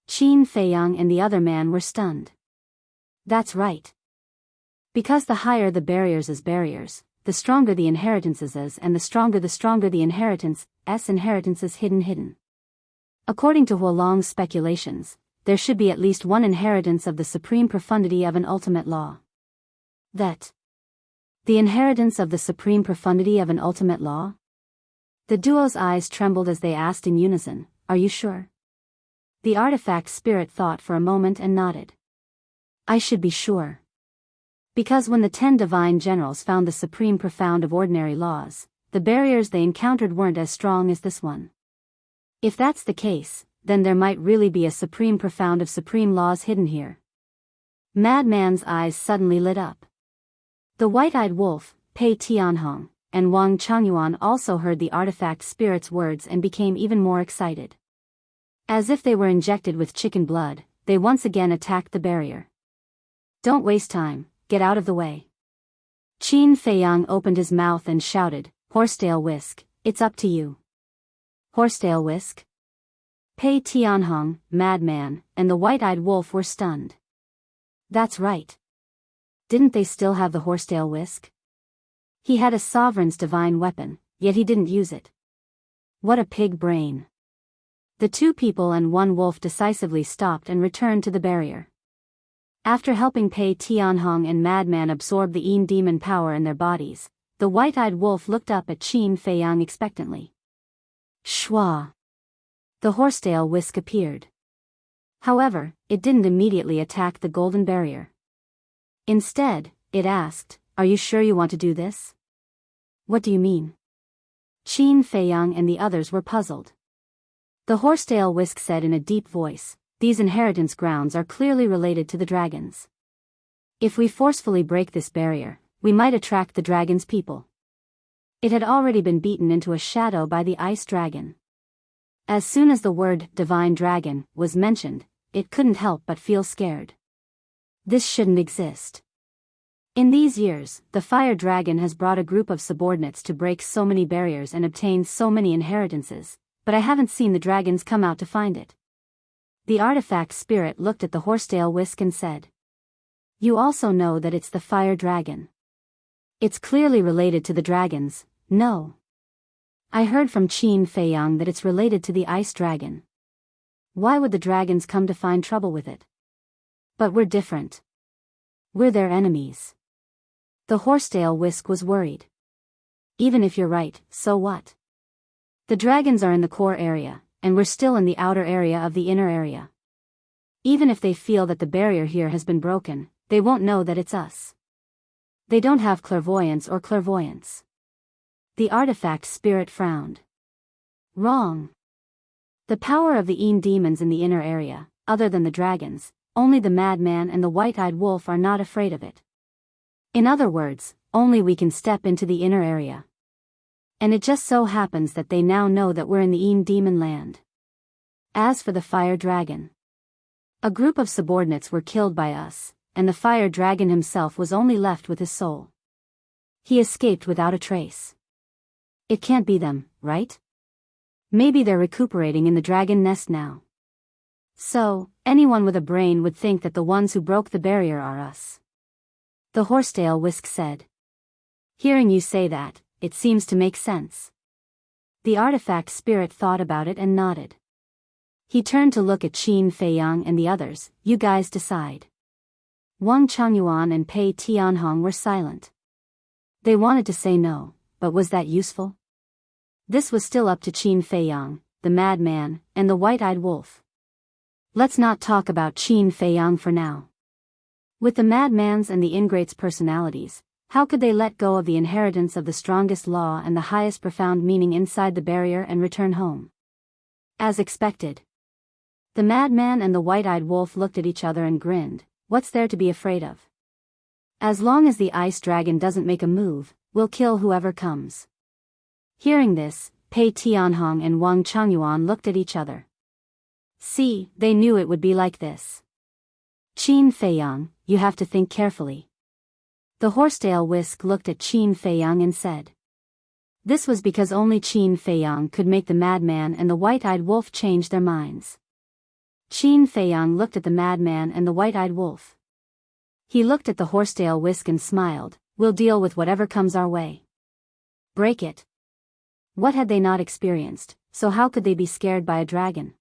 Qin Feiyang and the other man were stunned. That's right. Because the higher the barriers as barriers, the stronger the inheritances is, and the stronger the inheritance is hidden. According to Huolong's speculations, there should be at least one inheritance of the supreme profundity of an ultimate law. That. The inheritance of the supreme profundity of an ultimate law? The duo's eyes trembled as they asked in unison, "Are you sure?" The artifact spirit thought for a moment and nodded. "I should be sure. Because when the 10 divine generals found the supreme profound of ordinary laws, the barriers they encountered weren't as strong as this one. If that's the case, then there might really be a supreme profound of supreme laws hidden here." Madman's eyes suddenly lit up. The white-eyed wolf, Pei Tianhong, and Wang Changyuan also heard the artifact spirit's words and became even more excited. As if they were injected with chicken blood, they once again attacked the barrier. "Don't waste time, get out of the way." Qin Feiyang opened his mouth and shouted, "Horsetail Whisk, it's up to you." Horsetail Whisk? Pei Tianhong, Madman, and the white-eyed wolf were stunned. That's right. Didn't they still have the horsetail whisk? He had a sovereign's divine weapon, yet he didn't use it. What a pig brain. The 2 people and 1 wolf decisively stopped and returned to the barrier. After helping Pei Tianhong and Madman absorb the Yin demon power in their bodies, the white-eyed wolf looked up at Qin Feiyang expectantly. Shwa! The horsetail whisk appeared. However, it didn't immediately attack the golden barrier. Instead, it asked, "Are you sure you want to do this?" "What do you mean?" Qin Feiyang and the others were puzzled. The horsetail whisk said in a deep voice, "These inheritance grounds are clearly related to the dragons. If we forcefully break this barrier, we might attract the dragon's people." It had already been beaten into a shadow by the ice dragon. As soon as the word divine dragon was mentioned, it couldn't help but feel scared. This shouldn't exist. In these years, the fire dragon has brought a group of subordinates to break so many barriers and obtain so many inheritances, but I haven't seen the dragons come out to find it. The artifact spirit looked at the horsetail whisk and said, "You also know that it's the fire dragon. It's clearly related to the dragons, no? I heard from Qin Feiyang that it's related to the ice dragon. Why would the dragons come to find trouble with it? But we're different. We're their enemies." The horsetail whisk was worried. "Even if you're right, so what? The dragons are in the core area, and we're still in the outer area of the inner area. Even if they feel that the barrier here has been broken, they won't know that it's us. They don't have clairvoyance or clairvoyance." The artifact spirit frowned. "Wrong. The power of the Yin demons in the inner area, other than the dragons, only the madman and the white-eyed wolf are not afraid of it. In other words, only we can step into the inner area. And it just so happens that they now know that we're in the Yin demon land. As for the fire dragon, a group of subordinates were killed by us, and the fire dragon himself was only left with his soul. He escaped without a trace. It can't be them, right? Maybe they're recuperating in the dragon nest now. So, anyone with a brain would think that the ones who broke the barrier are us." The horsetail whisk said. "Hearing you say that, it seems to make sense." The artifact spirit thought about it and nodded. He turned to look at Qin Feiyang and the others. "You guys decide." Wang Changyuan and Pei Tianhong were silent. They wanted to say no, but was that useful? This was still up to Qin Feiyang, the madman, and the white-eyed wolf. Let's not talk about Qin Feiyang for now. With the madman's and the ingrate's personalities, how could they let go of the inheritance of the strongest law and the highest profound meaning inside the barrier and return home? As expected, the madman and the white-eyed wolf looked at each other and grinned. What's there to be afraid of? As long as the ice dragon doesn't make a move, we'll kill whoever comes. Hearing this, Pei Tianhong and Wang Changyuan looked at each other. See, they knew it would be like this. Qin Feiyang, you have to think carefully. The horsetail whisk looked at Qin Feiyang and said. This was because only Qin Feiyang could make the madman and the white-eyed wolf change their minds. Qin Feiyang looked at the madman and the white-eyed wolf. He looked at the horsetail whisk and smiled. We'll deal with whatever comes our way. Break it. What had they not experienced, so how could they be scared by a dragon?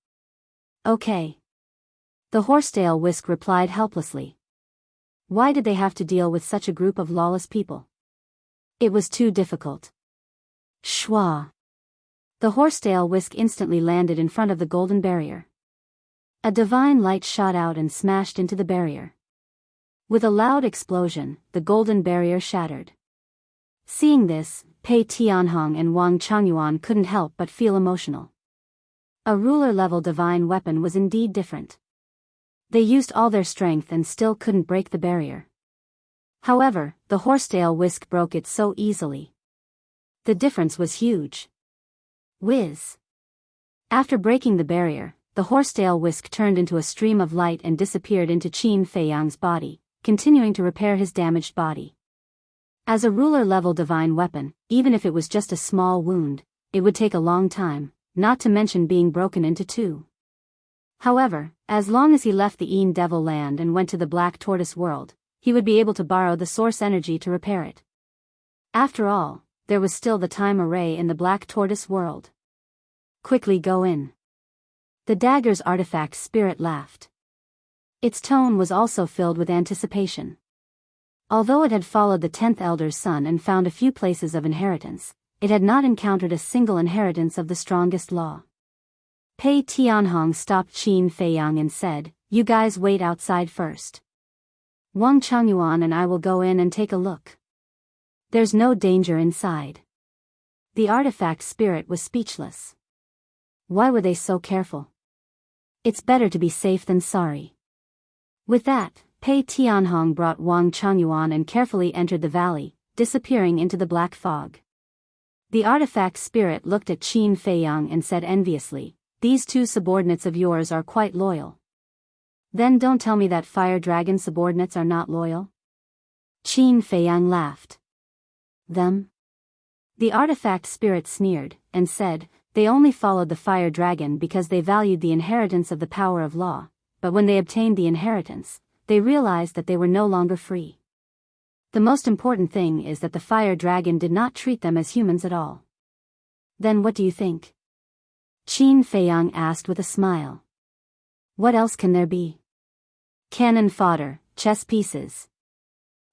Okay. The horsetail whisk replied helplessly. Why did they have to deal with such a group of lawless people? It was too difficult. Shwa! The horsetail whisk instantly landed in front of the golden barrier. A divine light shot out and smashed into the barrier. With a loud explosion, the golden barrier shattered. Seeing this, Pei Tianhong and Wang Changyuan couldn't help but feel emotional. A ruler-level divine weapon was indeed different. They used all their strength and still couldn't break the barrier. However, the horsetail whisk broke it so easily. The difference was huge. Whiz! After breaking the barrier, the horsetail whisk turned into a stream of light and disappeared into Qin Feiyang's body, continuing to repair his damaged body. As a ruler-level divine weapon, even if it was just a small wound, it would take a long time, not to mention being broken into two. However, as long as he left the Een Devil land and went to the Black Tortoise world, he would be able to borrow the source energy to repair it. After all, there was still the time array in the Black Tortoise world. Quickly go in. The dagger's artifact spirit laughed. Its tone was also filled with anticipation. Although it had followed the 10th Elder's son and found a few places of inheritance, it had not encountered a single inheritance of the strongest law. Pei Tianhong stopped Qin Feiyang and said, "You guys wait outside first. Wang Changyuan and I will go in and take a look. There's no danger inside." The artifact spirit was speechless. Why were they so careful? It's better to be safe than sorry. With that, Pei Tianhong brought Wang Changyuan and carefully entered the valley, disappearing into the black fog. The artifact spirit looked at Qin Feiyang and said enviously, "These two subordinates of yours are quite loyal. Then don't tell me that fire dragon subordinates are not loyal." Qin Feiyang laughed. Them? The artifact spirit sneered, and said, "They only followed the fire dragon because they valued the inheritance of the power of law, but when they obtained the inheritance, they realized that they were no longer free. The most important thing is that the fire dragon did not treat them as humans at all." "Then what do you think?" Qin Feiyang asked with a smile. "What else can there be? Cannon fodder, chess pieces.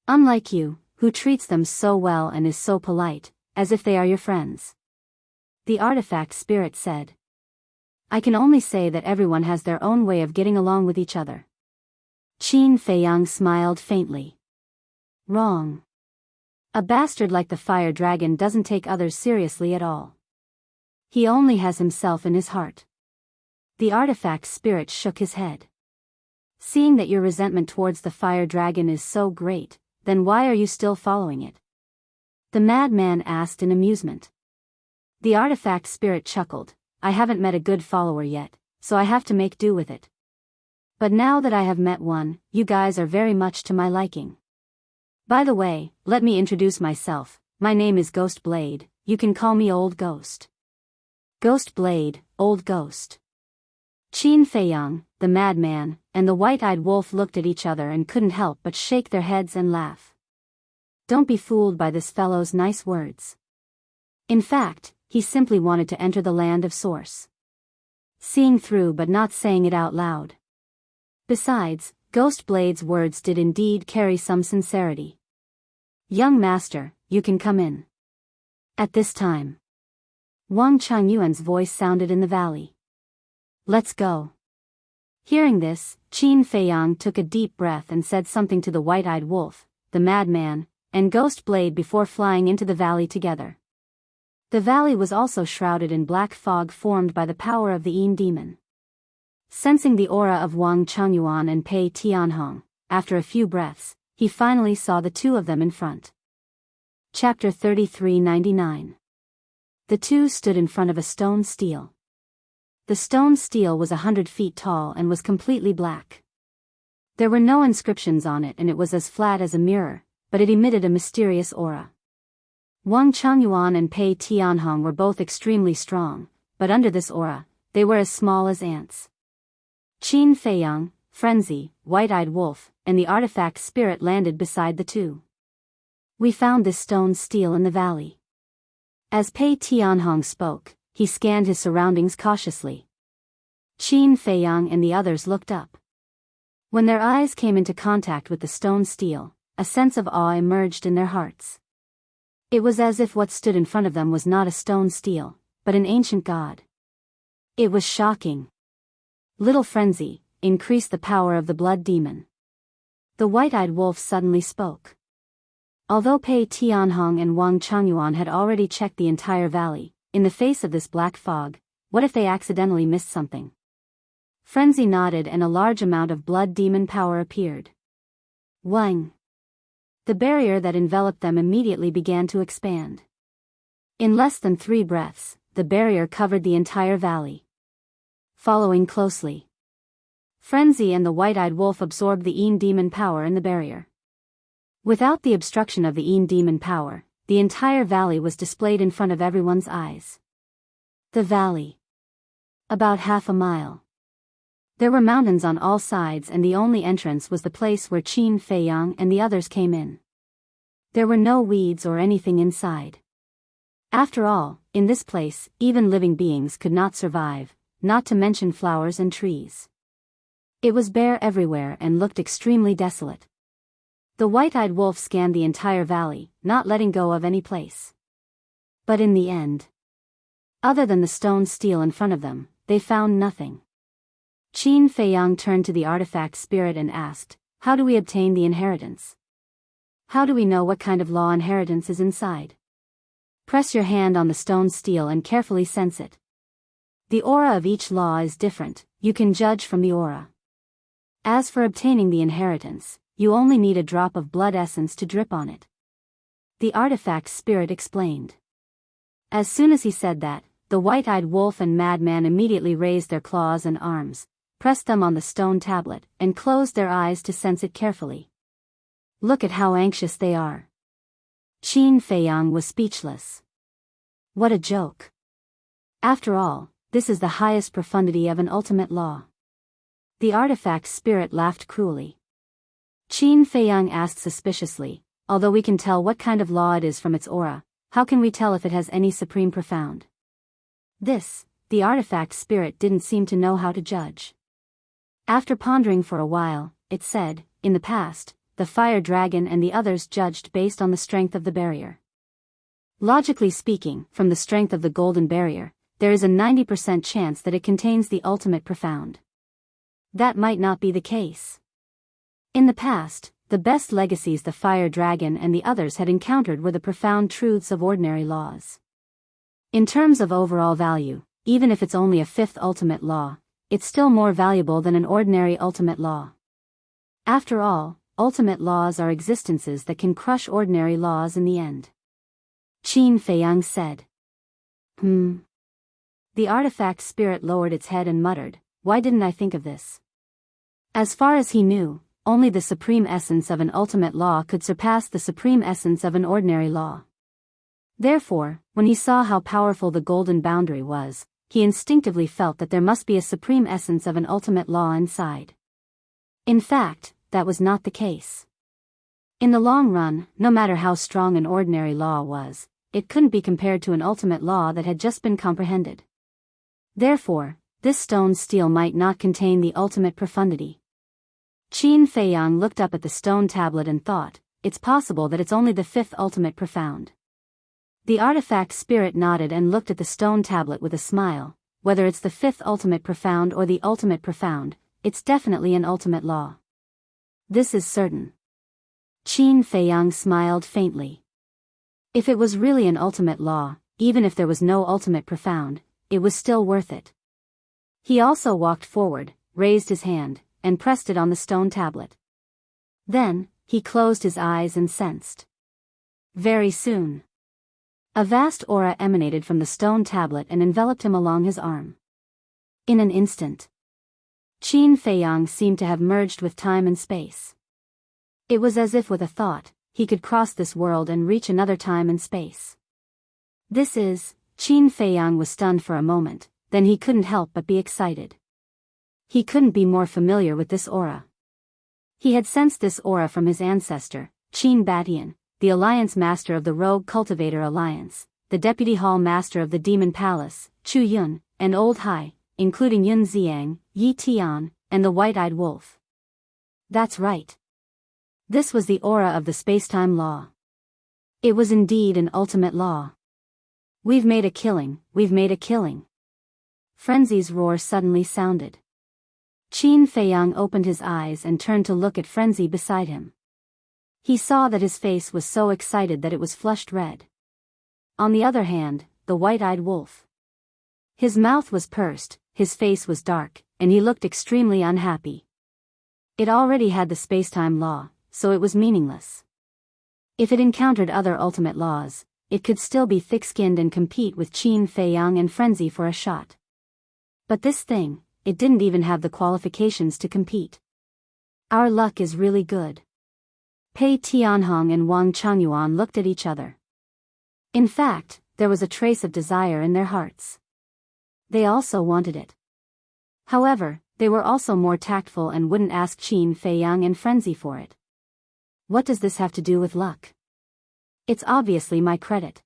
Unlike you, who treats them so well and is so polite, as if they are your friends." The artifact spirit said. "I can only say that everyone has their own way of getting along with each other." Qin Feiyang smiled faintly. "Wrong. A bastard like the fire dragon doesn't take others seriously at all. He only has himself in his heart." The artifact spirit shook his head. "Seeing that your resentment towards the fire dragon is so great, then why are you still following it?" the madman asked in amusement. The artifact spirit chuckled, "I haven't met a good follower yet, so I have to make do with it. But now that I have met one, you guys are very much to my liking. By the way, let me introduce myself. My name is Ghost Blade, you can call me Old Ghost." Ghost Blade, Old Ghost. Qin Feiyang, the madman, and the white-eyed wolf looked at each other and couldn't help but shake their heads and laugh. Don't be fooled by this fellow's nice words. In fact, he simply wanted to enter the land of source. Seeing through but not saying it out loud. Besides, Ghost Blade's words did indeed carry some sincerity. "Young master, you can come in." At this time, Wang Changyuan's voice sounded in the valley. "Let's go." Hearing this, Qin Feiyang took a deep breath and said something to the white-eyed wolf, the madman, and Ghost Blade before flying into the valley together. The valley was also shrouded in black fog formed by the power of the Een demon. Sensing the aura of Wang Changyuan and Pei Tianhong, after a few breaths, he finally saw the two of them in front. Chapter 3399. The two stood in front of a stone stele. The stone stele was 100 feet tall and was completely black. There were no inscriptions on it and it was as flat as a mirror, but it emitted a mysterious aura. Wang Changyuan and Pei Tianhong were both extremely strong, but under this aura, they were as small as ants. Qin Feiyang, Frenzy, White-Eyed Wolf, and the artifact spirit landed beside the two. "We found this stone stele in the valley." As Pei Tianhong spoke, he scanned his surroundings cautiously. Qin Feiyang and the others looked up. When their eyes came into contact with the stone steel, a sense of awe emerged in their hearts. It was as if what stood in front of them was not a stone steel, but an ancient god. It was shocking. Little frenzy, increased the power of the blood demon. The white-eyed wolf suddenly spoke. Although Pei Tianhong and Wang Changyuan had already checked the entire valley, in the face of this black fog, what if they accidentally missed something? Frenzy nodded and a large amount of blood demon power appeared. Wang! The barrier that enveloped them immediately began to expand. In less than 3 breaths, the barrier covered the entire valley. Following closely, Frenzy and the white-eyed wolf absorbed the Een demon power in the barrier. Without the obstruction of the Een demon power, the entire valley was displayed in front of everyone's eyes. The valley. About half a mile. There were mountains on all sides and the only entrance was the place where Qin Feiyang and the others came in. There were no weeds or anything inside. After all, in this place, even living beings could not survive, not to mention flowers and trees. It was bare everywhere and looked extremely desolate. The white-eyed wolf scanned the entire valley, not letting go of any place. But in the end, other than the stone steel in front of them, they found nothing. Qin Feiyang turned to the artifact spirit and asked, "How do we obtain the inheritance? How do we know what kind of law inheritance is inside?" Press your hand on the stone steel and carefully sense it. The aura of each law is different, you can judge from the aura. As for obtaining the inheritance, you only need a drop of blood essence to drip on it. The artifact spirit explained. As soon as he said that, the white-eyed wolf and madman immediately raised their claws and arms, pressed them on the stone tablet, and closed their eyes to sense it carefully. Look at how anxious they are. Qin Feiyang was speechless. What a joke. After all, this is the highest profundity of an ultimate law. The artifact spirit laughed cruelly. Qin Feiyang asked suspiciously, "Although we can tell what kind of law it is from its aura, how can we tell if it has any supreme profound?" This, the artifact spirit didn't seem to know how to judge. After pondering for a while, it said, "In the past, the fire dragon and the others judged based on the strength of the barrier. Logically speaking, from the strength of the golden barrier, there is a 90% chance that it contains the ultimate profound. That might not be the case. In the past, the best legacies the fire dragon and the others had encountered were the profound truths of ordinary laws. In terms of overall value, even if it's only a 5th ultimate law, it's still more valuable than an ordinary ultimate law. After all, ultimate laws are existences that can crush ordinary laws in the end." Qin Feiyang said. The artifact spirit lowered its head and muttered, "Why didn't I think of this?" As far as he knew, only the supreme essence of an ultimate law could surpass the supreme essence of an ordinary law. Therefore, when he saw how powerful the golden boundary was, he instinctively felt that there must be a supreme essence of an ultimate law inside. In fact, that was not the case. In the long run, no matter how strong an ordinary law was, it couldn't be compared to an ultimate law that had just been comprehended. Therefore, this stone steel might not contain the ultimate profundity. Qin Feiyang looked up at the stone tablet and thought, "It's possible that it's only the 5th ultimate profound." The artifact spirit nodded and looked at the stone tablet with a smile. "Whether it's the 5th ultimate profound or the ultimate profound, it's definitely an ultimate law. This is certain." Qin Feiyang smiled faintly. If it was really an ultimate law, even if there was no ultimate profound, it was still worth it. He also walked forward, raised his hand, and pressed it on the stone tablet. Then, he closed his eyes and sensed. Very soon, a vast aura emanated from the stone tablet and enveloped him along his arm. In an instant, Qin Feiyang seemed to have merged with time and space. It was as if with a thought, he could cross this world and reach another time and space. Qin Feiyang was stunned for a moment, then he couldn't help but be excited. He couldn't be more familiar with this aura. He had sensed this aura from his ancestor, Qin Batian, the Alliance Master of the Rogue Cultivator Alliance, the Deputy Hall Master of the Demon Palace, Chu Yun, and Old Hai, including Yun Ziang, Yi Tian, and the White-Eyed Wolf. That's right. This was the aura of the spacetime law. It was indeed an ultimate law. We've made a killing, we've made a killing. Frenzy's roar suddenly sounded. Qin Feiyang opened his eyes and turned to look at Frenzy beside him. He saw that his face was so excited that it was flushed red. On the other hand, the white-eyed wolf. His mouth was pursed, his face was dark, and he looked extremely unhappy. It already had the spacetime law, so it was meaningless. If it encountered other ultimate laws, it could still be thick-skinned and compete with Qin Feiyang and Frenzy for a shot. But this thing, it didn't even have the qualifications to compete. Our luck is really good. Pei Tianhong and Wang Changyuan looked at each other. In fact, there was a trace of desire in their hearts. They also wanted it. However, they were also more tactful and wouldn't ask Qin Feiyang and Frenzy for it. What does this have to do with luck? It's obviously my credit.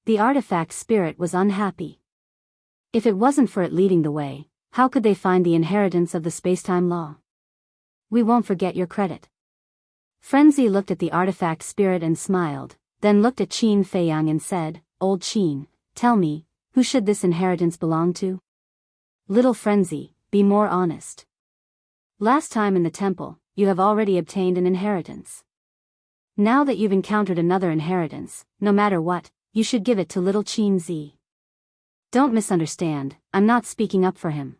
The artifact spirit was unhappy. If it wasn't for it leading the way, how could they find the inheritance of the spacetime law? We won't forget your credit. Frenzy looked at the artifact spirit and smiled, then looked at Qin Feiyang and said, Old Qin, tell me, who should this inheritance belong to? Little Frenzy, be more honest. Last time in the temple, you have already obtained an inheritance. Now that you've encountered another inheritance, no matter what, you should give it to little Qin Z. Don't misunderstand, I'm not speaking up for him.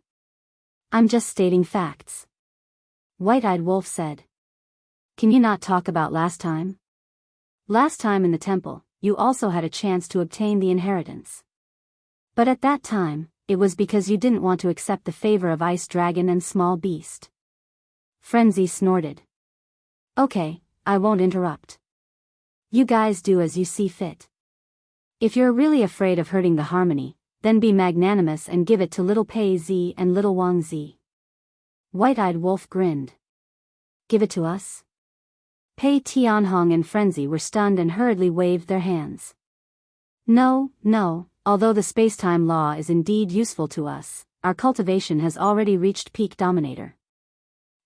I'm just stating facts. White-eyed wolf said. Can you not talk about last time? Last time in the temple, you also had a chance to obtain the inheritance. But at that time, it was because you didn't want to accept the favor of Ice Dragon and Small Beast. Frenzy snorted. Okay, I won't interrupt. You guys do as you see fit. If you're really afraid of hurting the harmony, then be magnanimous and give it to little Pei Z and little Wang Z. White-eyed wolf grinned. Give it to us? Pei Tianhong and Frenzy were stunned and hurriedly waved their hands. No, although the spacetime law is indeed useful to us, our cultivation has already reached peak dominator.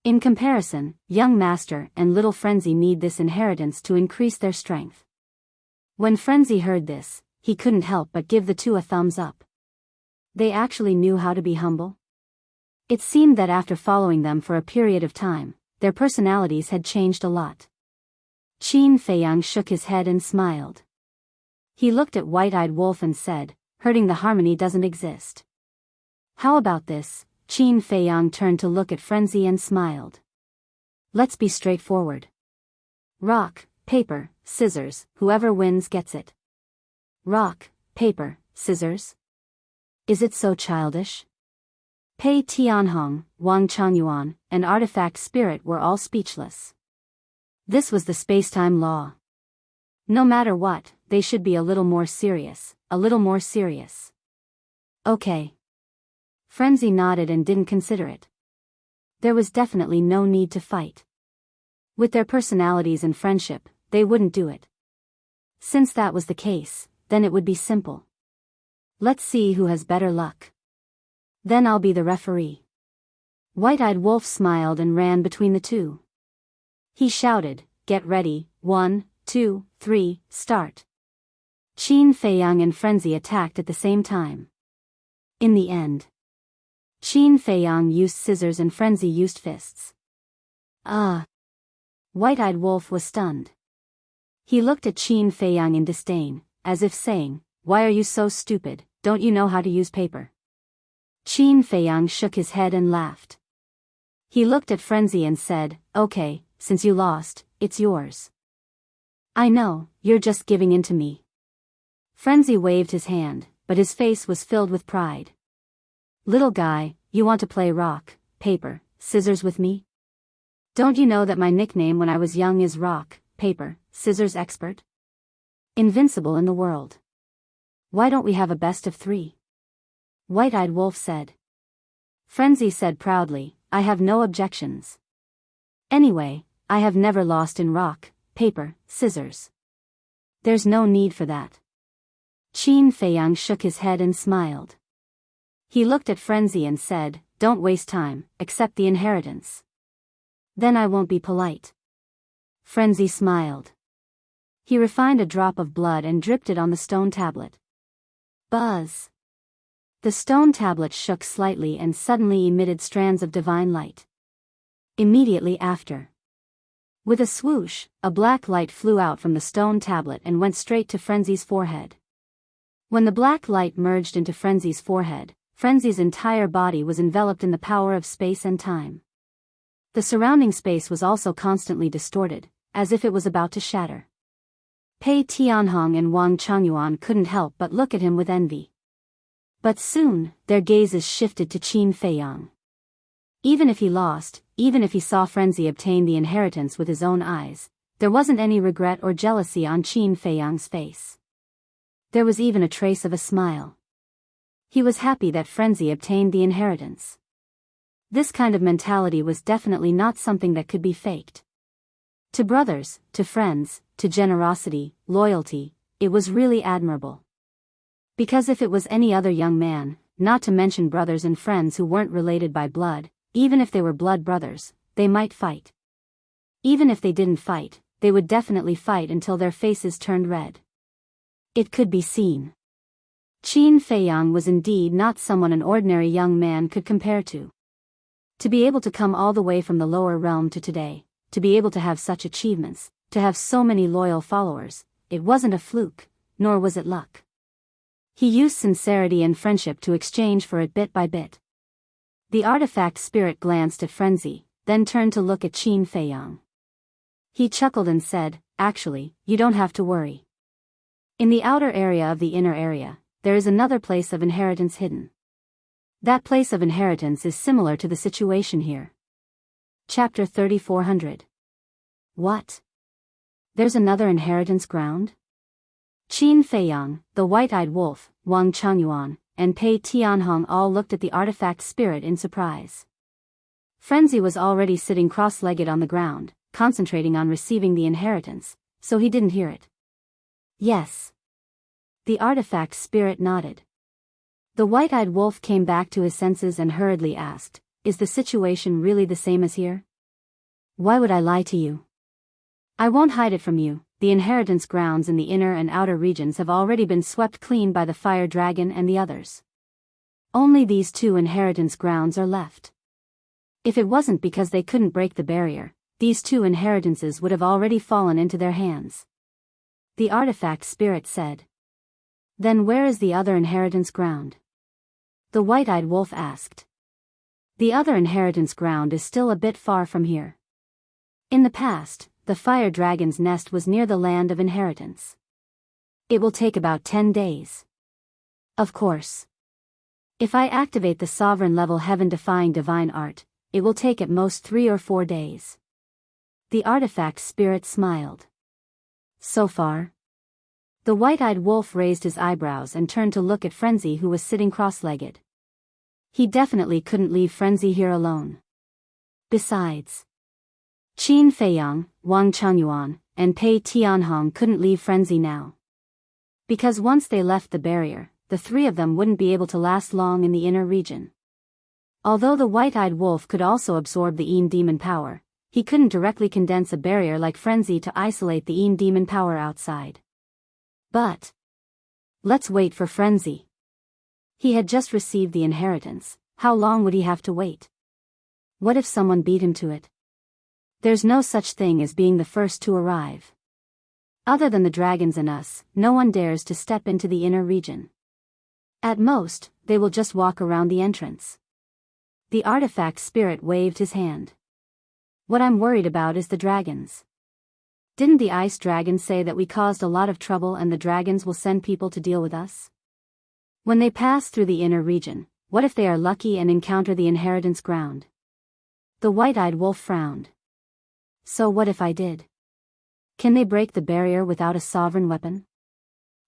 In comparison, young master and little Frenzy need this inheritance to increase their strength. When Frenzy heard this, he couldn't help but give the two a thumbs up. They actually knew how to be humble. It seemed that after following them for a period of time, their personalities had changed a lot. Qin Feiyang shook his head and smiled. He looked at White-eyed Wolf and said, hurting the harmony doesn't exist. How about this? Qin Feiyang turned to look at Frenzy and smiled. Let's be straightforward. Rock, paper, scissors, whoever wins gets it. Rock, paper, scissors? Is it so childish? Pei Tianhong, Wang Changyuan, and Artifact Spirit were all speechless. This was the spacetime law. No matter what, they should be a little more serious, a little more serious. Okay. Frenzy nodded and didn't consider it. There was definitely no need to fight. With their personalities and friendship, they wouldn't do it. Since that was the case, then it would be simple. Let's see who has better luck. Then I'll be the referee. White-eyed Wolf smiled and ran between the two. He shouted, Get ready, 1, 2, 3, start. Qin Feiyang and Frenzy attacked at the same time. In the end, Qin Feiyang used scissors and Frenzy used fists. White-eyed Wolf was stunned. He looked at Qin Feiyang in disdain, as if saying, Why are you so stupid, don't you know how to use paper? Qin Feiyang shook his head and laughed. He looked at Frenzy and said, Okay, since you lost, it's yours. I know, you're just giving in to me. Frenzy waved his hand, but his face was filled with pride. Little guy, you want to play rock, paper, scissors with me? Don't you know that my nickname when I was young is Rock, Paper, Scissors Expert? Invincible in the world. Why don't we have a best of 3? White-eyed Wolf said. Frenzy said proudly, I have no objections. Anyway, I have never lost in rock, paper, scissors. There's no need for that. Qin Feiyang shook his head and smiled. He looked at Frenzy and said, Don't waste time, accept the inheritance. Then I won't be polite. Frenzy smiled. He refined a drop of blood and dripped it on the stone tablet. Buzz! The stone tablet shook slightly and suddenly emitted strands of divine light. Immediately after, with a swoosh, a black light flew out from the stone tablet and went straight to Frenzy's forehead. When the black light merged into Frenzy's forehead, Frenzy's entire body was enveloped in the power of space and time. The surrounding space was also constantly distorted, as if it was about to shatter. Pei Tianhong and Wang Changyuan couldn't help but look at him with envy. But soon, their gazes shifted to Qin Feiyang. Even if he lost, even if he saw Frenzy obtain the inheritance with his own eyes, there wasn't any regret or jealousy on Qin Feiyang's face. There was even a trace of a smile. He was happy that Frenzy obtained the inheritance. This kind of mentality was definitely not something that could be faked. To brothers, to friends, to generosity, loyalty, it was really admirable. Because if it was any other young man, not to mention brothers and friends who weren't related by blood, even if they were blood brothers, they might fight. Even if they didn't fight, they would definitely fight until their faces turned red. It could be seen. Qin Feiyang was indeed not someone an ordinary young man could compare to. To be able to come all the way from the lower realm to today, to be able to have such achievements, to have so many loyal followers, it wasn't a fluke, nor was it luck. He used sincerity and friendship to exchange for it bit by bit. The artifact spirit glanced at Frenzy, then turned to look at Qin Feiyang. He chuckled and said, "Actually, you don't have to worry. In the outer area of the inner area, there is another place of inheritance hidden. That place of inheritance is similar to the situation here." Chapter 3400. What? There's another inheritance ground? Qin Feiyang, the white-eyed wolf, Wang Changyuan, and Pei Tianhong all looked at the artifact spirit in surprise. Frenzy was already sitting cross-legged on the ground, concentrating on receiving the inheritance, so he didn't hear it. Yes. The artifact spirit nodded. The white-eyed wolf came back to his senses and hurriedly asked, "Is the situation really the same as here?" "Why would I lie to you? I won't hide it from you. The inheritance grounds in the inner and outer regions have already been swept clean by the fire dragon and the others. Only these two inheritance grounds are left. If it wasn't because they couldn't break the barrier, these two inheritances would have already fallen into their hands." The artifact spirit said. "Then where is the other inheritance ground?" The white-eyed wolf asked. "The other inheritance ground is still a bit far from here. In the past, the fire dragon's nest was near the land of inheritance. It will take about 10 days. Of course. If I activate the sovereign-level heaven-defying divine art, it will take at most 3 or 4 days." The artifact spirit smiled. "So far?" The white-eyed wolf raised his eyebrows and turned to look at Frenzy, who was sitting cross-legged. He definitely couldn't leave Frenzy here alone. Besides, Qin Feiyang, Wang Changyuan, and Pei Tianhong couldn't leave Frenzy now. Because once they left the barrier, the three of them wouldn't be able to last long in the inner region. Although the white-eyed wolf could also absorb the Een demon power, he couldn't directly condense a barrier like Frenzy to isolate the Een demon power outside. But let's wait for Frenzy. He had just received the inheritance. How long would he have to wait? What if someone beat him to it? There's no such thing as being the first to arrive. Other than the dragons and us, no one dares to step into the inner region. At most, they will just walk around the entrance. The artifact spirit waved his hand. What I'm worried about is the dragons. Didn't the ice dragon say that we caused a lot of trouble and the dragons will send people to deal with us? When they pass through the inner region, what if they are lucky and encounter the inheritance ground? The white-eyed wolf frowned. So what if I did? Can they break the barrier without a sovereign weapon?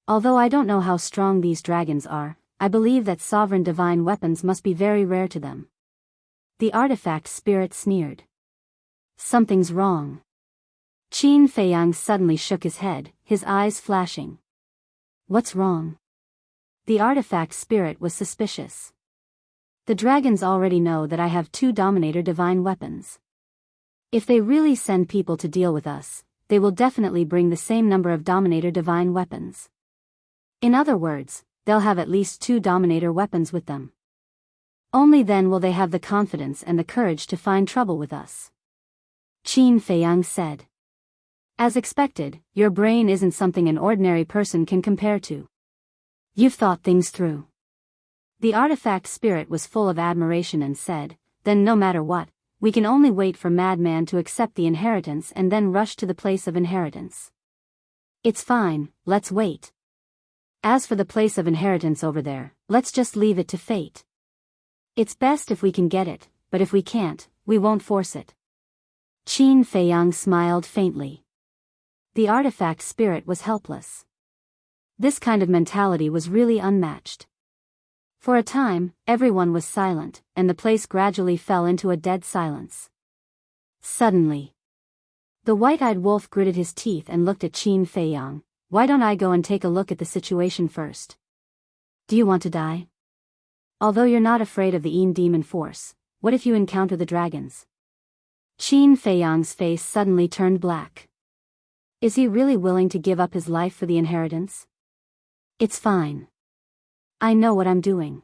Although I don't know how strong these dragons are, I believe that sovereign divine weapons must be very rare to them. The artifact spirit sneered. Something's wrong. Qin Feiyang suddenly shook his head, his eyes flashing. What's wrong? The artifact spirit was suspicious. The dragons already know that I have 2 Dominator divine weapons. If they really send people to deal with us, they will definitely bring the same number of Dominator divine weapons. In other words, they'll have at least 2 Dominator weapons with them. Only then will they have the confidence and the courage to find trouble with us. Qin Feiyang said. As expected, your brain isn't something an ordinary person can compare to. You've thought things through. The artifact spirit was full of admiration and said, then no matter what, we can only wait for Madman to accept the inheritance and then rush to the place of inheritance. It's fine, let's wait. As for the place of inheritance over there, let's just leave it to fate. It's best if we can get it, but if we can't, we won't force it. Qin Feiyang smiled faintly. The artifact spirit was helpless. This kind of mentality was really unmatched. For a time, everyone was silent, and the place gradually fell into a dead silence. Suddenly, the white-eyed wolf gritted his teeth and looked at Qin Feiyang. Why don't I go and take a look at the situation first? Do you want to die? Although you're not afraid of the Een demon force, what if you encounter the dragons? Qin Feiyang's face suddenly turned black. Is he really willing to give up his life for the inheritance? It's fine. I know what I'm doing.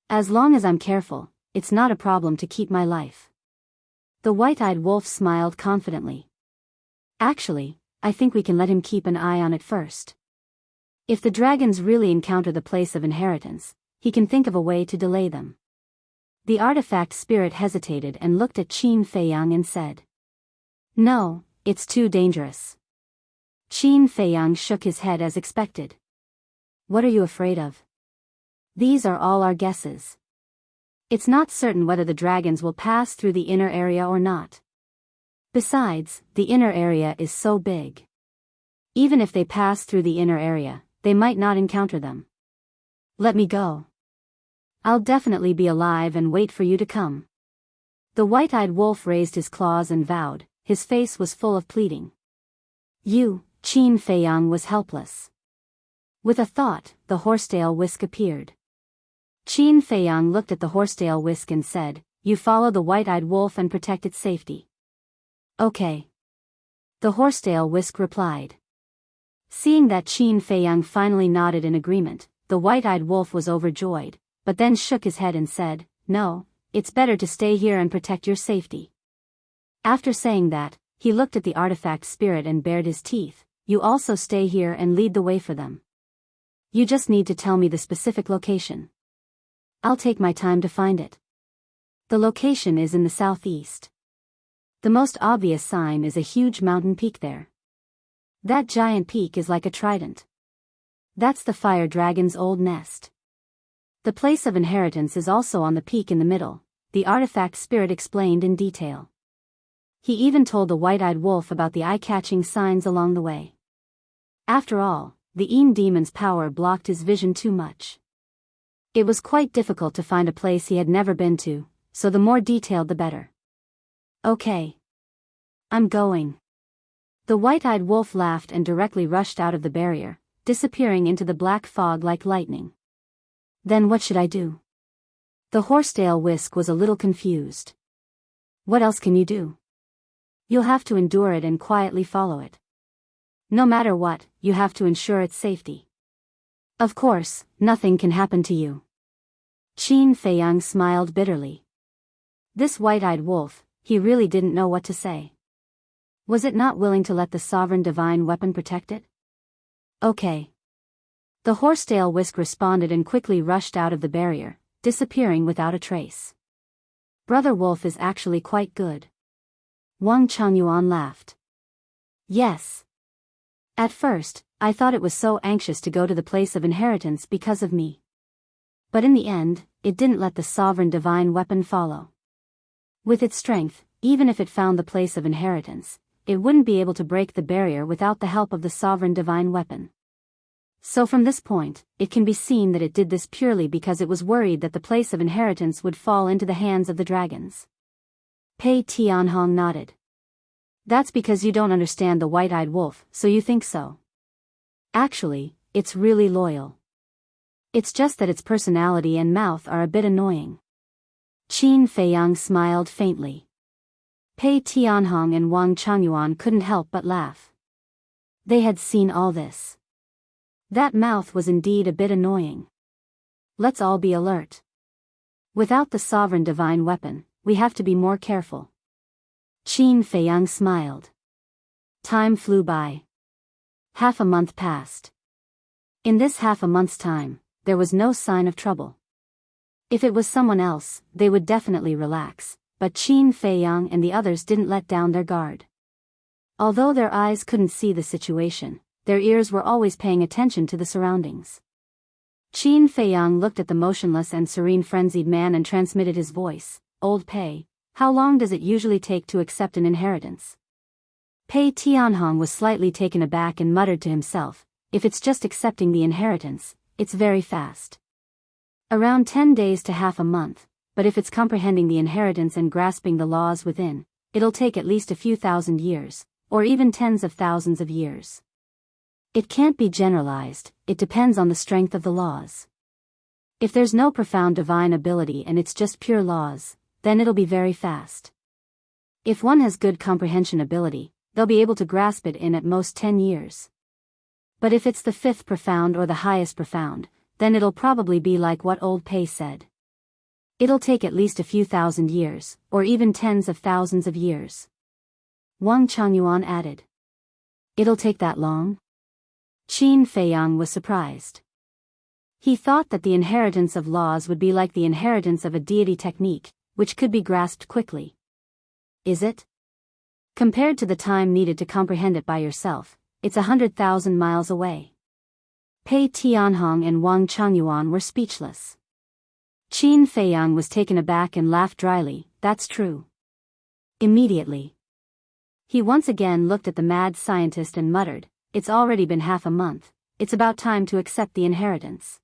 As long as I'm careful, it's not a problem to keep my life. The white-eyed wolf smiled confidently. Actually, I think we can let him keep an eye on it first. If the dragons really encounter the place of inheritance, he can think of a way to delay them. The artifact spirit hesitated and looked at Qin Feiyang and said, no, it's too dangerous. Qin Feiyang shook his head as expected. What are you afraid of? These are all our guesses. It's not certain whether the dragons will pass through the inner area or not. Besides, the inner area is so big. Even if they pass through the inner area, they might not encounter them. Let me go. I'll definitely be alive and wait for you to come. The white-eyed wolf raised his claws and vowed, his face was full of pleading. Qin Feiyang was helpless. With a thought, the horsetail whisk appeared. Qin Feiyang looked at the horsetail whisk and said, you follow the white-eyed wolf and protect its safety. Okay. The horsetail whisk replied. Seeing that Qin Feiyang finally nodded in agreement, the white-eyed wolf was overjoyed, but then shook his head and said, no, it's better to stay here and protect your safety. After saying that, he looked at the artifact spirit and bared his teeth. You also stay here and lead the way for them. You just need to tell me the specific location. I'll take my time to find it. The location is in the southeast. The most obvious sign is a huge mountain peak there. That giant peak is like a trident. That's the fire dragon's old nest. The place of inheritance is also on the peak in the middle, the artifact spirit explained in detail. He even told the white-eyed wolf about the eye-catching signs along the way. After all, the Een demon's power blocked his vision too much. It was quite difficult to find a place he had never been to, so the more detailed the better. Okay. I'm going. The white-eyed wolf laughed and directly rushed out of the barrier, disappearing into the black fog like lightning. Then what should I do? The horsetail whisk was a little confused. What else can you do? You'll have to endure it and quietly follow it. No matter what, you have to ensure its safety. Of course, nothing can happen to you. Qin Feiyang smiled bitterly. This white-eyed wolf, he really didn't know what to say. Was it not willing to let the sovereign divine weapon protect it? Okay. The horsetail whisk responded and quickly rushed out of the barrier, disappearing without a trace. Brother Wolf is actually quite good. Wang Changyuan laughed. Yes. At first, I thought it was so anxious to go to the place of inheritance because of me. But in the end, it didn't let the sovereign divine weapon follow. With its strength, even if it found the place of inheritance, it wouldn't be able to break the barrier without the help of the sovereign divine weapon. So from this point, it can be seen that it did this purely because it was worried that the place of inheritance would fall into the hands of the dragons. Pei Tianhong nodded. That's because you don't understand the white-eyed wolf, so you think so. Actually, it's really loyal. It's just that its personality and mouth are a bit annoying. Qin Feiyang smiled faintly. Pei Tianhong and Wang Changyuan couldn't help but laugh. They had seen all this. That mouth was indeed a bit annoying. Let's all be alert. Without the sovereign divine weapon, we have to be more careful. Qin Feiyang smiled. Time flew by. Half a month passed. In this half a month's time, there was no sign of trouble. If it was someone else, they would definitely relax, but Qin Feiyang and the others didn't let down their guard. Although their eyes couldn't see the situation, their ears were always paying attention to the surroundings. Qin Feiyang looked at the motionless and serene frenzied man and transmitted his voice. Old Pei, how long does it usually take to accept an inheritance? Pei Tianhong was slightly taken aback and muttered to himself, if it's just accepting the inheritance, it's very fast. Around 10 days to half a month, but if it's comprehending the inheritance and grasping the laws within, it'll take at least a few thousand years, or even tens of thousands of years. It can't be generalized, it depends on the strength of the laws. If there's no profound divine ability and it's just pure laws, then it'll be very fast. If one has good comprehension ability, they'll be able to grasp it in at most 10 years. But if it's the fifth profound or the highest profound, then it'll probably be like what old Pei said. It'll take at least a few thousand years, or even tens of thousands of years. Wang Changyuan added. It'll take that long? Qin Feiyang was surprised. He thought that the inheritance of laws would be like the inheritance of a deity technique, which could be grasped quickly. Is it? Compared to the time needed to comprehend it by yourself, it's 100,000 miles away. Pei Tianhong and Wang Changyuan were speechless. Qin Feiyang was taken aback and laughed dryly. That's true. Immediately. He once again looked at the mad scientist and muttered, it's already been half a month, it's about time to accept the inheritance.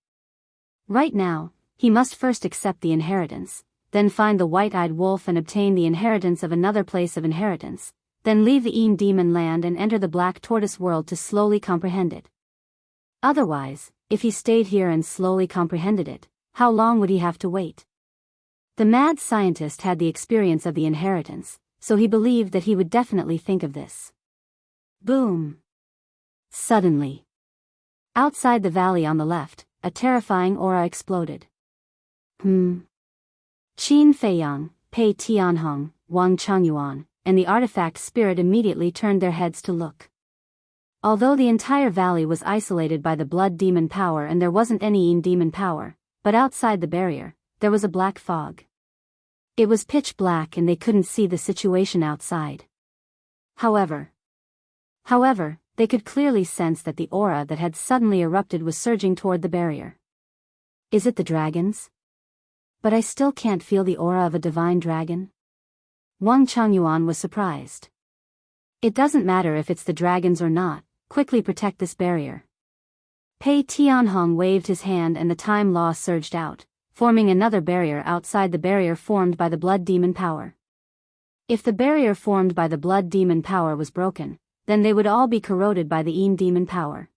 Right now, he must first accept the inheritance, then find the white-eyed wolf and obtain the inheritance of another place of inheritance, then leave the Een demon land and enter the black tortoise world to slowly comprehend it. Otherwise, if he stayed here and slowly comprehended it, how long would he have to wait? The mad scientist had the experience of the inheritance, so he believed that he would definitely think of this. Boom! Suddenly, outside the valley on the left, a terrifying aura exploded. Qin Feiyang, Pei Tianhong, Wang Changyuan, and the artifact spirit immediately turned their heads to look. Although the entire valley was isolated by the blood demon power and there wasn't any Een demon power, but outside the barrier, there was a black fog. It was pitch black and they couldn't see the situation outside. However, they could clearly sense that the aura that had suddenly erupted was surging toward the barrier. Is it the dragons? But I still can't feel the aura of a divine dragon. Wang Changyuan was surprised. It doesn't matter if it's the dragons or not, quickly protect this barrier. Pei Tianhong waved his hand and the time law surged out, forming another barrier outside the barrier formed by the blood demon power. If the barrier formed by the blood demon power was broken, then they would all be corroded by the Een demon power.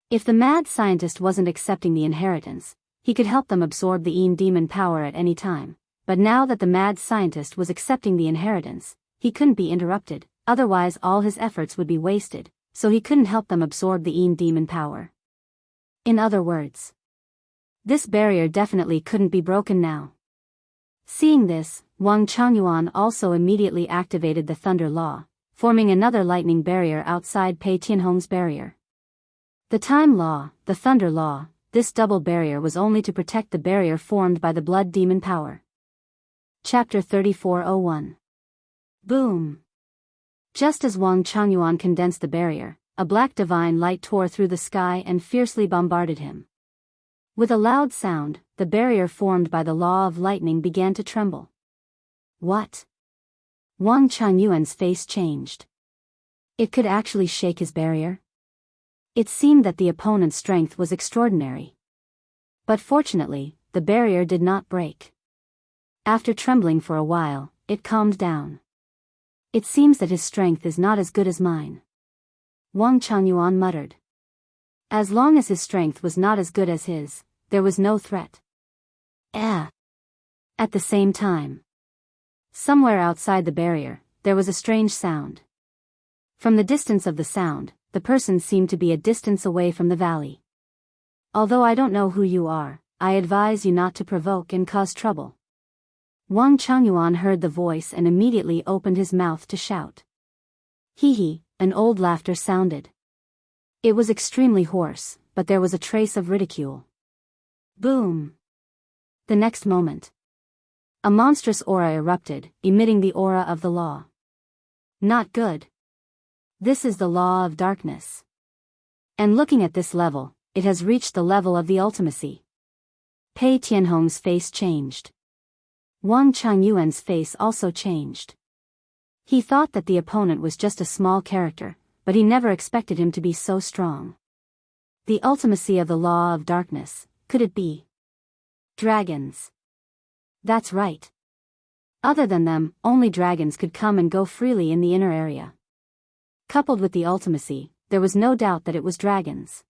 If the mad scientist wasn't accepting the inheritance, he could help them absorb the Een demon power at any time, but now that the mad scientist was accepting the inheritance, he couldn't be interrupted, otherwise all his efforts would be wasted, so he couldn't help them absorb the Een demon power. In other words, this barrier definitely couldn't be broken now. Seeing this, Wang Changyuan also immediately activated the Thunder Law, forming another lightning barrier outside Pei Tianhong's barrier. The Time Law, the Thunder Law, this double barrier was only to protect the barrier formed by the blood demon power. Chapter 3401. Boom! Just as Wang Changyuan condensed the barrier, a black divine light tore through the sky and fiercely bombarded him. With a loud sound, the barrier formed by the law of lightning began to tremble. What? Wang Changyuan's face changed. It could actually shake his barrier? It seemed that the opponent's strength was extraordinary. But fortunately, the barrier did not break. After trembling for a while, it calmed down. It seems that his strength is not as good as mine. Wang Changyuan muttered. As long as his strength was not as good as his, there was no threat. At the same time, somewhere outside the barrier, there was a strange sound. From the distance of the sound, the person seemed to be a distance away from the valley. Although I don't know who you are, I advise you not to provoke and cause trouble. Wang Changyuan heard the voice and immediately opened his mouth to shout. Hee hee, an old laughter sounded. It was extremely hoarse, but there was a trace of ridicule. Boom! The next moment, a monstrous aura erupted, emitting the aura of the law. Not good. This is the law of darkness. And looking at this level, it has reached the level of the ultimacy. Pei Tianhong's face changed. Wang Changyuan's face also changed. He thought that the opponent was just a small character, but he never expected him to be so strong. The ultimacy of the law of darkness, could it be? Dragons. That's right. Other than them, only dragons could come and go freely in the inner area. Coupled with the ultimacy, there was no doubt that it was dragons.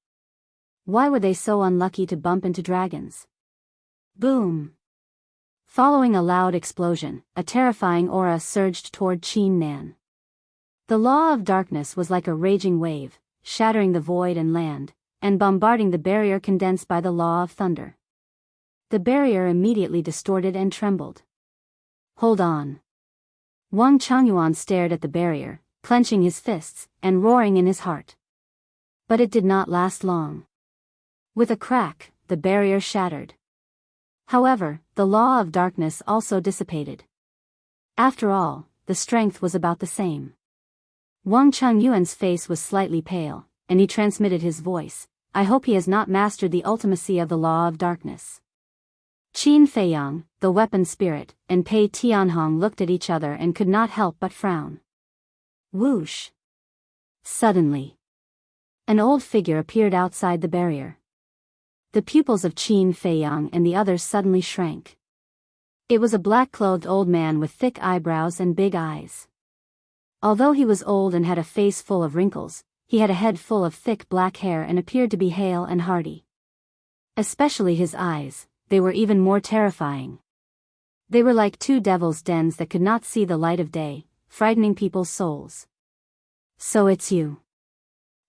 Why were they so unlucky to bump into dragons? Boom! Following a loud explosion, a terrifying aura surged toward Qin Nan. The law of darkness was like a raging wave, shattering the void and land, and bombarding the barrier condensed by the law of thunder. The barrier immediately distorted and trembled. Hold on. Wang Changyuan stared at the barrier, clenching his fists, and roaring in his heart. But it did not last long. With a crack, the barrier shattered. However, the law of darkness also dissipated. After all, the strength was about the same. Wang Changyuan's face was slightly pale, and he transmitted his voice. I hope he has not mastered the ultimacy of the law of darkness. Qin Feiyang, the weapon spirit, and Pei Tianhong looked at each other and could not help but frown. Whoosh! Suddenly, an old figure appeared outside the barrier. The pupils of Qin Feiyang and the others suddenly shrank. It was a black-clothed old man with thick eyebrows and big eyes. Although he was old and had a face full of wrinkles, he had a head full of thick black hair and appeared to be hale and hearty. Especially his eyes, they were even more terrifying. They were like two devil's dens that could not see the light of day, frightening people's souls. So it's you.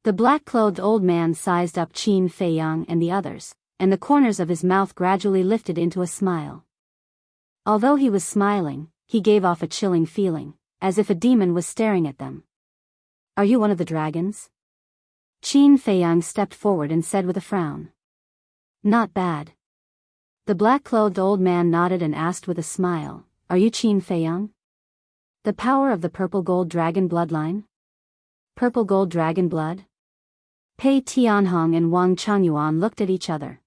The black-clothed old man sized up Qin Feiyang and the others, and the corners of his mouth gradually lifted into a smile. Although he was smiling, he gave off a chilling feeling, as if a demon was staring at them. Are you one of the dragons? Qin Feiyang stepped forward and said with a frown. Not bad. The black-clothed old man nodded and asked with a smile, Are you Qin Feiyang? The power of the purple gold dragon bloodline? Purple gold dragon blood? Pei Tianhong and Wang Changyuan looked at each other.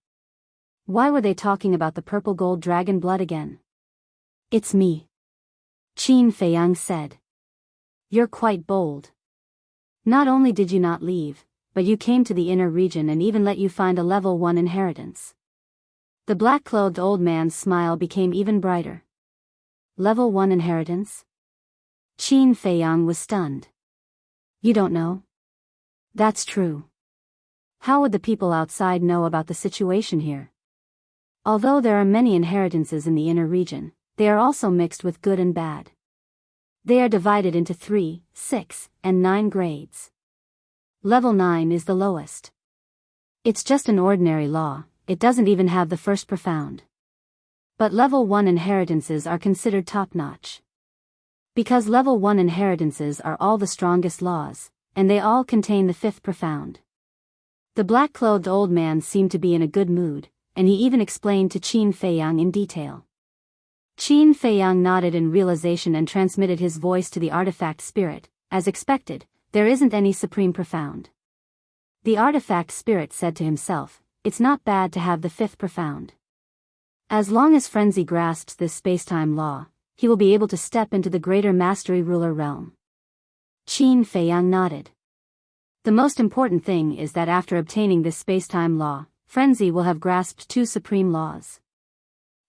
Why were they talking about the purple gold dragon blood again? It's me. Qin Feiyang said. You're quite bold. Not only did you not leave, but you came to the inner region and even let you find a level 1 inheritance. The black-clothed old man's smile became even brighter. Level 1 inheritance? Qin Feiyang was stunned. You don't know? That's true. How would the people outside know about the situation here? Although there are many inheritances in the inner region, they are also mixed with good and bad. They are divided into 3, 6, and 9 grades. Level 9 is the lowest. It's just an ordinary law, it doesn't even have the first profound. But level 1 inheritances are considered top-notch. Because level 1 inheritances are all the strongest laws, and they all contain the 5th profound. The black-clothed old man seemed to be in a good mood, and he even explained to Qin Feiyang in detail. Qin Feiyang nodded in realization and transmitted his voice to the artifact spirit. As expected, there isn't any supreme profound. The artifact spirit said to himself, it's not bad to have the 5th profound. As long as Frenzy grasps this spacetime law, he will be able to step into the greater mastery ruler realm. Qin Feiyang nodded. The most important thing is that after obtaining this spacetime law, Frenzy will have grasped 2 supreme laws.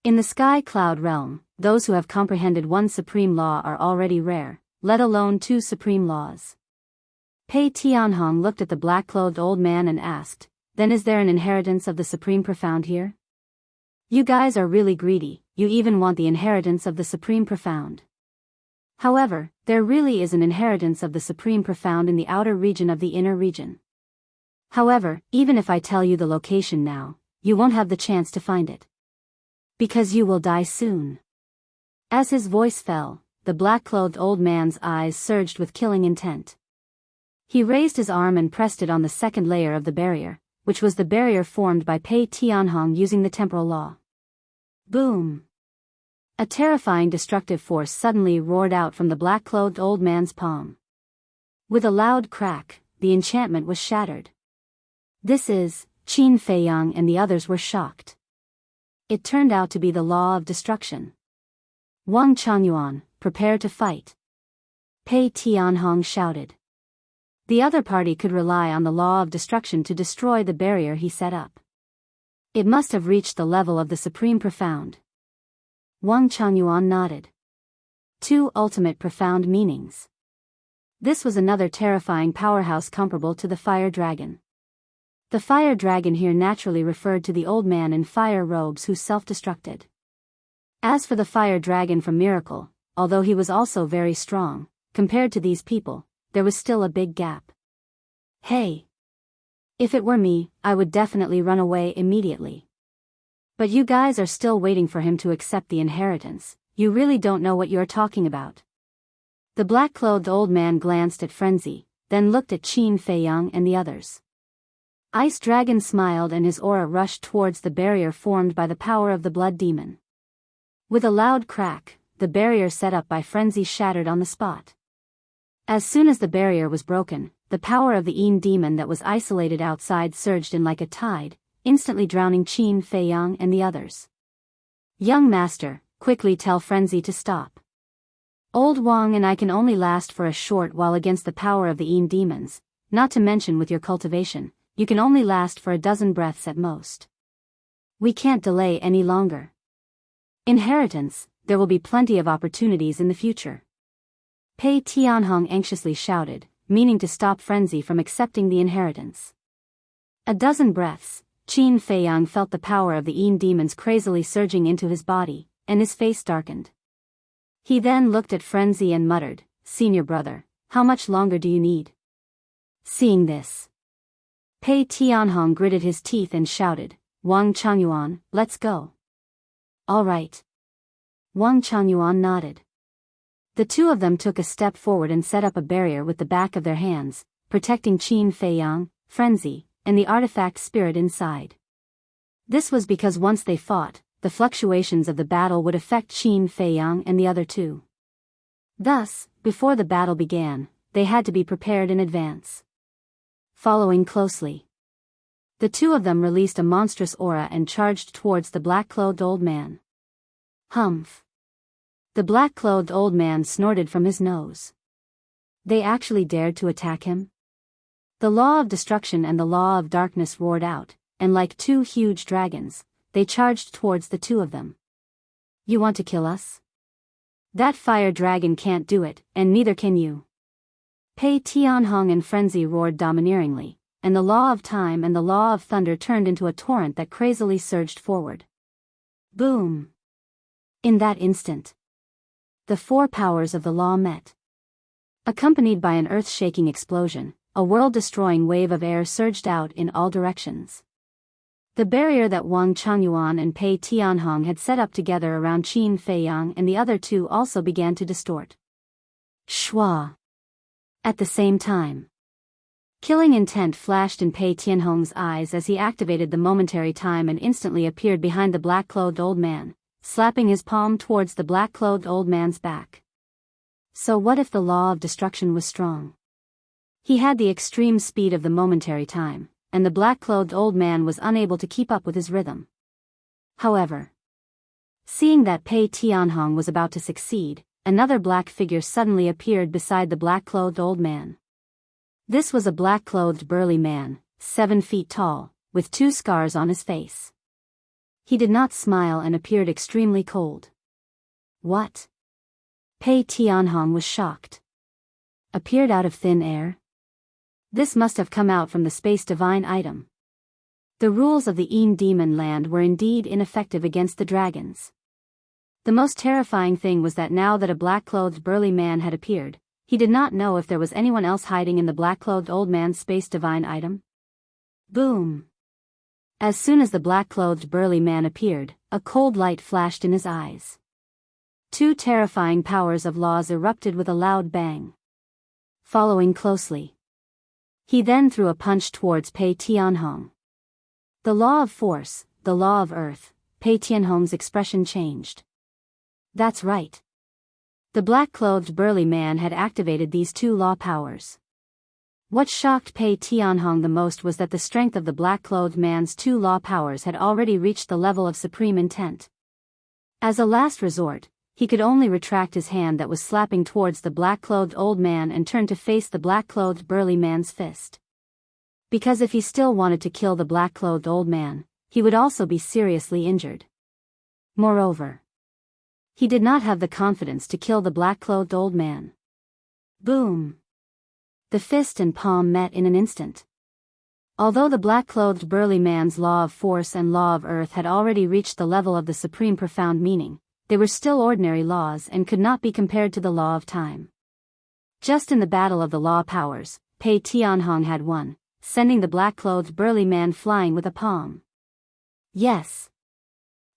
In the sky cloud realm, those who have comprehended 1 supreme law are already rare, let alone 2 supreme laws. Pei Tianhong looked at the black-clothed old man and asked, then is there an inheritance of the supreme profound here? You guys are really greedy, you even want the inheritance of the supreme profound. However, there really is an inheritance of the Supreme Profound in the outer region of the inner region. However, even if I tell you the location now, you won't have the chance to find it. Because you will die soon. As his voice fell, the black-clothed old man's eyes surged with killing intent. He raised his arm and pressed it on the second layer of the barrier, which was the barrier formed by Pei Tianhong using the temporal law. Boom! A terrifying destructive force suddenly roared out from the black-clothed old man's palm. With a loud crack, the enchantment was shattered. This is, Qin Feiyang and the others were shocked. It turned out to be the law of destruction. Wang Changyuan, prepare to fight. Pei Tianhong shouted. The other party could rely on the law of destruction to destroy the barrier he set up. It must have reached the level of the Supreme Profound. Wang Changyuan nodded. Two ultimate profound meanings. This was another terrifying powerhouse comparable to the fire dragon. The fire dragon here naturally referred to the old man in fire robes who self-destructed. As for the fire dragon from Miracle, although he was also very strong, compared to these people, there was still a big gap. Hey! If it were me, I would definitely run away immediately. But you guys are still waiting for him to accept the inheritance, you really don't know what you're talking about. The black-clothed old man glanced at Frenzy, then looked at Qin Feiyang and the others. Ice Dragon smiled and his aura rushed towards the barrier formed by the power of the blood demon. With a loud crack, the barrier set up by Frenzy shattered on the spot. As soon as the barrier was broken, the power of the Een demon that was isolated outside surged in like a tide, instantly drowning Qin Feiyang and the others. Young master, quickly tell Frenzy to stop. Old Wang and I can only last for a short while against the power of the Een demons, not to mention with your cultivation, you can only last for a dozen breaths at most. We can't delay any longer. Inheritance, there will be plenty of opportunities in the future. Pei Tianhong anxiously shouted, meaning to stop Frenzy from accepting the inheritance. A dozen breaths, Qin Feiyang felt the power of the Een demons crazily surging into his body, and his face darkened. He then looked at Frenzy and muttered, "Senior brother, how much longer do you need?" Seeing this, Pei Tianhong gritted his teeth and shouted, "Wang Changyuan, let's go." All right. Wang Changyuan nodded. The two of them took a step forward and set up a barrier with the back of their hands, protecting Qin Feiyang, Frenzy, and the artifact spirit inside. This was because once they fought, the fluctuations of the battle would affect Qin Feiyang and the other two. Thus, before the battle began, they had to be prepared in advance. Following closely, the two of them released a monstrous aura and charged towards the black-clothed old man. Humph! The black-clothed old man snorted from his nose. They actually dared to attack him? The law of destruction and the law of darkness roared out, and like two huge dragons, they charged towards the two of them. You want to kill us? That fire dragon can't do it, and neither can you. Pei Tianhong and Frenzy roared domineeringly, and the law of time and the law of thunder turned into a torrent that crazily surged forward. Boom! In that instant, the four powers of the law met. Accompanied by an earth-shaking explosion, a world-destroying wave of air surged out in all directions. The barrier that Wang Changyuan and Pei Tianhong had set up together around Qin Feiyang and the other two also began to distort. Shwa! At the same time, killing intent flashed in Pei Tianhong's eyes as he activated the momentary time and instantly appeared behind the black-clothed old man, slapping his palm towards the black-clothed old man's back. So what if the law of destruction was strong? He had the extreme speed of the momentary time, and the black-clothed old man was unable to keep up with his rhythm. However, seeing that Pei Tianhong was about to succeed, another black figure suddenly appeared beside the black-clothed old man. This was a black-clothed burly man, 7 feet tall, with 2 scars on his face. He did not smile and appeared extremely cold. What? Pei Tianhong was shocked. Appeared out of thin air? This must have come out from the space divine item. The rules of the Een demon land were indeed ineffective against the dragons. The most terrifying thing was that now that a black-clothed burly man had appeared, he did not know if there was anyone else hiding in the black-clothed old man's space divine item. Boom! As soon as the black-clothed burly man appeared, a cold light flashed in his eyes. Two terrifying powers of laws erupted with a loud bang. Following closely, he then threw a punch towards Pei Tianhong. The law of force, the law of earth. Pei Tianhong's expression changed. That's right. The black-clothed burly man had activated these two law powers. What shocked Pei Tianhong the most was that the strength of the black-clothed man's two law powers had already reached the level of supreme intent. As a last resort, he could only retract his hand that was slapping towards the black-clothed old man and turn to face the black-clothed burly man's fist. Because if he still wanted to kill the black-clothed old man, he would also be seriously injured. Moreover, he did not have the confidence to kill the black-clothed old man. Boom! The fist and palm met in an instant. Although the black-clothed burly man's law of force and law of earth had already reached the level of the supreme profound meaning, they were still ordinary laws and could not be compared to the law of time. Just in the battle of the law powers, Pei Tianhong had won, sending the black-clothed burly man flying with a palm. Yes.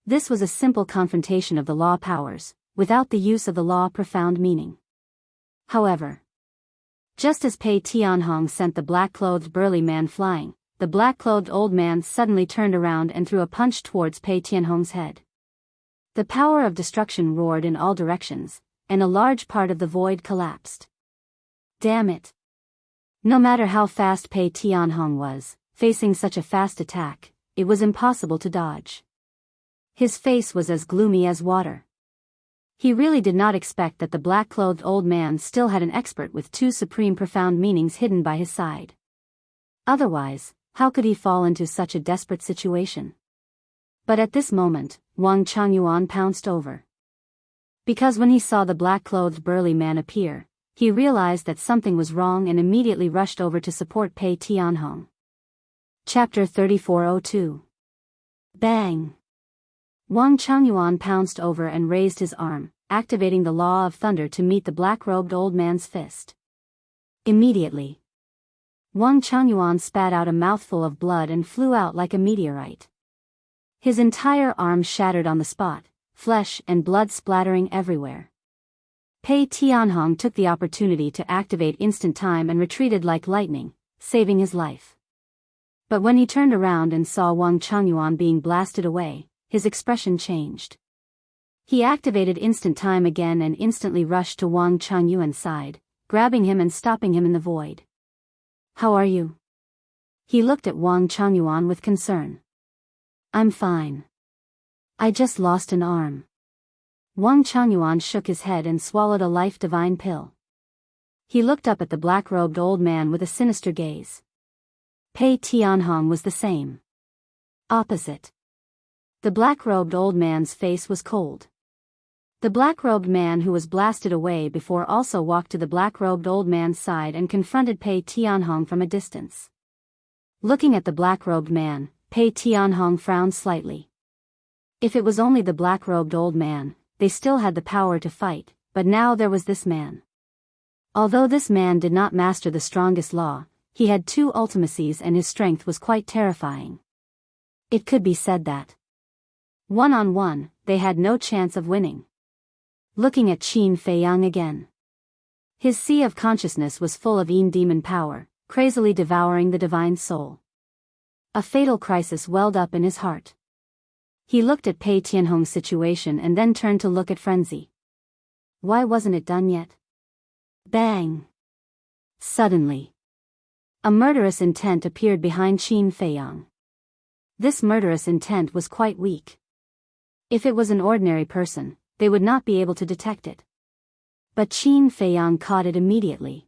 This was a simple confrontation of the law powers, without the use of the law profound meaning. However, just as Pei Tianhong sent the black-clothed burly man flying, the black-clothed old man suddenly turned around and threw a punch towards Pei Tianhong's head. The power of destruction roared in all directions, and a large part of the void collapsed. Damn it! No matter how fast Pei Tianhong was, facing such a fast attack, it was impossible to dodge. His face was as gloomy as water. He really did not expect that the black-clothed old man still had an expert with two supreme profound meanings hidden by his side. Otherwise, how could he fall into such a desperate situation? But at this moment, Wang Changyuan pounced over. Because when he saw the black-clothed burly man appear, he realized that something was wrong and immediately rushed over to support Pei Tianhong. Chapter 3402. Bang! Wang Changyuan pounced over and raised his arm, activating the law of thunder to meet the black-robed old man's fist. Immediately, Wang Changyuan spat out a mouthful of blood and flew out like a meteorite. His entire arm shattered on the spot, flesh and blood splattering everywhere. Pei Tianhong took the opportunity to activate instant time and retreated like lightning, saving his life. But when he turned around and saw Wang Changyuan being blasted away, his expression changed. He activated instant time again and instantly rushed to Wang Changyuan's side, grabbing him and stopping him in the void. "How are you?" He looked at Wang Changyuan with concern. "I'm fine. I just lost an arm." Wang Changyuan shook his head and swallowed a life-divine pill. He looked up at the black-robed old man with a sinister gaze. Pei Tianhong was the same. Opposite. The black-robed old man's face was cold. The black-robed man who was blasted away before also walked to the black-robed old man's side and confronted Pei Tianhong from a distance. Looking at the black-robed man, Pei Tianhong frowned slightly. If it was only the black-robed old man, they still had the power to fight, but now there was this man. Although this man did not master the strongest law, he had two ultimacies and his strength was quite terrifying. It could be said that, one-on-one, they had no chance of winning. Looking at Qin Feiyang again. His sea of consciousness was full of demon power, crazily devouring the divine soul. A fatal crisis welled up in his heart. He looked at Pei Tianhong's situation and then turned to look at Frenzy. Why wasn't it done yet? Bang! Suddenly, a murderous intent appeared behind Qin Feiyang. This murderous intent was quite weak. If it was an ordinary person, they would not be able to detect it. But Qin Feiyang caught it immediately.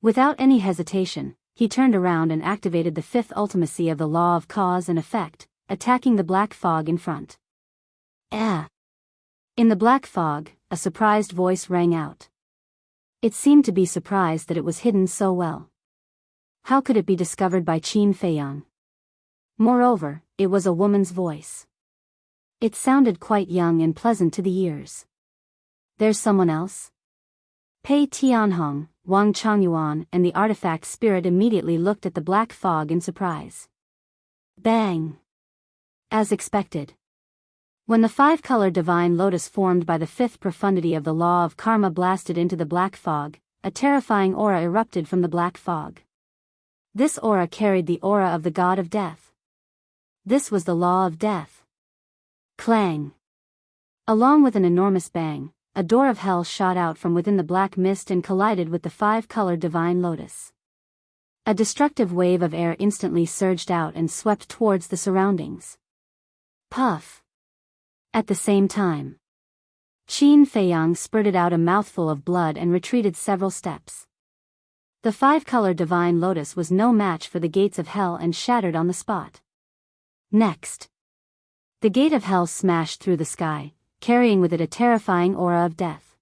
Without any hesitation, he turned around and activated the fifth ultimacy of the law of cause and effect, attacking the black fog in front. Ah! In the black fog, a surprised voice rang out. It seemed to be surprised that it was hidden so well. How could it be discovered by Qin Feiyang? Moreover, it was a woman's voice. It sounded quite young and pleasant to the ears. There's someone else? Pei Tianhong, Wang Changyuan and the artifact spirit immediately looked at the black fog in surprise. Bang! As expected. When the five-colored divine lotus formed by the fifth profundity of the law of karma blasted into the black fog, a terrifying aura erupted from the black fog. This aura carried the aura of the god of death. This was the law of death. Clang! Along with an enormous bang, a door of hell shot out from within the black mist and collided with the five-colored divine lotus. A destructive wave of air instantly surged out and swept towards the surroundings. Puff! At the same time, Qin Feiyang spurted out a mouthful of blood and retreated several steps. The five-colored divine lotus was no match for the gates of hell and shattered on the spot. Next, the gate of hell smashed through the sky, carrying with it a terrifying aura of death.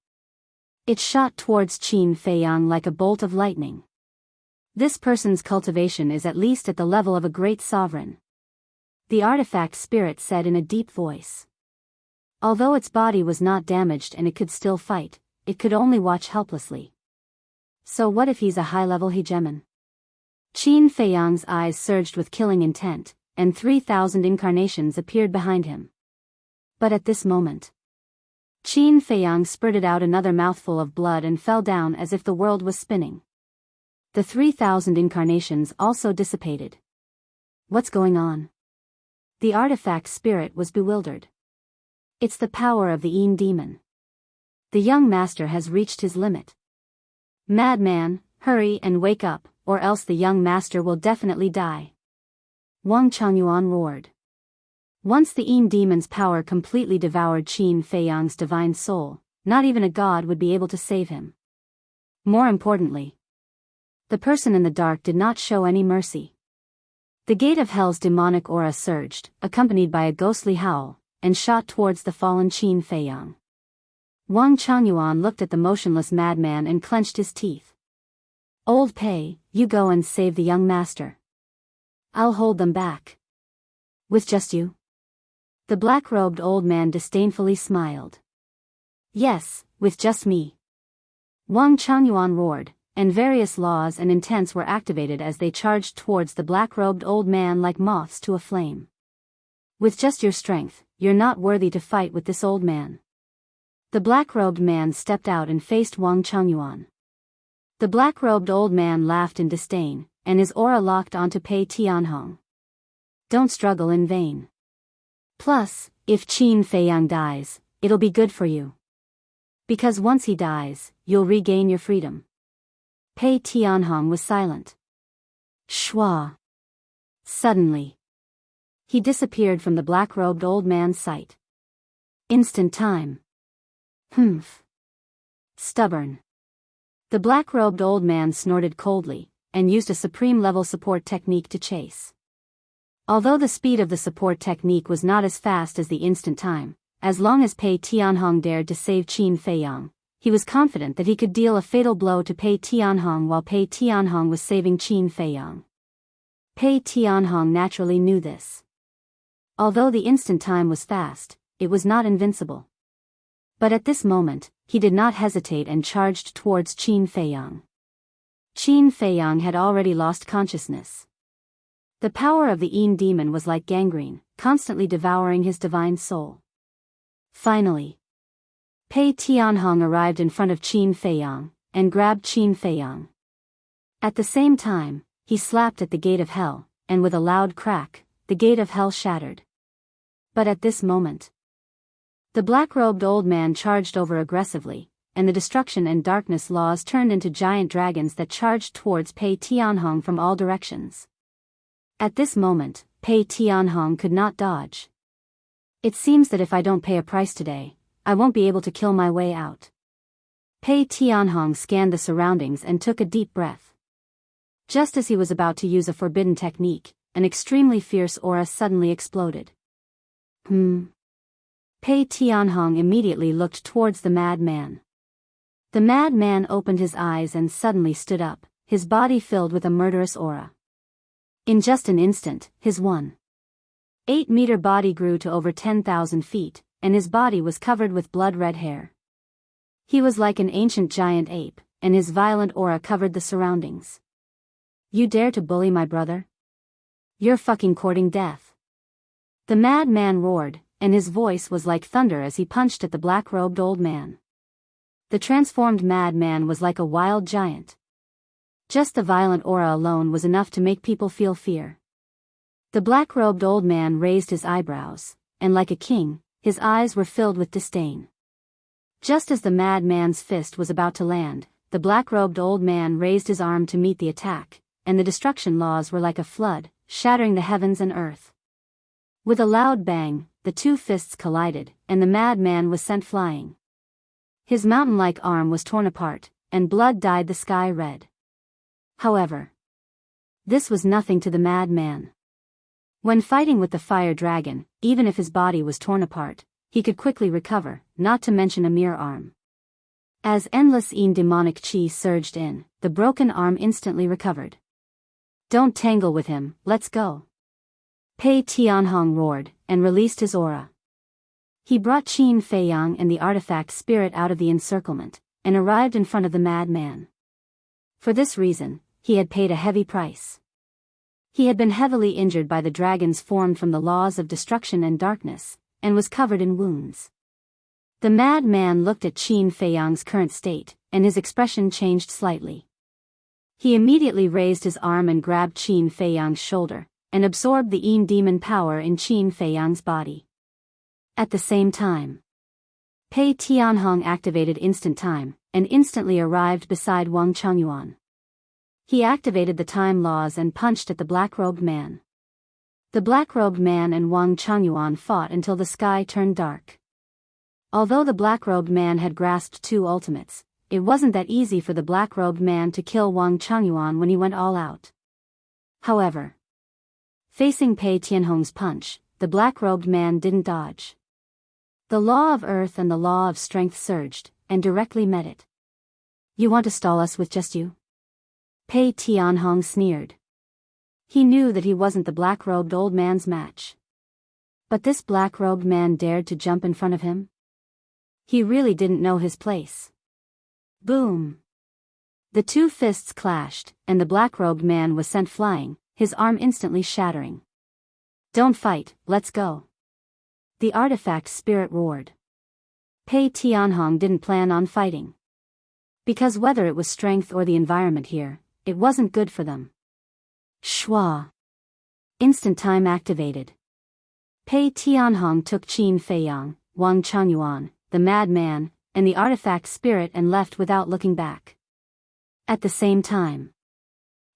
It shot towards Qin Feiyang like a bolt of lightning. This person's cultivation is at least at the level of a great sovereign. The artifact spirit said in a deep voice. Although its body was not damaged and it could still fight, it could only watch helplessly. So what if he's a high-level hegemon? Qin Feiyang's eyes surged with killing intent, and 3,000 incarnations appeared behind him. But at this moment, Qin Feiyang spurted out another mouthful of blood and fell down as if the world was spinning. The 3,000 incarnations also dissipated. What's going on? The artifact spirit was bewildered. It's the power of the Een demon. The young master has reached his limit. Madman, hurry and wake up, or else the young master will definitely die. Wang Changyuan roared. Once the Een demon's power completely devoured Qin Feiyang's divine soul, not even a god would be able to save him. More importantly, the person in the dark did not show any mercy. The gate of hell's demonic aura surged, accompanied by a ghostly howl, and shot towards the fallen Qin Feiyang. Wang Changyuan looked at the motionless madman and clenched his teeth. Old Pei, you go and save the young master. I'll hold them back. With just you? The black-robed old man disdainfully smiled. Yes, with just me. Wang Changyuan roared, and various laws and intents were activated as they charged towards the black-robed old man like moths to a flame. With just your strength, you're not worthy to fight with this old man. The black-robed man stepped out and faced Wang Changyuan. The black-robed old man laughed in disdain, and his aura locked onto Pei Tianhong. Don't struggle in vain. Plus, if Qin Feiyang dies, it'll be good for you. Because once he dies, you'll regain your freedom. Pei Tianhong was silent. Shwa. Suddenly, he disappeared from the black-robed old man's sight. Instant time. Humph. Stubborn. The black-robed old man snorted coldly, and used a supreme-level support technique to chase. Although the speed of the support technique was not as fast as the instant time, as long as Pei Tianhong dared to save Qin Feiyang, he was confident that he could deal a fatal blow to Pei Tianhong while Pei Tianhong was saving Qin Feiyang. Pei Tianhong naturally knew this. Although the instant time was fast, it was not invincible. But at this moment, he did not hesitate and charged towards Qin Feiyang. Qin Feiyang had already lost consciousness. The power of the Een demon was like gangrene, constantly devouring his divine soul. Finally, Pei Tianhong arrived in front of Qin Feiyang, and grabbed Qin Feiyang. At the same time, he slapped at the gate of hell, and with a loud crack, the gate of hell shattered. But at this moment, the black-robed old man charged over aggressively, and the destruction and darkness laws turned into giant dragons that charged towards Pei Tianhong from all directions. At this moment, Pei Tianhong could not dodge. It seems that if I don't pay a price today, I won't be able to kill my way out. Pei Tianhong scanned the surroundings and took a deep breath. Just as he was about to use a forbidden technique, an extremely fierce aura suddenly exploded. Pei Tianhong immediately looked towards the madman. The madman opened his eyes and suddenly stood up, his body filled with a murderous aura. In just an instant, his one 8-meter body grew to over 10,000 feet, and his body was covered with blood-red hair. He was like an ancient giant ape, and his violent aura covered the surroundings. You dare to bully my brother? You're fucking courting death. The madman roared, and his voice was like thunder as he punched at the black-robed old man. The transformed madman was like a wild giant. Just the violent aura alone was enough to make people feel fear. The black-robed old man raised his eyebrows, and like a king, his eyes were filled with disdain. Just as the madman's fist was about to land, the black-robed old man raised his arm to meet the attack, and the destruction laws were like a flood, shattering the heavens and earth. With a loud bang, the two fists collided, and the madman was sent flying. His mountain-like arm was torn apart, and blood dyed the sky red. However, this was nothing to the madman. When fighting with the fire dragon, even if his body was torn apart, he could quickly recover, not to mention a mere arm. As endless demonic chi surged in, the broken arm instantly recovered. Don't tangle with him, let's go. Pei Tianhong roared, and released his aura. He brought Qin Feiyang and the artifact spirit out of the encirclement, and arrived in front of the madman. For this reason, he had paid a heavy price. He had been heavily injured by the dragons formed from the laws of destruction and darkness, and was covered in wounds. The madman looked at Qin Feiyang's current state, and his expression changed slightly. He immediately raised his arm and grabbed Qin Feiyang's shoulder, and absorbed the demon power in Qin Feiyang's body. At the same time, Pei Tianhong activated Instant Time, and instantly arrived beside Wang Chengyuan. He activated the time laws and punched at the black-robed man. The black-robed man and Wang Chengyuan fought until the sky turned dark. Although the black-robed man had grasped two ultimates, it wasn't that easy for the black-robed man to kill Wang Chengyuan when he went all out. However, facing Pei Tianhong's punch, the black-robed man didn't dodge. The law of earth and the law of strength surged, and directly met it. You want to stall us with just you? Pei Tianhong sneered. He knew that he wasn't the black-robed old man's match. But this black-robed man dared to jump in front of him? He really didn't know his place. Boom! The two fists clashed, and the black-robed man was sent flying, his arm instantly shattering. Don't fight, let's go. The artifact spirit roared. Pei Tianhong didn't plan on fighting. Because whether it was strength or the environment here, it wasn't good for them. Shwa. Instant time activated. Pei Tianhong took Qin Feiyang, Wang Chengyuan, the madman, and the artifact spirit and left without looking back. At the same time,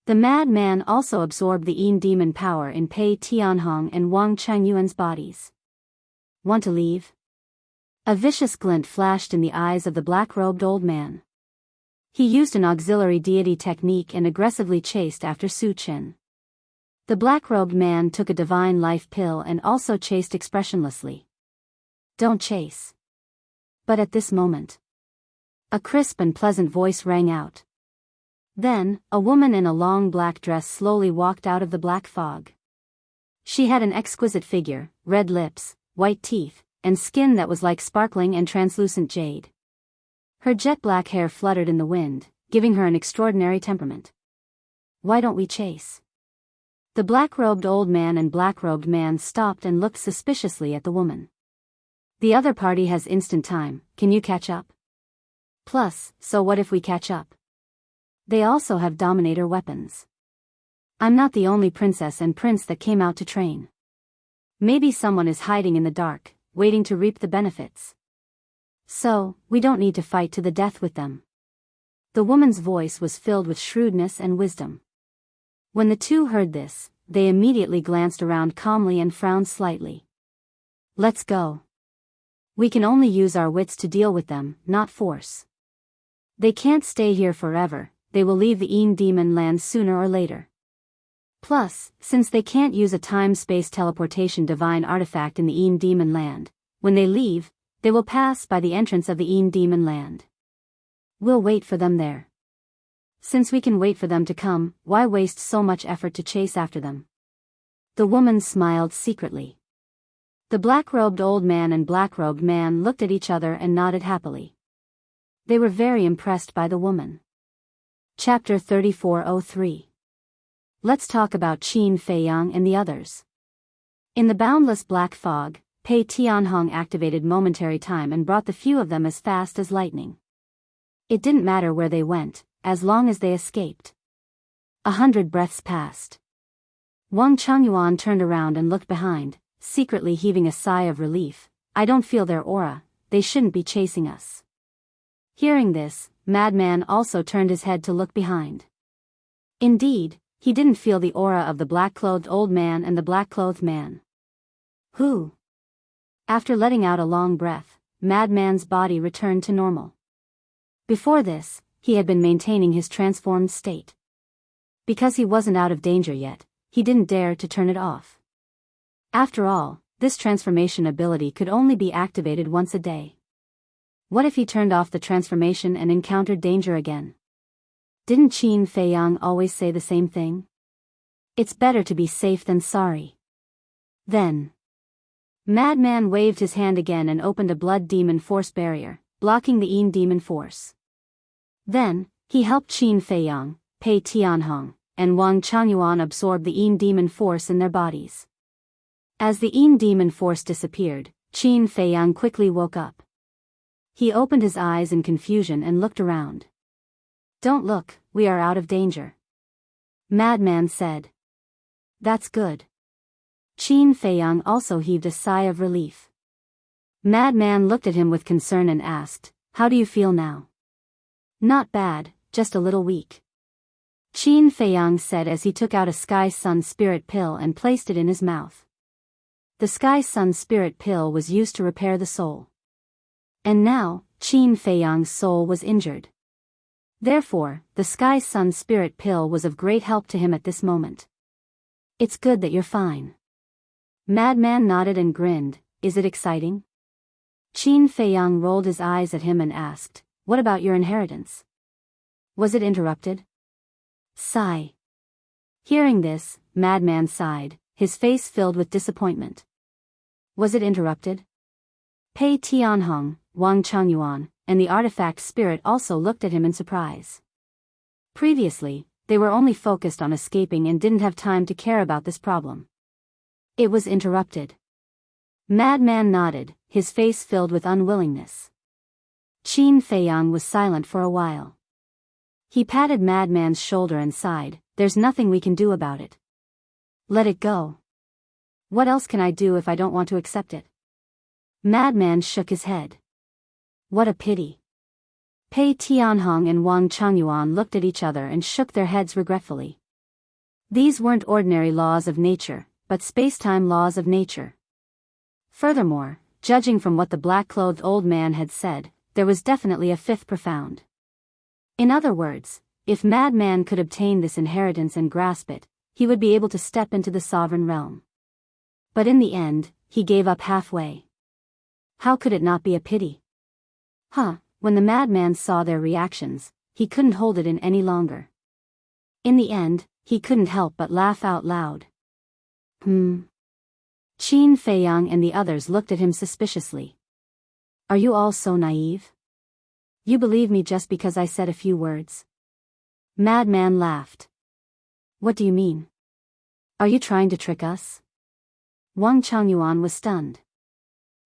the madman also absorbed the demon power in Pei Tianhong and Wang Chengyuan's bodies. Want to leave? A vicious glint flashed in the eyes of the black-robed old man. He used an auxiliary deity technique and aggressively chased after Su Qin. The black-robed man took a divine life pill and also chased expressionlessly. Don't chase. But at this moment, a crisp and pleasant voice rang out. Then, a woman in a long black dress slowly walked out of the black fog. She had an exquisite figure, red lips, white teeth, and skin that was like sparkling and translucent jade. Her jet-black hair fluttered in the wind, giving her an extraordinary temperament. Why don't we chase? The black-robed old man and black-robed man stopped and looked suspiciously at the woman. The other party has instant time, can you catch up? Plus, so what if we catch up? They also have Dominator weapons. I'm not the only princess and prince that came out to train. Maybe someone is hiding in the dark, waiting to reap the benefits. So, we don't need to fight to the death with them. The woman's voice was filled with shrewdness and wisdom. When the two heard this, they immediately glanced around calmly and frowned slightly. Let's go. We can only use our wits to deal with them, not force. They can't stay here forever, they will leave the demon land sooner or later. Plus, since they can't use a time-space teleportation divine artifact in the demon land, when they leave, they will pass by the entrance of the demon land. We'll wait for them there. Since we can wait for them to come, why waste so much effort to chase after them? The woman smiled secretly. The black-robed old man and black-robed man looked at each other and nodded happily. They were very impressed by the woman. Chapter 3403. Let's talk about Qin Feiyang and the others. In the boundless black fog, Pei Tianhong activated momentary time and brought the few of them as fast as lightning. It didn't matter where they went, as long as they escaped. 100 breaths passed. Wang Changyuan turned around and looked behind, secretly heaving a sigh of relief. I don't feel their aura, they shouldn't be chasing us. Hearing this, Madman also turned his head to look behind. Indeed, he didn't feel the aura of the black-clothed old man and the black-clothed man. Who? After letting out a long breath, Madman's body returned to normal. Before this, he had been maintaining his transformed state. Because he wasn't out of danger yet, he didn't dare to turn it off. After all, this transformation ability could only be activated once a day. What if he turned off the transformation and encountered danger again? Didn't Qin Feiyang always say the same thing? It's better to be safe than sorry. Then, Madman waved his hand again and opened a blood demon force barrier, blocking the Yin demon force. Then, he helped Qin Feiyang, Pei Tianhong, and Wang Changyuan absorb the Yin demon force in their bodies. As the Yin demon force disappeared, Qin Feiyang quickly woke up. He opened his eyes in confusion and looked around. Don't look, we are out of danger. Madman said. That's good. Qin Feiyang also heaved a sigh of relief. Madman looked at him with concern and asked, how do you feel now? Not bad, just a little weak. Qin Feiyang said as he took out a Sky Sun Spirit pill and placed it in his mouth. The Sky Sun Spirit pill was used to repair the soul. And now, Qin Feiyang's soul was injured. Therefore, the Sky Sun Spirit pill was of great help to him at this moment. It's good that you're fine. Madman nodded and grinned. Is it exciting? Qin Feiyang rolled his eyes at him and asked, what about your inheritance? Was it interrupted? Sigh. Hearing this, Madman sighed, his face filled with disappointment. Was it interrupted? Pei Tianhong, Wang Changyuan, and the artifact spirit also looked at him in surprise. Previously, they were only focused on escaping and didn't have time to care about this problem. It was interrupted. Madman nodded, his face filled with unwillingness. Qin Feiyang was silent for a while. He patted Madman's shoulder and sighed, there's nothing we can do about it. Let it go. What else can I do if I don't want to accept it? Madman shook his head. What a pity. Pei Tianhong and Wang Changyuan looked at each other and shook their heads regretfully. These weren't ordinary laws of nature, but space-time laws of nature. Furthermore, judging from what the black-clothed old man had said, there was definitely a fifth profound. In other words, if Madman could obtain this inheritance and grasp it, he would be able to step into the sovereign realm. But in the end, he gave up halfway. How could it not be a pity? When the Madman saw their reactions, he couldn't hold it in any longer. In the end, he couldn't help but laugh out loud. Qin Feiyang and the others looked at him suspiciously. Are you all so naive? You believe me just because I said a few words? Madman laughed. What do you mean? Are you trying to trick us? Wang Changyuan was stunned.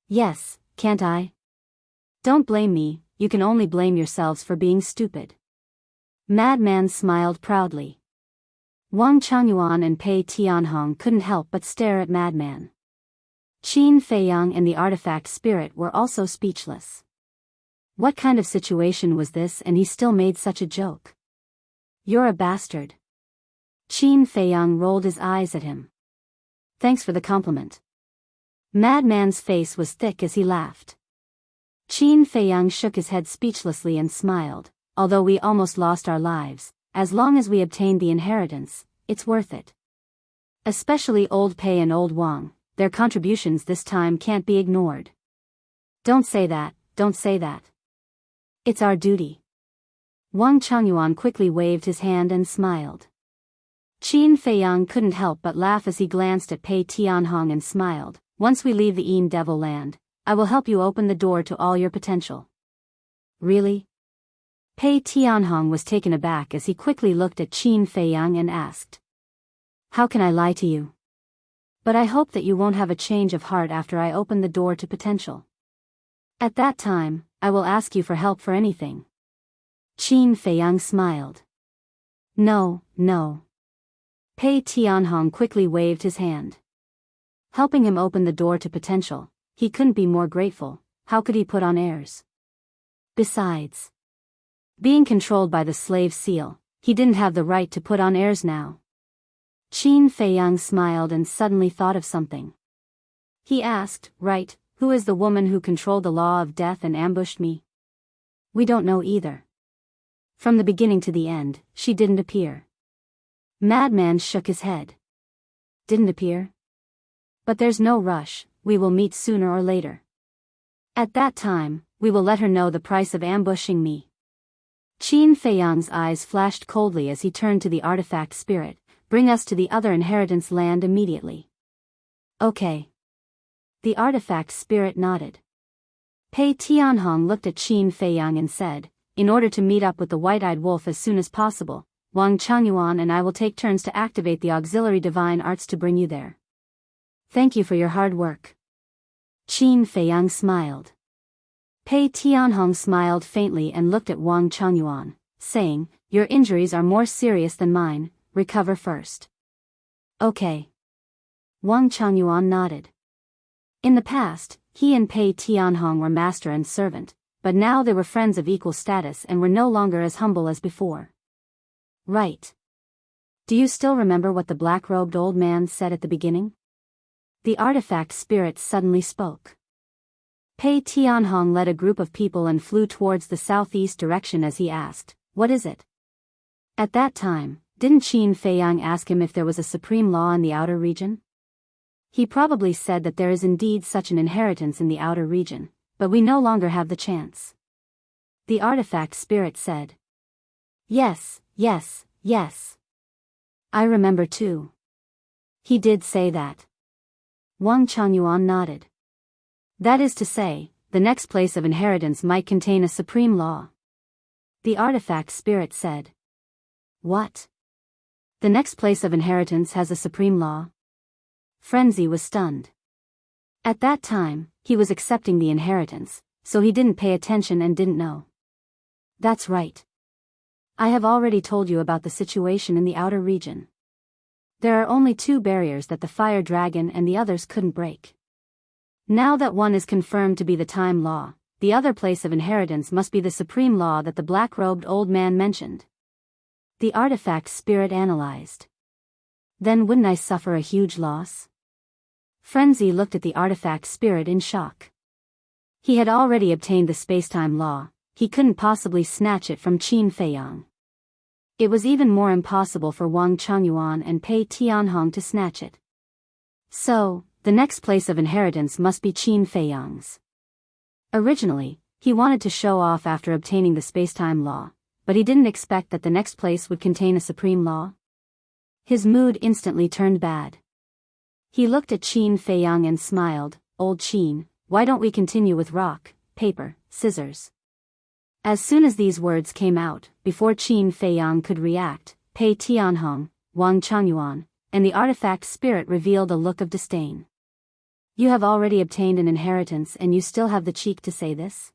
Yes, can't I? Don't blame me, you can only blame yourselves for being stupid. Madman smiled proudly. Wang Changyuan and Pei Tianhong couldn't help but stare at Madman. Qin Feiyang and the artifact spirit were also speechless. What kind of situation was this, and he still made such a joke? You're a bastard. Qin Feiyang rolled his eyes at him. Thanks for the compliment. Madman's face was thick as he laughed. Qin Feiyang shook his head speechlessly and smiled. Although we almost lost our lives, as long as we obtained the inheritance, it's worth it. Especially old Pei and old Wang, their contributions this time can't be ignored. Don't say that, don't say that. It's our duty. Wang Changyuan quickly waved his hand and smiled. Qin Feiyang couldn't help but laugh as he glanced at Pei Tianhong and smiled. once we leave the Een Devil land, I will help you open the door to all your potential. Really? Pei Tianhong was taken aback as he quickly looked at Qin Feiyang and asked. How can I lie to you? But I hope that you won't have a change of heart after I open the door to potential. At that time, I will ask you for help for anything. Qin Feiyang smiled. No, no. Pei Tianhong quickly waved his hand. Helping him open the door to potential, he couldn't be more grateful. How could he put on airs? Besides, being controlled by the slave seal, he didn't have the right to put on airs now. Qin Feiyang smiled and suddenly thought of something. He asked, right, who is the woman who controlled the law of death and ambushed me? We don't know either. From the beginning to the end, she didn't appear. Madman shook his head. Didn't appear? But there's no rush, we will meet sooner or later. At that time, we will let her know the price of ambushing me. Qin Feiyang's eyes flashed coldly as he turned to the artifact spirit. Bring us to the other inheritance land immediately. Okay. The artifact spirit nodded. Pei Tianhong looked at Qin Feiyang and said, in order to meet up with the white-eyed wolf as soon as possible, Wang Changyuan and I will take turns to activate the auxiliary divine arts to bring you there. Thank you for your hard work. Qin Feiyang smiled. Pei Tianhong smiled faintly and looked at Wang Changyuan, saying, your injuries are more serious than mine, recover first. Okay. Wang Changyuan nodded. In the past, he and Pei Tianhong were master and servant, but now they were friends of equal status and were no longer as humble as before. Right. Do you still remember what the black-robed old man said at the beginning? The artifact spirit suddenly spoke. Pei Tianhong led a group of people and flew towards the southeast direction as he asked, what is it? At that time, didn't Qin Feiyang ask him if there was a supreme law in the outer region? He probably said that there is indeed such an inheritance in the outer region, but we no longer have the chance. The artifact spirit said. Yes, yes, yes. I remember too. He did say that. Wang Changyuan nodded. That is to say, the next place of inheritance might contain a supreme law. The artifact spirit said. What? The next place of inheritance has a supreme law? Frenzy was stunned. At that time, he was accepting the inheritance, so he didn't pay attention and didn't know. That's right. I have already told you about the situation in the outer region. There are only 2 barriers that the fire dragon and the others couldn't break. Now that one is confirmed to be the time law, the other place of inheritance must be the supreme law that the black-robed old man mentioned. The artifact spirit analyzed. Then wouldn't I suffer a huge loss? Frenzy looked at the artifact spirit in shock. He had already obtained the space-time law, he couldn't possibly snatch it from Qin Feiyang. It was even more impossible for Wang Changyuan and Pei Tianhong to snatch it. So, the next place of inheritance must be Qin Feiyang's. Originally, he wanted to show off after obtaining the space-time law, but he didn't expect that the next place would contain a supreme law. His mood instantly turned bad. He looked at Qin Feiyang and smiled, old Qin, why don't we continue with rock, paper, scissors? As soon as these words came out, before Qin Feiyang could react, Pei Tianhong, Wang Changyuan, and the artifact spirit revealed a look of disdain. You have already obtained an inheritance and you still have the cheek to say this?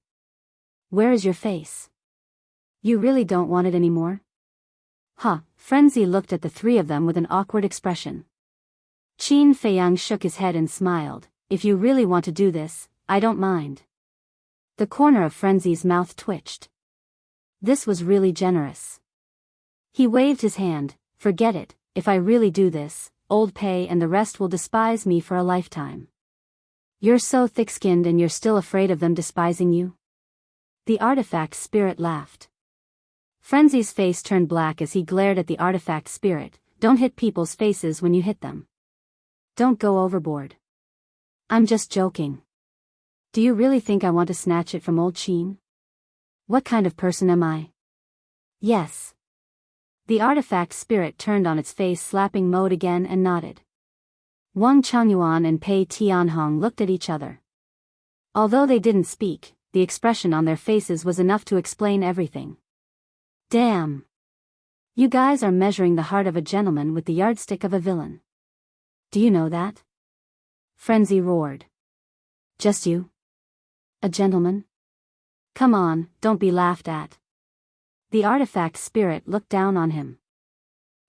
Where is your face? You really don't want it anymore? Huh, Frenzy looked at the 3 of them with an awkward expression. Qin Feiyang shook his head and smiled, if you really want to do this, I don't mind. The corner of Frenzy's mouth twitched. This was really generous. He waved his hand, forget it, if I really do this, old Pei and the rest will despise me for a lifetime. You're so thick-skinned and you're still afraid of them despising you? The artifact spirit laughed. Frenzy's face turned black as he glared at the artifact spirit, don't hit people's faces when you hit them. Don't go overboard. I'm just joking. Do you really think I want to snatch it from old Qin? What kind of person am I? Yes. The artifact spirit turned on its face slapping mode again and nodded. Wang Changyuan and Pei Tianhong looked at each other. Although they didn't speak, the expression on their faces was enough to explain everything. Damn! You guys are measuring the heart of a gentleman with the yardstick of a villain. Do you know that? Frenzy roared. Just you? A gentleman? Come on, don't be laughed at. The artifact spirit looked down on him.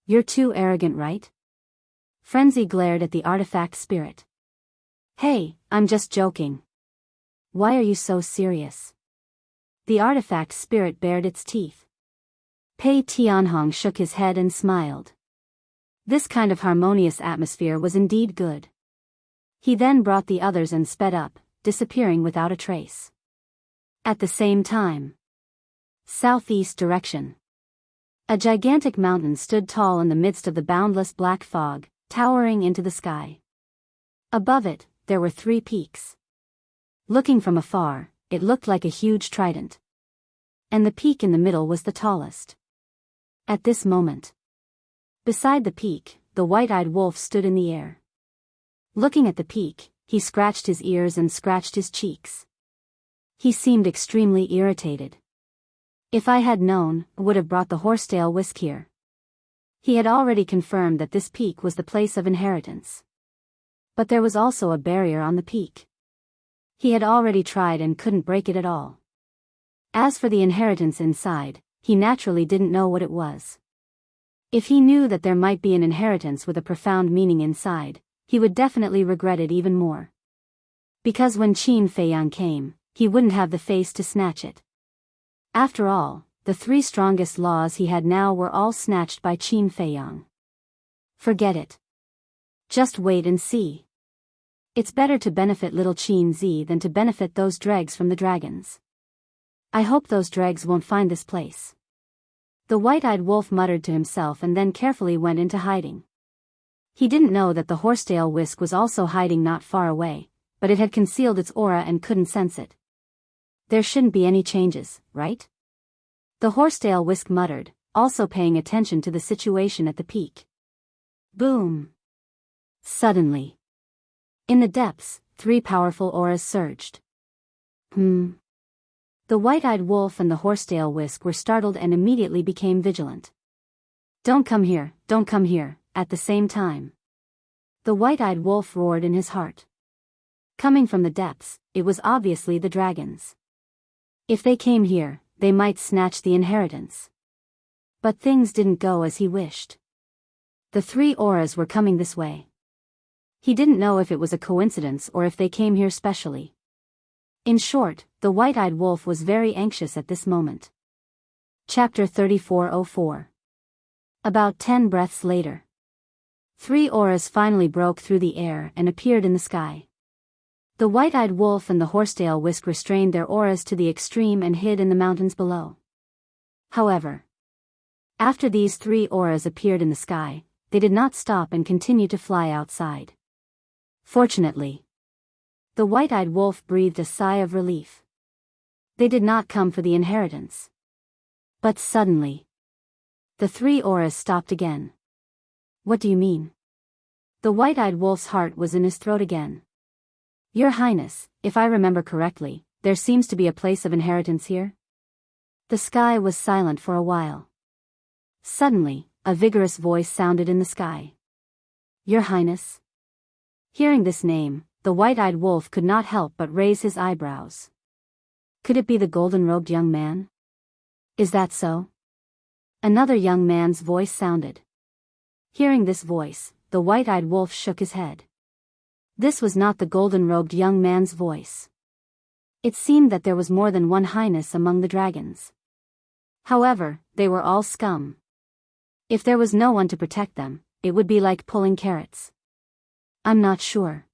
You're too arrogant, right? Frenzy glared at the artifact spirit. Hey, I'm just joking. Why are you so serious? The artifact spirit bared its teeth. Pei Tianhong shook his head and smiled. This kind of harmonious atmosphere was indeed good. He then brought the others and sped up, disappearing without a trace. At the same time, southeast direction. A gigantic mountain stood tall in the midst of the boundless black fog, towering into the sky. Above it, there were 3 peaks. Looking from afar, it looked like a huge trident. And the peak in the middle was the tallest. At this moment, beside the peak, the white-eyed wolf stood in the air. Looking at the peak, he scratched his ears and scratched his cheeks. He seemed extremely irritated. If I had known, I would have brought the horsetail whisk here. He had already confirmed that this peak was the place of inheritance. But there was also a barrier on the peak. He had already tried and couldn't break it at all. As for the inheritance inside, he naturally didn't know what it was. If he knew that there might be an inheritance with a profound meaning inside, he would definitely regret it even more. Because when Qin Feiyang came, he wouldn't have the face to snatch it. After all, the 3 strongest laws he had now were all snatched by Qin Feiyang. Forget it. Just wait and see. It's better to benefit little Qin Zi than to benefit those dregs from the dragons. I hope those dregs won't find this place. The white-eyed wolf muttered to himself and then carefully went into hiding. He didn't know that the horsetail whisk was also hiding not far away, but it had concealed its aura and couldn't sense it. There shouldn't be any changes, right? The horsetail whisk muttered, also paying attention to the situation at the peak. Boom! Suddenly, in the depths, 3 powerful auras surged. The white-eyed wolf and the horsetail whisk were startled and immediately became vigilant. Don't come here, at the same time. The white-eyed wolf roared in his heart. Coming from the depths, it was obviously the dragons. If they came here, they might snatch the inheritance. But things didn't go as he wished. The 3 auras were coming this way. He didn't know if it was a coincidence or if they came here specially. In short, the white-eyed wolf was very anxious at this moment. Chapter 3404. About 10 breaths later, 3 auras finally broke through the air and appeared in the sky. The white-eyed wolf and the horsetail whisk restrained their auras to the extreme and hid in the mountains below. However, after these 3 auras appeared in the sky, they did not stop and continued to fly outside. Fortunately, the white-eyed wolf breathed a sigh of relief. They did not come for the inheritance. But suddenly, the 3 auras stopped again. What do you mean? The white-eyed wolf's heart was in his throat again. Your Highness, if I remember correctly, there seems to be a place of inheritance here? The sky was silent for a while. Suddenly, a vigorous voice sounded in the sky. Your Highness? Hearing this name, the white-eyed wolf could not help but raise his eyebrows. Could it be the golden-robed young man? Is that so? Another young man's voice sounded. Hearing this voice, the white-eyed wolf shook his head. This was not the golden-robed young man's voice. It seemed that there was more than one highness among the dragons. However, they were all scum. If there was no one to protect them, it would be like pulling carrots. I'm not sure.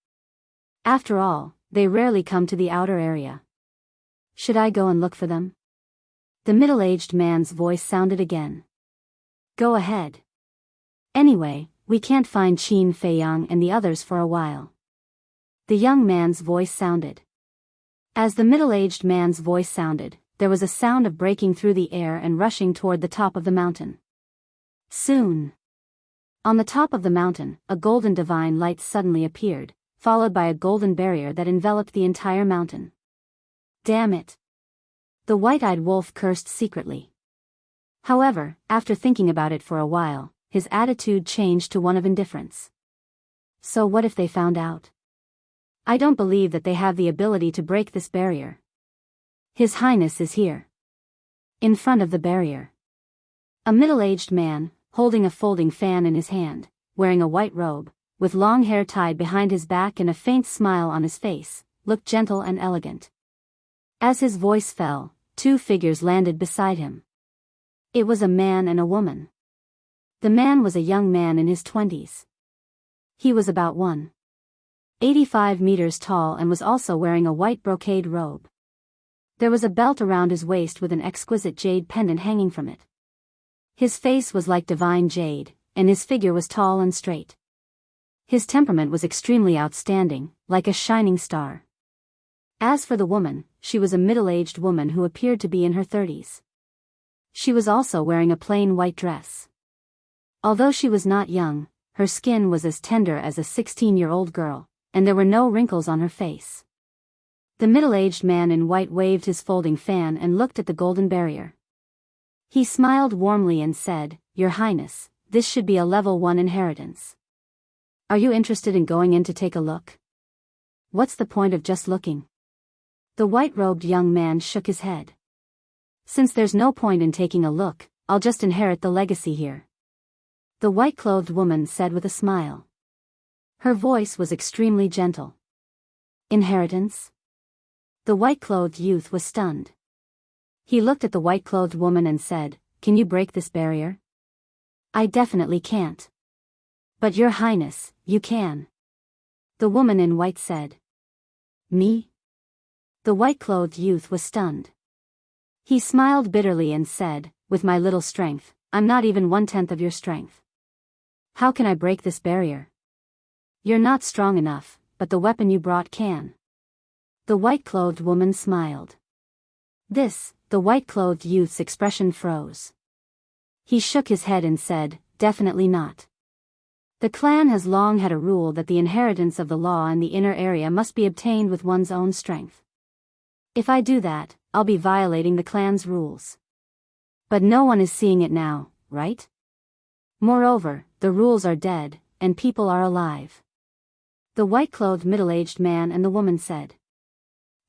After all, they rarely come to the outer area. Should I go and look for them? The middle-aged man's voice sounded again. Go ahead. Anyway, we can't find Qin Feiyang and the others for a while. The young man's voice sounded. As the middle-aged man's voice sounded, there was a sound of breaking through the air and rushing toward the top of the mountain. Soon, On the top of the mountain, a golden divine light suddenly appeared, followed by a golden barrier that enveloped the entire mountain. Damn it! The white-eyed wolf cursed secretly. However, after thinking about it for a while, his attitude changed to one of indifference. So what if they found out? I don't believe that they have the ability to break this barrier. His Highness is here. In front of the barrier. A middle-aged man, holding a folding fan in his hand, wearing a white robe, with long hair tied behind his back and a faint smile on his face, looked gentle and elegant. As his voice fell, two figures landed beside him. It was a man and a woman. The man was a young man in his 20s. He was about 185 meters tall and was also wearing a white brocade robe. There was a belt around his waist with an exquisite jade pendant hanging from it. His face was like divine jade, and his figure was tall and straight. His temperament was extremely outstanding, like a shining star. As for the woman, she was a middle-aged woman who appeared to be in her 30s. She was also wearing a plain white dress. Although she was not young, her skin was as tender as a 16-year-old girl, and there were no wrinkles on her face. The middle-aged man in white waved his folding fan and looked at the golden barrier. He smiled warmly and said, "Your Highness, this should be a level 1 inheritance. Are you interested in going in to take a look? What's the point of just looking?" The white-robed young man shook his head. "Since there's no point in taking a look, I'll just inherit the legacy here," the white-clothed woman said with a smile. Her voice was extremely gentle. "Inheritance?" The white-clothed youth was stunned. He looked at the white-clothed woman and said, "Can you break this barrier?" "I definitely can't." "But Your Highness, you can," the woman in white said. "Me?" The white-clothed youth was stunned. He smiled bitterly and said, "With my little strength, I'm not even 1/10 of your strength. How can I break this barrier? You're not strong enough, but the weapon you brought can." The white-clothed woman smiled. The white-clothed youth's expression froze. He shook his head and said, "Definitely not. The clan has long had a rule that the inheritance of the law in the inner area must be obtained with one's own strength. If I do that, I'll be violating the clan's rules. But no one is seeing it now, right? Moreover, the rules are dead, and people are alive." The white-clothed middle-aged man and the woman said.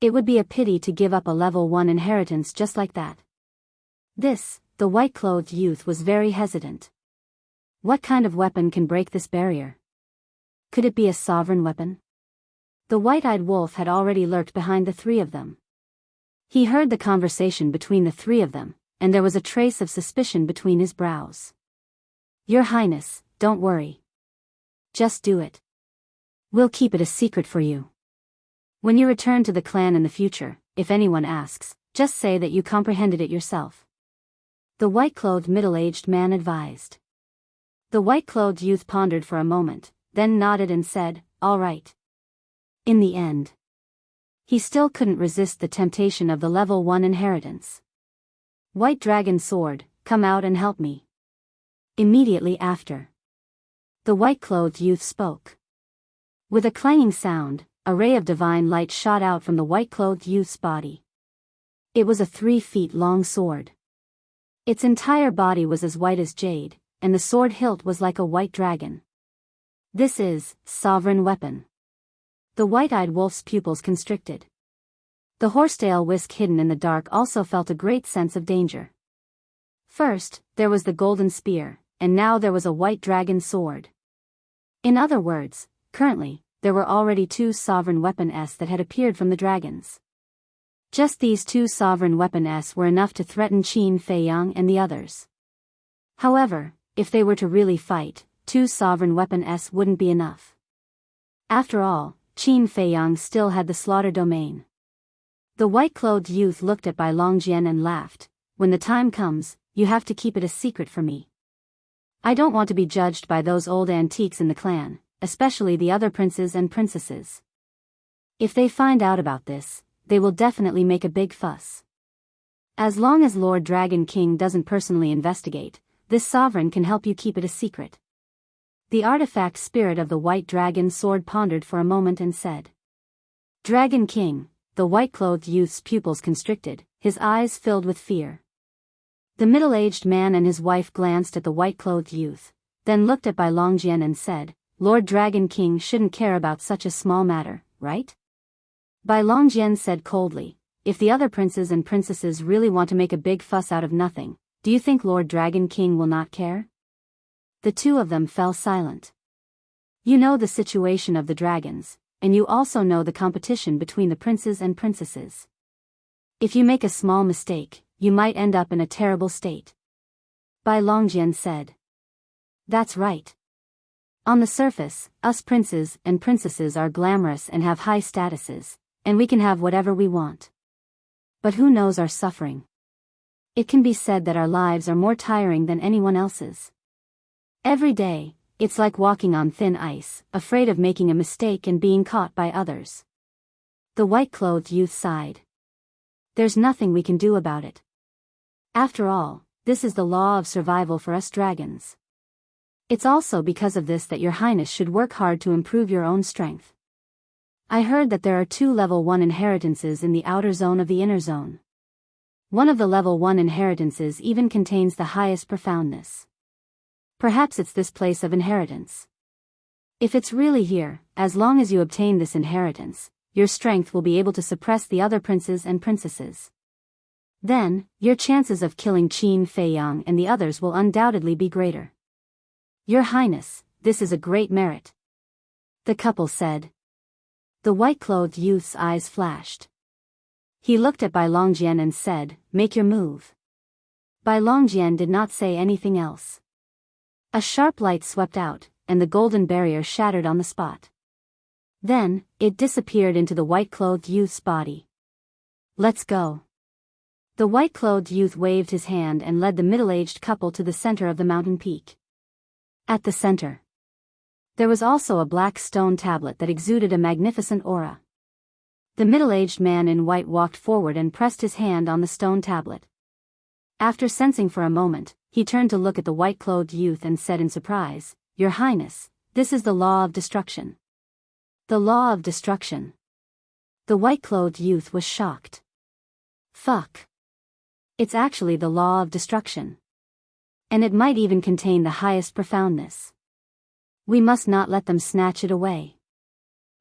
"It would be a pity to give up a level 1 inheritance just like that." The white-clothed youth was very hesitant. What kind of weapon can break this barrier? Could it be a sovereign weapon? The white-eyed wolf had already lurked behind the three of them. He heard the conversation between the three of them, and there was a trace of suspicion between his brows. "Your Highness, don't worry. Just do it. We'll keep it a secret for you. When you return to the clan in the future, if anyone asks, just say that you comprehended it yourself," the white-clothed middle-aged man advised. The white-clothed youth pondered for a moment, then nodded and said, "All right." In the end, he still couldn't resist the temptation of the level 1 inheritance. "White dragon sword, come out and help me." Immediately after, the white-clothed youth spoke. With a clanging sound, a ray of divine light shot out from the white-clothed youth's body. It was a 3 feet long sword. Its entire body was as white as jade, and the sword hilt was like a white dragon. "This is sovereign weapon." The white-eyed wolf's pupils constricted. The horsetail whisk hidden in the dark also felt a great sense of danger. First, there was the golden spear, and now there was a white dragon sword. In other words, currently, there were already 2 sovereign weapons that had appeared from the dragons. Just these 2 sovereign weapons were enough to threaten Qin Feiyang and the others. However, if they were to really fight, 2 sovereign weapons wouldn't be enough. After all, Qin Feiyang still had the slaughter domain. The white-clothed youth looked at Bai Longjian and laughed. "When the time comes, you have to keep it a secret for me. I don't want to be judged by those old antiques in the clan, especially the other princes and princesses. If they find out about this, they will definitely make a big fuss. As long as Lord Dragon King doesn't personally investigate, this sovereign can help you keep it a secret." The artifact spirit of the white dragon sword pondered for a moment and said, "Dragon King." The white-clothed youth's pupils constricted, his eyes filled with fear. The middle-aged man and his wife glanced at the white-clothed youth, then looked at Bai Longjian and said, "Lord Dragon King shouldn't care about such a small matter, right?" Bai Longjian said coldly, "If the other princes and princesses really want to make a big fuss out of nothing, do you think Lord Dragon King will not care?" The two of them fell silent. You know the situation of the dragons, and you also know the competition between the princes and princesses. If you make a small mistake, you might end up in a terrible state. Bai Longjian said. That's right. On the surface, us princes and princesses are glamorous and have high statuses, and we can have whatever we want. But who knows our suffering? It can be said that our lives are more tiring than anyone else's. Every day, it's like walking on thin ice, afraid of making a mistake and being caught by others. The white-clothed youth sighed. There's nothing we can do about it. After all, this is the law of survival for us dragons. It's also because of this that your highness should work hard to improve your own strength. I heard that there are 2 level 1 inheritances in the outer zone of the inner zone. One of the level 1 inheritances even contains the highest profoundness. Perhaps it's this place of inheritance. If it's really here, as long as you obtain this inheritance, your strength will be able to suppress the other princes and princesses. Then, your chances of killing Qin Feiyang and the others will undoubtedly be greater. Your Highness, this is a great merit. The couple said. The white-clothed youth's eyes flashed. He looked at Bai Longjian and said, "Make your move." Bai Longjian did not say anything else. A sharp light swept out, and the golden barrier shattered on the spot. Then, it disappeared into the white-clothed youth's body. Let's go. The white-clothed youth waved his hand and led the middle-aged couple to the center of the mountain peak. At the center, there was also a black stone tablet that exuded a magnificent aura. The middle-aged man in white walked forward and pressed his hand on the stone tablet. After sensing for a moment, he turned to look at the white-clothed youth and said in surprise, "Your Highness, this is the law of destruction." The law of destruction. The white-clothed youth was shocked. Fuck. It's actually the law of destruction. And it might even contain the highest profoundness. We must not let them snatch it away.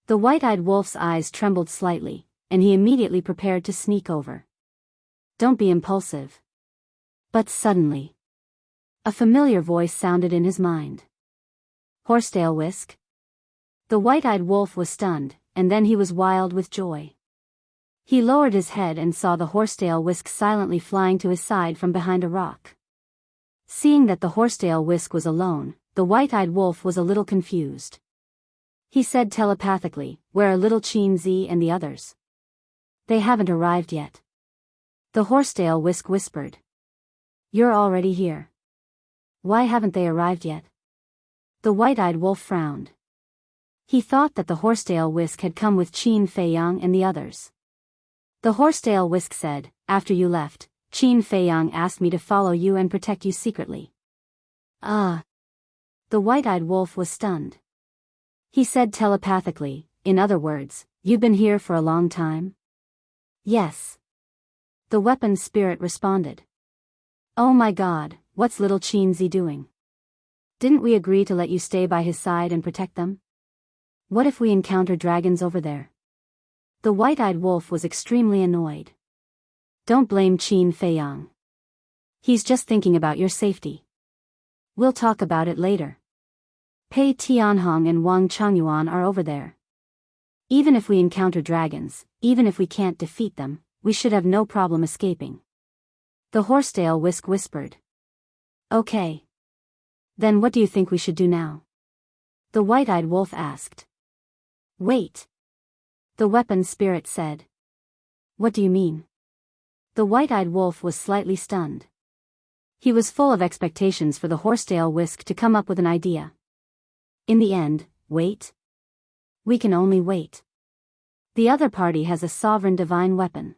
The white-eyed wolf's eyes trembled slightly, and he immediately prepared to sneak over. Don't be impulsive. But suddenly, a familiar voice sounded in his mind. Horsetail Whisk? The white-eyed wolf was stunned, and then he was wild with joy. He lowered his head and saw the horsetail Whisk silently flying to his side from behind a rock. Seeing that the horsetail Whisk was alone, the white-eyed wolf was a little confused. He said telepathically, "Where are little Qin Zi and the others?" "They haven't arrived yet." The horsetail Whisk whispered. "You're already here. Why haven't they arrived yet?" The white-eyed wolf frowned. He thought that the horsetail Whisk had come with Qin Feiyang and the others. The horsetail Whisk said, "After you left, Qin Feiyang asked me to follow you and protect you secretly." Ah. The white-eyed wolf was stunned. He said telepathically, "In other words, you've been here for a long time?" "Yes." The weapon spirit responded. "Oh my god, what's little Qin Zi doing? Didn't we agree to let you stay by his side and protect them? What if we encounter dragons over there?" The white-eyed wolf was extremely annoyed. "Don't blame Qin Feiyang. He's just thinking about your safety. We'll talk about it later. Pei Tianhong and Wang Changyuan are over there. Even if we encounter dragons, even if we can't defeat them, we should have no problem escaping." The horsetail Whisk whispered. "Okay. Then what do you think we should do now?" The white-eyed wolf asked. "Wait." The weapon spirit said. "What do you mean?" The white-eyed wolf was slightly stunned. He was full of expectations for the horsetail Whisk to come up with an idea. In the end, wait? We can only wait. The other party has a sovereign divine weapon.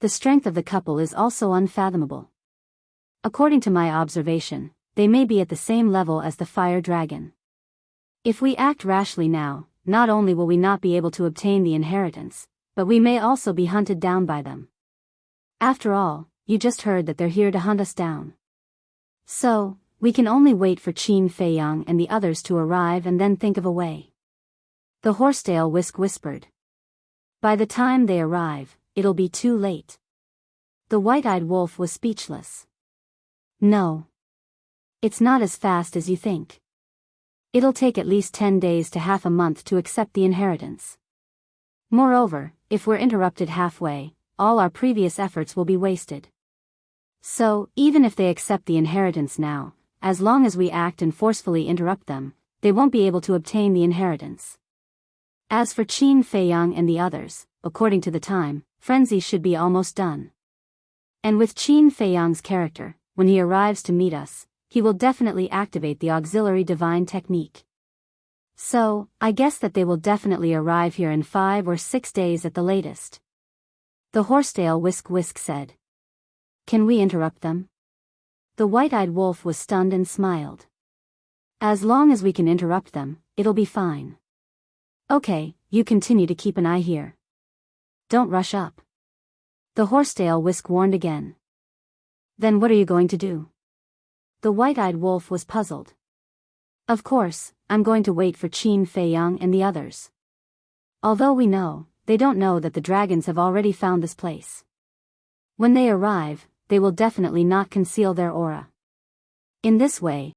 The strength of the couple is also unfathomable. According to my observation, they may be at the same level as the fire dragon. If we act rashly now, not only will we not be able to obtain the inheritance, but we may also be hunted down by them. After all, you just heard that they're here to hunt us down. So, we can only wait for Qin Feiyang and the others to arrive and then think of a way. The Horsetail Whisk whispered. By the time they arrive, it'll be too late. The White-Eyed Wolf was speechless. No. It's not as fast as you think. It'll take at least 10 days to half a month to accept the inheritance. Moreover, if we're interrupted halfway, all our previous efforts will be wasted. So, even if they accept the inheritance now, as long as we act and forcefully interrupt them, they won't be able to obtain the inheritance. As for Qin Feiyang and the others, according to the time, frenzy should be almost done. And with Qin Feiyang's character, when he arrives to meet us, he will definitely activate the auxiliary divine technique. So, I guess that they will definitely arrive here in 5 or 6 days at the latest. The Horsetail Whisk said. Can we interrupt them? The White-Eyed Wolf was stunned and smiled. As long as we can interrupt them, it'll be fine. Okay, you continue to keep an eye here. Don't rush up. The Horsetail Whisk warned again. Then what are you going to do? The White-Eyed Wolf was puzzled. Of course, I'm going to wait for Qin Feiyang and the others. Although we know, they don't know that the dragons have already found this place. When they arrive, they will definitely not conceal their aura. In this way,